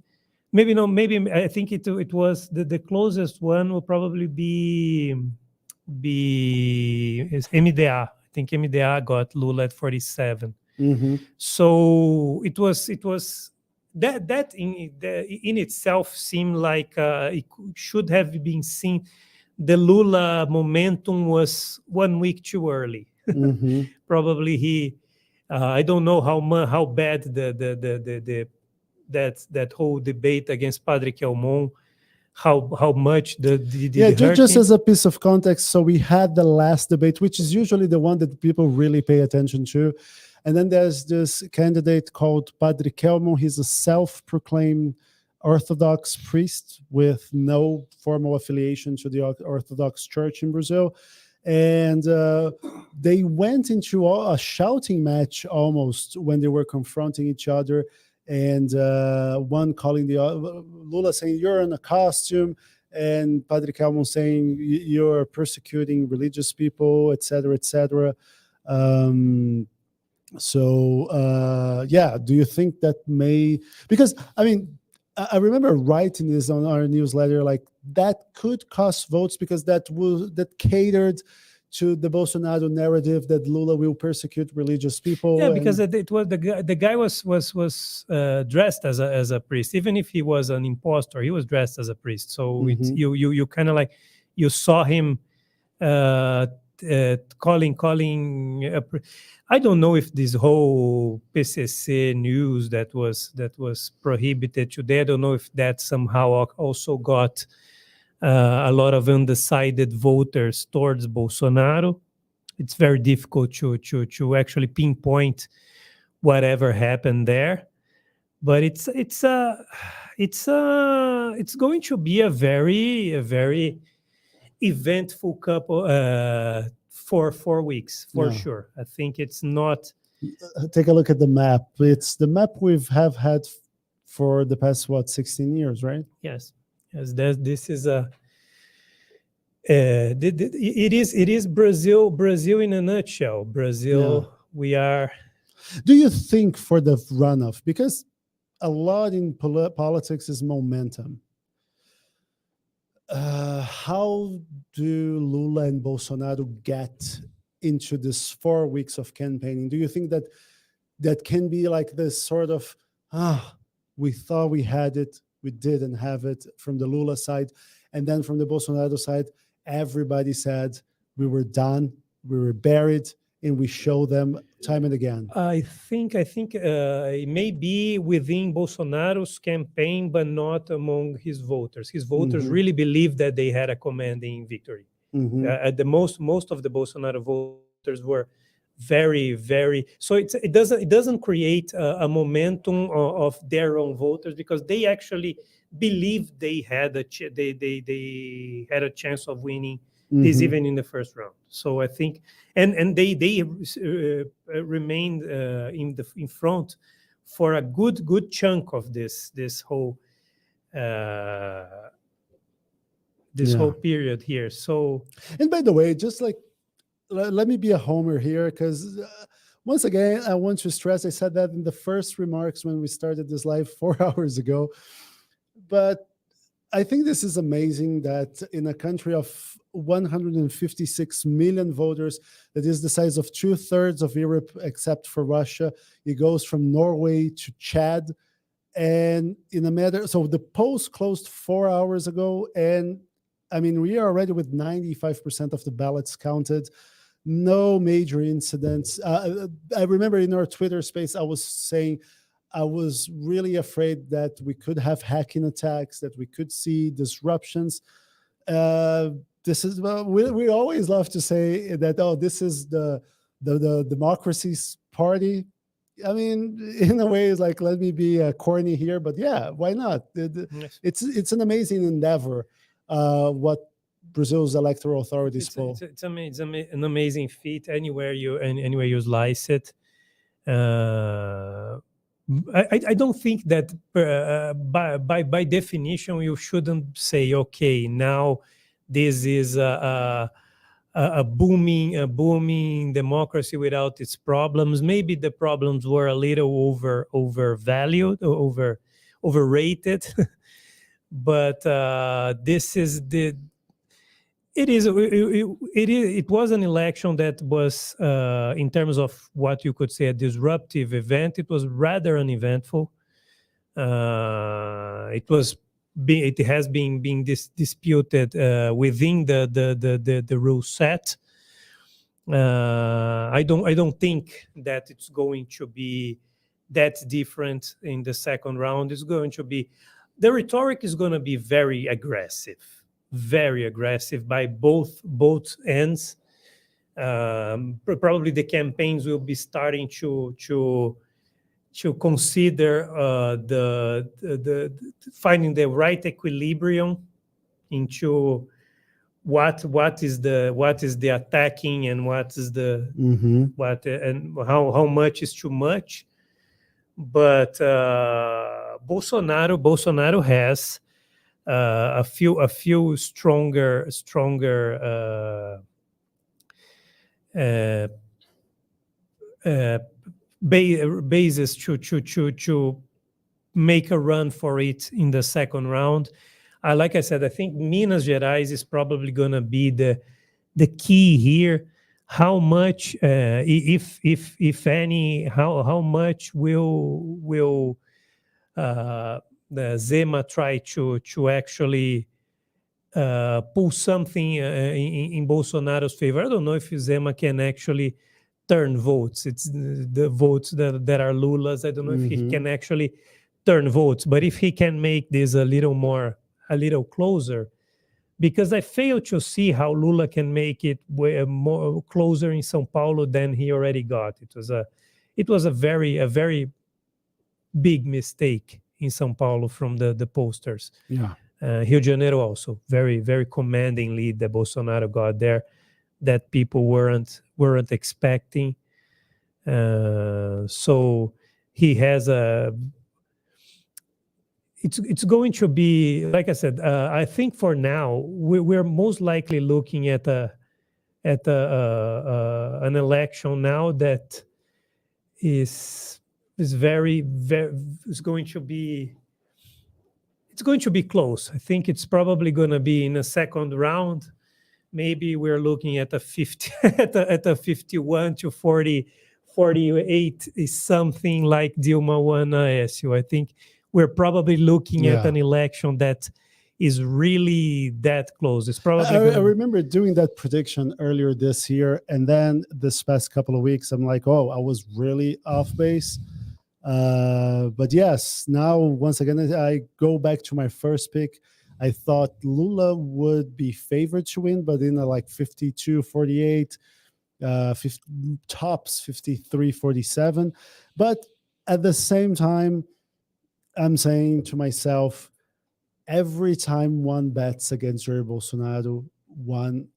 S9: Maybe I think it was the closest one will probably be MDA. I think MDA got Lula at 47.
S1: Mm-hmm.
S9: So it was that in itself seemed like it should have been seen. The Lula momentum was 1 week too early.
S1: Mm-hmm.
S9: Probably I don't know how bad that whole debate against Padre Kelmon, how much
S1: just as a piece of context. So we had the last debate, which is usually the one that people really pay attention to, and then there's this candidate called Padre Kelmon. He's a self-proclaimed Orthodox priest with no formal affiliation to the Orthodox Church in Brazil. And they went into a shouting match almost when they were confronting each other. And one calling Lula saying, "You're in a costume," and Padre Kelmon saying, "You're persecuting religious people," etc., etc. Do you think that may, because I mean, I remember writing this on our newsletter, like that could cost votes because that catered to the Bolsonaro narrative that Lula will persecute religious people.
S9: Yeah, because it was the guy was dressed as a priest, even if he was an impostor, he was dressed as a priest. So you kind of like you saw him calling. I don't know if this whole PCC news that was prohibited today, I don't know if that somehow also got a lot of undecided voters towards Bolsonaro. It's very difficult to actually pinpoint whatever happened there, but it's going to be a very eventful couple for 4 weeks for sure. I think it's not.
S1: Take a look at the map. It's the map we've had for the past 16 years, right?
S9: Yes. This is a. It is Brazil in a nutshell. Brazil, we are.
S1: Do you think for the runoff, because a lot in politics is momentum, how do Lula and Bolsonaro get into this 4 weeks of campaigning? Do you think that that can be like this sort of, we thought we had it, we didn't have it, from the Lula side. And then from the Bolsonaro side, everybody said we were done, we were buried, and we show them time and again.
S9: I think it may be within Bolsonaro's campaign, but not among his voters. His voters really believed that they had a commanding victory. At the most of the Bolsonaro voters were very, very. So it doesn't create a momentum of their own voters, because they actually believed they had they had a chance of winning this even in the first round. So I think, and they remained in front for a good chunk of this whole whole period here. So,
S1: and by the way, just like, let me be a homer here, because once again, I want to stress, I said that in the first remarks when we started this live 4 hours ago, but I think this is amazing that in a country of 156 million voters, that is the size of 2/3 of Europe, except for Russia, it goes from Norway to Chad. And in a matter, so the polls closed 4 hours ago, and I mean, we are already with 95% of the ballots counted. No major incidents. I remember in our Twitter space, I was saying I was really afraid that we could have hacking attacks, that we could see disruptions. This is, well, we always love to say that, oh, this is the democracy's party. I mean, in a way, it's like, let me be corny here, but yeah, why not? It's an amazing endeavor. What Brazil's electoral authorities pull.
S9: It's an amazing feat anywhere you slice it. I don't think that by definition you shouldn't say, okay, now this is a booming democracy without its problems. Maybe the problems were a little overvalued, overrated. But this is it was an election that was, in terms of what you could say, a disruptive event. It was rather uneventful. It has been disputed within the rule set. I don't think that it's going to be that different in the second round. It's going to be, the rhetoric is going to be very aggressive by both ends. Probably the campaigns will be starting to consider the finding the right equilibrium into what is the attacking and what is the what and how much is too much. But Bolsonaro has a few stronger bases to make a run for it in the second round. Like I said, I think Minas Gerais is probably going to be the key here. How much, if any, how much will the Zema try to actually pull something in Bolsonaro's favor? I don't know if Zema can actually turn votes. It's the votes that are Lula's. I don't know if he can actually turn votes, but if he can make this a little closer, because I fail to see how Lula can make it more closer in São Paulo than he already got. It was a very big mistake in São Paulo from the pollsters.
S1: Yeah.
S9: Rio de Janeiro also very commanding lead that Bolsonaro got there, that people weren't expecting. So he has a. It's going to be, like I said. I think for now we're most likely looking at an election now that is very is going to be. It's going to be close. I think it's probably going to be in a second round. Maybe we're looking at a 50 at a 51 to 48 is something like Dilma won Aécio. I think we're probably looking at an election that is really that close. It's probably.
S1: I remember doing that prediction earlier this year, and then this past couple of weeks, I'm like, oh, I was really off base. But yes, now once again, I go back to my first pick. I thought Lula would be favored to win, but in like 52, 48. 50, tops 53, 47. But at the same time, I'm saying to myself, every time one bets against Jair Bolsonaro, one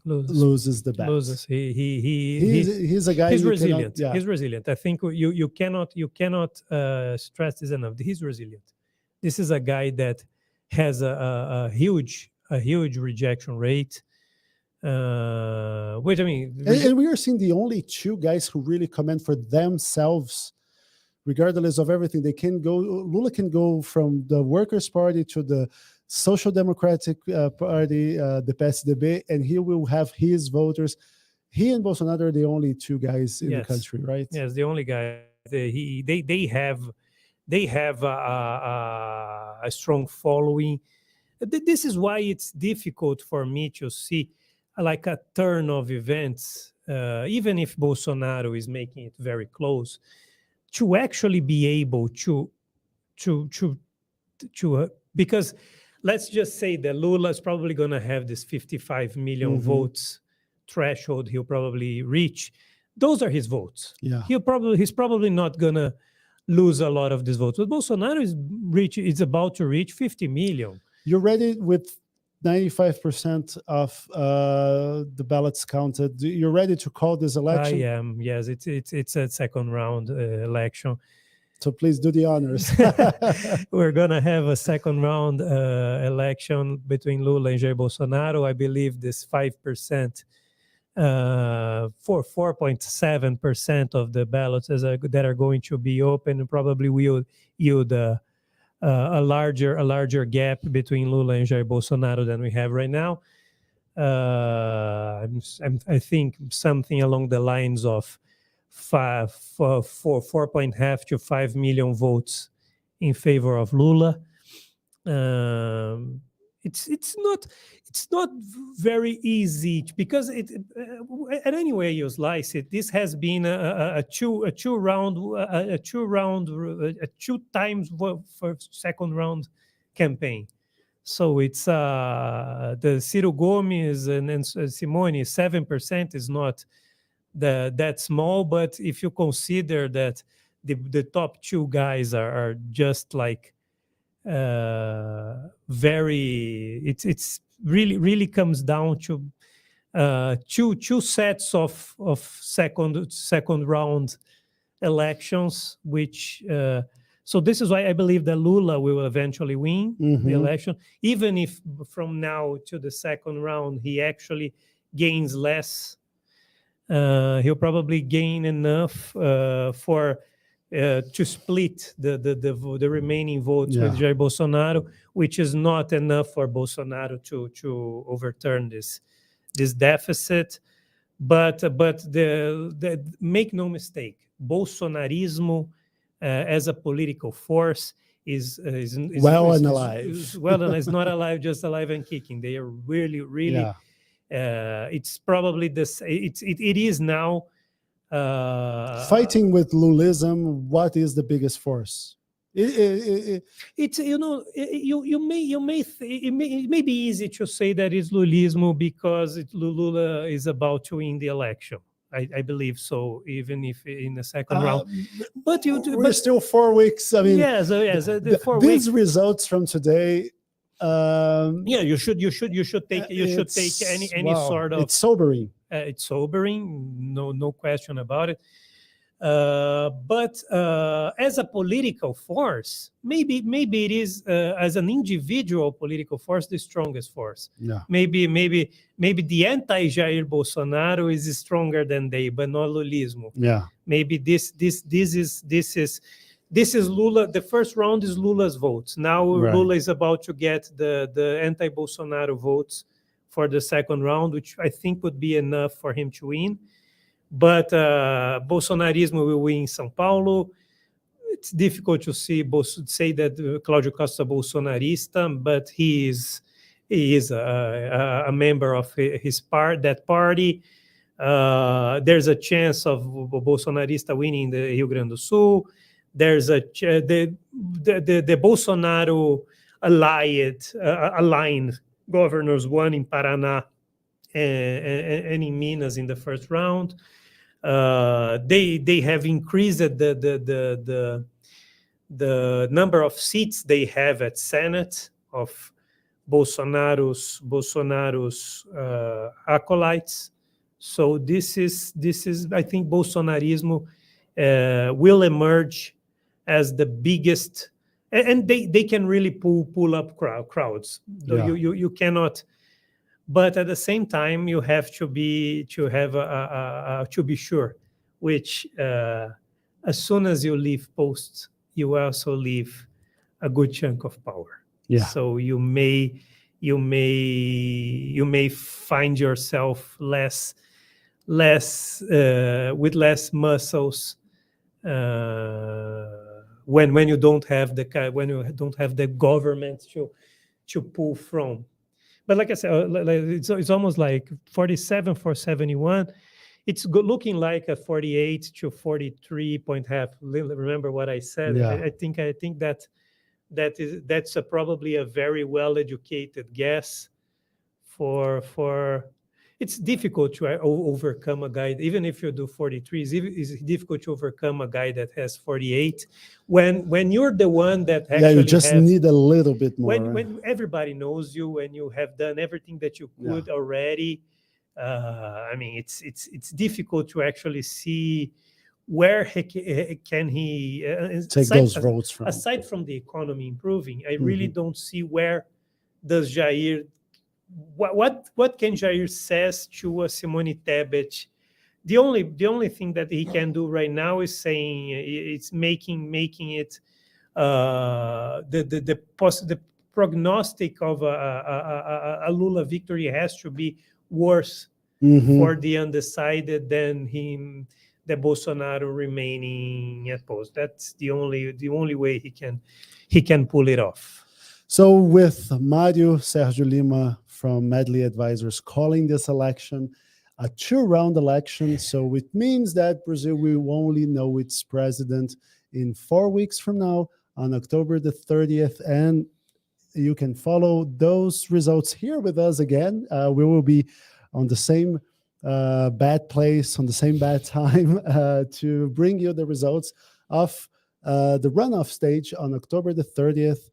S1: loses the bet.
S9: Loses.
S1: He's a guy.
S9: He's resilient. He's resilient. I think you cannot stress this enough. He's resilient. This is a guy that has a huge rejection rate. Which I mean,
S1: and we are seeing the only two guys who really comment for themselves, regardless of everything. They can go. Lula can go from the Workers' Party to the Social Democratic Party, the PSDB, and he will have his voters. He and Bolsonaro are the only two guys in the country, right?
S9: Yes, the only guy. They have a strong following. This is why it's difficult for me to see like a turn of events, even if Bolsonaro is making it very close, to actually be able to because let's just say that Lula is probably going to have this 55 million votes threshold he'll probably reach. Those are his votes.
S1: Yeah,
S9: he's probably not going to lose a lot of these votes. But Bolsonaro is about to reach 50 million.
S1: You're ready with 95% of the ballots counted. You're ready to call this election?
S9: I am. Yes, it's a second round election.
S1: So please do the honors.
S9: We're gonna have a second round election between Lula and Jair Bolsonaro. I believe this 5%, 4.7% of the ballots that are going to be open probably will yield a larger gap between Lula and Jair Bolsonaro than we have right now. I think something along the lines of 4.5 to 5 million votes in favor of Lula. It's not very easy because at any way you slice it, this has been a two times for second round campaign. So it's the Ciro Gomes and Simone 7% is not that small, but if you consider that the top two guys are just like very, it's really comes down to two sets of second round elections, which so this is why I believe that Lula will eventually win the election, even if from now to the second round he actually gains less. He'll probably gain enough for to split the remaining votes with Jair Bolsonaro, which is not enough for Bolsonaro to overturn this deficit. But the make no mistake, Bolsonarismo as a political force is
S1: well and alive.
S9: And it's not alive, just alive and kicking. They are really. Yeah. It's probably this. It is now.
S1: Fighting with Lulism, what is the biggest force?
S9: It's it may be easy to say that it's Lulismo because Lula is about to win the election. I believe so, even if in the second round. But
S1: we're still 4 weeks. I mean,
S9: yes, the 4 weeks.
S1: These results from today.
S9: You should take any sort of.
S1: It's sobering.
S9: It's sobering, no question about it. But as a political force, maybe it is as an individual political force the strongest force.
S1: Yeah.
S9: Maybe the anti-Jair Bolsonaro is stronger than they, but not Lulismo.
S1: Yeah.
S9: Maybe this is Lula. The first round is Lula's votes. Now Lula is about to get the anti-Bolsonaro votes for the second round, which I think would be enough for him to win. But Bolsonarismo will win São Paulo. It's difficult to say that Cláudio Costa Bolsonarista, but he is a member of that party. There's a chance of Bolsonarista winning the Rio Grande do Sul. There's the Bolsonaro aligned governors won in Paraná and in Minas in the first round. They have increased the number of seats they have at Senate of Bolsonaro's acolytes. So this is I think Bolsonarismo will emerge as the biggest, and they can really pull up crowds.
S1: Yeah.
S9: You cannot. But at the same time, you have to be sure, which as soon as you leave posts, you also leave a good chunk of power.
S1: Yeah.
S9: So you may find yourself less with less muscles when you don't have the government to pull from. But like I said, it's almost like 47 for 71. It's looking like a 48 to 43 point half. Remember what I said?
S1: Yeah.
S9: I think that's probably a very well-educated guess. For it's difficult to overcome a guy, even if you do 43. It's difficult to overcome a guy that has 48 when you're the one that actually
S1: you just need a little bit more.
S9: When everybody knows you, when you have done everything that you could already. I mean, it's difficult to actually see where can he
S1: take those votes from.
S9: Aside from the economy improving, I really don't see where does Jair. What can Jair says to Simone Tebet? The only thing that he can do right now is saying it's making it the prognostic of a Lula victory has to be worse for the undecided than the Bolsonaro remaining at post. That's the only way he can pull it off.
S1: So with Mario Sergio Lima from Medley Advisors calling this election a two-round election, so it means that Brazil will only know its president in 4 weeks from now on October the 30th, and you can follow those results here with us again. We will be on the same bad place, on the same bad time to bring you the results of the runoff stage on October the 30th.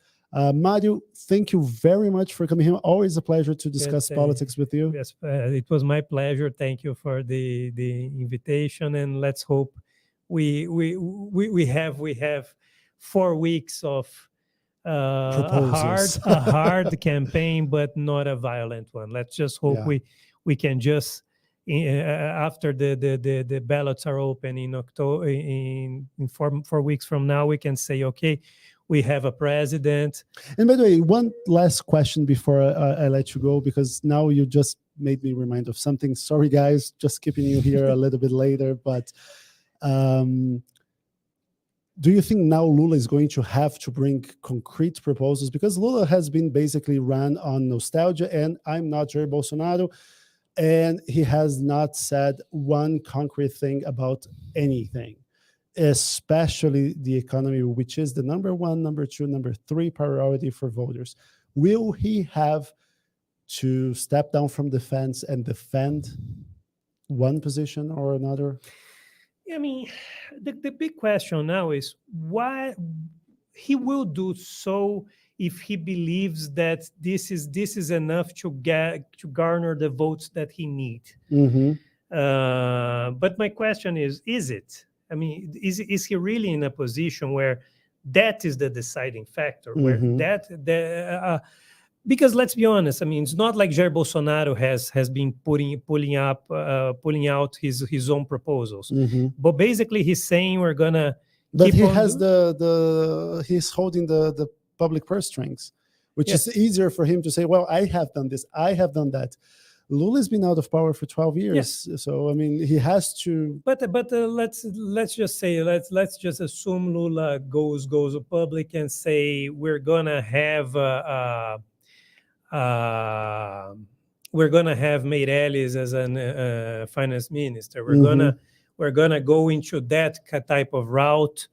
S1: Mario, thank you very much for coming here. Always a pleasure to discuss politics with you.
S9: Yes, it was my pleasure. Thank you for the invitation, and let's hope we have 4 weeks of a hard campaign, but not a violent one. Let's just hope we can just after the ballots are open in October, in 4 weeks from now, we can say, okay, we have a president.
S1: And by the way, one last question before I let you go, because now you just made me remind of something. Sorry, guys, just keeping you here a little bit later. But do you think now Lula is going to have to bring concrete proposals? Because Lula has been basically run on nostalgia, and I'm not Jair Bolsonaro, and he has not said one concrete thing about anything, especially the economy, which is the number 1, number 2, number 3 priority for voters. Will he have to step down from the fence and defend one position or another?
S9: I mean, the big question now is why he will do so if he believes that this is enough to garner the votes that he needs. But my question is it? I mean, is he really in a position where that is the deciding factor? Where because let's be honest, I mean, it's not like Jair Bolsonaro has been pulling out his own proposals. But basically, he's saying we're gonna.
S1: But he has he's holding the public purse strings, which is easier for him to say, well, I have done this, I have done that. Lula's been out of power for 12 years. So, I mean, he has to...
S9: But let's just say, let's just assume Lula goes public and say, we're going to have Meirelles as an finance minister. We're gonna go into that type of route.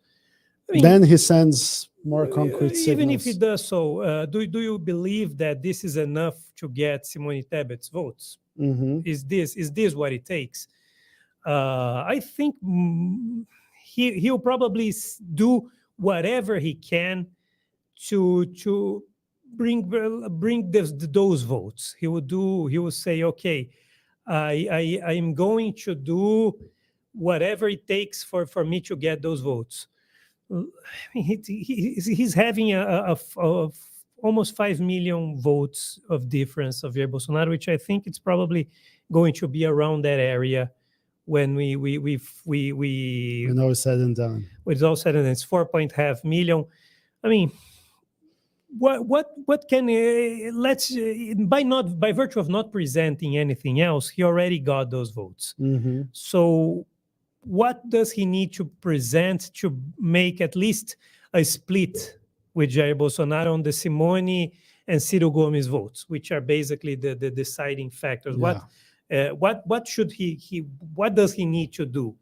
S9: I mean,
S1: then he sends more concrete signals.
S9: Even if he does so, do you believe that this is enough to get Simone Tebet's votes? Is this what it takes? I think he'll probably do whatever he can to bring those votes. He will say, okay, I'm going to do whatever it takes for me to get those votes. I mean, he's having a almost 5 million votes of difference of Jair Bolsonaro, which I think it's probably going to be around that area when we
S1: when all is said and done.
S9: When it's all said and done, it's 4.5 million. I mean, what can let's by virtue of not presenting anything else, he already got those votes. So what does he need to present to make at least a split with Jair Bolsonaro on the Simone and Ciro Gomes votes, which are basically the deciding factors? What should what does he need to do?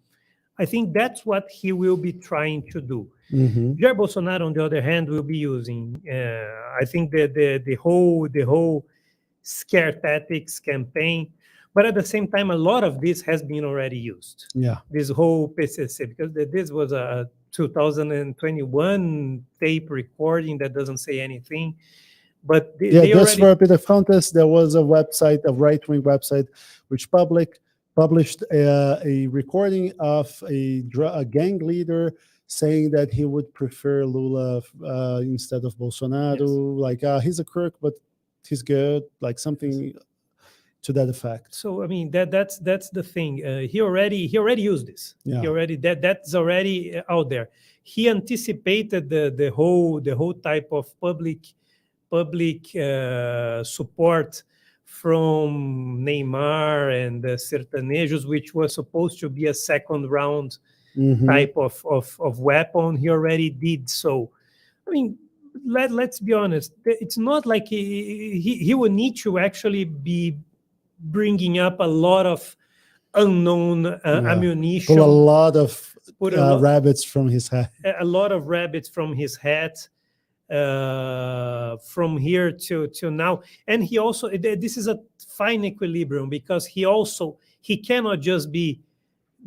S9: I think that's what he will be trying to do. Jair Bolsonaro, on the other hand, will be using, I think, the whole scare tactics campaign. But at the same time, a lot of this has been already used. This whole PCC, because this was a 2021 tape recording that doesn't say anything. But
S1: just for a bit of context, there was a website, a right-wing website, which published a recording of a gang leader saying that he would prefer Lula instead of Bolsonaro. Like, he's a crook, but he's good, like something to that effect.
S9: So I mean, that's the thing. He already used this. He already that's already out there. He anticipated the whole type of public support from Neymar and the Sertanejos, which was supposed to be a second round type of weapon. He already did so. I mean, let's be honest. It's not like he would need to actually be bringing up a lot of unknown ammunition.
S1: Pull a lot of rabbits from his hat.
S9: A lot of rabbits from his hat. From here to now, and he also, this is a fine equilibrium, because he cannot just be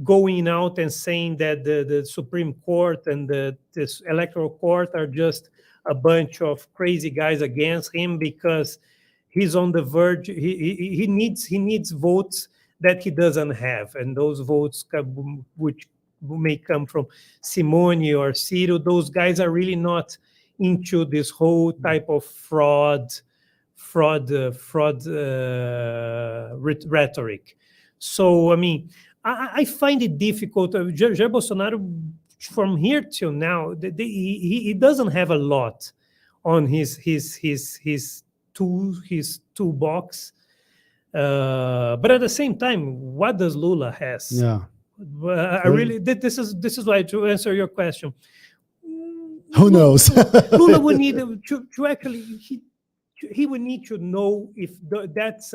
S9: going out and saying that the Supreme Court and this electoral court are just a bunch of crazy guys against him, because he's on the verge. He needs votes that he doesn't have, and those votes which may come from Simone or Ciro, those guys are really not into this whole type of fraud rhetoric. So I mean, I find it difficult. Jair Bolsonaro, from here till now, he doesn't have a lot on his toolbox. But at the same time, what does Lula has? This is why, to answer your question,
S1: who knows?
S9: Lula would need to actually he would need to know if that's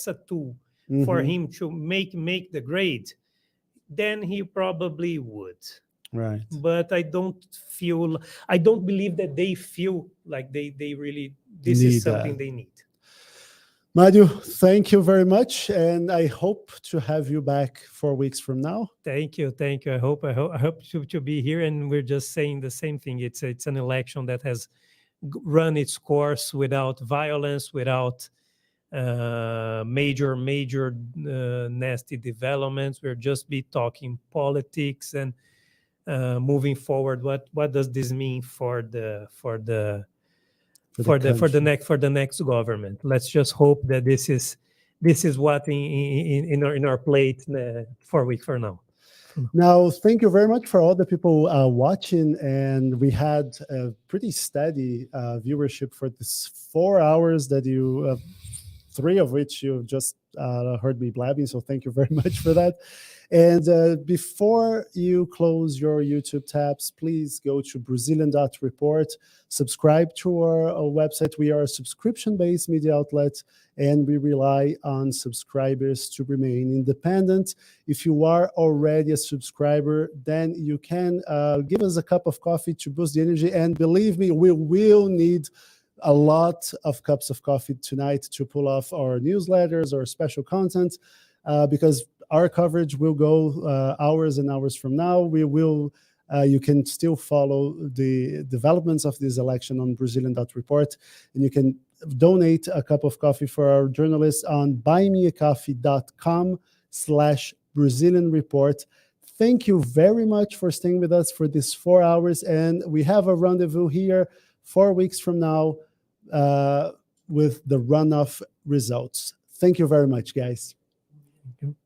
S9: a tool for him to make the grade. Then he probably would.
S1: Right.
S9: But I don't believe that they feel like they really this is something they need.
S1: Mario, thank you very much, and I hope to have you back 4 weeks from now.
S9: Thank you. I hope to be here, and we're just saying the same thing. It's an election that has run its course without violence, without major nasty developments. We'll just be talking politics and moving forward. What does this mean for the next government? Let's just hope that this is what in our plate 4 weeks from now.
S1: Now, thank you very much for all the people watching, and we had a pretty steady viewership for this 4 hours that you 3 of which you just heard me blabbing. So thank you very much for that. And before you close your YouTube tabs, please go to Brazilian.report, subscribe to our website. We are a subscription-based media outlet, and we rely on subscribers to remain independent. If you are already a subscriber, then you can give us a cup of coffee to boost the energy. And believe me, we will need a lot of cups of coffee tonight to pull off our newsletters or special content, because our coverage will go hours and hours from now. We will, you can still follow the developments of this election on Brazilian.report, and you can donate a cup of coffee for our journalists on buymeacoffee.com/Brazilian Report. Thank you very much for staying with us for this 4 hours, and we have a rendezvous here 4 weeks from now with the runoff results. Thank you very much, guys.
S9: Thank you.